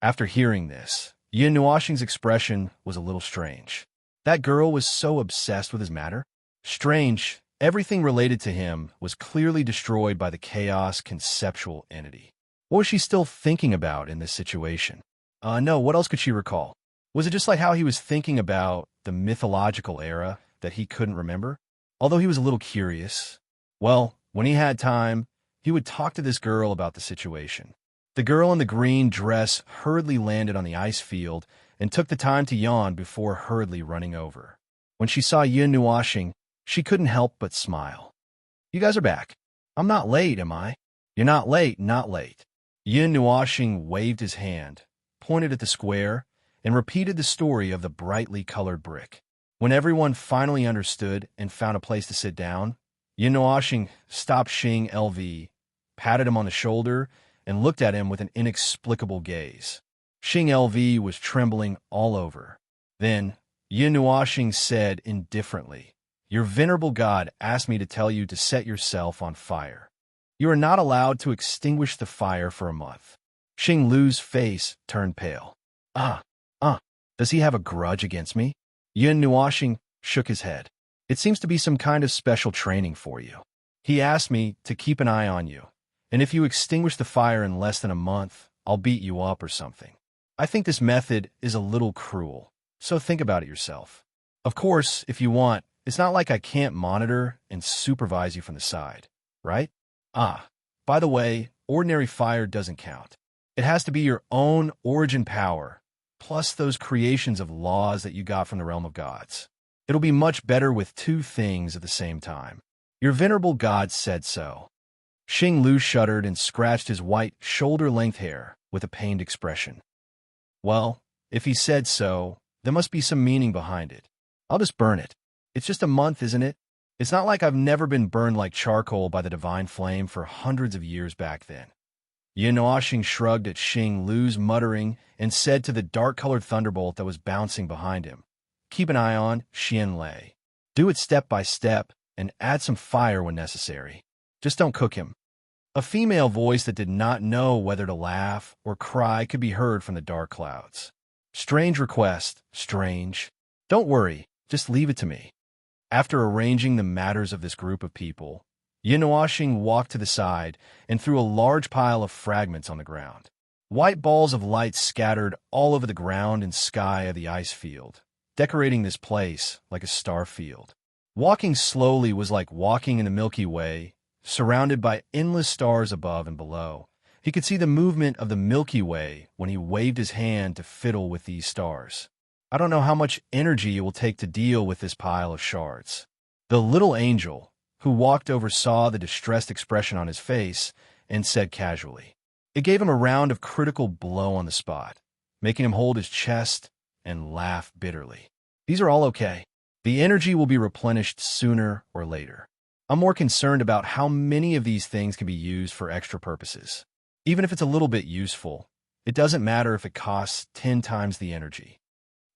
After hearing this, Yin Nuashing's expression was a little strange. That girl was so obsessed with his matter. Strange, everything related to him was clearly destroyed by the chaos conceptual entity. What was she still thinking about in this situation? No, what else could she recall? Was it just like how he was thinking about the mythological era that he couldn't remember? Although he was a little curious. Well, when he had time, he would talk to this girl about the situation. The girl in the green dress hurriedly landed on the ice field and took the time to yawn before hurriedly running over. When she saw Yin Nuashing, she couldn't help but smile. You guys are back. I'm not late, am I? You're not late, not late. Yin Nuashing waved his hand, pointed at the square, and repeated the story of the brightly colored brick. When everyone finally understood and found a place to sit down, Yin Nuashing stopped Xing LV, patted him on the shoulder, and looked at him with an inexplicable gaze. Xing LV was trembling all over. Then, Yin Nuashing said indifferently, Your venerable god asked me to tell you to set yourself on fire. You are not allowed to extinguish the fire for a month. Xing Lu's face turned pale. Does he have a grudge against me? Yin Nuashing shook his head. It seems to be some kind of special training for you. He asked me to keep an eye on you, and if you extinguish the fire in less than a month, I'll beat you up or something. I think this method is a little cruel, so think about it yourself. Of course, if you want, it's not like I can't monitor and supervise you from the side, right? By the way, ordinary fire doesn't count. It has to be your own origin power, plus those creations of laws that you got from the realm of gods. It'll be much better with two things at the same time. Your venerable god said so. Xing Lu shuddered and scratched his white, shoulder-length hair with a pained expression. Well, if he said so, there must be some meaning behind it. I'll just burn it. It's just a month, isn't it? It's not like I've never been burned like charcoal by the divine flame for hundreds of years back then. Yin Nuashing shrugged at Xing Lu's muttering and said to the dark-colored thunderbolt that was bouncing behind him, Keep an eye on Xian Lei. Do it step by step and add some fire when necessary. Just don't cook him. A female voice that did not know whether to laugh or cry could be heard from the dark clouds. Strange request, strange. Don't worry, just leave it to me. After arranging the matters of this group of people, Yin Nuashing walked to the side and threw a large pile of fragments on the ground. White balls of light scattered all over the ground and sky of the ice field, decorating this place like a star field. Walking slowly was like walking in the Milky Way, surrounded by endless stars above and below. He could see the movement of the Milky Way when he waved his hand to fiddle with these stars. I don't know how much energy it will take to deal with this pile of shards. The little angel, who walked over, saw the distressed expression on his face and said casually. It gave him a round of critical blow on the spot, making him hold his chest and laugh bitterly. These are all okay. The energy will be replenished sooner or later. I'm more concerned about how many of these things can be used for extra purposes. Even if it's a little bit useful, it doesn't matter if it costs 10 times the energy.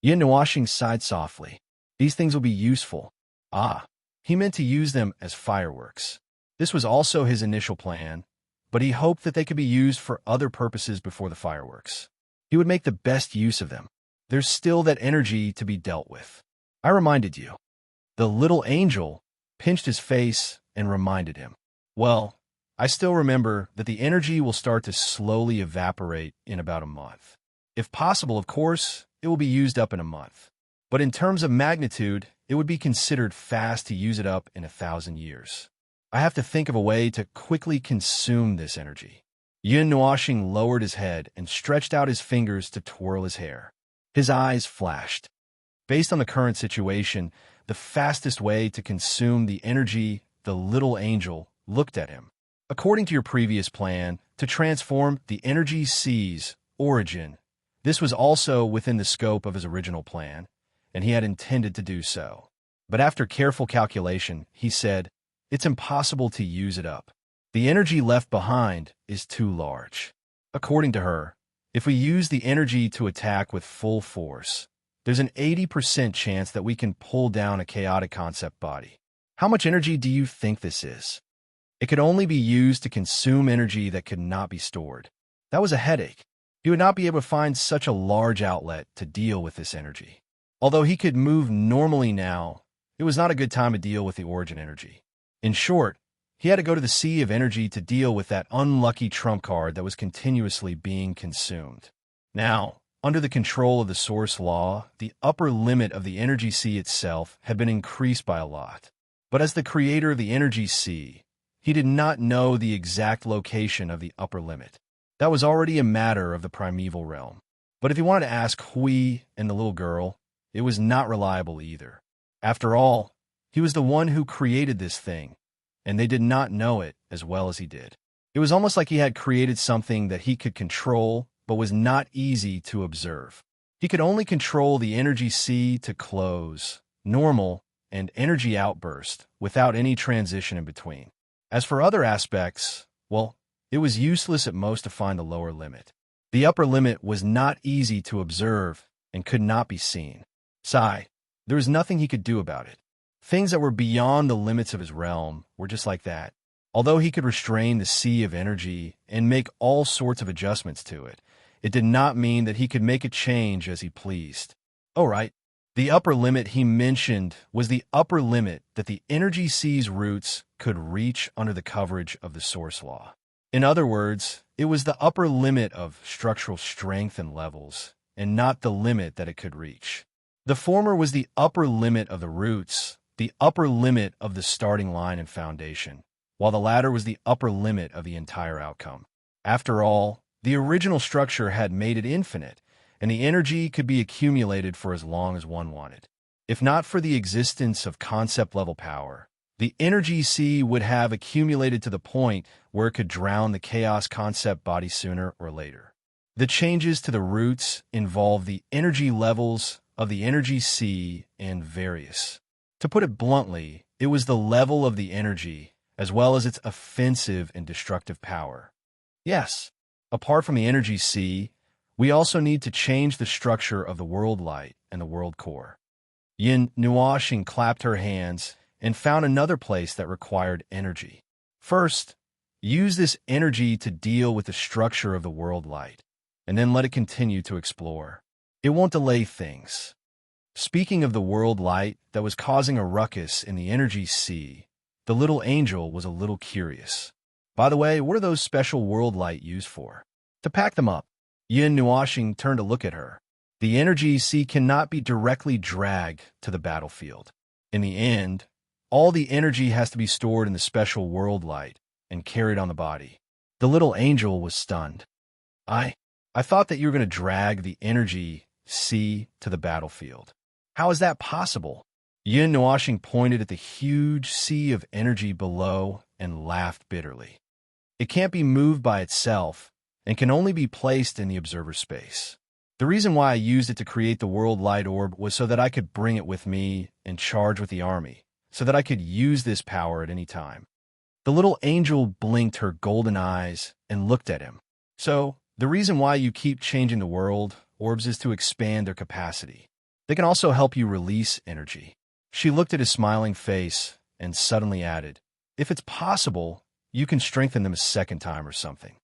Yin Nuashing sighed softly. These things will be useful. Ah, he meant to use them as fireworks. This was also his initial plan, but he hoped that they could be used for other purposes before the fireworks. He would make the best use of them. There's still that energy to be dealt with. I reminded you. The little angel pinched his face and reminded him. Well, I still remember that the energy will start to slowly evaporate in about a month. If possible, of course, it will be used up in a month. But in terms of magnitude, it would be considered fast to use it up in 1,000 years. I have to think of a way to quickly consume this energy. Yin Nuashing lowered his head and stretched out his fingers to twirl his hair. His eyes flashed. Based on the current situation, the fastest way to consume the energy, the little angel looked at him. According to your previous plan, to transform the energy C's origin, this was also within the scope of his original plan, and he had intended to do so. But after careful calculation, he said, it's impossible to use it up. The energy left behind is too large. According to her, if we use the energy to attack with full force, there's an 80% chance that we can pull down a chaotic concept body. How much energy do you think this is? It could only be used to consume energy that could not be stored. That was a headache. He would not be able to find such a large outlet to deal with this energy. Although he could move normally now, it was not a good time to deal with the origin energy. In short, he had to go to the sea of energy to deal with that unlucky trump card that was continuously being consumed. Now, under the control of the source law, the upper limit of the energy sea itself had been increased by a lot. But as the creator of the energy sea, he did not know the exact location of the upper limit. That was already a matter of the primeval realm. But if he wanted to ask Hui and the little girl, it was not reliable either. After all, he was the one who created this thing, and they did not know it as well as he did. It was almost like he had created something that he could control, but was not easy to observe. He could only control the energy sea to close, normal, and energy outburst without any transition in between. As for other aspects, well, it was useless at most to find the lower limit. The upper limit was not easy to observe and could not be seen. Sigh, there was nothing he could do about it. Things that were beyond the limits of his realm were just like that. Although he could restrain the sea of energy and make all sorts of adjustments to it, it did not mean that he could make a change as he pleased. All right, the upper limit he mentioned was the upper limit that the energy sea's roots could reach under the coverage of the source law. In other words, it was the upper limit of structural strength and levels, and not the limit that it could reach. The former was the upper limit of the roots, the upper limit of the starting line and foundation, while the latter was the upper limit of the entire outcome. After all, the original structure had made it infinite, and the energy could be accumulated for as long as one wanted. If not for the existence of concept-level power, the energy sea would have accumulated to the point where it could drown the chaos concept body sooner or later. The changes to the roots involve the energy levels of the energy sea and various. To put it bluntly, it was the level of the energy, as well as its offensive and destructive power. Yes, apart from the energy sea, we also need to change the structure of the world light and the world core. Yin Nuashing clapped her hands and found another place that required energy. First, use this energy to deal with the structure of the world light, and then let it continue to explore. It won't delay things. Speaking of the world light that was causing a ruckus in the energy sea, the little angel was a little curious. By the way, what are those special world light used for? To pack them up. Yin Nuashing turned to look at her. The energy sea cannot be directly dragged to the battlefield. In the end, all the energy has to be stored in the special world light and carried on the body. The little angel was stunned. I thought that you were going to drag the energy sea to the battlefield. How is that possible? Yin Nuashing pointed at the huge sea of energy below and laughed bitterly. It can't be moved by itself and can only be placed in the observer space. The reason why I used it to create the world light orb was so that I could bring it with me and charge with the army, so that I could use this power at any time. The little angel blinked her golden eyes and looked at him. So, the reason why you keep changing the world orbs is to expand their capacity. They can also help you release energy. She looked at his smiling face and suddenly added, if it's possible, you can strengthen them a second time or something.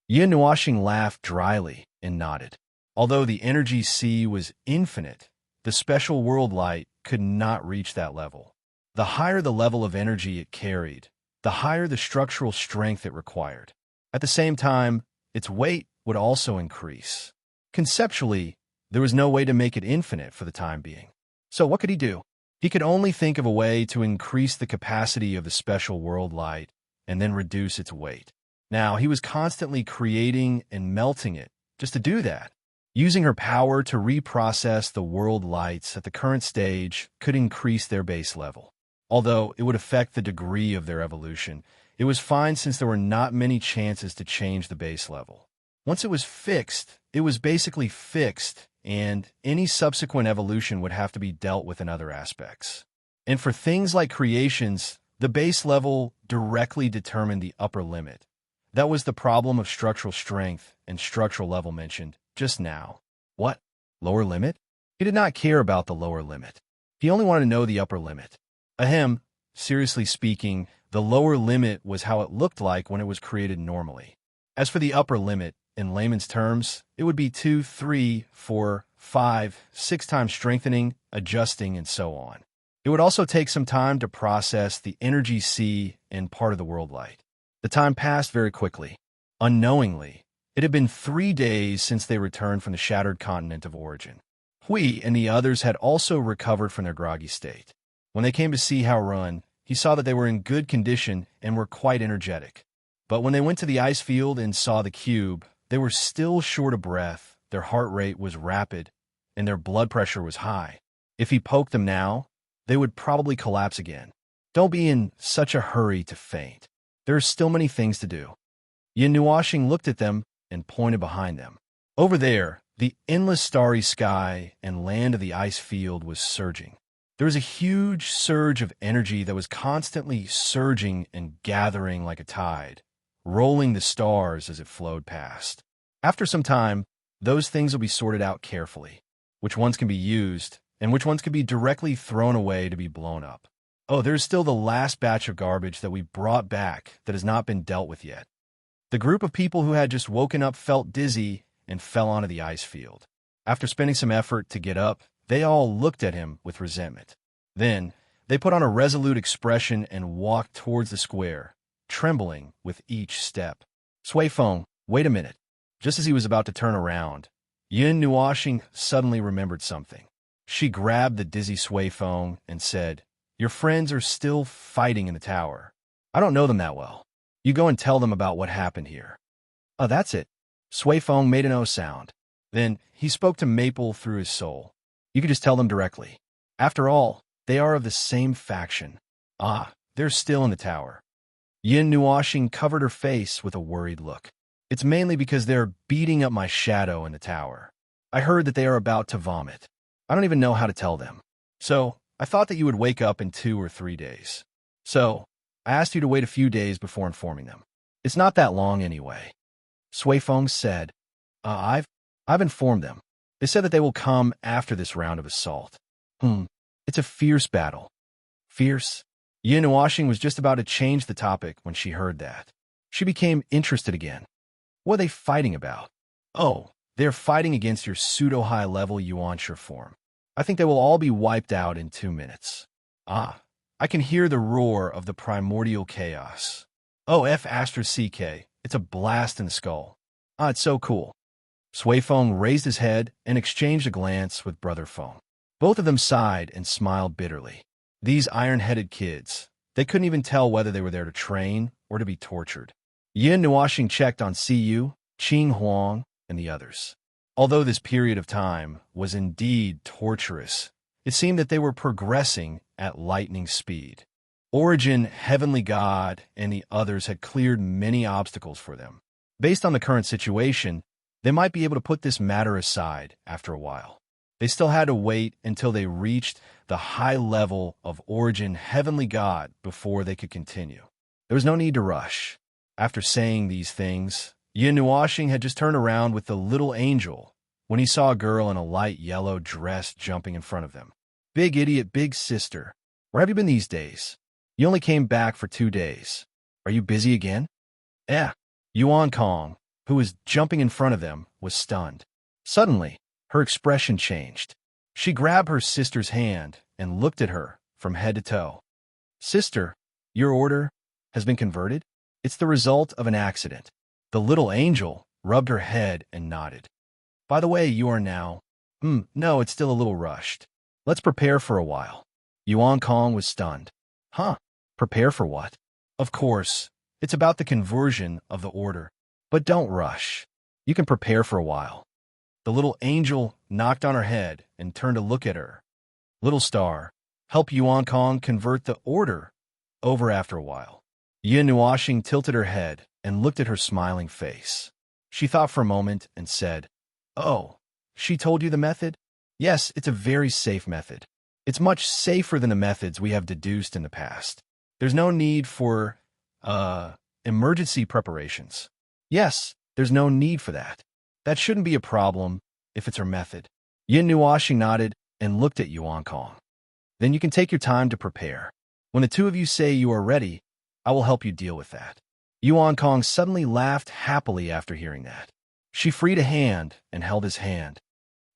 Yin Nuashing laughed dryly and nodded. Although the energy sea was infinite, the special world light could not reach that level. The higher the level of energy it carried, the higher the structural strength it required. At the same time, its weight would also increase. Conceptually, there was no way to make it infinite for the time being. So what could he do? He could only think of a way to increase the capacity of the special world light and then reduce its weight. Now, he was constantly creating and melting it just to do that. Using her power to reprocess the world lights at the current stage could increase their base level. Although it would affect the degree of their evolution, it was fine since there were not many chances to change the base level. Once it was fixed, it was basically fixed, and any subsequent evolution would have to be dealt with in other aspects. And for things like creations, the base level directly determined the upper limit. That was the problem of structural strength and structural level mentioned just now. What? Lower limit? He did not care about the lower limit. He only wanted to know the upper limit. Ahem, seriously speaking, the lower limit was how it looked like when it was created normally. As for the upper limit, in layman's terms, it would be 2, 3, 4, 5, 6 times strengthening, adjusting, and so on. It would also take some time to process the energy sea and part of the world light. The time passed very quickly. Unknowingly, it had been 3 days since they returned from the shattered continent of origin. Hui and the others had also recovered from their groggy state. When they came to see Hao Run, he saw that they were in good condition and were quite energetic. But when they went to the ice field and saw the cube, they were still short of breath, their heart rate was rapid, and their blood pressure was high. If he poked them now, they would probably collapse again. Don't be in such a hurry to faint. There are still many things to do. Yin Nuashing looked at them and pointed behind them. Over there, the endless starry sky and land of the ice field was surging. There was a huge surge of energy that was constantly surging and gathering like a tide, rolling the stars as it flowed past. After some time, those things will be sorted out carefully, which ones can be used and which ones can be directly thrown away to be blown up. Oh, there's still the last batch of garbage that we brought back that has not been dealt with yet. The group of people who had just woken up felt dizzy and fell onto the ice field. After spending some effort to get up, they all looked at him with resentment. Then, they put on a resolute expression and walked towards the square, trembling with each step. Sui Feng, wait a minute. Just as he was about to turn around, Yin Nuashing suddenly remembered something. She grabbed the dizzy Sui Feng and said, your friends are still fighting in the tower. I don't know them that well. You go and tell them about what happened here. Oh, that's it. Sui Feng made an O sound. Then he spoke to Maple through his soul. You could just tell them directly. After all, they are of the same faction. Ah, they're still in the tower. Yin Nuashing covered her face with a worried look. It's mainly because they're beating up my shadow in the tower. I heard that they are about to vomit. I don't even know how to tell them. So, I thought that you would wake up in 2 or 3 days. So, I asked you to wait a few days before informing them. It's not that long anyway. Sui Feng said, I've informed them. They said that they will come after this round of assault. It's a fierce battle. Fierce? Yin Nuashing was just about to change the topic when she heard that. She became interested again. What are they fighting about? Oh, they're fighting against your pseudo-high-level Yuanshi form. I think they will all be wiped out in 2 minutes. Ah, I can hear the roar of the primordial chaos. Oh, F***CK, it's a blast in the skull. Ah, it's so cool. Sui Feng raised his head and exchanged a glance with Brother Feng. Both of them sighed and smiled bitterly. These iron-headed kids, they couldn't even tell whether they were there to train or to be tortured. Yin Nuashing checked on Siyu, Qing Huang, and the others. Although this period of time was indeed torturous, It seemed that they were progressing at lightning speed. Origin, Heavenly God, and the others had cleared many obstacles for them. Based on the current situation, they might be able to put this matter aside after a while. They still had to wait until they reached the high level of Origin, Heavenly God before they could continue. There was no need to rush. After saying these things, Yin Nuashing had just turned around with the little angel when he saw a girl in a light yellow dress jumping in front of them. Big idiot, big sister. Where have you been these days? You only came back for 2 days. Are you busy again? Yuan Kong, who was jumping in front of them, was stunned. Suddenly, her expression changed. She grabbed her sister's hand and looked at her from head to toe. Sister, your order has been converted? It's the result of an accident. The little angel rubbed her head and nodded. By the way, you are now... No, it's still a little rushed. Let's prepare for a while. Yuan Kong was stunned. Huh? Prepare for what? Of course, it's about the conversion of the order. But don't rush. You can prepare for a while. The little angel knocked on her head and turned to look at her. Little star, help Yuan Kong convert the order over after a while. Yin Nuashing tilted her head and looked at her smiling face. She thought for a moment and said, Oh, she told you the method? Yes, it's a very safe method. It's much safer than the methods we have deduced in the past. There's no need for, emergency preparations. Yes, there's no need for that. That shouldn't be a problem if it's her method. Yin Nuashing nodded and looked at Yuan Kong. Then you can take your time to prepare. When the two of you say you are ready, I will help you deal with that. Yuan Kong suddenly laughed happily after hearing that. She freed a hand and held his hand.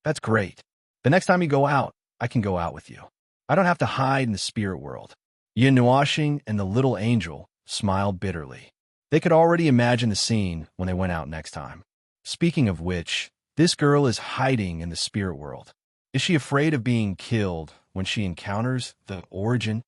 That's great. The next time you go out, I can go out with you. I don't have to hide in the spirit world. Yin Nuashing and the little angel smiled bitterly. They could already imagine the scene when they went out next time. Speaking of which, this girl is hiding in the spirit world. Is she afraid of being killed when she encounters the Origin?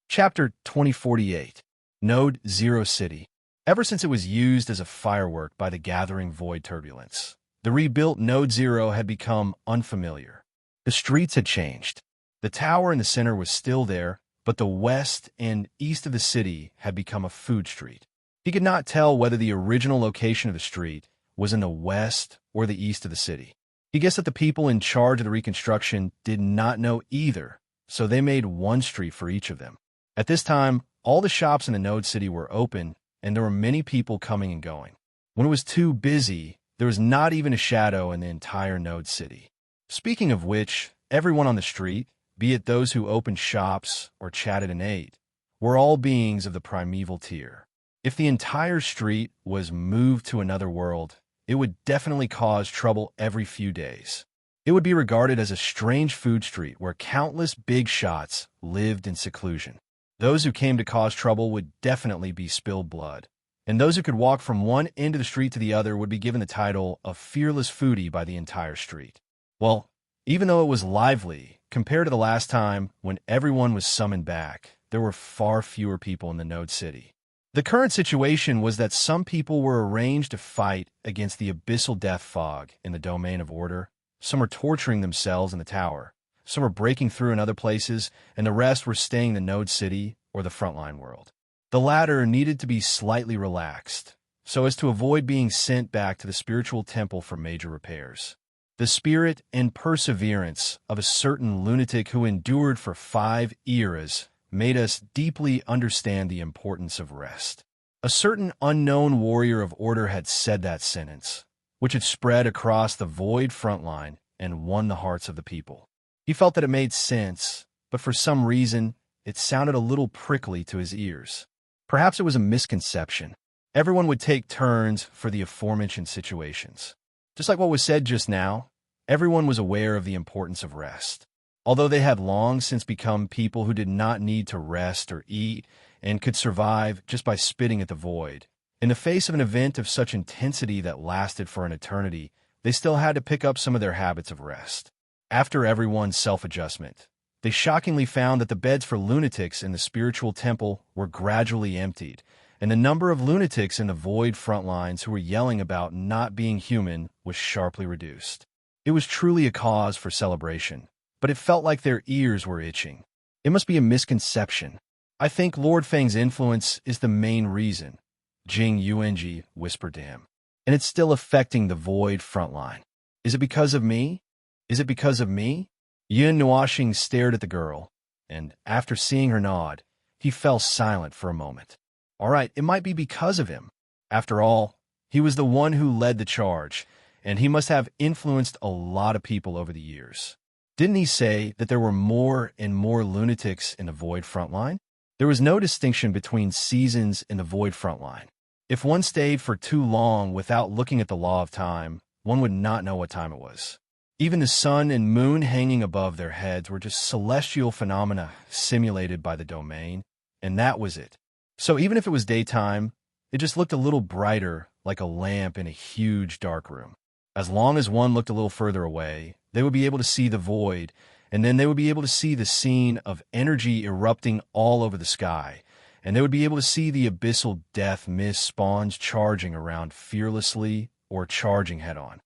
Chapter 2048. Node 0 City. Ever since it was used as a firework by the gathering void turbulence, the rebuilt Node 0 had become unfamiliar. The streets had changed. The tower in the center was still there, but the west and east of the city had become a food street. He could not tell whether the original location of the street was in the west or the east of the city. He guessed that the people in charge of the reconstruction did not know either, so they made one street for each of them. At this time, all the shops in the Node City were open, and there were many people coming and going. When it was too busy, there was not even a shadow in the entire Node City. Speaking of which, everyone on the street, be it those who opened shops or chatted and ate, were all beings of the primeval tier. If the entire street was moved to another world, it would definitely cause trouble every few days. It would be regarded as a strange food street where countless big shots lived in seclusion. Those who came to cause trouble would definitely be spilled blood, and those who could walk from one end of the street to the other would be given the title of fearless foodie by the entire street. Well, even though it was lively, compared to the last time when everyone was summoned back, there were far fewer people in the Node City. The current situation was that some people were arranged to fight against the abyssal death fog in the domain of order. Some were torturing themselves in the tower. Some were breaking through in other places, and the rest were staying in the Node City or the frontline world. The latter needed to be slightly relaxed, so as to avoid being sent back to the spiritual temple for major repairs. The spirit and perseverance of a certain lunatic who endured for 5 eras made us deeply understand the importance of rest. A certain unknown warrior of order had said that sentence, which had spread across the void frontline and won the hearts of the people. He felt that it made sense, but for some reason, it sounded a little prickly to his ears. Perhaps it was a misconception. Everyone would take turns for the aforementioned situations. Just like what was said just now, everyone was aware of the importance of rest. Although they had long since become people who did not need to rest or eat and could survive just by spitting at the void, in the face of an event of such intensity that lasted for an eternity, they still had to pick up some of their habits of rest. After everyone's self-adjustment, they shockingly found that the beds for lunatics in the spiritual temple were gradually emptied, and the number of lunatics in the void front lines who were yelling about not being human was sharply reduced. It was truly a cause for celebration. but it felt like their ears were itching. It must be a misconception. I think Lord Feng's influence is the main reason, Jing Yuanji whispered to him. And it's still affecting the void frontline. Is it because of me? Is it because of me? Yin Nuoxing stared at the girl, and after seeing her nod, he fell silent for a moment. All right, it might be because of him. After all, he was the one who led the charge, and he must have influenced a lot of people over the years. Didn't he say that there were more and more lunatics in the void frontline? There was no distinction between seasons in the void frontline. If one stayed for too long without looking at the law of time, one would not know what time it was. Even the sun and moon hanging above their heads were just celestial phenomena simulated by the domain, and that was it. So even if it was daytime, it just looked a little brighter, like a lamp in a huge dark room. As long as one looked a little further away, they would be able to see the void, and then they would be able to see the scene of energy erupting all over the sky, and they would be able to see the abyssal death mist spawns charging around fearlessly or charging head-on.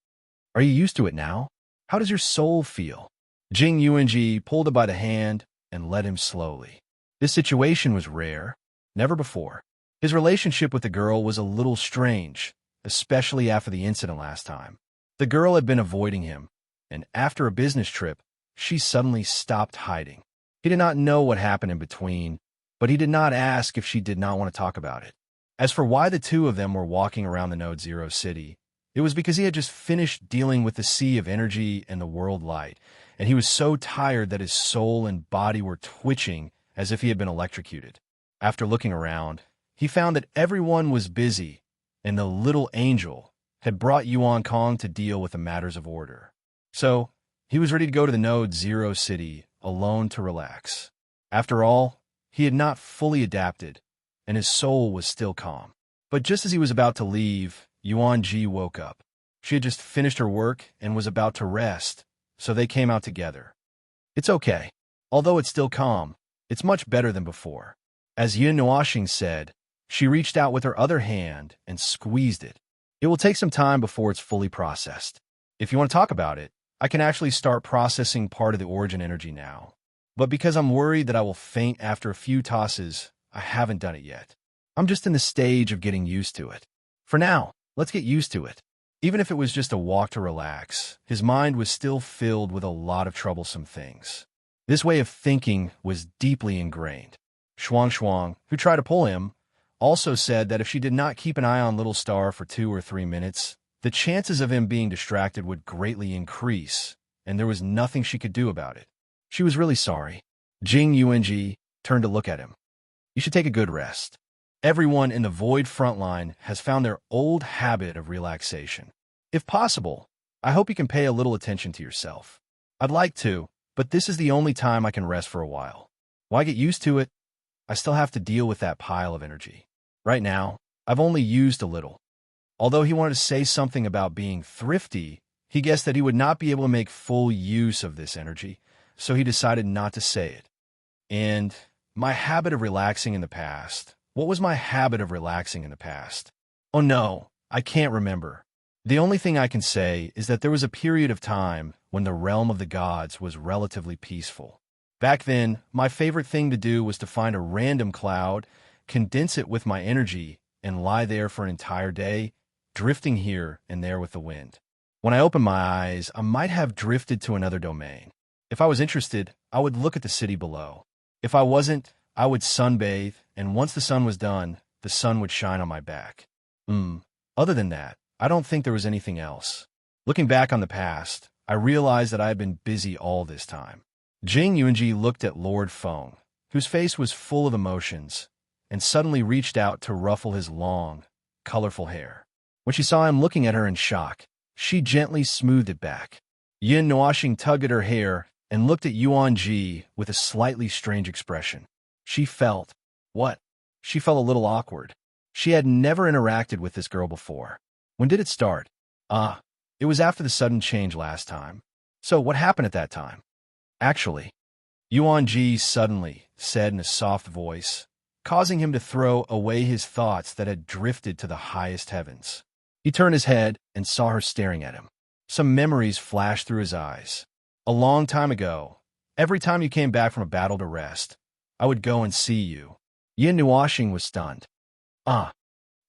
Are you used to it now? How does your soul feel? Jing Yuanji pulled him by the hand and led him slowly. This situation was rare, never before. His relationship with the girl was a little strange, especially after the incident last time. The girl had been avoiding him, and after a business trip, she suddenly stopped hiding. He did not know what happened in between, but he did not ask if she did not want to talk about it. As for why the two of them were walking around the Node Zero city, it was because he had just finished dealing with the sea of energy and the world light, and he was so tired that his soul and body were twitching as if he had been electrocuted. After looking around, he found that everyone was busy, and the little angel had brought Yuan Kong to deal with the matters of order. So, he was ready to go to the Node Zero city alone to relax. After all, he had not fully adapted, and his soul was still calm. But just as he was about to leave, Yuan Ji woke up. She had just finished her work and was about to rest, so they came out together. It's okay. Although it's still calm, it's much better than before. As Yin Nuoxing said, she reached out with her other hand and squeezed it. It will take some time before it's fully processed. If you want to talk about it, I can actually start processing part of the origin energy now. But because I'm worried that I will faint after a few tosses, I haven't done it yet. I'm just in the stage of getting used to it. For now, let's get used to it. Even if it was just a walk to relax, his mind was still filled with a lot of troublesome things. This way of thinking was deeply ingrained. Shuang, who tried to pull him, also said that if she did not keep an eye on Little Star for 2 or 3 minutes, the chances of him being distracted would greatly increase, and there was nothing she could do about it. She was really sorry. Jing Yuanji turned to look at him. You should take a good rest. Everyone in the void frontline has found their old habit of relaxation. If possible, I hope you can pay a little attention to yourself. I'd like to, but this is the only time I can rest for a while. Why get used to it? I still have to deal with that pile of energy. Right now, I've only used a little. Although he wanted to say something about being thrifty, he guessed that he would not be able to make full use of this energy, so he decided not to say it. And my habit of relaxing in the past. What was my habit of relaxing in the past? Oh no, I can't remember. The only thing I can say is that there was a period of time when the realm of the gods was relatively peaceful. Back then, my favorite thing to do was to find a random cloud, condense it with my energy, and lie there for an entire day, drifting here and there with the wind. When I opened my eyes, I might have drifted to another domain. If I was interested, I would look at the city below. If I wasn't, I would sunbathe, and once the sun was done, the sun would shine on my back. Other than that, I don't think there was anything else. Looking back on the past, I realized that I had been busy all this time. Jing Yuanji looked at Lord Feng, whose face was full of emotions, and suddenly reached out to ruffle his long, colorful hair. When she saw him looking at her in shock, she gently smoothed it back. Yin Nuoxing tugged at her hair and looked at Yuan Ji with a slightly strange expression. She felt a little awkward. She had never interacted with this girl before. When did it start? It was after the sudden change last time. So what happened at that time? Actually, Yuan Ji suddenly said in a soft voice, causing him to throw away his thoughts that had drifted to the highest heavens. He turned his head and saw her staring at him. Some memories flashed through his eyes. A long time ago, Every time you came back from a battle to rest, I would go and see you. Yin Nuoxing was stunned.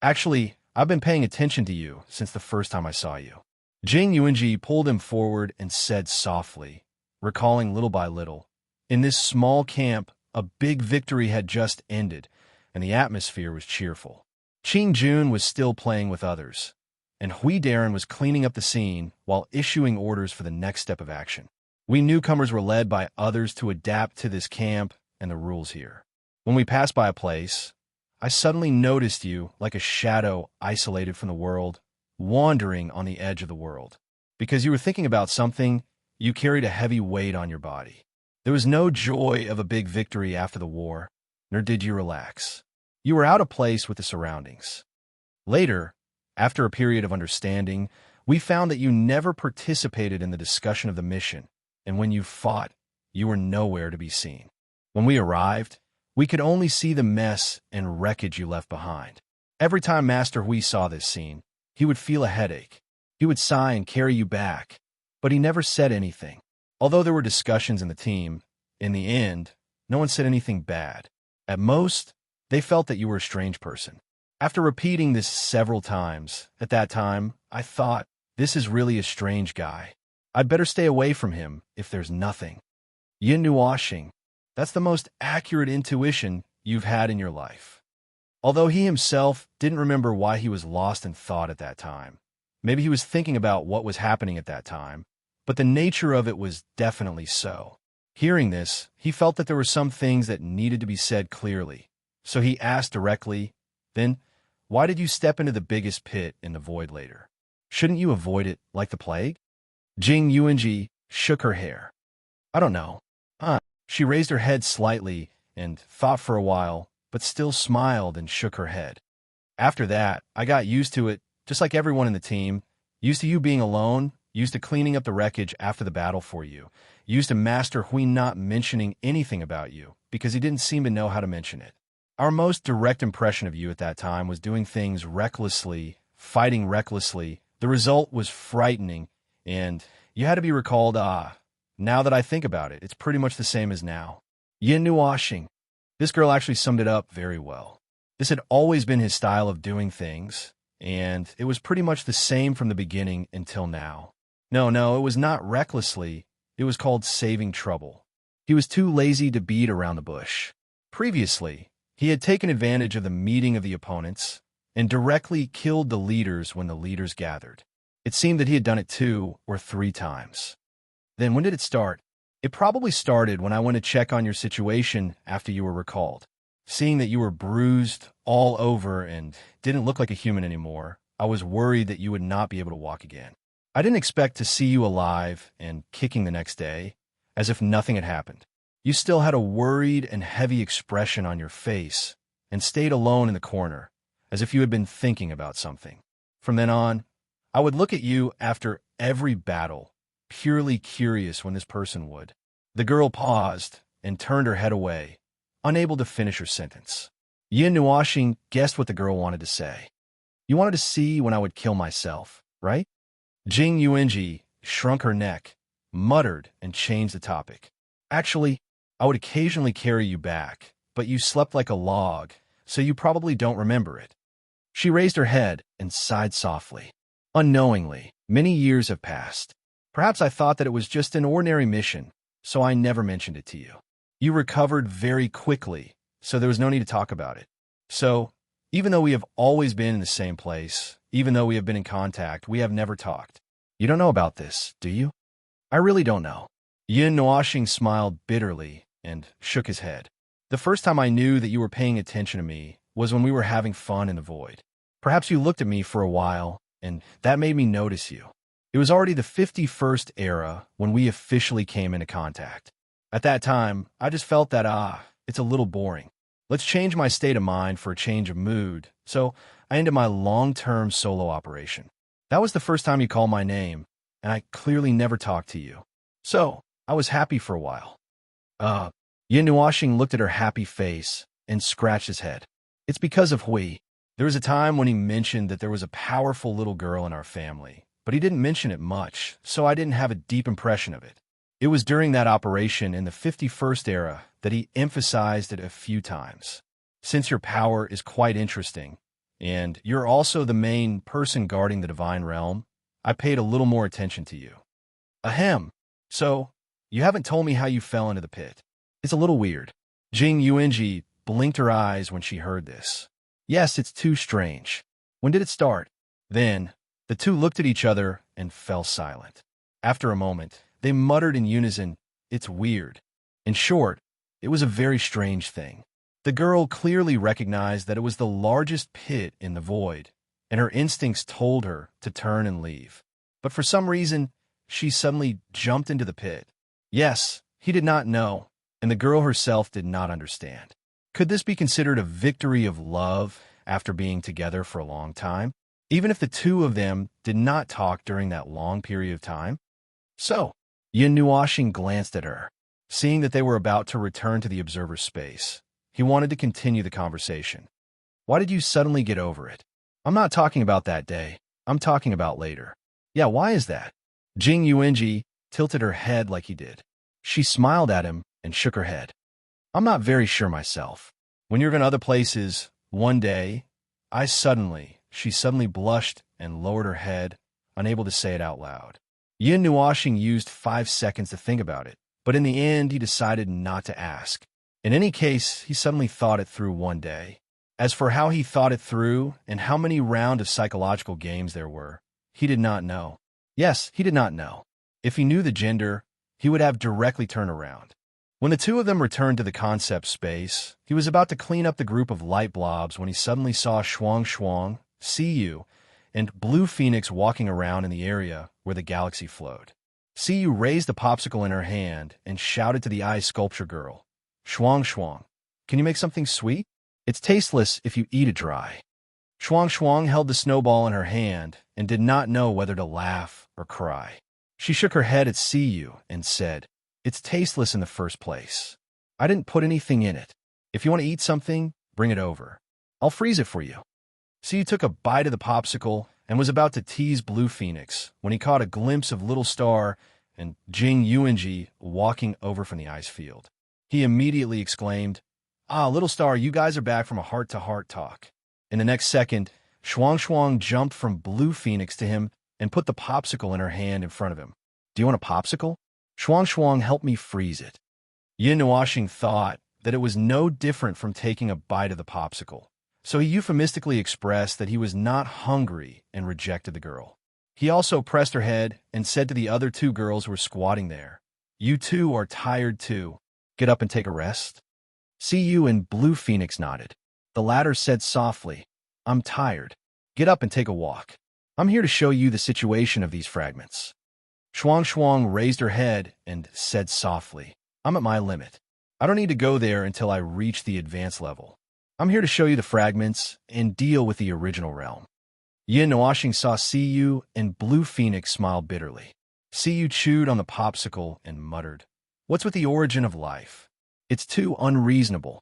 Actually, I've been paying attention to you since the first time I saw you. Jing Yuanji pulled him forward and said softly, recalling little by little. In this small camp, a big victory had just ended, and the atmosphere was cheerful. Qing Jun was still playing with others, and Hui Darren was cleaning up the scene while issuing orders for the next step of action. We newcomers were led by others to adapt to this camp and the rules here. When we passed by a place, I suddenly noticed you like a shadow isolated from the world, wandering on the edge of the world. Because you were thinking about something, you carried a heavy weight on your body. There was no joy of a big victory after the war, nor did you relax. You were out of place with the surroundings. Later, after a period of understanding, we found that you never participated in the discussion of the mission, and when you fought, you were nowhere to be seen. When we arrived, we could only see the mess and wreckage you left behind. Every time Master Hui saw this scene, he would feel a headache. He would sigh and carry you back, but he never said anything. Although there were discussions in the team, in the end, no one said anything bad. At most, they felt that you were a strange person. After repeating this several times, at that time, I thought, this is really a strange guy. I'd better stay away from him if there's nothing. Yin Nuoxing, that's the most accurate intuition you've had in your life. Although he himself didn't remember why he was lost in thought at that time. Maybe he was thinking about what was happening at that time, but the nature of it was definitely so. Hearing this, he felt that there were some things that needed to be said clearly. So he asked directly, then, why did you step into the biggest pit in the void later? Shouldn't you avoid it like the plague? Jing Yuanji shook her hair. I don't know. She raised her head slightly and thought for a while, but still smiled and shook her head. After that, I got used to it, just like everyone in the team. Used to you being alone, used to cleaning up the wreckage after the battle for you, used to Master Hui not mentioning anything about you, because he didn't seem to know how to mention it. Our most direct impression of you at that time was doing things recklessly, fighting recklessly. The result was frightening, and you had to be recalled, now that I think about it, it's pretty much the same as now. Yin Nuoxing. This girl actually summed it up very well. This had always been his style of doing things, and it was pretty much the same from the beginning until now. No, it was not recklessly. It was called saving trouble. He was too lazy to beat around the bush. Previously, he had taken advantage of the meeting of the opponents and directly killed the leaders when the leaders gathered. It seemed that he had done it 2 or 3 times. Then when did it start? It probably started when I went to check on your situation after you were recalled. Seeing that you were bruised all over and didn't look like a human anymore, I was worried that you would not be able to walk again. I didn't expect to see you alive and kicking the next day, as if nothing had happened. You still had a worried and heavy expression on your face and stayed alone in the corner, as if you had been thinking about something. From then on, I would look at you after every battle, purely curious when this person would. The girl paused and turned her head away, unable to finish her sentence. Yin Nuoxing guessed what the girl wanted to say. You wanted to see when I would kill myself, right? Jing Yuanji shrunk her neck, muttered, and changed the topic. Actually, I would occasionally carry you back, but you slept like a log, so you probably don't remember it. She raised her head and sighed softly. Unknowingly, many years have passed. Perhaps I thought that it was just an ordinary mission, so I never mentioned it to you. You recovered very quickly, so there was no need to talk about it. So, even though we have always been in the same place, even though we have been in contact, we have never talked. You don't know about this, do you? I really don't know. Yin Nuoxing smiled bitterly and shook his head. The first time I knew that you were paying attention to me was when we were having fun in the void. Perhaps you looked at me for a while, and that made me notice you. It was already the 51st era when we officially came into contact. At that time, I just felt that, it's a little boring. Let's change my state of mind for a change of mood, so I ended my long-term solo operation. That was the first time you called my name, and I clearly never talked to you. So, I was happy for a while. Yin Nuoxing looked at her happy face and scratched his head. It's because of Hui. There was a time when he mentioned that there was a powerful little girl in our family, but he didn't mention it much, so I didn't have a deep impression of it. It was during that operation in the 51st era that he emphasized it a few times. Since your power is quite interesting, and you're also the main person guarding the divine realm, I paid a little more attention to you. Ahem. So, you haven't told me how you fell into the pit. It's a little weird. Jing Yuanji blinked her eyes when she heard this. Yes, it's too strange. When did it start? Then, the two looked at each other and fell silent. After a moment, they muttered in unison, "It's weird." In short, it was a very strange thing. The girl clearly recognized that it was the largest pit in the void, and her instincts told her to turn and leave. But for some reason, she suddenly jumped into the pit. Yes, he did not know, and the girl herself did not understand. Could this be considered a victory of love after being together for a long time, even if the two of them did not talk during that long period of time? So, Yin Nuoxing glanced at her. Seeing that they were about to return to the observer's space, he wanted to continue the conversation. Why did you suddenly get over it? I'm not talking about that day. I'm talking about later. Yeah, why is that? Jing Yuanji tilted her head like he did. She smiled at him and shook her head. I'm not very sure myself. When you're in other places, one day, she suddenly blushed and lowered her head, unable to say it out loud. Yin Nuoxing used 5 seconds to think about it, but in the end, he decided not to ask. In any case, he suddenly thought it through one day. As for how he thought it through and how many rounds of psychological games there were, he did not know. Yes, he did not know. If he knew the gender, he would have directly turned around. When the two of them returned to the concept space, he was about to clean up the group of light blobs when he suddenly saw Shuang, Siyu, and Blue Phoenix walking around in the area where the galaxy flowed. Siyu raised a popsicle in her hand and shouted to the ice sculpture girl, Shuang, can you make something sweet? It's tasteless if you eat it dry. Shuang held the snowball in her hand and did not know whether to laugh or cry. She shook her head at Siyu and said, It's tasteless in the first place. I didn't put anything in it. If you want to eat something, bring it over. I'll freeze it for you. Siyu took a bite of the popsicle and was about to tease Blue Phoenix when he caught a glimpse of Little Star and Jing Yuanji walking over from the ice field. He immediately exclaimed, Ah, Little Star, you guys are back from a heart-to-heart talk. In the next second, Shuang jumped from Blue Phoenix to him and put the popsicle in her hand in front of him. Do you want a popsicle? Shuang helped me freeze it. Yin Nuoxing thought that it was no different from taking a bite of the popsicle, so he euphemistically expressed that he was not hungry and rejected the girl. He also pressed her head and said to the other two girls who were squatting there, You two are tired too. Get up and take a rest. Siyu and Blue Phoenix nodded. The latter said softly, I'm tired. Get up and take a walk. I'm here to show you the situation of these fragments. Shuang raised her head and said softly, I'm at my limit. I don't need to go there until I reach the advanced level. I'm here to show you the fragments and deal with the original realm. Yin Nuoxing saw Siyu and Blue Phoenix smile bitterly. Siyu chewed on the popsicle and muttered, What's with the origin of life? It's too unreasonable.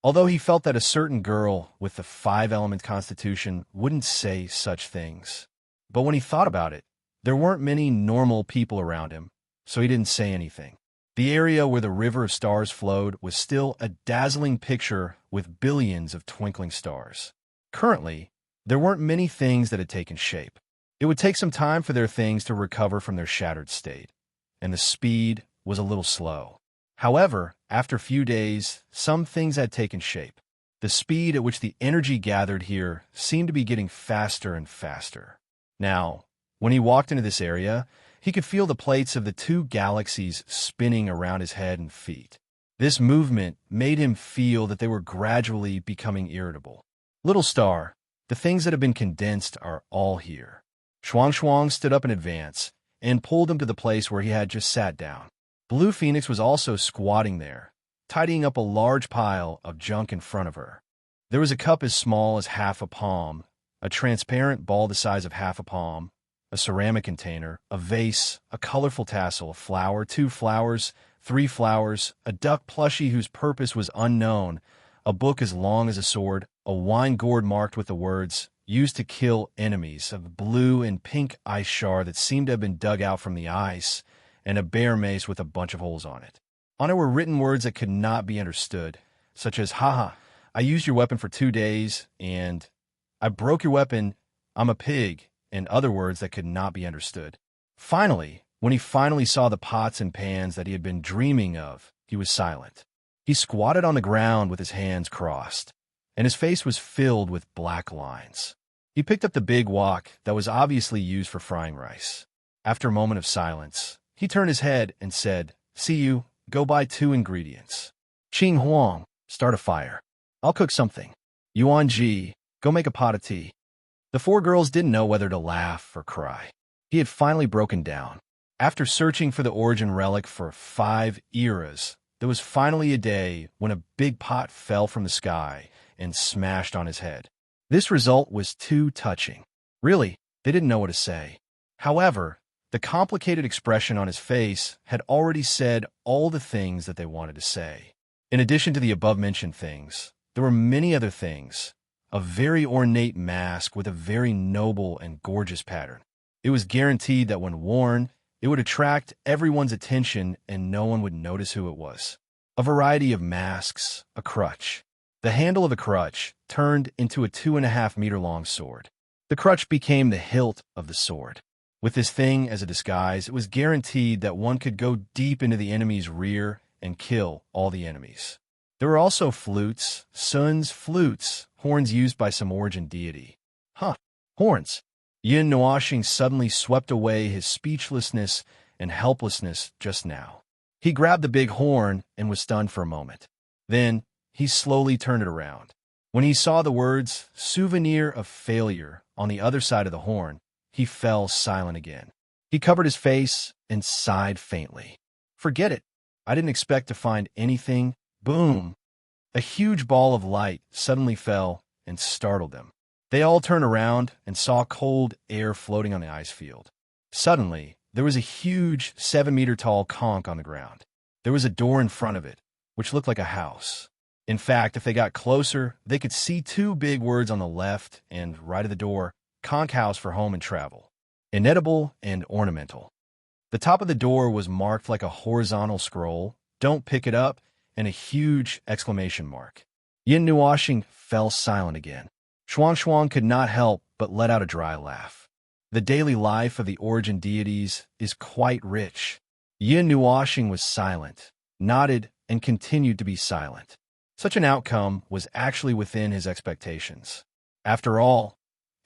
Although he felt that a certain girl with the 5-element constitution wouldn't say such things. But when he thought about it, there weren't many normal people around him, so he didn't say anything. The area where the river of stars flowed was still a dazzling picture with billions of twinkling stars. Currently, there weren't many things that had taken shape. It would take some time for their things to recover from their shattered state, and the speed was a little slow. However, after a few days, some things had taken shape. The speed at which the energy gathered here seemed to be getting faster and faster. Now, when he walked into this area, he could feel the plates of the two galaxies spinning around his head and feet. This movement made him feel that they were gradually becoming irritable. Little Star, the things that have been condensed are all here. Shuang stood up in advance and pulled him to the place where he had just sat down. Blue Phoenix was also squatting there, tidying up a large pile of junk in front of her. There was a cup as small as half a palm, a transparent ball the size of half a palm, a ceramic container, a vase, a colorful tassel, a flower, 2 flowers, 3 flowers, a duck plushie whose purpose was unknown, a book as long as a sword, a wine gourd marked with the words, used to kill enemies, of blue and pink ice shard that seemed to have been dug out from the ice, and a bear mace with a bunch of holes on it. On it were written words that could not be understood, such as, haha, I used your weapon for 2 days, and I broke your weapon, I'm a pig, and other words that could not be understood. Finally, when he finally saw the pots and pans that he had been dreaming of, he was silent. He squatted on the ground with his hands crossed, and his face was filled with black lines. He picked up the big wok that was obviously used for frying rice. After a moment of silence, he turned his head and said, See you, go buy 2 ingredients. Qing Huang, start a fire. I'll cook something. Yuan Ji, go make a pot of tea. The 4 girls didn't know whether to laugh or cry. He had finally broken down. After searching for the origin relic for 5 eras, there was finally a day when a big pot fell from the sky and smashed on his head. This result was too touching. Really, they didn't know what to say. However, the complicated expression on his face had already said all the things that they wanted to say. In addition to the above-mentioned things, there were many other things. A very ornate mask with a very noble and gorgeous pattern. It was guaranteed that when worn, it would attract everyone's attention and no one would notice who it was. A variety of masks, a crutch. The handle of the crutch turned into a 2.5-meter-long sword. The crutch became the hilt of the sword. With this thing as a disguise, it was guaranteed that one could go deep into the enemy's rear and kill all the enemies. There were also flutes, Sun's flutes, horns used by some origin deity. Horns. Yin Nuoxing suddenly swept away his speechlessness and helplessness just now. He grabbed the big horn and was stunned for a moment. Then, he slowly turned it around. When he saw the words, Souvenir of Failure, on the other side of the horn, he fell silent again. He covered his face and sighed faintly. Forget it. I didn't expect to find anything. Boom! A huge ball of light suddenly fell and startled them. They all turned around and saw cold air floating on the ice field. Suddenly, there was a huge 7-meter-tall conch on the ground. There was a door in front of it, which looked like a house. In fact, if they got closer, they could see 2 big words on the left and right of the door, Conch House for Home and Travel. Inedible and ornamental. The top of the door was marked like a horizontal scroll, Don't Pick It Up, and a huge exclamation mark. Yin Nuoxing fell silent again. Shuang could not help but let out a dry laugh. The daily life of the origin deities is quite rich. Yin Nuoxing was silent, nodded, and continued to be silent. Such an outcome was actually within his expectations. After all,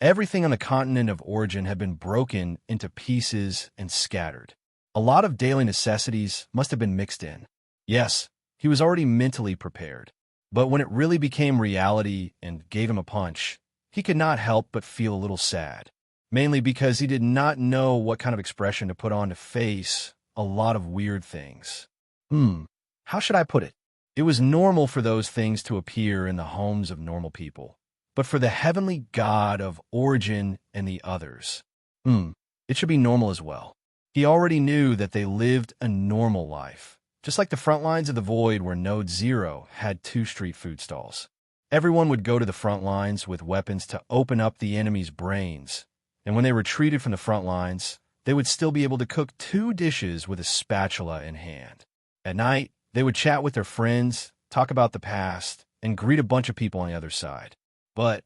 everything on the continent of origin had been broken into pieces and scattered. A lot of daily necessities must have been mixed in. Yes, he was already mentally prepared. But when it really became reality and gave him a punch, he could not help but feel a little sad, mainly because he did not know what kind of expression to put on to face a lot of weird things. How should I put it? It was normal for those things to appear in the homes of normal people, but for the heavenly god of origin and the others, it should be normal as well. He already knew that they lived a normal life. Just like the front lines of the void where Node Zero had 2 street food stalls. Everyone would go to the front lines with weapons to open up the enemy's brains, and when they retreated from the front lines, they would still be able to cook 2 dishes with a spatula in hand. At night, they would chat with their friends, talk about the past, and greet a bunch of people on the other side. But,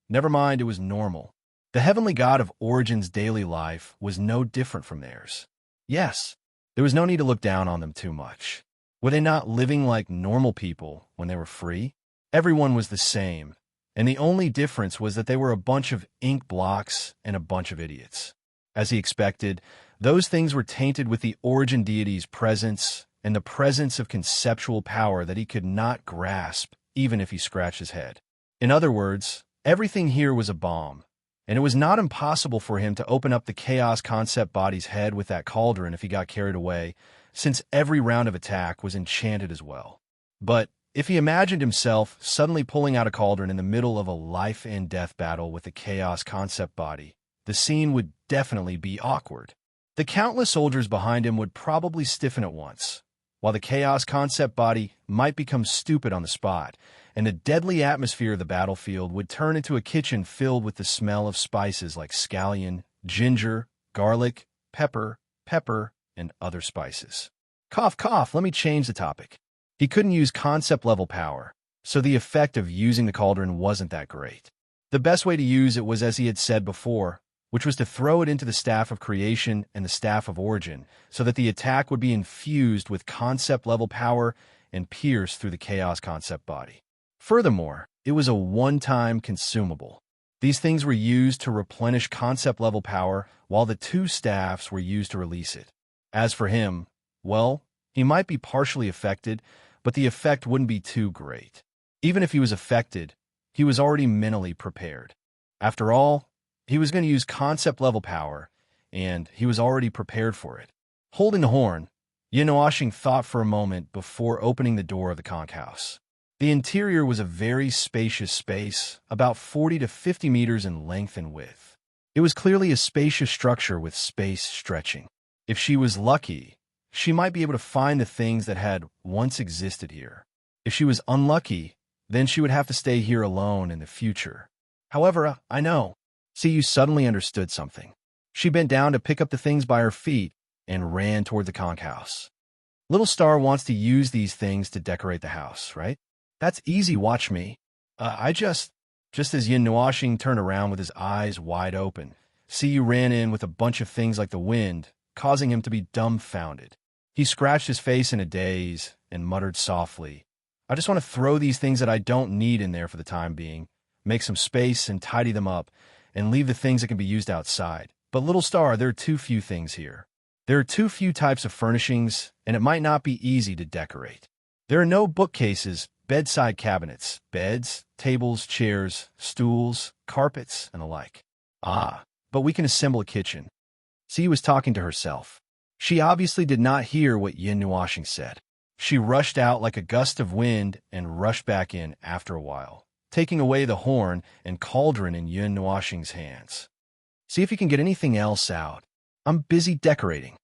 never mind, it was normal. The heavenly god of Origin's daily life was no different from theirs. Yes, there was no need to look down on them too much. Were they not living like normal people when they were free? Everyone was the same, and the only difference was that they were a bunch of ink blocks and a bunch of idiots. As he expected, those things were tainted with the origin deity's presence and the presence of conceptual power that he could not grasp even if he scratched his head. In other words, everything here was a bomb, and it was not impossible for him to open up the chaos concept body's head with that cauldron if he got carried away, since every round of attack was enchanted as well. But if he imagined himself suddenly pulling out a cauldron in the middle of a life-and-death battle with the chaos concept body, the scene would definitely be awkward. The countless soldiers behind him would probably stiffen at once, while the chaos concept body might become stupid on the spot, and the deadly atmosphere of the battlefield would turn into a kitchen filled with the smell of spices like scallion, ginger, garlic, pepper, and other spices. Cough, cough, let me change the topic. He couldn't use concept-level power, so the effect of using the cauldron wasn't that great. The best way to use it was as he had said before, which was to throw it into the Staff of Creation and the Staff of Origin, so that the attack would be infused with concept-level power and pierce through the Chaos concept body. Furthermore, it was a one-time consumable. These things were used to replenish concept-level power, while the two staffs were used to release it. As for him, well, he might be partially affected, but the effect wouldn't be too great. Even if he was affected, he was already mentally prepared. After all, he was going to use concept-level power, and he was already prepared for it. Holding the horn, Yin thought for a moment before opening the door of the conch house. The interior was a very spacious space, about 40 to 50 meters in length and width. It was clearly a spacious structure with space stretching. If she was lucky, she might be able to find the things that had once existed here. If she was unlucky, then she would have to stay here alone in the future. However, I know. See, you suddenly understood something. She bent down to pick up the things by her feet and ran toward the conch house. Little Star wants to use these things to decorate the house, right? That's easy, watch me. Just as Yin Nuashing turned around with his eyes wide open, Siyu ran in with a bunch of things like the wind, causing him to be dumbfounded. He scratched his face in a daze and muttered softly, I just want to throw these things that I don't need in there for the time being, make some space and tidy them up, and leave the things that can be used outside. But Little Star, there are too few things here. There are too few types of furnishings, and it might not be easy to decorate. There are no bookcases, bedside cabinets, beds, tables, chairs, stools, carpets, and the like. Ah, but we can assemble a kitchen. Siyu was talking to herself. She obviously did not hear what Yin Nuashing said. She rushed out like a gust of wind and rushed back in after a while, taking away the horn and cauldron in Yin Nuashing's hands. See if you can get anything else out. I'm busy decorating.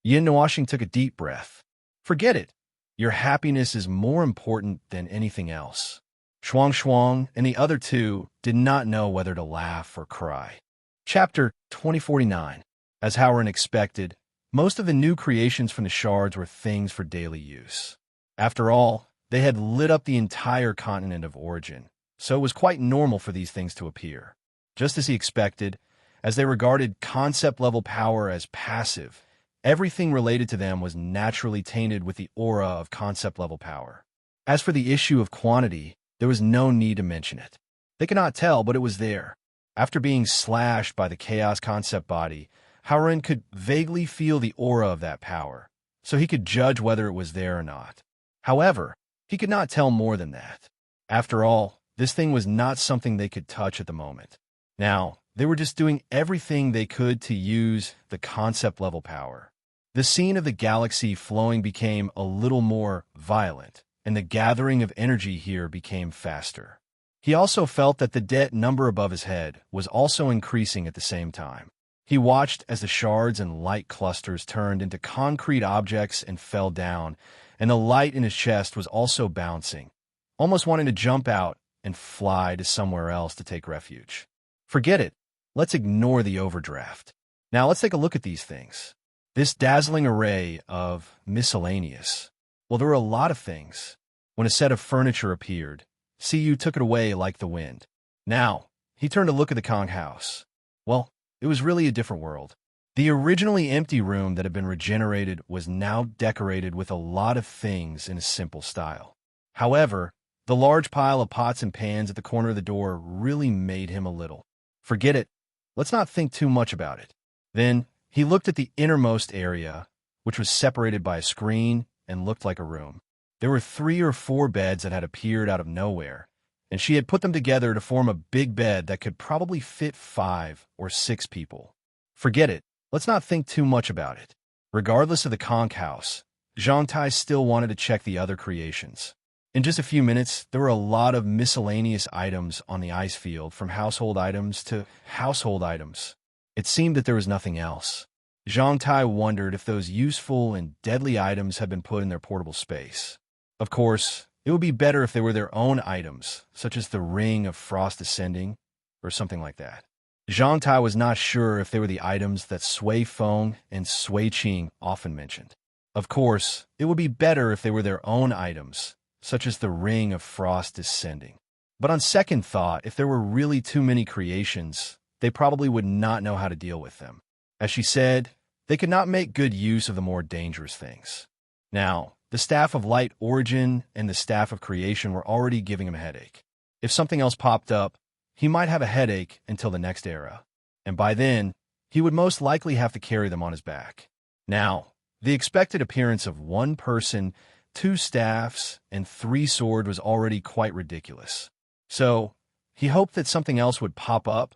Yin Nuashing took a deep breath. Forget it. Your happiness is more important than anything else. Shuang and the other two did not know whether to laugh or cry. Chapter 2049. As Howard expected, most of the new creations from the shards were things for daily use. After all, they had lit up the entire continent of origin, so it was quite normal for these things to appear. Just as he expected, as they regarded concept-level power as passive, everything related to them was naturally tainted with the aura of concept-level power. As for the issue of quantity, there was no need to mention it. They could not tell, but it was there. After being slashed by the chaos concept body, Howren could vaguely feel the aura of that power, so he could judge whether it was there or not. However, he could not tell more than that. After all, this thing was not something they could touch at the moment. Now, they were just doing everything they could to use the concept-level power. The scene of the galaxy flowing became a little more violent, and the gathering of energy here became faster. He also felt that the debt number above his head was also increasing at the same time. He watched as the shards and light clusters turned into concrete objects and fell down, and the light in his chest was also bouncing, almost wanting to jump out and fly to somewhere else to take refuge. Forget it. Let's ignore the overdraft. Now let's take a look at these things. This dazzling array of miscellaneous. Well, there were a lot of things. When a set of furniture appeared, Siyu took it away like the wind. Now, he turned to look at the conch house. Well, it was really a different world. The originally empty room that had been regenerated was now decorated with a lot of things in a simple style. However, the large pile of pots and pans at the corner of the door really made him a little. Forget it. Let's not think too much about it. Then, he looked at the innermost area, which was separated by a screen and looked like a room. There were 3 or 4 beds that had appeared out of nowhere, and she had put them together to form a big bed that could probably fit 5 or 6 people. Forget it. Let's not think too much about it. Regardless of the conch house, Zhang Tai still wanted to check the other creations. In just a few minutes, there were a lot of miscellaneous items on the ice field, from household items to household items. It seemed that there was nothing else. Zhang Tai wondered if those useful and deadly items had been put in their portable space. Of course, it would be better if they were their own items, such as the Ring of Frost Ascending, or something like that. Zhang Tai was not sure if they were the items that Sui Feng and Sui Qing often mentioned. Of course, it would be better if they were their own items, such as the Ring of Frost Descending. But on second thought, if there were really too many creations, they probably would not know how to deal with them. As she said, they could not make good use of the more dangerous things. Now, the Staff of Light Origin and the Staff of Creation were already giving him a headache. If something else popped up, he might have a headache until the next era, and by then, he would most likely have to carry them on his back. Now, the expected appearance of one person, 2 staffs, and 3 swords was already quite ridiculous. So, he hoped that something else would pop up.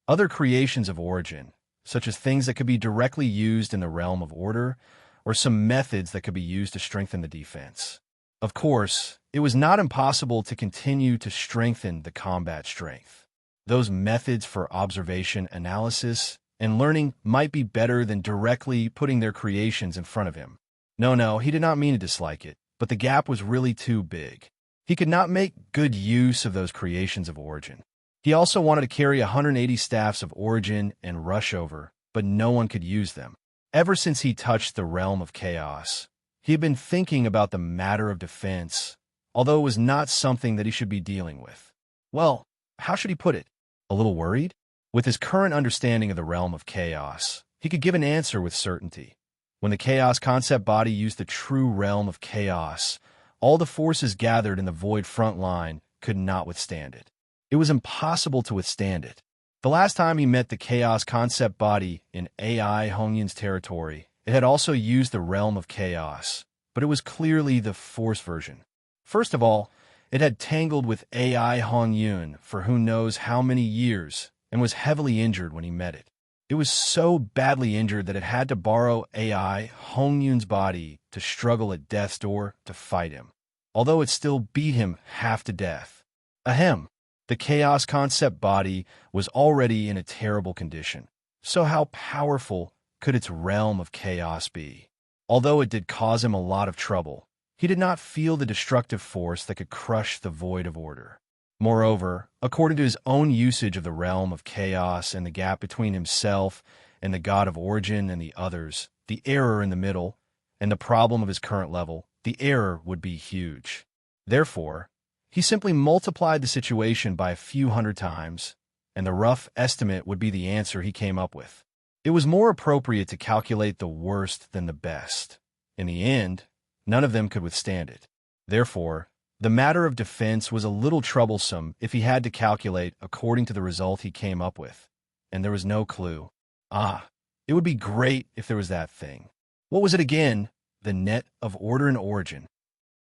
Other creations of origin, such as things that could be directly used in the realm of order, or some methods that could be used to strengthen the defense. Of course, it was not impossible to continue to strengthen the combat strength. Those methods for observation, analysis, and learning might be better than directly putting their creations in front of him. No, he did not mean to dislike it, but the gap was really too big. He could not make good use of those creations of origin. He also wanted to carry 180 staffs of origin and rush over, but no one could use them. Ever since he touched the realm of chaos, he had been thinking about the matter of defense, although it was not something that he should be dealing with. Well, how should he put it? A little worried? With his current understanding of the realm of chaos, he could give an answer with certainty. When the chaos concept body used the true realm of chaos, all the forces gathered in the void front line could not withstand it. It was impossible to withstand it. The last time he met the chaos concept body in AI Hongyun's territory, it had also used the realm of chaos, but it was clearly the force version. First of all, it had tangled with AI Hongyun for who knows how many years and was heavily injured when he met it. It was so badly injured that it had to borrow AI Hongyun's body to struggle at death's door to fight him, although it still beat him half to death. Ahem. The chaos concept body was already in a terrible condition, so how powerful could its realm of chaos be? Although it did cause him a lot of trouble, he did not feel the destructive force that could crush the void of order. Moreover, according to his own usage of the realm of chaos and the gap between himself and the god of origin and the others, the error in the middle, and the problem of his current level, the error would be huge. Therefore, he simply multiplied the situation by a few hundred times, and the rough estimate would be the answer he came up with. It was more appropriate to calculate the worst than the best. In the end, none of them could withstand it. Therefore, the matter of defense was a little troublesome if he had to calculate according to the result he came up with, and there was no clue. It would be great if there was that thing. What was it again? The net of order and origin.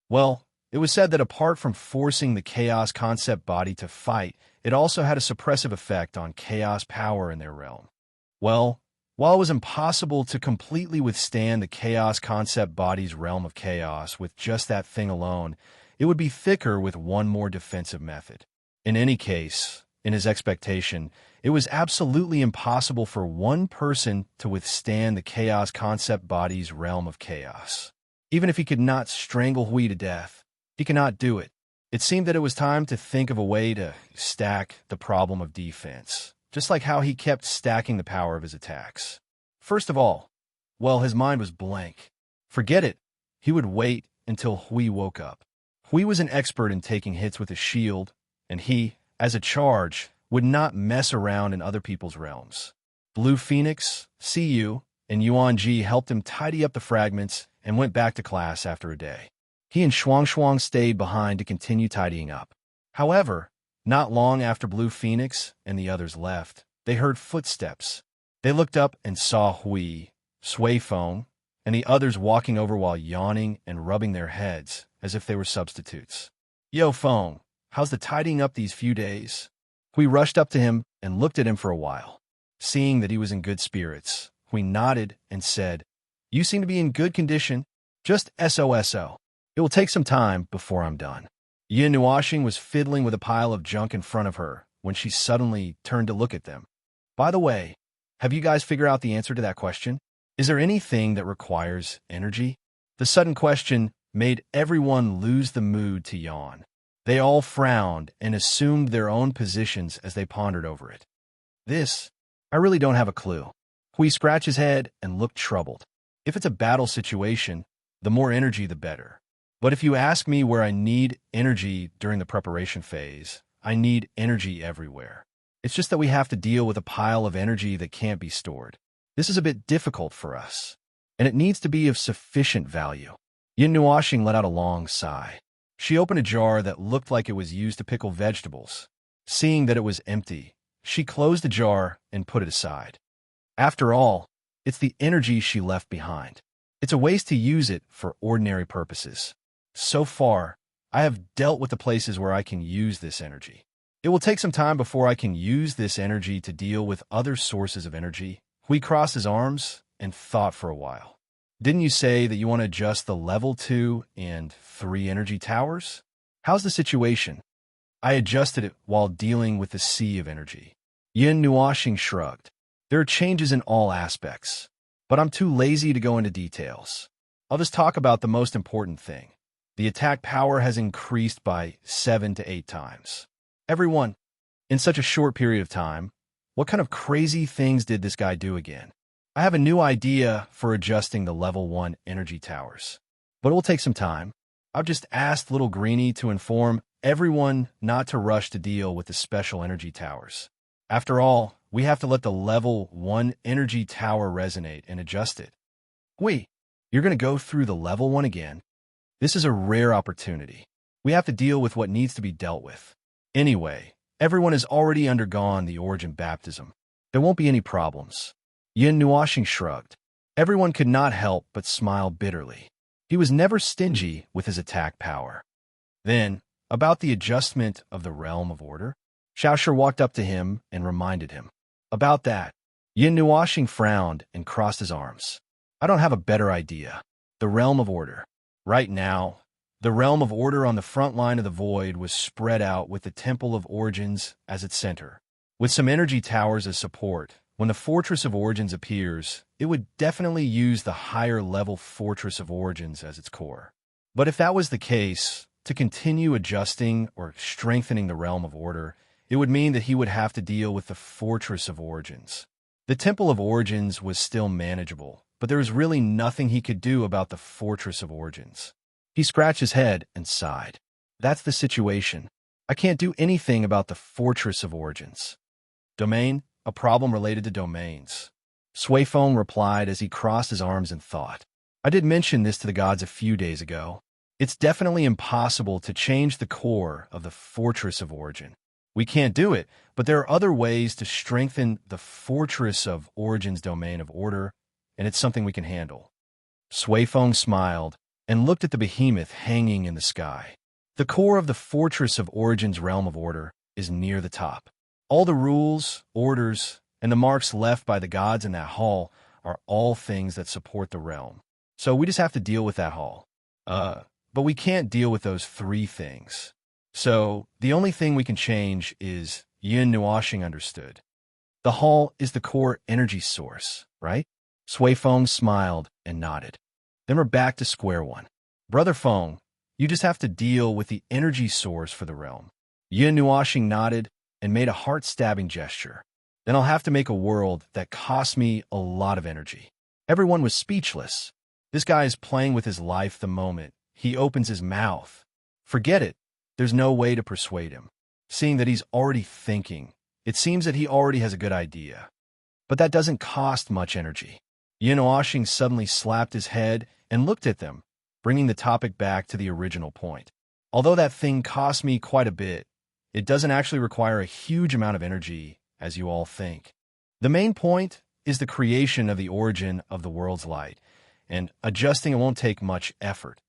Well, it was said that apart from forcing the chaos concept body to fight, it also had a suppressive effect on chaos power in their realm. Well, while it was impossible to completely withstand the chaos concept body's realm of chaos with just that thing alone, it would be thicker with one more defensive method. In any case, in his expectation, it was absolutely impossible for one person to withstand the chaos concept body's realm of chaos. Even if he could not strangle Hui to death, he could not do it. It seemed that it was time to think of a way to stack the problem of defense, just like how he kept stacking the power of his attacks. First of all, well, his mind was blank. Forget it. He would wait until Hui woke up. Hui was an expert in taking hits with his shield, and he, as a charge, would not mess around in other people's realms. Blue Phoenix, CU, and Yuan Ji helped him tidy up the fragments and went back to class after a day. He and Shuang stayed behind to continue tidying up. However, not long after Blue Phoenix and the others left, they heard footsteps. They looked up and saw Hui, Sui Feng, and the others walking over while yawning and rubbing their heads as if they were substitutes. "Yo, Feng, how's the tidying up these few days?" Hui rushed up to him and looked at him for a while. Seeing that he was in good spirits, Hui nodded and said, "You seem to be in good condition. Just SOSO. It will take some time before I'm done." Yin Nuashing was fiddling with a pile of junk in front of her when she suddenly turned to look at them. "By the way, have you guys figured out the answer to that question? Is there anything that requires energy?" The sudden question made everyone lose the mood to yawn. They all frowned and assumed their own positions as they pondered over it. This, I really don't have a clue. Hui scratched his head and looked troubled. If it's a battle situation, the more energy the better. But if you ask me where I need energy during the preparation phase, I need energy everywhere. It's just that we have to deal with a pile of energy that can't be stored. This is a bit difficult for us, and it needs to be of sufficient value. Yin Nuoxing let out a long sigh. She opened a jar that looked like it was used to pickle vegetables. Seeing that it was empty, she closed the jar and put it aside. After all, it's the energy she left behind. It's a waste to use it for ordinary purposes. So far, I have dealt with the places where I can use this energy. It will take some time before I can use this energy to deal with other sources of energy. Hui crossed his arms and thought for a while. Didn't you say that you want to adjust the level 2 and 3 energy towers? How's the situation? I adjusted it while dealing with the sea of energy. Yin Nuoxing shrugged. There are changes in all aspects, but I'm too lazy to go into details. I'll just talk about the most important thing. The attack power has increased by 7 to 8 times. Everyone, in such a short period of time, what kind of crazy things did this guy do again? I have a new idea for adjusting the level 1 energy towers, but it will take some time. I've just asked Little Greenie to inform everyone not to rush to deal with the special energy towers. After all, we have to let the level 1 energy tower resonate and adjust it. You're going to go through the level 1 again? This is a rare opportunity. We have to deal with what needs to be dealt with. Anyway, everyone has already undergone the origin baptism. There won't be any problems. Yin Nuoxing shrugged. Everyone could not help but smile bitterly. He was never stingy with his attack power. Then, about the adjustment of the realm of order, Xiaoshi walked up to him and reminded him. About that, Yin Nuoxing frowned and crossed his arms. I don't have a better idea. The realm of order. Right now, the realm of order on the front line of the void was spread out with the Temple of Origins as its center. With some energy towers as support, when the Fortress of Origins appears, it would definitely use the higher level Fortress of Origins as its core. But if that was the case, to continue adjusting or strengthening the realm of order, it would mean that he would have to deal with the Fortress of Origins. The Temple of Origins was still manageable, but there was really nothing he could do about the Fortress of Origins. He scratched his head and sighed. That's the situation. I can't do anything about the Fortress of Origins. Domain? A problem related to domains. Suifeng replied as he crossed his arms in thought. I did mention this to the gods a few days ago. It's definitely impossible to change the core of the Fortress of Origin. We can't do it, but there are other ways to strengthen the Fortress of Origin's domain of order, and it's something we can handle. Suifeng smiled and looked at the behemoth hanging in the sky. The core of the Fortress of Origin's realm of order is near the top. All the rules, orders, and the marks left by the gods in that hall are all things that support the realm. So we just have to deal with that hall. But we can't deal with those 3 things. So the only thing we can change is Yin Nuoxing understood. The hall is the core energy source, right? Suifeng smiled and nodded. Then we're back to square one. Brother Feng, you just have to deal with the energy source for the realm. Yin Nuoxing nodded and made a heart-stabbing gesture. Then I'll have to make a world that costs me a lot of energy. Everyone was speechless. This guy is playing with his life the moment he opens his mouth. Forget it. There's no way to persuade him. Seeing that he's already thinking, it seems that he already has a good idea. But that doesn't cost much energy. Yin Nuoxing suddenly slapped his head and looked at them, bringing the topic back to the original point. Although that thing cost me quite a bit, it doesn't actually require a huge amount of energy, as you all think. The main point is the creation of the origin of the world's light, and adjusting it won't take much effort.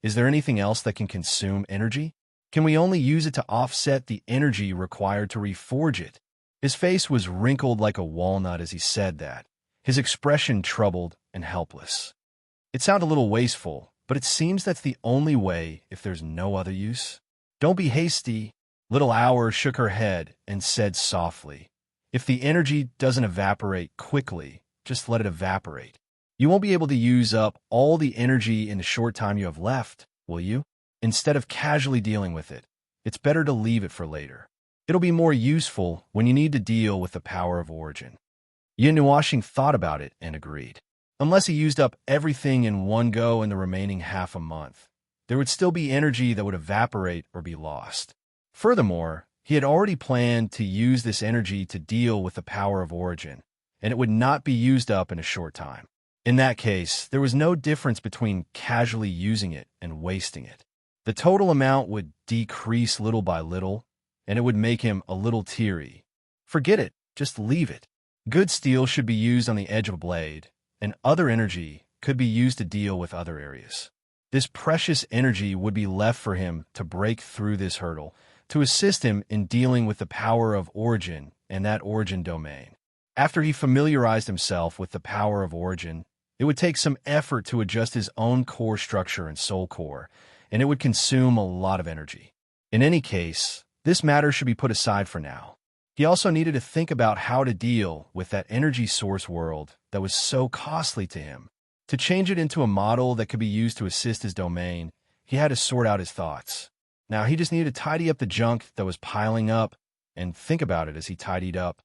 Is there anything else that can consume energy? Can we only use it to offset the energy required to reforge it? His face was wrinkled like a walnut as he said that, his expression troubled and helpless. It sounded a little wasteful, but it seems that's the only way if there's no other use. Don't be hasty. Little Hour shook her head and said softly, if the energy doesn't evaporate quickly, just let it evaporate. You won't be able to use up all the energy in the short time you have left, will you? Instead of casually dealing with it, it's better to leave it for later. It'll be more useful when you need to deal with the power of origin. Yin thought about it and agreed. Unless he used up everything in one go in the remaining half a month, there would still be energy that would evaporate or be lost. Furthermore, he had already planned to use this energy to deal with the power of origin, and it would not be used up in a short time. In that case, there was no difference between casually using it and wasting it. The total amount would decrease little by little, and it would make him a little teary. Forget it, just leave it. Good steel should be used on the edge of a blade, and other energy could be used to deal with other areas. This precious energy would be left for him to break through this hurdle, to assist him in dealing with the power of origin and that origin domain. After he familiarized himself with the power of origin, it would take some effort to adjust his own core structure and soul core, and it would consume a lot of energy. In any case, this matter should be put aside for now. He also needed to think about how to deal with that energy source world that was so costly to him. To change it into a model that could be used to assist his domain, he had to sort out his thoughts. Now he just needed to tidy up the junk that was piling up and think about it as he tidied up.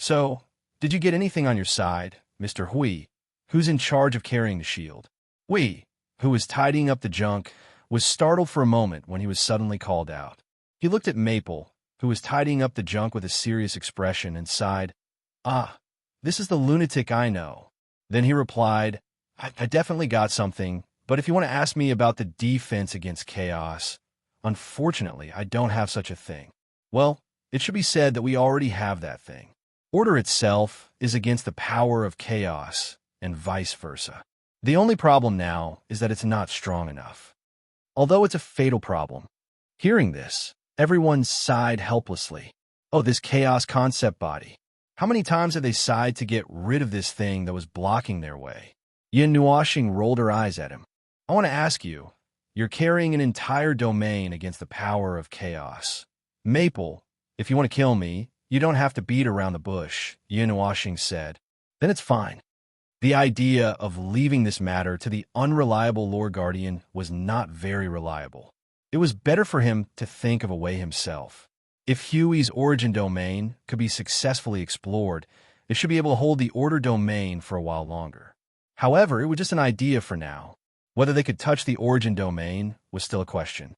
So, did you get anything on your side, Mr. Hui, who's in charge of carrying the shield? Hui, who was tidying up the junk, was startled for a moment when he was suddenly called out. He looked at Maple, who was tidying up the junk with a serious expression, and sighed, "Ah, this is the lunatic I know." Then he replied, I definitely got something, but if you want to ask me about the defense against chaos, unfortunately, I don't have such a thing. Well, it should be said that we already have that thing. Order itself is against the power of chaos, and vice versa. The only problem now is that it's not strong enough. Although it's a fatal problem. Hearing this, everyone sighed helplessly. Oh, this chaos concept body. How many times have they sighed to get rid of this thing that was blocking their way? Yin Nuoxing rolled her eyes at him. I want to ask you, you're carrying an entire domain against the power of chaos. Maple, if you want to kill me, you don't have to beat around the bush, Yin Nuoxing said. Then it's fine. The idea of leaving this matter to the unreliable Lord Guardian was not very reliable. It was better for him to think of a way himself. If Huey's origin domain could be successfully explored, it should be able to hold the order domain for a while longer. However, it was just an idea for now. Whether they could touch the origin domain was still a question.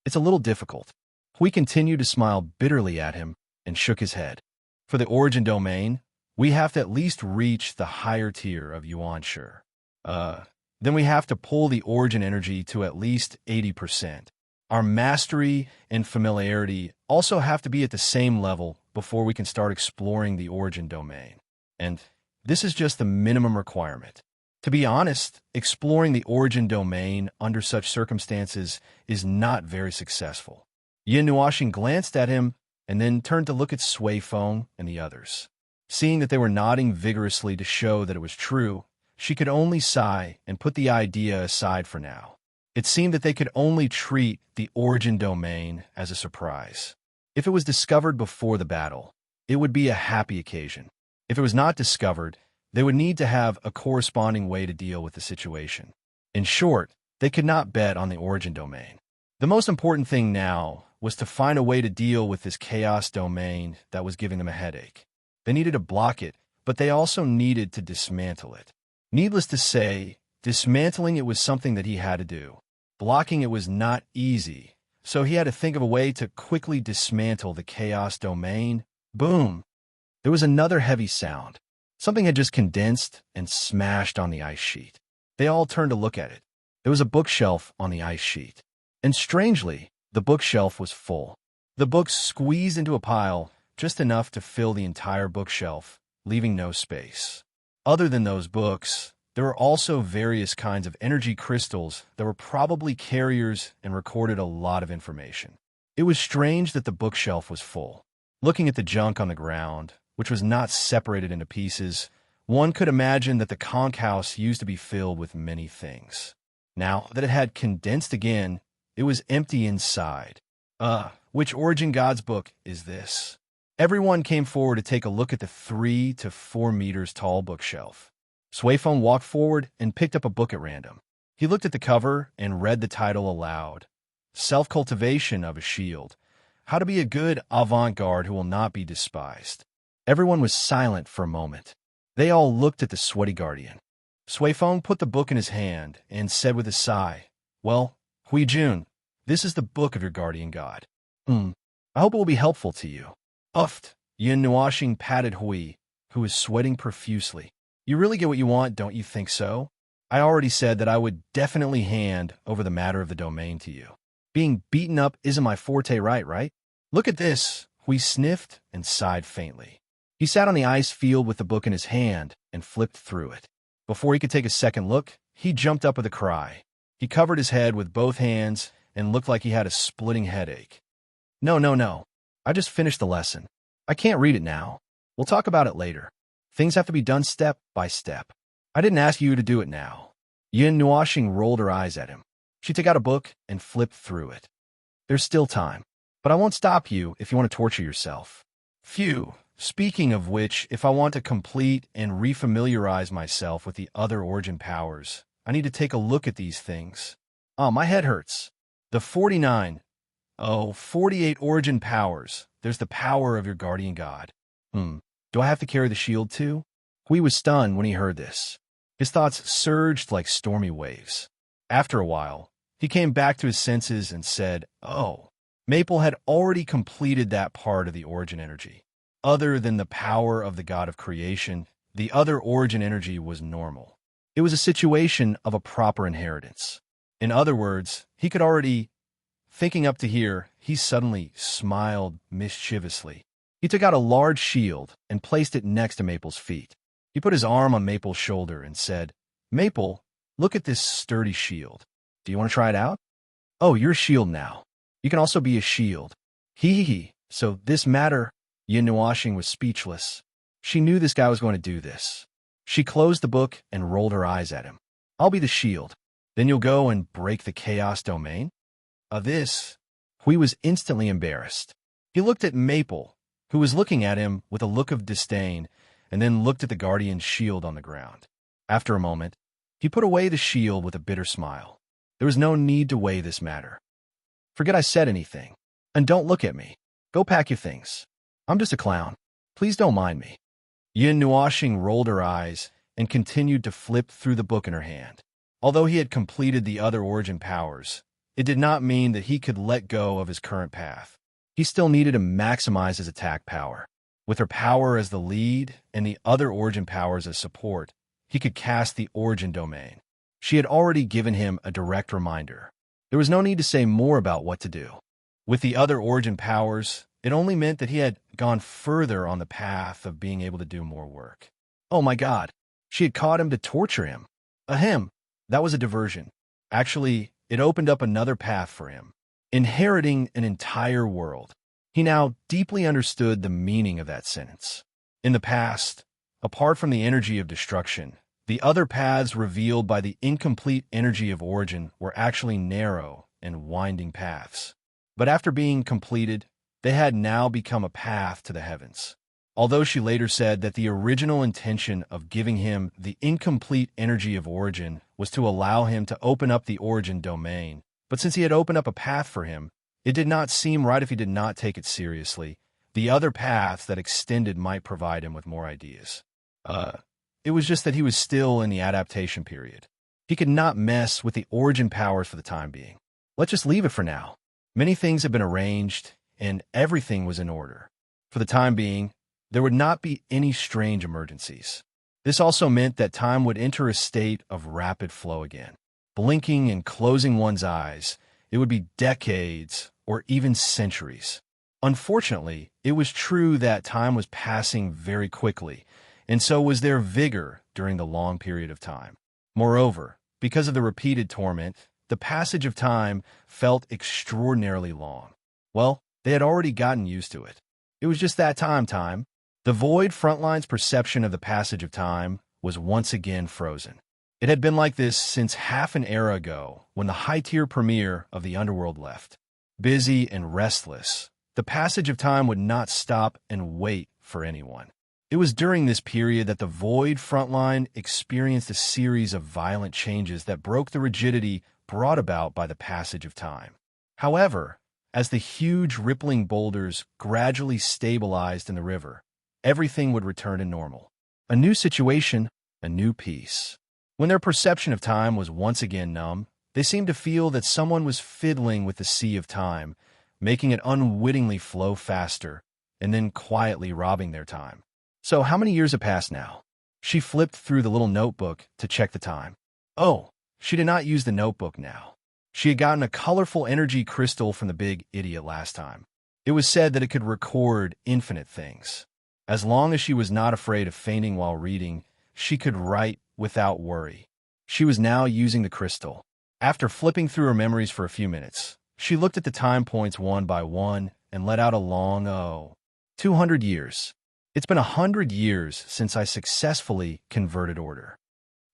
It's a little difficult. Hui continued to smile bitterly at him and shook his head. For the origin domain, we have to at least reach the higher tier of Yuanshi. Then we have to pull the origin energy to at least 80%. Our mastery and familiarity also have to be at the same level before we can start exploring the origin domain. And this is just the minimum requirement. To be honest, exploring the origin domain under such circumstances is not very successful. Yin Nuoxing glanced at him and then turned to look at Sui Feng and the others. Seeing that they were nodding vigorously to show that it was true, she could only sigh and put the idea aside for now. It seemed that they could only treat the origin domain as a surprise. If it was discovered before the battle, it would be a happy occasion. If it was not discovered, they would need to have a corresponding way to deal with the situation. In short, they could not bet on the origin domain. The most important thing now was to find a way to deal with this chaos domain that was giving them a headache. They needed to block it, but they also needed to dismantle it. Needless to say, dismantling it was something that he had to do. Blocking it was not easy, so he had to think of a way to quickly dismantle the chaos domain. Boom! There was another heavy sound. Something had just condensed and smashed on the ice sheet. They all turned to look at it. There was a bookshelf on the ice sheet. And strangely, the bookshelf was full. The books squeezed into a pile, just enough to fill the entire bookshelf, leaving no space. Other than those books, there were also various kinds of energy crystals that were probably carriers and recorded a lot of information. It was strange that the bookshelf was full. Looking at the junk on the ground, which was not separated into pieces, one could imagine that the conch house used to be filled with many things. Now that it had condensed again, it was empty inside. Which Origin God's book is this? Everyone came forward to take a look at the 3 to 4 meters tall bookshelf. Sui Feng walked forward and picked up a book at random. He looked at the cover and read the title aloud. Self-Cultivation of a Shield. How to be a good avant-garde who will not be despised. Everyone was silent for a moment. They all looked at the sweaty guardian. Sui Feng put the book in his hand and said with a sigh, "Well, Hui Jun, this is the book of your guardian god. I hope it will be helpful to you." Uft, Yin Nuashing patted Hui, who was sweating profusely. "You really get what you want, don't you think so? I already said that I would definitely hand over the matter of the domain to you. Being beaten up isn't my forte, right? Look at this." Hui sniffed and sighed faintly. He sat on the ice field with the book in his hand and flipped through it. Before he could take a second look, he jumped up with a cry. He covered his head with both hands and looked like he had a splitting headache. No. I just finished the lesson. I can't read it now. We'll talk about it later. Things have to be done step by step. I didn't ask you to do it now." Yin Nuashing rolled her eyes at him. She took out a book and flipped through it. "There's still time, but I won't stop you if you want to torture yourself." "Phew. Speaking of which, if I want to complete and refamiliarize myself with the other origin powers, I need to take a look at these things. Oh, my head hurts. The 48 origin powers. There's the power of your guardian god. Do I have to carry the shield too?" Hui was stunned when he heard this. His thoughts surged like stormy waves. After a while, he came back to his senses and said, "Oh, Maple had already completed that part of the origin energy. Other than the power of the god of creation, the other origin energy was normal. It was a situation of a proper inheritance. In other words, he could already..." Thinking up to here, he suddenly smiled mischievously. He took out a large shield and placed it next to Maple's feet. He put his arm on Maple's shoulder and said, "Maple, look at this sturdy shield. Do you want to try it out? Oh, you're a shield now. You can also be a shield. Hee. So this matter..." Yin Nuashing was speechless. She knew this guy was going to do this. She closed the book and rolled her eyes at him. "I'll be the shield. Then you'll go and break the chaos domain?" This. Hui was instantly embarrassed. He looked at Maple, who was looking at him with a look of disdain, and then looked at the guardian's shield on the ground. After a moment, he put away the shield with a bitter smile. There was no need to weigh this matter. "Forget I said anything. And don't look at me. Go pack your things. I'm just a clown. Please don't mind me." Yin Nuashing rolled her eyes and continued to flip through the book in her hand. Although he had completed the other origin powers, it did not mean that he could let go of his current path. He still needed to maximize his attack power. With her power as the lead and the other origin powers as support, he could cast the origin domain. She had already given him a direct reminder. There was no need to say more about what to do. With the other origin powers, it only meant that he had gone further on the path of being able to do more work. Oh my God, she had caught him to torture him. Ahem, that was a diversion. Actually, it opened up another path for him, inheriting an entire world. He now deeply understood the meaning of that sentence. In the past, apart from the energy of destruction, the other paths revealed by the incomplete energy of origin were actually narrow and winding paths. But after being completed, they had now become a path to the heavens. Although she later said that the original intention of giving him the incomplete energy of origin was to allow him to open up the origin domain, but since he had opened up a path for him, it did not seem right if he did not take it seriously. The other paths that extended might provide him with more ideas. It was just that he was still in the adaptation period. He could not mess with the origin powers for the time being. Let's just leave it for now. Many things had been arranged, and everything was in order. For the time being, there would not be any strange emergencies. This also meant that time would enter a state of rapid flow again. Blinking and closing one's eyes, it would be decades or even centuries. Unfortunately, it was true that time was passing very quickly, and so was their vigor during the long period of time. Moreover, because of the repeated torment, the passage of time felt extraordinarily long. Well, they had already gotten used to it. It was just that time. The Void Frontline's perception of the passage of time was once again frozen. It had been like this since half an era ago, when the high-tier premier of the Underworld left. Busy and restless, the passage of time would not stop and wait for anyone. It was during this period that the Void Frontline experienced a series of violent changes that broke the rigidity brought about by the passage of time. However, As the huge rippling boulders gradually stabilized in the river, everything would return to normal. A new situation, a new peace. When their perception of time was once again numb, they seemed to feel that someone was fiddling with the sea of time, making it unwittingly flow faster, and then quietly robbing their time. So how many years have passed now? She flipped through the little notebook to check the time. Oh, she did not use the notebook now. She had gotten a colorful energy crystal from the big idiot last time. It was said that it could record infinite things. As long as she was not afraid of fainting while reading, she could write without worry. She was now using the crystal. After flipping through her memories for a few minutes, she looked at the time points one by one and let out a long oh. 200 years. It's been 100 years since I successfully converted order.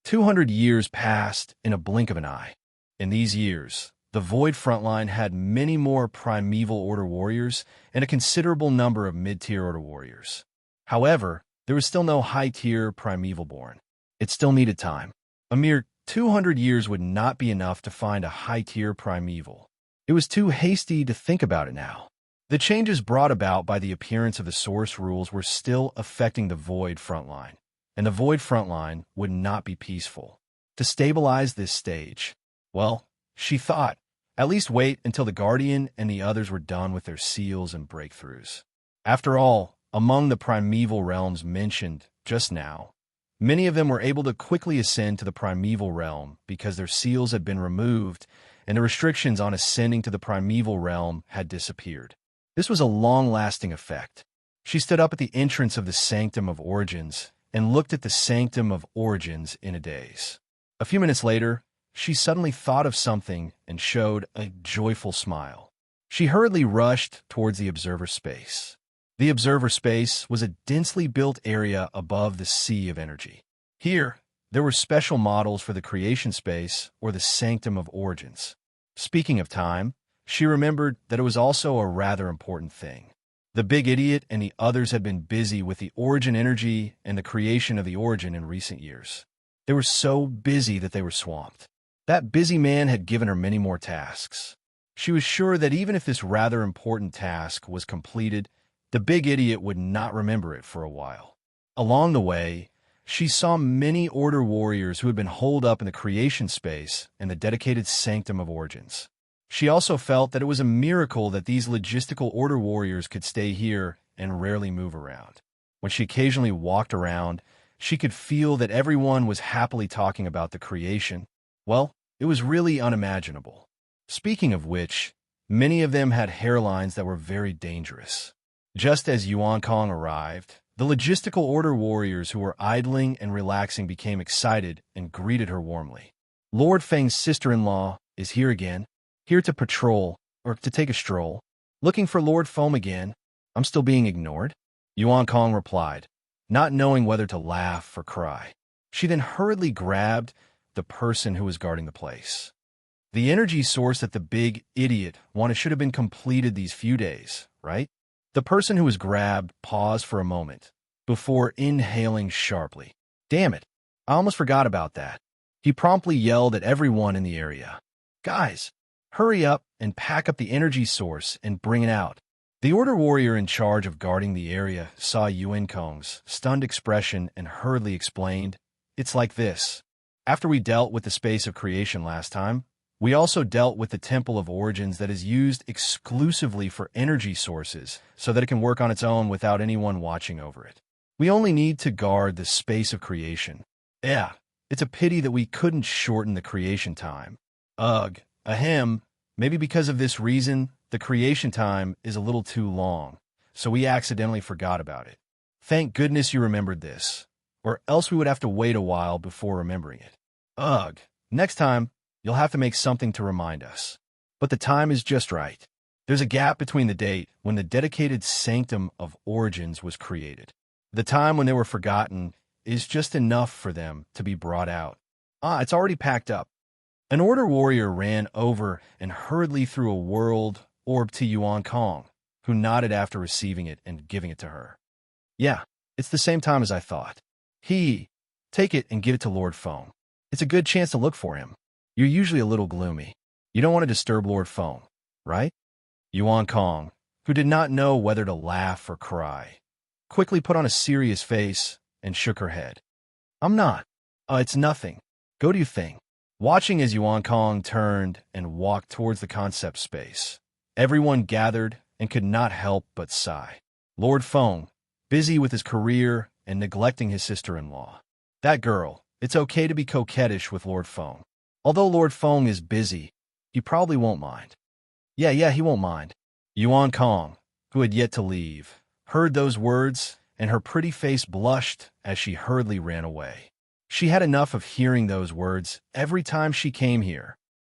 200 years passed in a blink of an eye. In these years, the Void Frontline had many more primeval Order warriors and a considerable number of mid-tier Order warriors. However, there was still no high-tier primeval born. It still needed time. A mere 200 years would not be enough to find a high-tier primeval. It was too hasty to think about it now. The changes brought about by the appearance of the Source rules were still affecting the Void Frontline, and the Void Frontline would not be peaceful. To stabilize this stage, well, she thought, at least wait until the Guardian and the others were done with their seals and breakthroughs. After all, among the primeval realms mentioned just now, many of them were able to quickly ascend to the primeval realm because their seals had been removed and the restrictions on ascending to the primeval realm had disappeared. This was a long-lasting effect. She stood up at the entrance of the Sanctum of Origins and looked at the Sanctum of Origins in a daze. A few minutes later, she suddenly thought of something and showed a joyful smile. She hurriedly rushed towards the observer space. The observer space was a densely built area above the sea of energy. Here, there were special models for the creation space or the Sanctum of Origins. Speaking of time, she remembered that it was also a rather important thing. The big idiot and the others had been busy with the origin energy and the creation of the origin in recent years. They were so busy that they were swamped. That busy man had given her many more tasks. She was sure that even if this rather important task was completed, the big idiot would not remember it for a while. Along the way, she saw many Order warriors who had been holed up in the creation space and the dedicated Sanctum of Origins. She also felt that it was a miracle that these logistical Order warriors could stay here and rarely move around. When she occasionally walked around, she could feel that everyone was happily talking about the creation. Well, it was really unimaginable. Speaking of which, many of them had hairlines that were very dangerous. Just as Yuan Kong arrived, the logistical Order warriors who were idling and relaxing became excited and greeted her warmly. Lord Feng's sister-in-law is here again, here to patrol, or to take a stroll. Looking for Lord Foam again. I'm still being ignored? Yuan Kong replied, not knowing whether to laugh or cry. She then hurriedly grabbed the person who was guarding the place. The energy source that the big idiot wanted should have been completed these few days, right? The person who was grabbed paused for a moment before inhaling sharply. Damn it, I almost forgot about that. He promptly yelled at everyone in the area. Guys, hurry up and pack up the energy source and bring it out. The Order warrior in charge of guarding the area saw Yuan Kong's stunned expression and hurriedly explained, it's like this. After we dealt with the space of creation last time, we also dealt with the Temple of Origins that is used exclusively for energy sources so that it can work on its own without anyone watching over it. We only need to guard the space of creation. Yeah, it's a pity that we couldn't shorten the creation time. Ugh, ahem, maybe because of this reason, the creation time is a little too long, so we accidentally forgot about it. Thank goodness you remembered this, or else we would have to wait a while before remembering it. Ugh, next time, you'll have to make something to remind us. But the time is just right. There's a gap between the date when the dedicated Sanctum of Origins was created. The time when they were forgotten is just enough for them to be brought out. It's already packed up. An Order warrior ran over and hurriedly threw a world orb to Yuan Kong, who nodded after receiving it and giving it to her. Yeah, it's the same time as I thought. Take it and give it to Lord Foam. It's a good chance to look for him. You're usually a little gloomy. You don't want to disturb Lord Foam, right? Yuan Kong, who did not know whether to laugh or cry, quickly put on a serious face and shook her head. I'm not. It's nothing. Go do you think? Watching as Yuan Kong turned and walked towards the concept space, everyone gathered and could not help but sigh. Lord Feng, busy with his career and neglecting his sister-in-law. That girl, it's okay to be coquettish with Lord Feng. Although Lord Feng is busy, he probably won't mind. Yeah, he won't mind. Yuan Kong, who had yet to leave, heard those words, and her pretty face blushed as she hurriedly ran away. She had enough of hearing those words every time she came here.